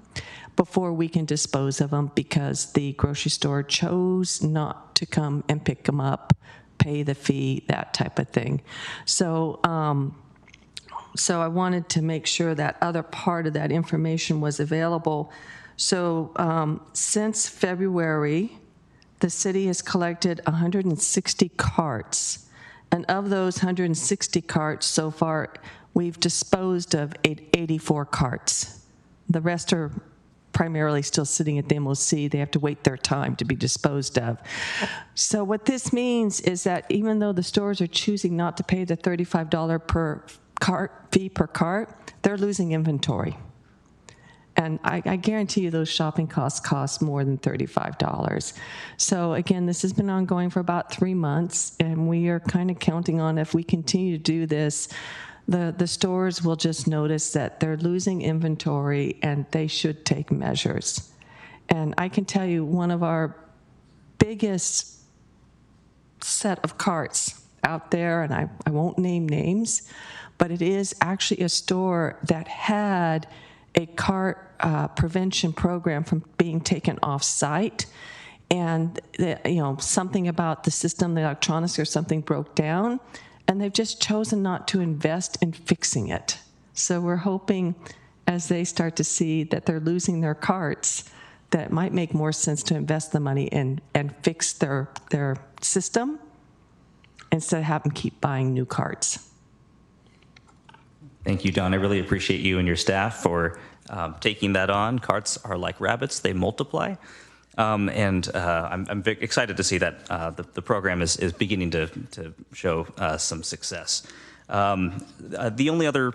before we can dispose of them because the grocery store chose not to come and pick them up, pay the fee, that type of thing. So I wanted to make sure that other part of that information was available. So since February, the city has collected 160 carts. And of those 160 carts so far, we've disposed of 84 carts. The rest are primarily still sitting at the MOC. They have to wait their time to be disposed of. So what this means is that even though the stores are choosing not to pay the $35 per cart fee per cart, they're losing inventory. And I guarantee you those shopping costs cost more than $35. So again, this has been ongoing for about 3 months, and we are kind of counting on if we continue to do this, the stores will just notice that they're losing inventory and they should take measures. And I can tell you one of our biggest set of carts out there, and I won't name names, but it is actually a store that had a cart prevention program from being taken off site, and something about the system, the electronics or something broke down, and they've just chosen not to invest in fixing it. So we're hoping as they start to see that they're losing their carts, that it might make more sense to invest the money in and fix their system instead of having to keep buying new carts. Thank you, Don. I really appreciate you and your staff for taking that on. Carts are like rabbits, they multiply. I'm very excited to see that the program is beginning to show some success. The only other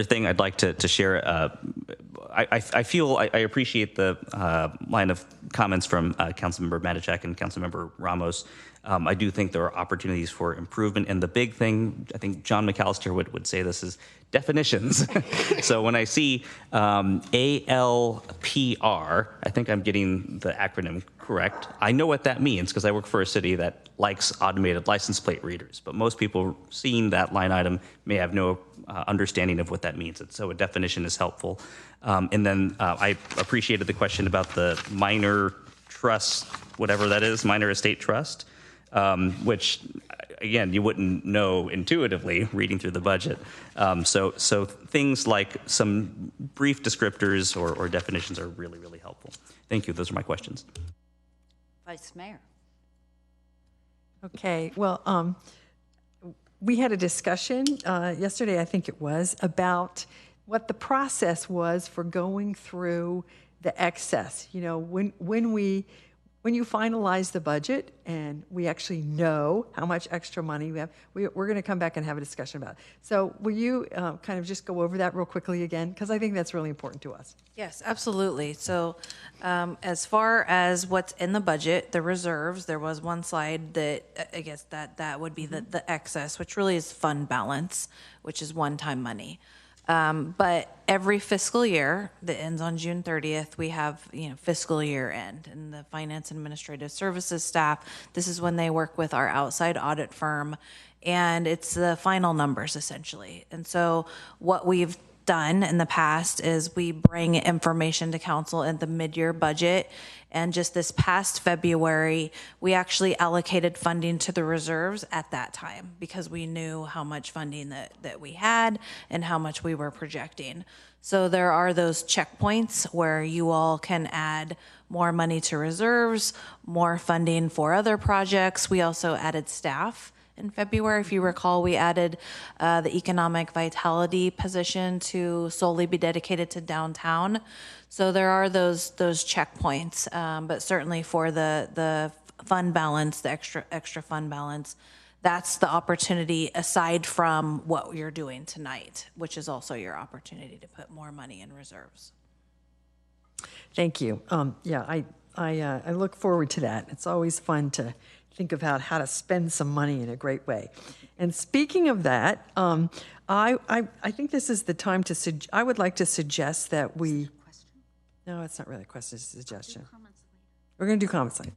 thing I'd like to share, I appreciate the line of comments from Councilmember Matichak and Councilmember Ramos. I do think there are opportunities for improvement, and the big thing, I think John McAllister would say this, is definitions. So when I see ALPR, I think I'm getting the acronym correct. I know what that means because I work for a city that likes automated license plate readers, but most people seeing that line item may have no understanding of what that means. And so a definition is helpful. And then I appreciated the question about the minor trust, whatever that is, minor estate trust. Which, again, you wouldn't know intuitively reading through the budget. So things like some brief descriptors or definitions are really, really helpful. Thank you. Those are my questions. Vice Mayor. Okay. Well, we had a discussion yesterday, I think it was, about what the process was for going through the excess. You know, when you finalize the budget and we actually know how much extra money we have, we're going to come back and have a discussion about it. So will you kind of just go over that real quickly again? Because I think that's really important to us. Yes, absolutely. So as far as what's in the budget, the reserves, there was one slide that I guess that would be the excess, which really is fund balance, which is one-time money. But every fiscal year that ends on June 30th, we have, fiscal year end, and the Finance and Administrative Services staff, this is when they work with our outside audit firm, and it's the final numbers essentially. And so what we've done in the past is we bring information to council in the mid-year budget. And just this past February, we actually allocated funding to the reserves at that time because we knew how much funding that we had and how much we were projecting. So there are those checkpoints where you all can add more money to reserves, more funding for other projects. We also added staff in February. If you recall, we added the economic vitality position to solely be dedicated to downtown. So there are those checkpoints, but certainly for the fund balance, the extra fund balance, that's the opportunity aside from what you're doing tonight, which is also your opportunity to put more money in reserves. Thank you. Yeah, I look forward to that. It's always fun to think about how to spend some money in a great way. And speaking of that, I think this is the time to, I would like to suggest that we, no, it's not really a question, it's a suggestion. We're going to do comments later.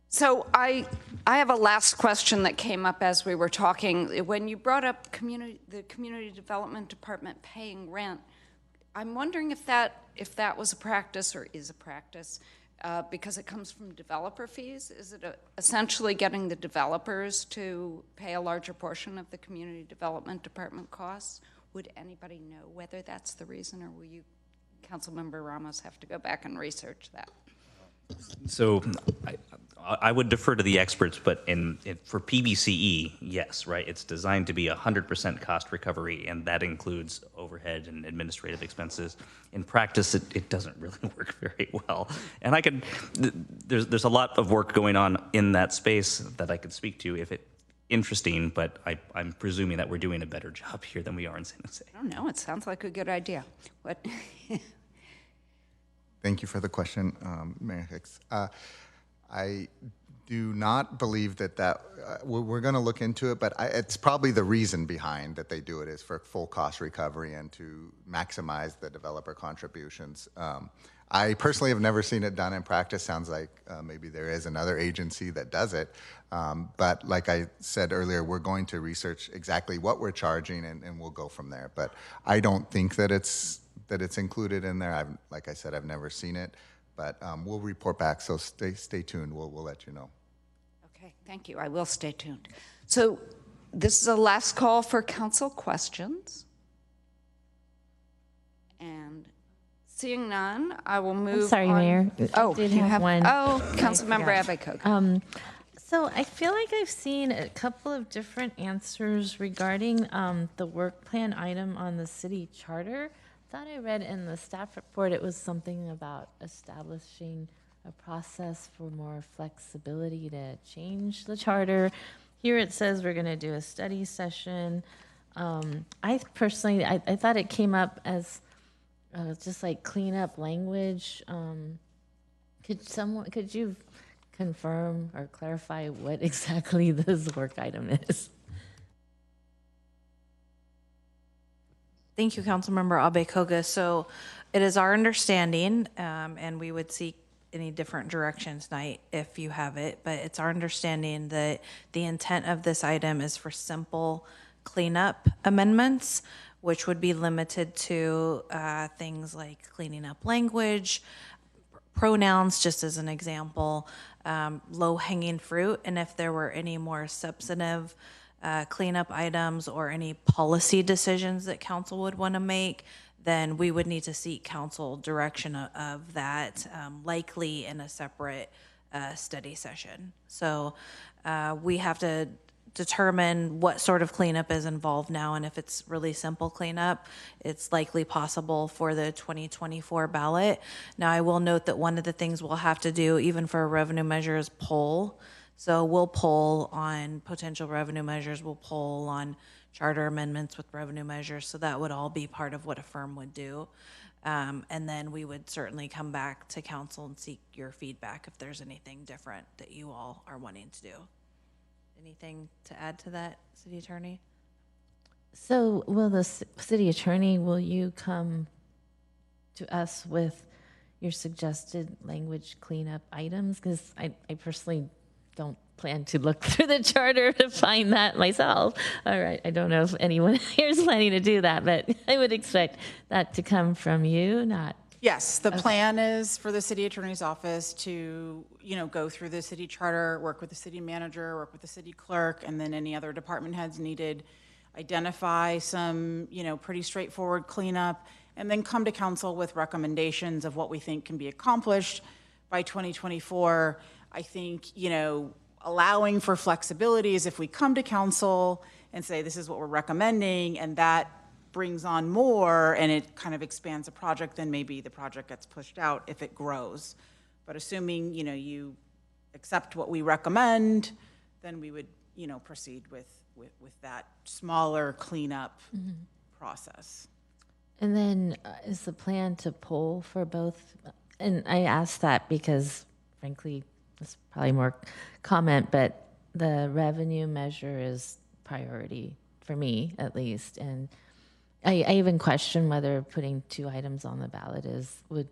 So I have a last question that came up as we were talking. When you brought up the Community Development Department paying rent, I'm wondering if that was a practice or is a practice because it comes from developer fees. Is it essentially getting the developers to pay a larger portion of the Community Development Department costs? Would anybody know whether that's the reason, or will you, Councilmember Ramos, have to go back and research that? So I would defer to the experts, but for PBCE, yes, right? It's designed to be 100% cost recovery, and that includes overhead and administrative expenses. In practice, it doesn't really work very well. And there's a lot of work going on in that space that I could speak to if it interesting, but I'm presuming that we're doing a better job here than we are in San Jose. I don't know. It sounds like a good idea. What? Thank you for the question, Mayor Hicks. I do not believe that we're going to look into it, but it's probably the reason behind that they do it is for full cost recovery and to maximize the developer contributions. I personally have never seen it done in practice. Sounds like maybe there is another agency that does it. But like I said earlier, we're going to research exactly what we're charging and we'll go from there. But I don't think that it's included in there. Like I said, I've never seen it, but we'll report back. So stay tuned. We'll let you know. Okay, thank you. I will stay tuned. So this is a last call for council questions. And seeing none, I will move. I'm sorry, on. Mayor. Oh, you have one. Oh, Councilmember Abbott-Koga. So I feel like I've seen a couple of different answers regarding the work plan item on the city charter. I thought I read in the staff report it was something about establishing a process for more flexibility to change the charter. Here it says we're going to do a study session. I personally, I thought it came up as just like clean up language. Could you confirm or clarify what exactly this work item is? Thank you, Councilmember Abbé-Koga. So it is our understanding, and we would seek any different directions tonight if you have it, but it's our understanding that the intent of this item is for simple cleanup amendments, which would be limited to things like cleaning up language, pronouns, just as an example, low-hanging fruit, and if there were any more substantive cleanup items or any policy decisions that council would want to make, then we would need to seek council direction of that, likely in a separate study session. So we have to determine what sort of cleanup is involved now, and if it's really simple cleanup, it's likely possible for the 2024 ballot. Now, I will note that one of the things we'll have to do, even for a revenue measure, is poll. So we'll poll on potential revenue measures, we'll poll on charter amendments with revenue measures, so that would all be part of what a firm would do. And then we would certainly come back to council and seek your feedback if there's anything different that you all are wanting to do. Anything to add to that, City Attorney? So will the city attorney, will you come to us with your suggested language cleanup items? Because I personally don't plan to look through the charter to find that myself. All right, I don't know if anyone here is planning to do that, but I would expect that to come from you, not. Yes, the plan is for the city attorney's office to, go through the city charter, work with the city manager, work with the city clerk, and then any other department heads needed, identify some, pretty straightforward cleanup, and then come to council with recommendations of what we think can be accomplished by 2024. I think, allowing for flexibility is if we come to council and say, this is what we're recommending, and that brings on more and it kind of expands the project, then maybe the project gets pushed out if it grows. But assuming, you accept what we recommend, then we would, proceed with that smaller cleanup process. And then is the plan to poll for both? And I asked that because, frankly, it's probably more comment, but the revenue measure is priority for me, at least. And I even question whether putting 2 items on the ballot would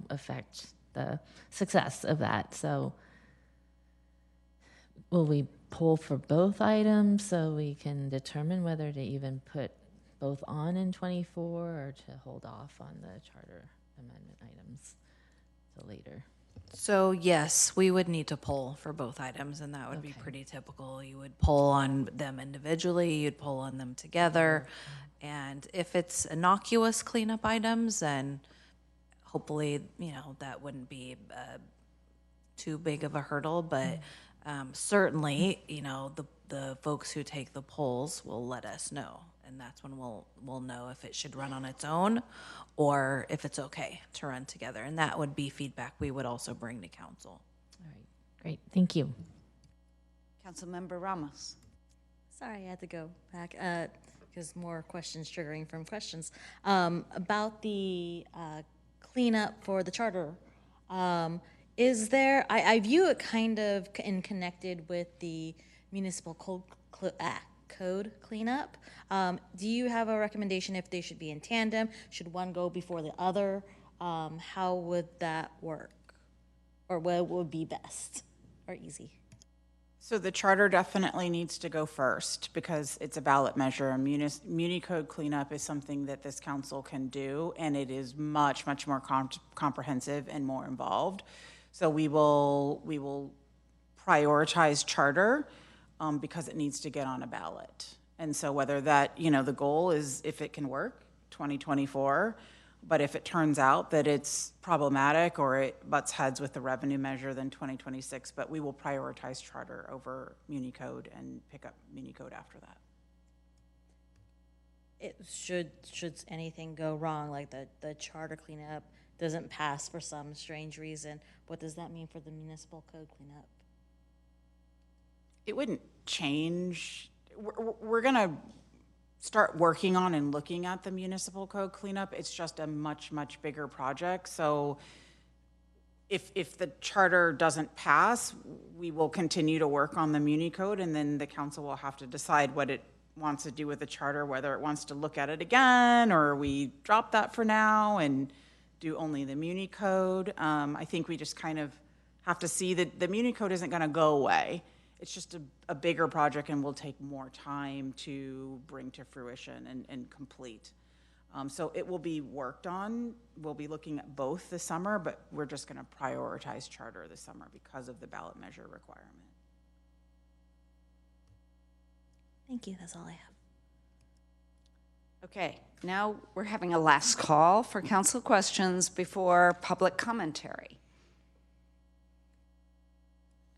affect the success of that. So will we poll for both items so we can determine whether to even put both on in 24 or to hold off on the charter amendment items till later? So yes, we would need to poll for both items, and that would be pretty typical. You would poll on them individually, you'd poll on them together, and if it's innocuous cleanup items, then hopefully, that wouldn't be too big of a hurdle, but certainly, the folks who take the polls will let us know, and that's when we'll know if it should run on its own or if it's okay to run together. And that would be feedback we would also bring to council. All right, great, thank you. Councilmember Ramos. Sorry, I had to go back because more questions triggering from questions. About the cleanup for the charter, is there, I view it kind of connected with the municipal code cleanup. Do you have a recommendation if they should be in tandem? Should one go before the other? How would that work? Or what would be best or easy? So the charter definitely needs to go first because it's a ballot measure. Muni code cleanup is something that this council can do, and it is much, much more comprehensive and more involved. So we will prioritize charter because it needs to get on a ballot. And so whether that, the goal is, if it can work, 2024, but if it turns out that it's problematic or it butts heads with the revenue measure, then 2026, but we will prioritize charter over Muni Code and pick up Muni Code after that. Should anything go wrong, like the charter cleanup doesn't pass for some strange reason, what does that mean for the municipal code cleanup? It wouldn't change. We're going to start working on and looking at the municipal code cleanup. It's just a much, much bigger project. So if the charter doesn't pass, we will continue to work on the Muni Code, and then the council will have to decide what it wants to do with the charter, whether it wants to look at it again, or we drop that for now and do only the Muni Code. I think we just kind of have to see that the Muni Code isn't going to go away. It's just a bigger project and will take more time to bring to fruition and complete. So it will be worked on. We'll be looking at both this summer, but we're just going to prioritize charter this summer because of the ballot measure requirement. Thank you, that's all I have. Okay, now we're having a last call for council questions before public commentary.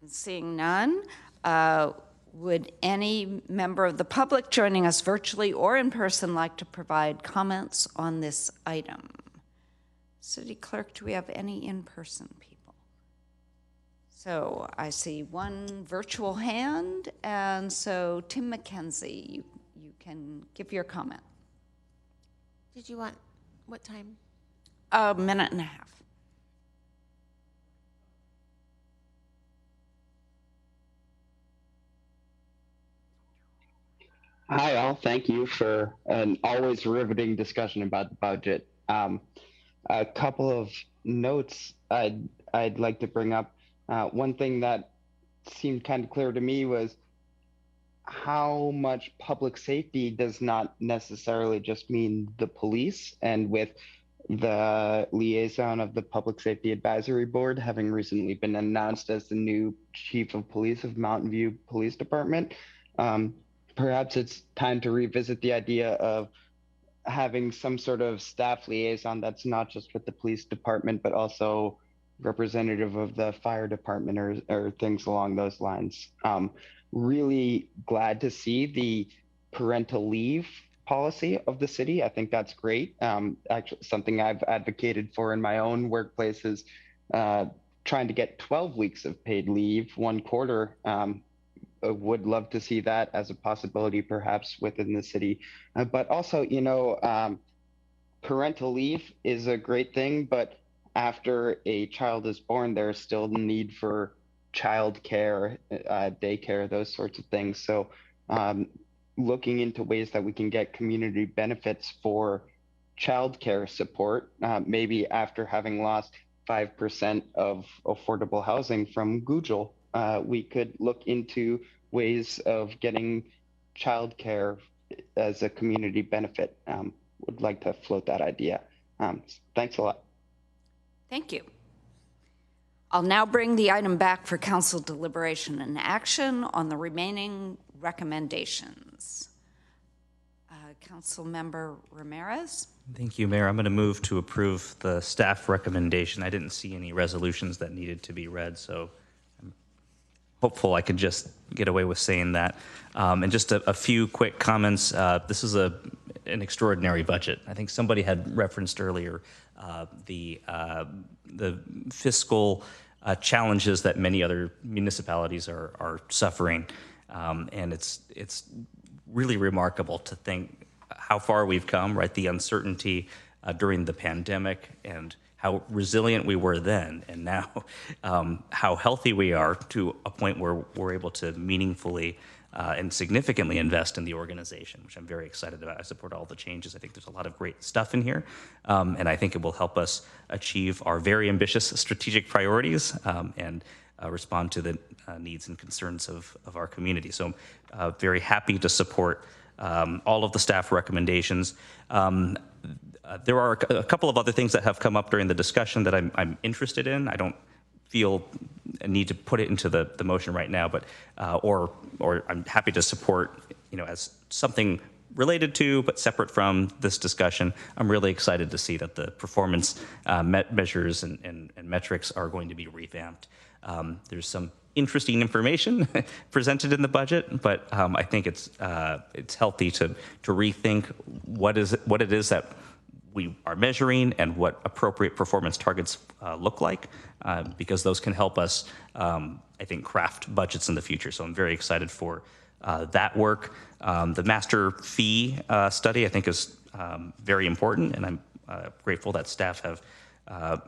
And seeing none, would any member of the public joining us virtually or in person like to provide comments on this item? City Clerk, do we have any in-person people? So I see one virtual hand, and so Tim McKenzie, you can give your comment. Did you want, what time? A minute and a half. Hi, all. Thank you for an always riveting discussion about the budget. A couple of notes I'd like to bring up. One thing that seemed kind of clear to me was how much public safety does not necessarily just mean the police. And with the liaison of the Public Safety Advisory Board having recently been announced as the new chief of police of Mountain View Police Department, perhaps it's time to revisit the idea of having some sort of staff liaison that's not just with the police department, but also representative of the fire department or things along those lines. Really glad to see the parental leave policy of the city. I think that's great. Actually, something I've advocated for in my own workplace is trying to get 12 weeks of paid leave, 1/4. Would love to see that as a possibility, perhaps within the city. But also, parental leave is a great thing, but after a child is born, there's still the need for child care, daycare, those sorts of things. So looking into ways that we can get community benefits for childcare support, maybe after having lost 5% of affordable housing from Google, we could look into ways of getting childcare as a community benefit. Would like to float that idea. Thanks a lot. Thank you. I'll now bring the item back for council deliberation and action on the remaining recommendations. Council Member Ramirez. Thank you, Mayor. I'm going to move to approve the staff recommendation. I didn't see any resolutions that needed to be read, so I'm hopeful I could just get away with saying that. And just a few quick comments. This is an extraordinary budget. I think somebody had referenced earlier the fiscal challenges that many other municipalities are suffering, and it's really remarkable to think how far we've come. Right, the uncertainty during the pandemic and how resilient we were then, and now how healthy we are to a point where we're able to meaningfully and significantly invest in the organization, which I'm very excited about. I support all the changes. I think there's a lot of great stuff in here, and I think it will help us achieve our very ambitious strategic priorities and respond to the needs and concerns of our community. So I'm very happy to support all of the staff recommendations. There are a couple of other things that have come up during the discussion that I'm interested in. I don't feel a need to put it into the motion right now, but or I'm happy to support, as something related to but separate from this discussion. I'm really excited to see that the performance measures and metrics are going to be revamped. There's some interesting information presented in the budget, but I think it's healthy to rethink what it is that we are measuring and what appropriate performance targets look like, because those can help us, I think, craft budgets in the future. So I'm very excited for that work. The master fee study, I think, is very important, and I'm grateful that staff have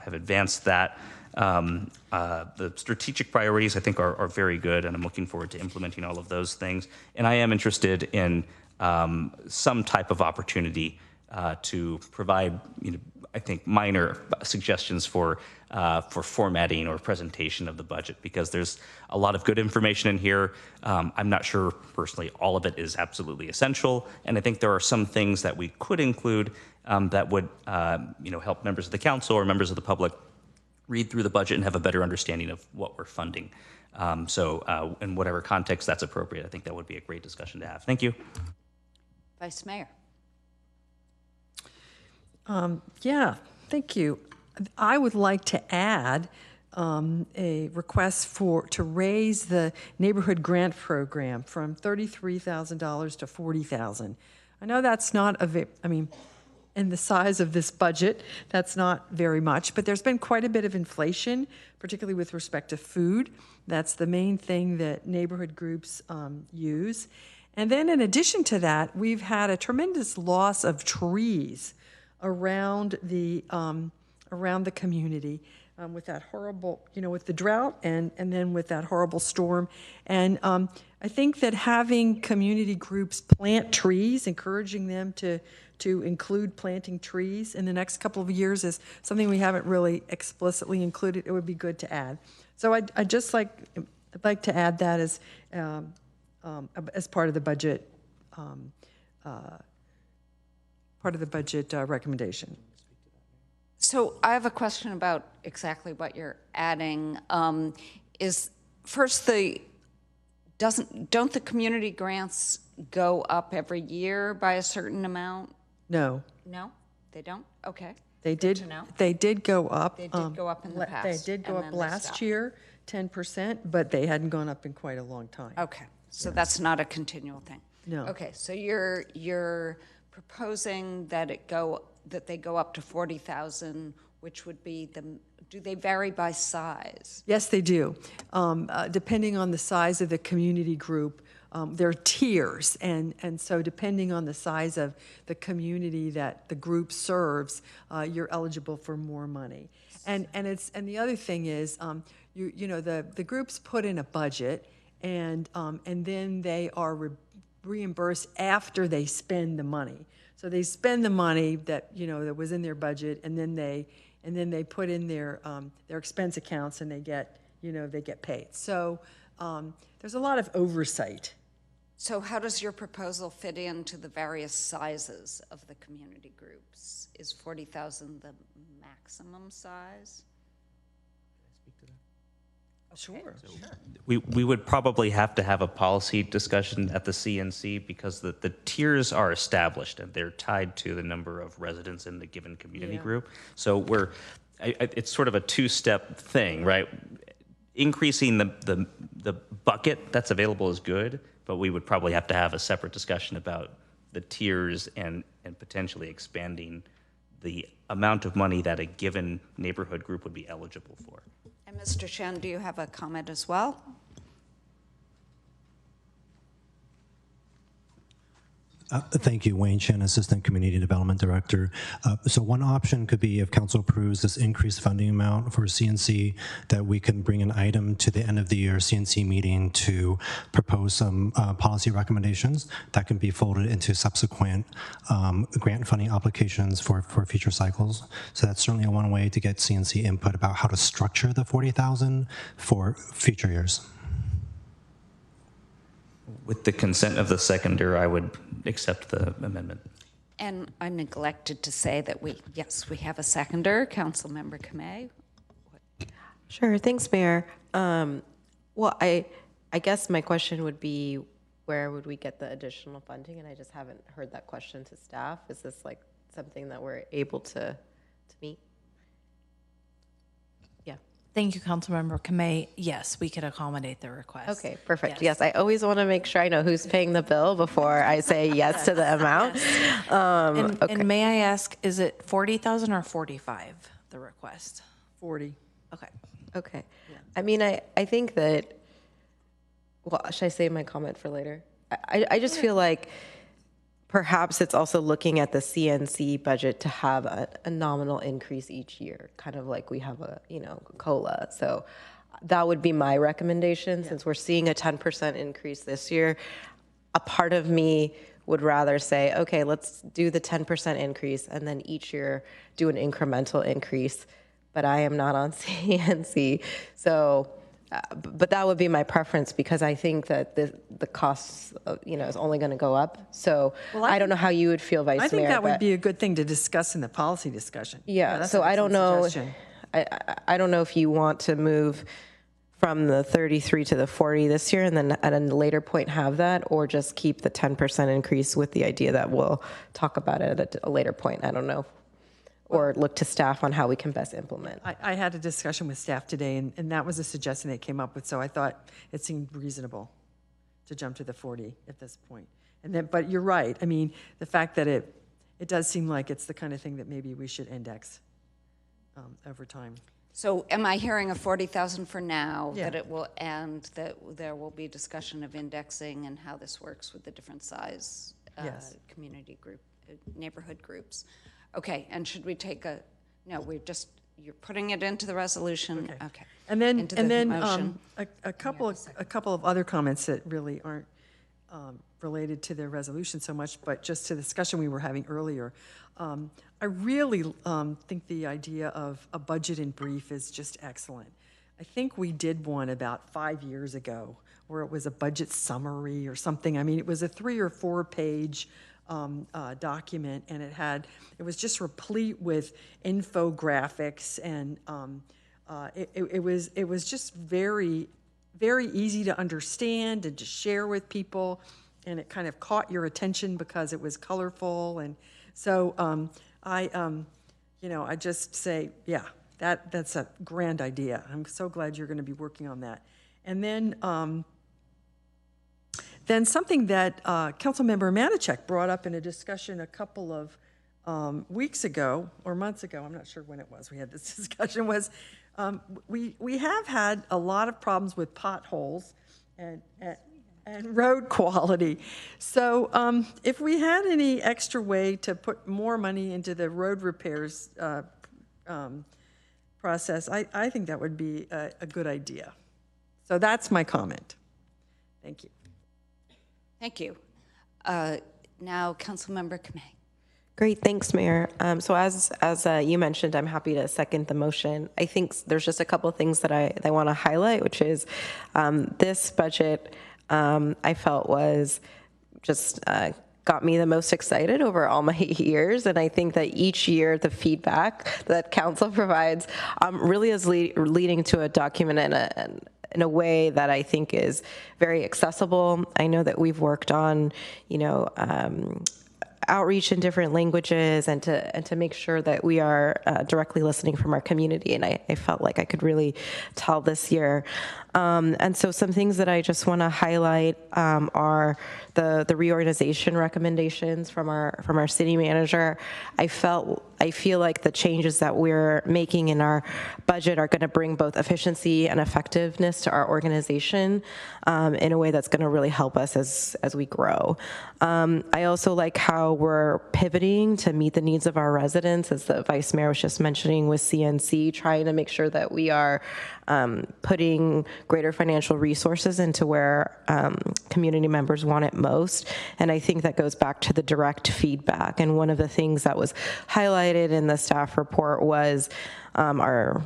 advanced that. The strategic priorities, I think, are very good, and I'm looking forward to implementing all of those things. And I am interested in some type of opportunity to provide, I think, minor suggestions for formatting or presentation of the budget, because there's a lot of good information in here. I'm not sure personally all of it is absolutely essential, and I think there are some things that we could include that would help members of the council or members of the public read through the budget and have a better understanding of what we're funding. So in whatever context that's appropriate, I think that would be a great discussion to have. Thank you. Vice Mayor. Yeah, thank you. I would like to add a request to raise the neighborhood grant program from $33,000 to $40,000. I know that's not in the size of this budget, that's not very much, but there's been quite a bit of inflation, particularly with respect to food. That's the main thing that neighborhood groups use. And then in addition to that, we've had a tremendous loss of trees around the community. with that horrible, with the drought and then with that horrible storm. And I think that having community groups plant trees, encouraging them to include planting trees in the next couple of years is something we haven't really explicitly included. It would be good to add. So I'd like to add that as part of the budget, recommendation. So I have a question about exactly what you're adding. Is first don't the community grants go up every year by a certain amount? No. No, they don't. Okay. They Good did. to know. They did go up. They did go up in the past. They did go and up then they last stopped. year, 10%, but they hadn't gone up in quite a long time. Okay, so that's not a continual thing. No. Okay, so you're proposing that they go up to 40,000, which would be do they vary by size? Yes, they do. Depending on the size of the community group, there are tiers, and so depending on the size of the community that the group serves, you're eligible for more money. And the other thing is, the groups put in a budget, and then they are reimbursed after they spend the money. So they spend the money that that was in their budget, and then they put in their expense accounts, and they get paid. So there's a lot of oversight. So how does your proposal fit into the various sizes of the community groups? Is 40,000 the maximum size? Sure. We would probably have to have a policy discussion at the CNC because the tiers are established and they're tied to the number of residents in the given community group. So it's sort of a two-step thing, right? Increasing the bucket that's available is good, but we would probably have to have a separate discussion about the tiers and potentially expanding the amount of money that a given neighborhood group would be eligible for. And Mr. Shen, do you have a comment as well? Thank you, Wayne Shen, Assistant Community Development Director. So one option could be if council approves this increased funding amount for CNC, that we can bring an item to the end of the year CNC meeting to propose some policy recommendations that can be folded into subsequent grant funding applications for future cycles. So that's certainly one way to get CNC input about how to structure the 40,000 for future years. With the consent of the seconder, I would accept the amendment. And I neglected to say that we have a seconder, Councilmember Kamei. Sure, thanks, Mayor. Well, I guess my question would be, where would we get the additional funding? And I just haven't heard that question to staff. Is this like something that we're able to meet? Thank you, Councilmember Kamei. Yes, we could accommodate the request. Okay, perfect. Yes, I always want to make sure I know who's paying the bill before I say yes to the amount. And may I ask, is it 40,000 or 45, the request? 40. Okay. Okay. Yeah. I mean, I think that, well, should I save my comment for later? I just feel like perhaps it's also looking at the CNC budget to have a nominal increase each year, kind of like we have a, COLA. So that would be my recommendation. Since we're seeing a 10% increase this year, a part of me would rather say, okay, let's do the 10% increase and then each year do an incremental increase. But I am not on CNC. So, but that would be my preference because I think that the costs, is only going to go up. So I don't know how you would feel, Vice Mayor. I think that would be a good thing to discuss in the policy discussion. Yeah, so I don't know. I don't know if you want to move from the 33 to the 40 this year and then at a later point have that, or just keep the 10% increase with the idea that we'll talk about it at a later point. I don't know. Or look to staff on how we can best implement. I had a discussion with staff today, and that was a suggestion they came up with, so I thought it seemed reasonable to jump to the 40 at this point. But you're right. I mean, the fact that it does seem like it's the kind of thing that maybe we should index over time. So am I hearing a 40,000 for now, Yeah. that it will end, that there will be discussion of indexing and how this works with the different size community group, neighborhood groups? Okay, and should we take no, we're just you're putting it into the resolution? Okay. And then, Into the motion. a couple of other comments that really aren't related to the resolution so much, but just to the discussion we were having earlier. I really think the idea of a budget in brief is just excellent. I think we did one about 5 years ago where it was a budget summary or something. I mean, it was a 3 or 4 page document, and it was just replete with infographics, and it was just very, very easy to understand and to share with people, and it kind of caught your attention because it was colorful. And so I just say, yeah, that's a grand idea. I'm so glad you're going to be working on that. And then something that Councilmember Matichak brought up in a discussion a couple of weeks ago or months ago, I'm not sure when it was we had this discussion, was we have had a lot of problems with potholes and road quality. So if we had any extra way to put more money into the road repairs process, I think that would be a good idea. So that's my comment. Thank you. Thank you. Now, Councilmember Kamei. Great, thanks, Mayor. So as you mentioned, I'm happy to second the motion. I think there's just a couple of things that I want to highlight, which is this budget I felt was just got me the most excited over all my years. And I think that each year the feedback that council provides really is leading to a document in a way that I think is very accessible. I know that we've worked on, outreach in different languages and to make sure that we are directly listening from our community. And I felt like I could really tell this year. And so some things that I just want to highlight are the reorganization recommendations from our city manager. I feel like the changes that we're making in our budget are going to bring both efficiency and effectiveness to our organization in a way that's going to really help us as we grow. I also like how we're pivoting to meet the needs of our residents, as the Vice Mayor was just mentioning with CNC, trying to make sure that we are putting greater financial resources into where community members want it most. And I think that goes back to the direct feedback. And one of the things that was highlighted in the staff report was our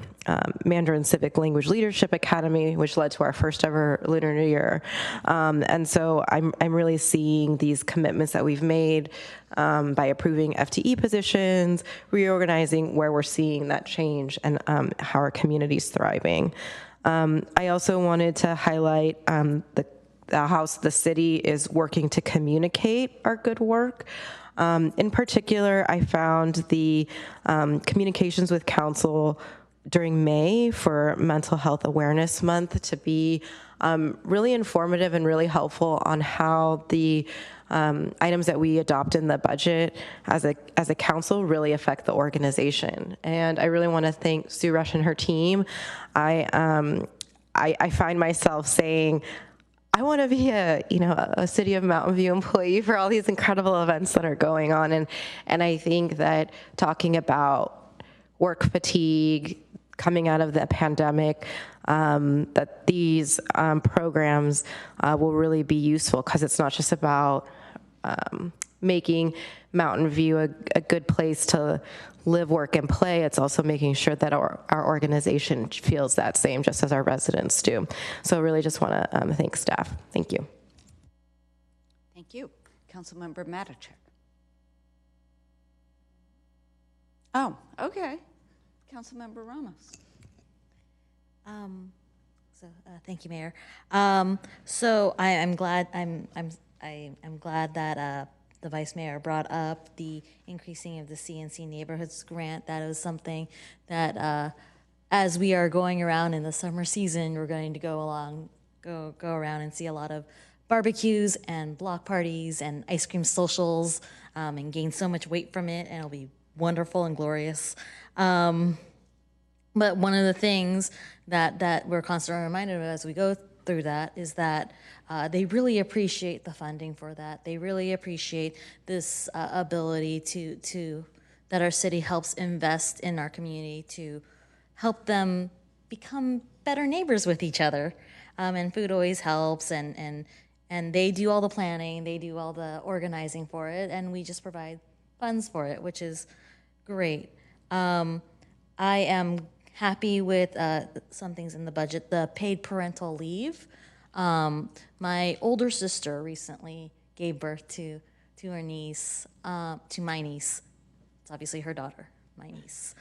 Mandarin Civic Language Leadership Academy, which led to our first ever Lunar New Year. And so I'm really seeing these commitments that we've made by approving FTE positions, reorganizing where we're seeing that change and how our community's thriving. I also wanted to highlight how the city is working to communicate our good work. In particular, I found the communications with council during May for Mental Health Awareness Month to be really informative and really helpful on how the items that we adopt in the budget as a council really affect the organization. And I really want to thank Sue Rush and her team. I find myself saying, I want to be a City of Mountain View employee for all these incredible events that are going on. And I think that talking about work fatigue coming out of the pandemic, that these programs will really be useful, because it's not just about making Mountain View a good place to live, work, and play. It's also making sure that our organization feels that same, just as our residents do. So I really just want to thank staff. Thank you. Thank you. Councilmember Matichak. Oh, okay. Councilmember Ramos. Thank you, Mayor. So I'm glad that the Vice Mayor brought up the increasing of the CNC Neighborhoods grant. That is something that, as we are going around in the summer season, we're going to go around and see a lot of barbecues and block parties and ice cream socials, and gain so much weight from it, and it'll be wonderful and glorious. But one of the things that we're constantly reminded of as we go through that is that they really appreciate the funding for that. They really appreciate this ability to that our city helps invest in our community to help them become better neighbors with each other. And food always helps, and they do all the planning, they do all the organizing for it, and we just provide funds for it, which is great. I am happy with some things in the budget. The paid parental leave. My older sister recently gave birth to her niece, to my niece. It's obviously her daughter, my niece.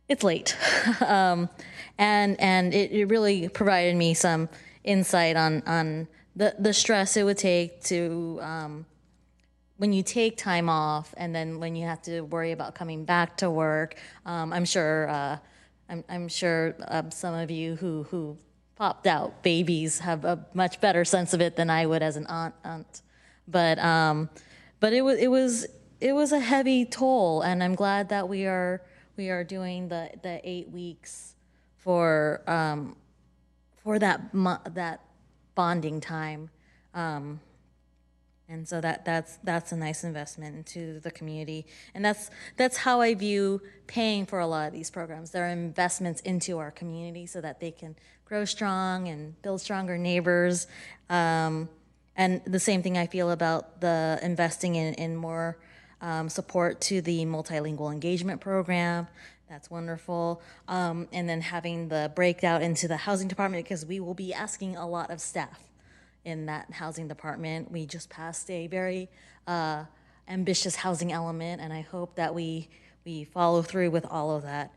It's late. And it really provided me some insight on the stress it would take to, when you take time off and then when you have to worry about coming back to work. I'm sure some of you who popped out babies have a much better sense of it than I would as an aunt. But it was a heavy toll, and I'm glad that we are doing the 8 weeks for that bonding time, and so that's a nice investment into the community, and that's how I view paying for a lot of these programs. They're investments into our community so that they can grow strong and build stronger neighbors, and the same thing I feel about the investing in more support to the multilingual engagement program. That's wonderful. And then having the breakout into the housing department, because we will be asking a lot of staff in that housing department. We just passed a very ambitious housing element, and I hope that we follow through with all of that.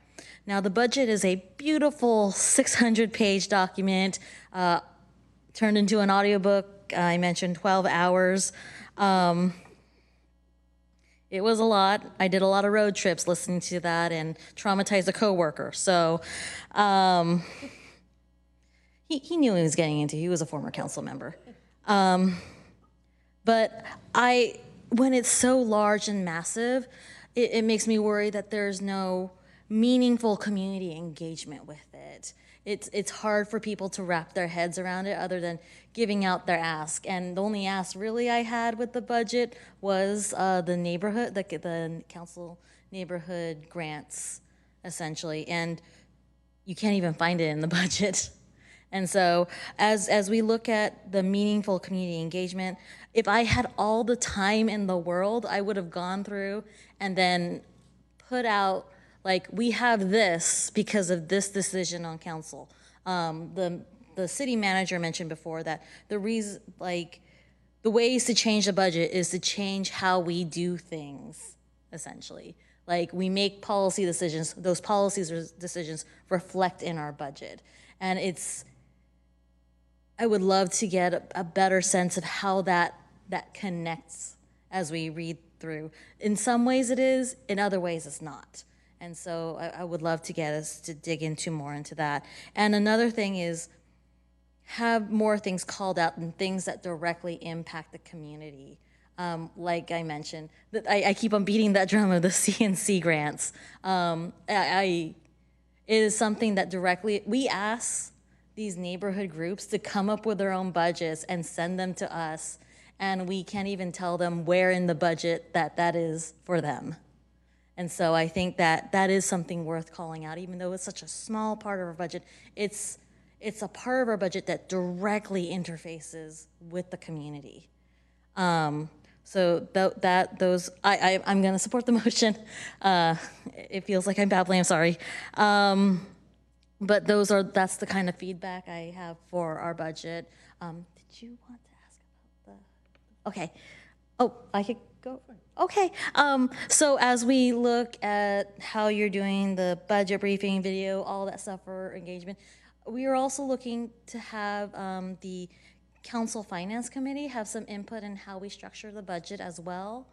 Now, the budget is a beautiful 600-page document turned into an audiobook. I mentioned 12 hours. It was a lot. I did a lot of road trips listening to that and traumatized a coworker. So he knew what he was getting into. He was a former council member. But when it's so large and massive, it makes me worry that there's no meaningful community engagement with it. It's hard for people to wrap their heads around it other than giving out their ask. And the only ask really I had with the budget was the council neighborhood grants, essentially. And you can't even find it in the budget. And so as we look at the meaningful community engagement, if I had all the time in the world, I would have gone through and then put out, like, we have this because of this decision on council. The city manager mentioned before that the reason, like, the ways to change the budget is to change how we do things, essentially. Like, we make policy decisions, those policies or decisions reflect in our budget. And I would love to get a better sense of how that connects as we read through. In some ways it is, in other ways it's not. And so I would love to get us to dig into more into that. And another thing is have more things called out and things that directly impact the community. Like I mentioned, I keep on beating that drum of the CNC grants. It is something that directly, we ask these neighborhood groups to come up with their own budgets and send them to us, and we can't even tell them where in the budget that is for them. And so I think that is something worth calling out, even though it's such a small part of our budget. It's a part of our budget that directly interfaces with the community. So I'm going to support the motion. It feels like I'm babbling. I'm sorry. But that's the kind of feedback I have for our budget. Did you want to ask about the? Okay. Oh, I could go. Okay. So as we look at how you're doing the budget briefing video, all that stuff for engagement, we are also looking to have the Council Finance Committee have some input in how we structure the budget as well.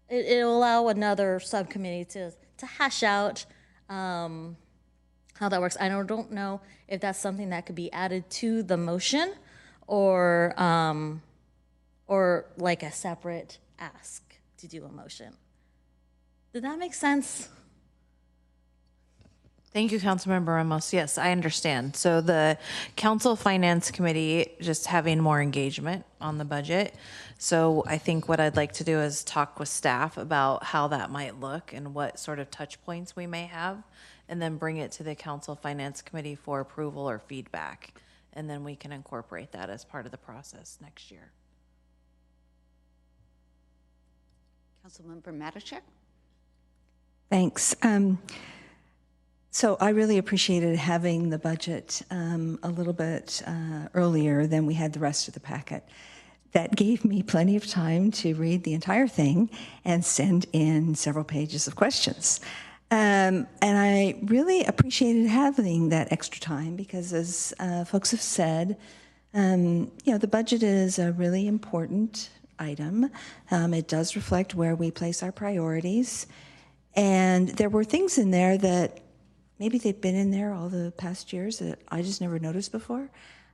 It'll allow another subcommittee to hash out how that works. I don't know if that's something that could be added to the motion or like a separate ask to do a motion. Did that make sense? Thank you, Councilmember Ramos. Yes, I understand. So the Council Finance Committee just having more engagement on the budget. So I think what I'd like to do is talk with staff about how that might look and what sort of touch points we may have, and then bring it to the Council Finance Committee for approval or feedback. And then we can incorporate that as part of the process next year. Councilmember Matichak? Thanks. So I really appreciated having the budget a little bit earlier than we had the rest of the packet. That gave me plenty of time to read the entire thing and send in several pages of questions. And I really appreciated having that extra time because, as folks have said, the budget is a really important item. It does reflect where we place our priorities. And there were things in there that maybe they've been in there all the past years that I just never noticed before.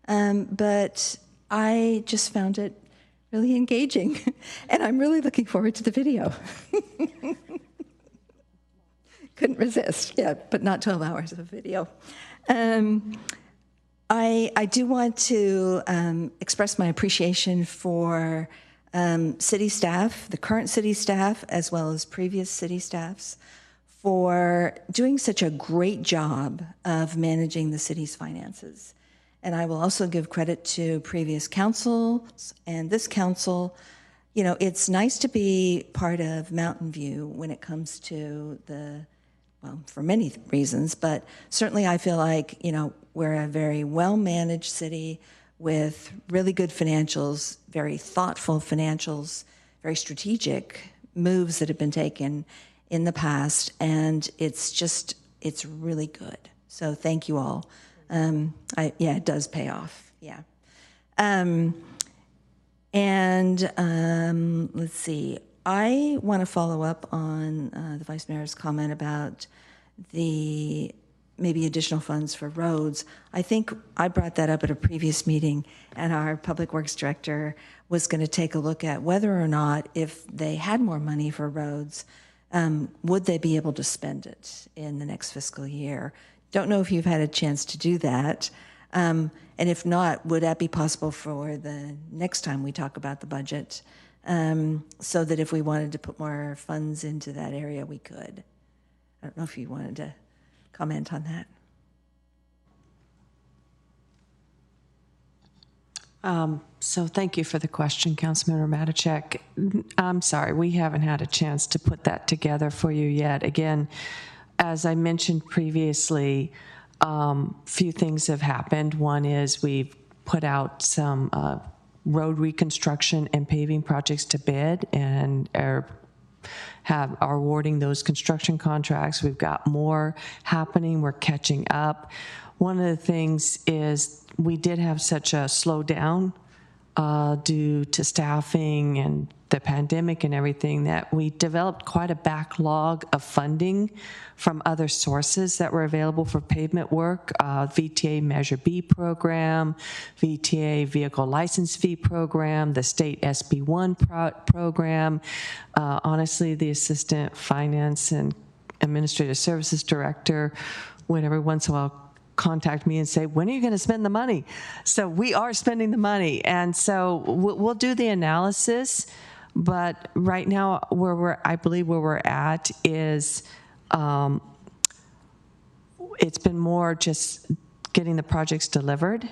But I just found it really engaging. And I'm really looking forward to the video. Couldn't resist, yeah, but not 12 hours of video. I do want to express my appreciation for city staff, the current city staff, as well as previous city staffs, for doing such a great job of managing the city's finances. And I will also give credit to previous councils and this council. You know, it's nice to be part of Mountain View when it comes to well, for many reasons, but certainly I feel like, we're a very well-managed city with really good financials, very thoughtful financials, very strategic moves that have been taken in the past, and it's really good. So thank you all. It does pay off, yeah. Let's see. I want to follow up on the Vice Mayor's comment about the maybe additional funds for roads. I think I brought that up at a previous meeting, and our Public Works Director was going to take a look at whether or not, if they had more money for roads, would they be able to spend it in the next fiscal year? Don't know if you've had a chance to do that. And if not, would that be possible for the next time we talk about the budget? So that if we wanted to put more funds into that area, we could. I don't know if you wanted to comment on that. So thank you for the question, Councilmember Matichak. I'm sorry, we haven't had a chance to put that together for you yet. Again, as I mentioned previously, few things have happened. One is we've put out some road reconstruction and paving projects to bid and are awarding those construction contracts. We've got more happening. We're catching up. One of the things is we did have such a slowdown due to staffing and the pandemic and everything that we developed quite a backlog of funding from other sources that were available for pavement work, VTA Measure B program, VTA Vehicle License Fee program, the state SB1 program. Honestly, the Assistant Finance and Administrative Services Director would every once in a while contact me and say, when are you going to spend the money? So we are spending the money. And so we'll do the analysis. But right now, I believe where we're at is it's been more just getting the projects delivered.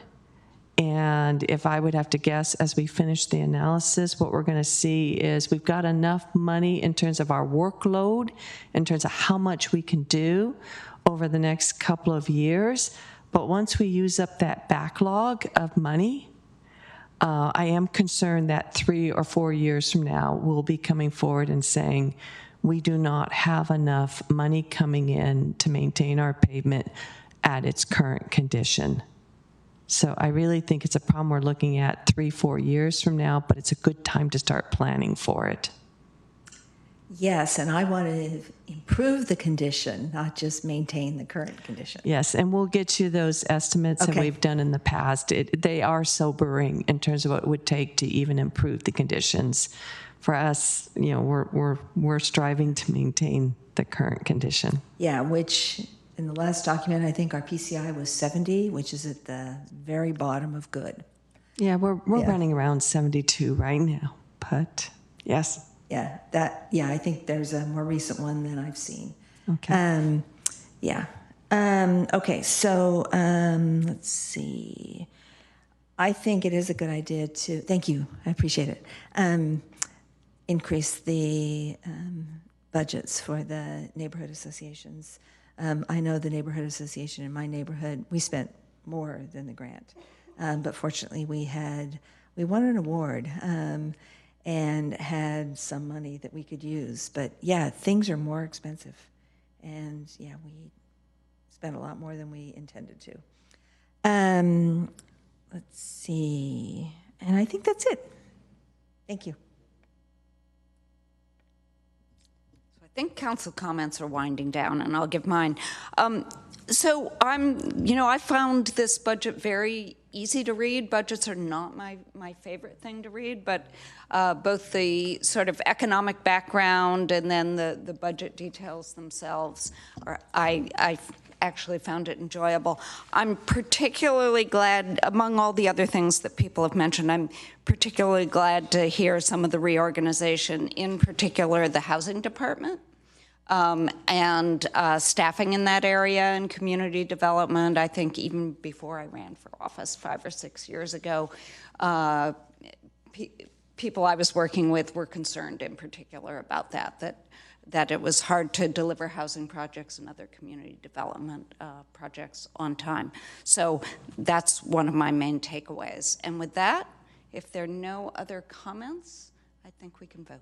And if I would have to guess, as we finish the analysis, what we're going to see is we've got enough money in terms of our workload, in terms of how much we can do over the next couple of years. But once we use up that backlog of money, I am concerned that 3 or 4 years from now, we'll be coming forward and saying, we do not have enough money coming in to maintain our pavement at its current condition. So I really think it's a problem we're looking at 3-4 years from now, but it's a good time to start planning for it. Yes, and I want to improve the condition, not just maintain the current condition. Yes, and we'll get you those estimates that we've done in the past. They are sobering in terms of what it would take to even improve the conditions. For us, we're striving to maintain the current condition. Yeah, which in the last document, I think our PCI was 70, which is at the very bottom of good. Yeah, we're running around 72 right now, but yes. Yeah, I think there's a more recent one than I've seen. Okay. Yeah. Okay, so let's see. I think it is a good idea to, thank you, I appreciate it, increase the budgets for the neighborhood associations. I know the neighborhood association in my neighborhood, we spent more than the grant, but fortunately we won an award and had some money that we could use. But yeah, things are more expensive, and yeah, we spent a lot more than we intended to. Let's see, and I think that's it. Thank you. I think council comments are winding down, and I'll give mine. So I found this budget very easy to read. Budgets are not my favorite thing to read, but both the sort of economic background and then the budget details themselves, I actually found it enjoyable. I'm particularly glad, among all the other things that people have mentioned, I'm particularly glad to hear some of the reorganization, in particular the housing department. And staffing in that area and community development. I think even before I ran for office 5 or 6 years ago, people I was working with were concerned in particular about that it was hard to deliver housing projects and other community development projects on time. So that's one of my main takeaways. And with that, if there are no other comments, I think we can vote.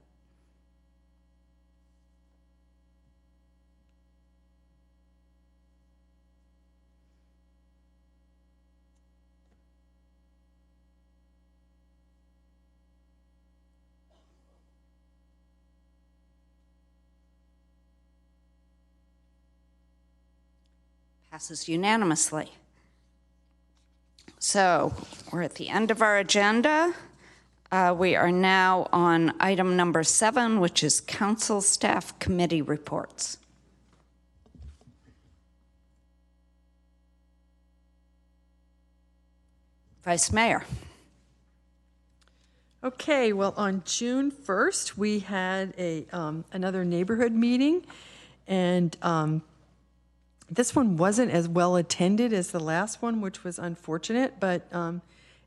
Passes unanimously. So we're at the end of our agenda. We are now on item number 7, which is council staff committee reports. Vice Mayor. Okay, well, on June 1st, we had another neighborhood meeting, and this one wasn't as well attended as the last one, which was unfortunate, but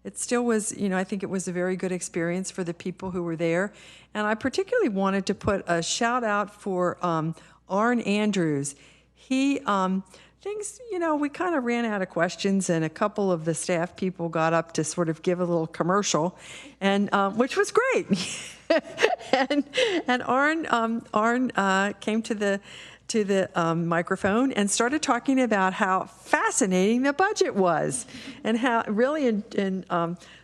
it still was, I think it was a very good experience for the people who were there. And I particularly wanted to put a shout out for Arn Andrews. He, we kind of ran out of questions, and a couple of the staff people got up to sort of give a little commercial, and which was great. and Arn came to the microphone and started talking about how fascinating the budget was, and how really in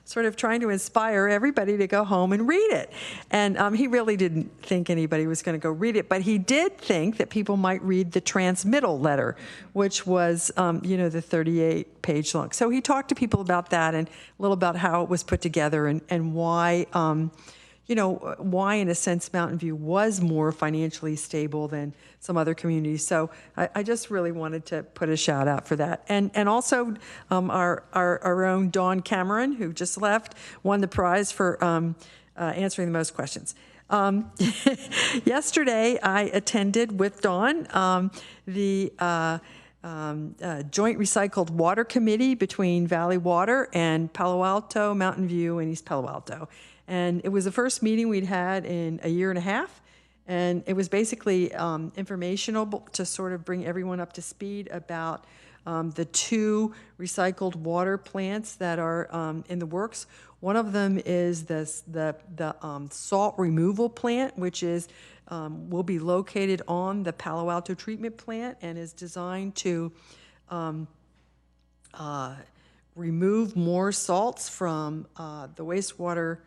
sort of trying to inspire everybody to go home and read it. And he really didn't think anybody was going to go read it, but he did think that people might read the transmittal letter, which was, the 38-page long. So he talked to people about that and a little about how it was put together and why, why, in a sense, Mountain View was more financially stable than some other communities. So I just really wanted to put a shout out for that. And also our own Dawn Cameron, who just left, won the prize for answering the most questions. Yesterday, I attended with Dawn the Joint Recycled Water Committee between Valley Water and Palo Alto, Mountain View, and East Palo Alto. And it was the first meeting we'd had in a year and a half. And it was basically informational to sort of bring everyone up to speed about the 2 recycled water plants that are in the works. One of them is the salt removal plant, which is will be located on the Palo Alto treatment plant and is designed to remove more salts from the wastewater,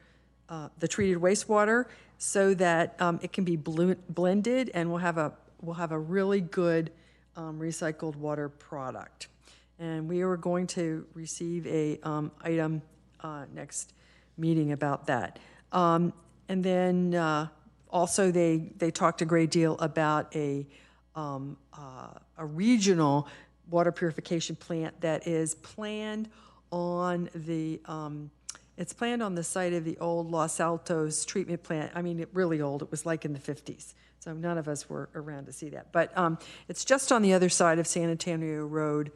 the treated wastewater, so that it can be blended, and we'll have a really good recycled water product. And we are going to receive a item next meeting about that. And then also they talked a great deal about a a regional water purification plant that is planned on the it's planned on the site of the old Los Altos treatment plant. I mean, really old. It was like in the 50s. So none of us were around to see that. But it's just on the other side of San Antonio Road,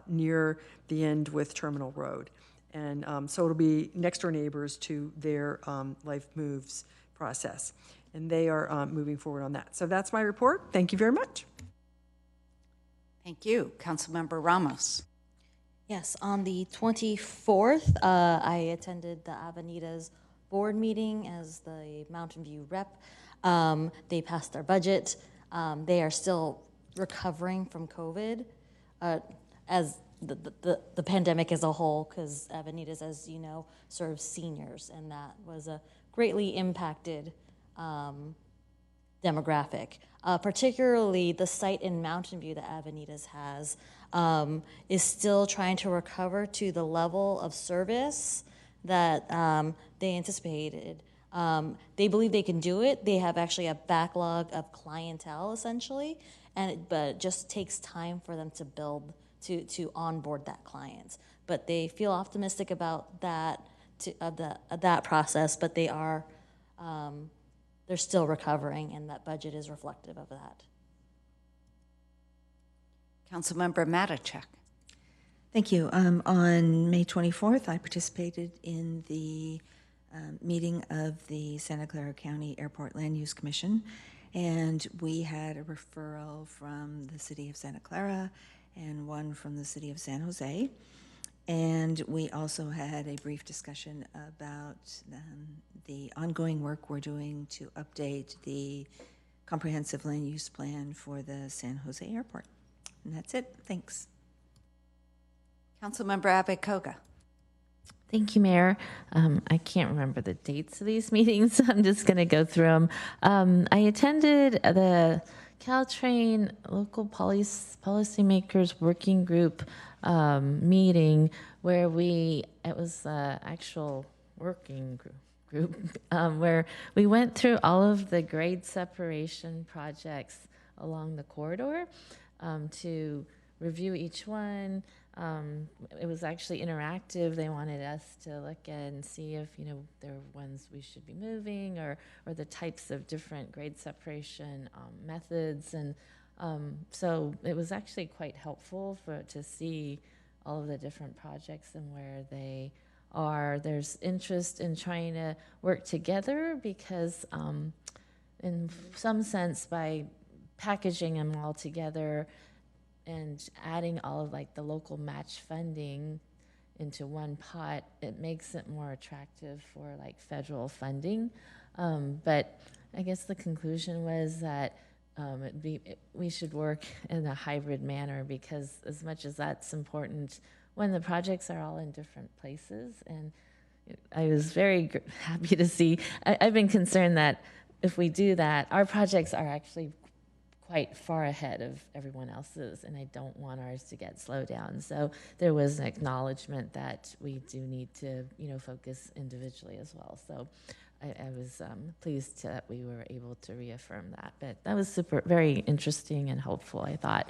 near the end with Terminal Road. And so it'll be next door neighbors to their Life Moves process. And they are moving forward on that. So that's my report. Thank you very much. Thank you. Councilmember Ramos. Yes, on the 24th, I attended the Avenidas board meeting as the Mountain View rep. They passed their budget. They are still recovering from COVID, as the pandemic as a whole, because Avenidas, as you know, serves seniors, and that was a greatly impacted demographic. Particularly the site in Mountain View that Avenidas has is still trying to recover to the level of service that they anticipated. They believe they can do it. They have actually a backlog of clientele, essentially, but it just takes time for them to build, to onboard that client. But they feel optimistic about that, that process, but they are, they're still recovering, and that budget is reflective of that. Councilmember Matichak. Thank you. On May 24th, I participated in the meeting of the Santa Clara County Airport Land Use Commission, and we had a referral from the city of Santa Clara and one from the city of San Jose. And we also had a brief discussion about the ongoing work we're doing to update the comprehensive land use plan for the San Jose Airport. And that's it. Thanks. Councilmember Abe-Koga. Thank you, Mayor. I can't remember the dates of these meetings, so I'm just going to go through them. I attended the Caltrain Local Policymakers Working Group meeting where it was an actual working group where we went through all of the grade separation projects along the corridor to review each one. It was actually interactive. They wanted us to look at and see if, there were ones we should be moving or the types of different grade separation methods. And so it was actually quite helpful to see all of the different projects and where they are. There's interest in trying to work together because in some sense by packaging them all together and adding all of the local match funding into one pot, it makes it more attractive for federal funding. But I guess the conclusion was that we should work in a hybrid manner, because as much as that's important when the projects are all in different places. And I was very happy to see, I've been concerned that if we do that, our projects are actually quite far ahead of everyone else's, and I don't want ours to get slowed down. So there was an acknowledgement that we do need to, focus individually as well. So I was pleased that we were able to reaffirm that. But that was very interesting and helpful, I thought.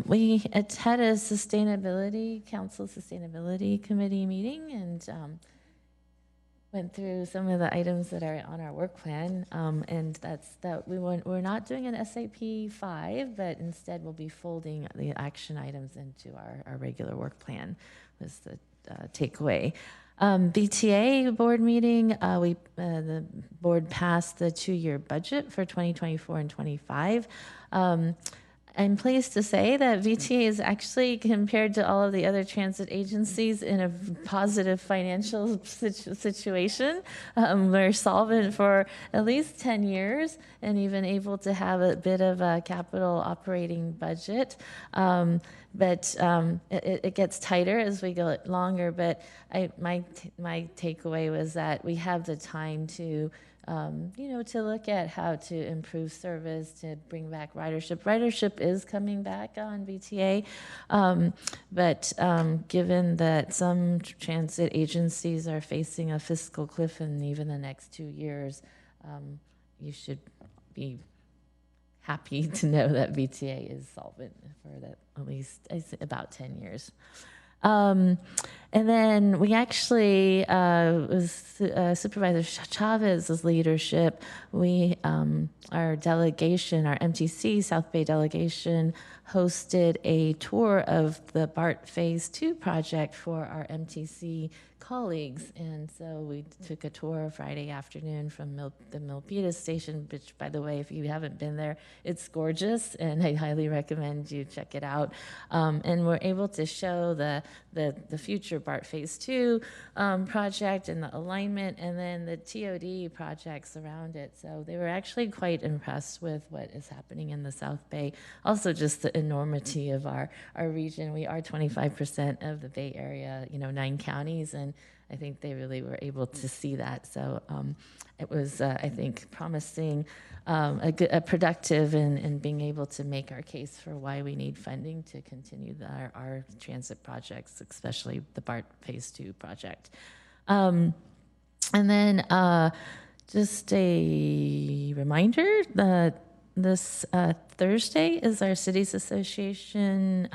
We had a Council Sustainability Committee meeting, and went through some of the items that are on our work plan, and we're not doing an SAP 5, but instead we'll be folding the action items into our regular work plan, was the takeaway. BTA board meeting, the board passed the 2-year budget for 2024 and 25. I'm pleased to say that VTA is actually, compared to all of the other transit agencies, in a positive financial situation. We're solvent for at least 10 years and even able to have a bit of a capital operating budget. But it gets tighter as we go longer. But my takeaway was that we have the time to to look at how to improve service, to bring back ridership. Ridership is coming back on VTA, but given that some transit agencies are facing a fiscal cliff in even the next 2 years, you should be happy to know that VTA is solvent for that at least about 10 years. And then we actually, with Supervisor Chavez's leadership, our delegation, our MTC South Bay delegation, hosted a tour of the BART Phase 2 project for our MTC colleagues. And so we took a tour Friday afternoon from the Milpitas station, which, by the way, if you haven't been there, it's gorgeous, and I highly recommend you check it out. And we're able to show the future BART Phase 2 project and the alignment, and then the TOD projects around it. So they were actually quite impressed with what is happening in the South Bay. Also, just the enormity of our region. We are 25% of the Bay Area, 9 counties, and I think they really were able to see that. So it was, I think, promising, a productive in being able to make our case for why we need funding to continue our transit projects, especially the BART Phase 2 project. And then just a reminder that this Thursday is our Cities Association,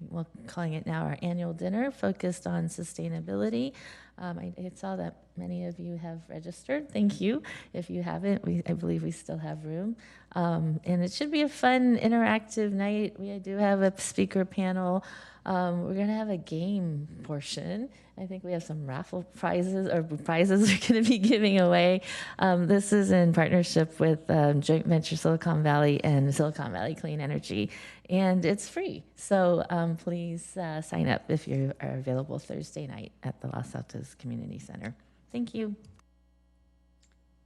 well, calling it now our annual dinner focused on sustainability. I saw that many of you have registered. Thank you. If you haven't, I believe we still have room. And it should be a fun, interactive night. We do have a speaker panel. We're going to have a game portion. I think we have some raffle prizes, or prizes we're going to be giving away. This is in partnership with Joint Venture Silicon Valley and Silicon Valley Clean Energy, and it's free. So please sign up if you are available Thursday night at the Los Altos Community Center. Thank you.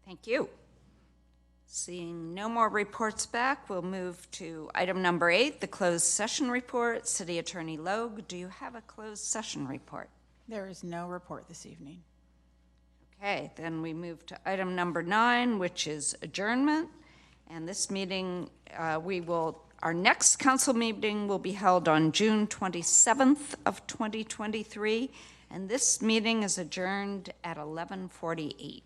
Thank you. Seeing no more reports back, we'll move to item number 8, the closed session report. City Attorney Logue, do you have a closed session report? There is no report this evening. Okay, then we move to item number 9, which is adjournment. And this meeting, our next council meeting will be held on June 27th of 2023. And this meeting is adjourned at 11:48.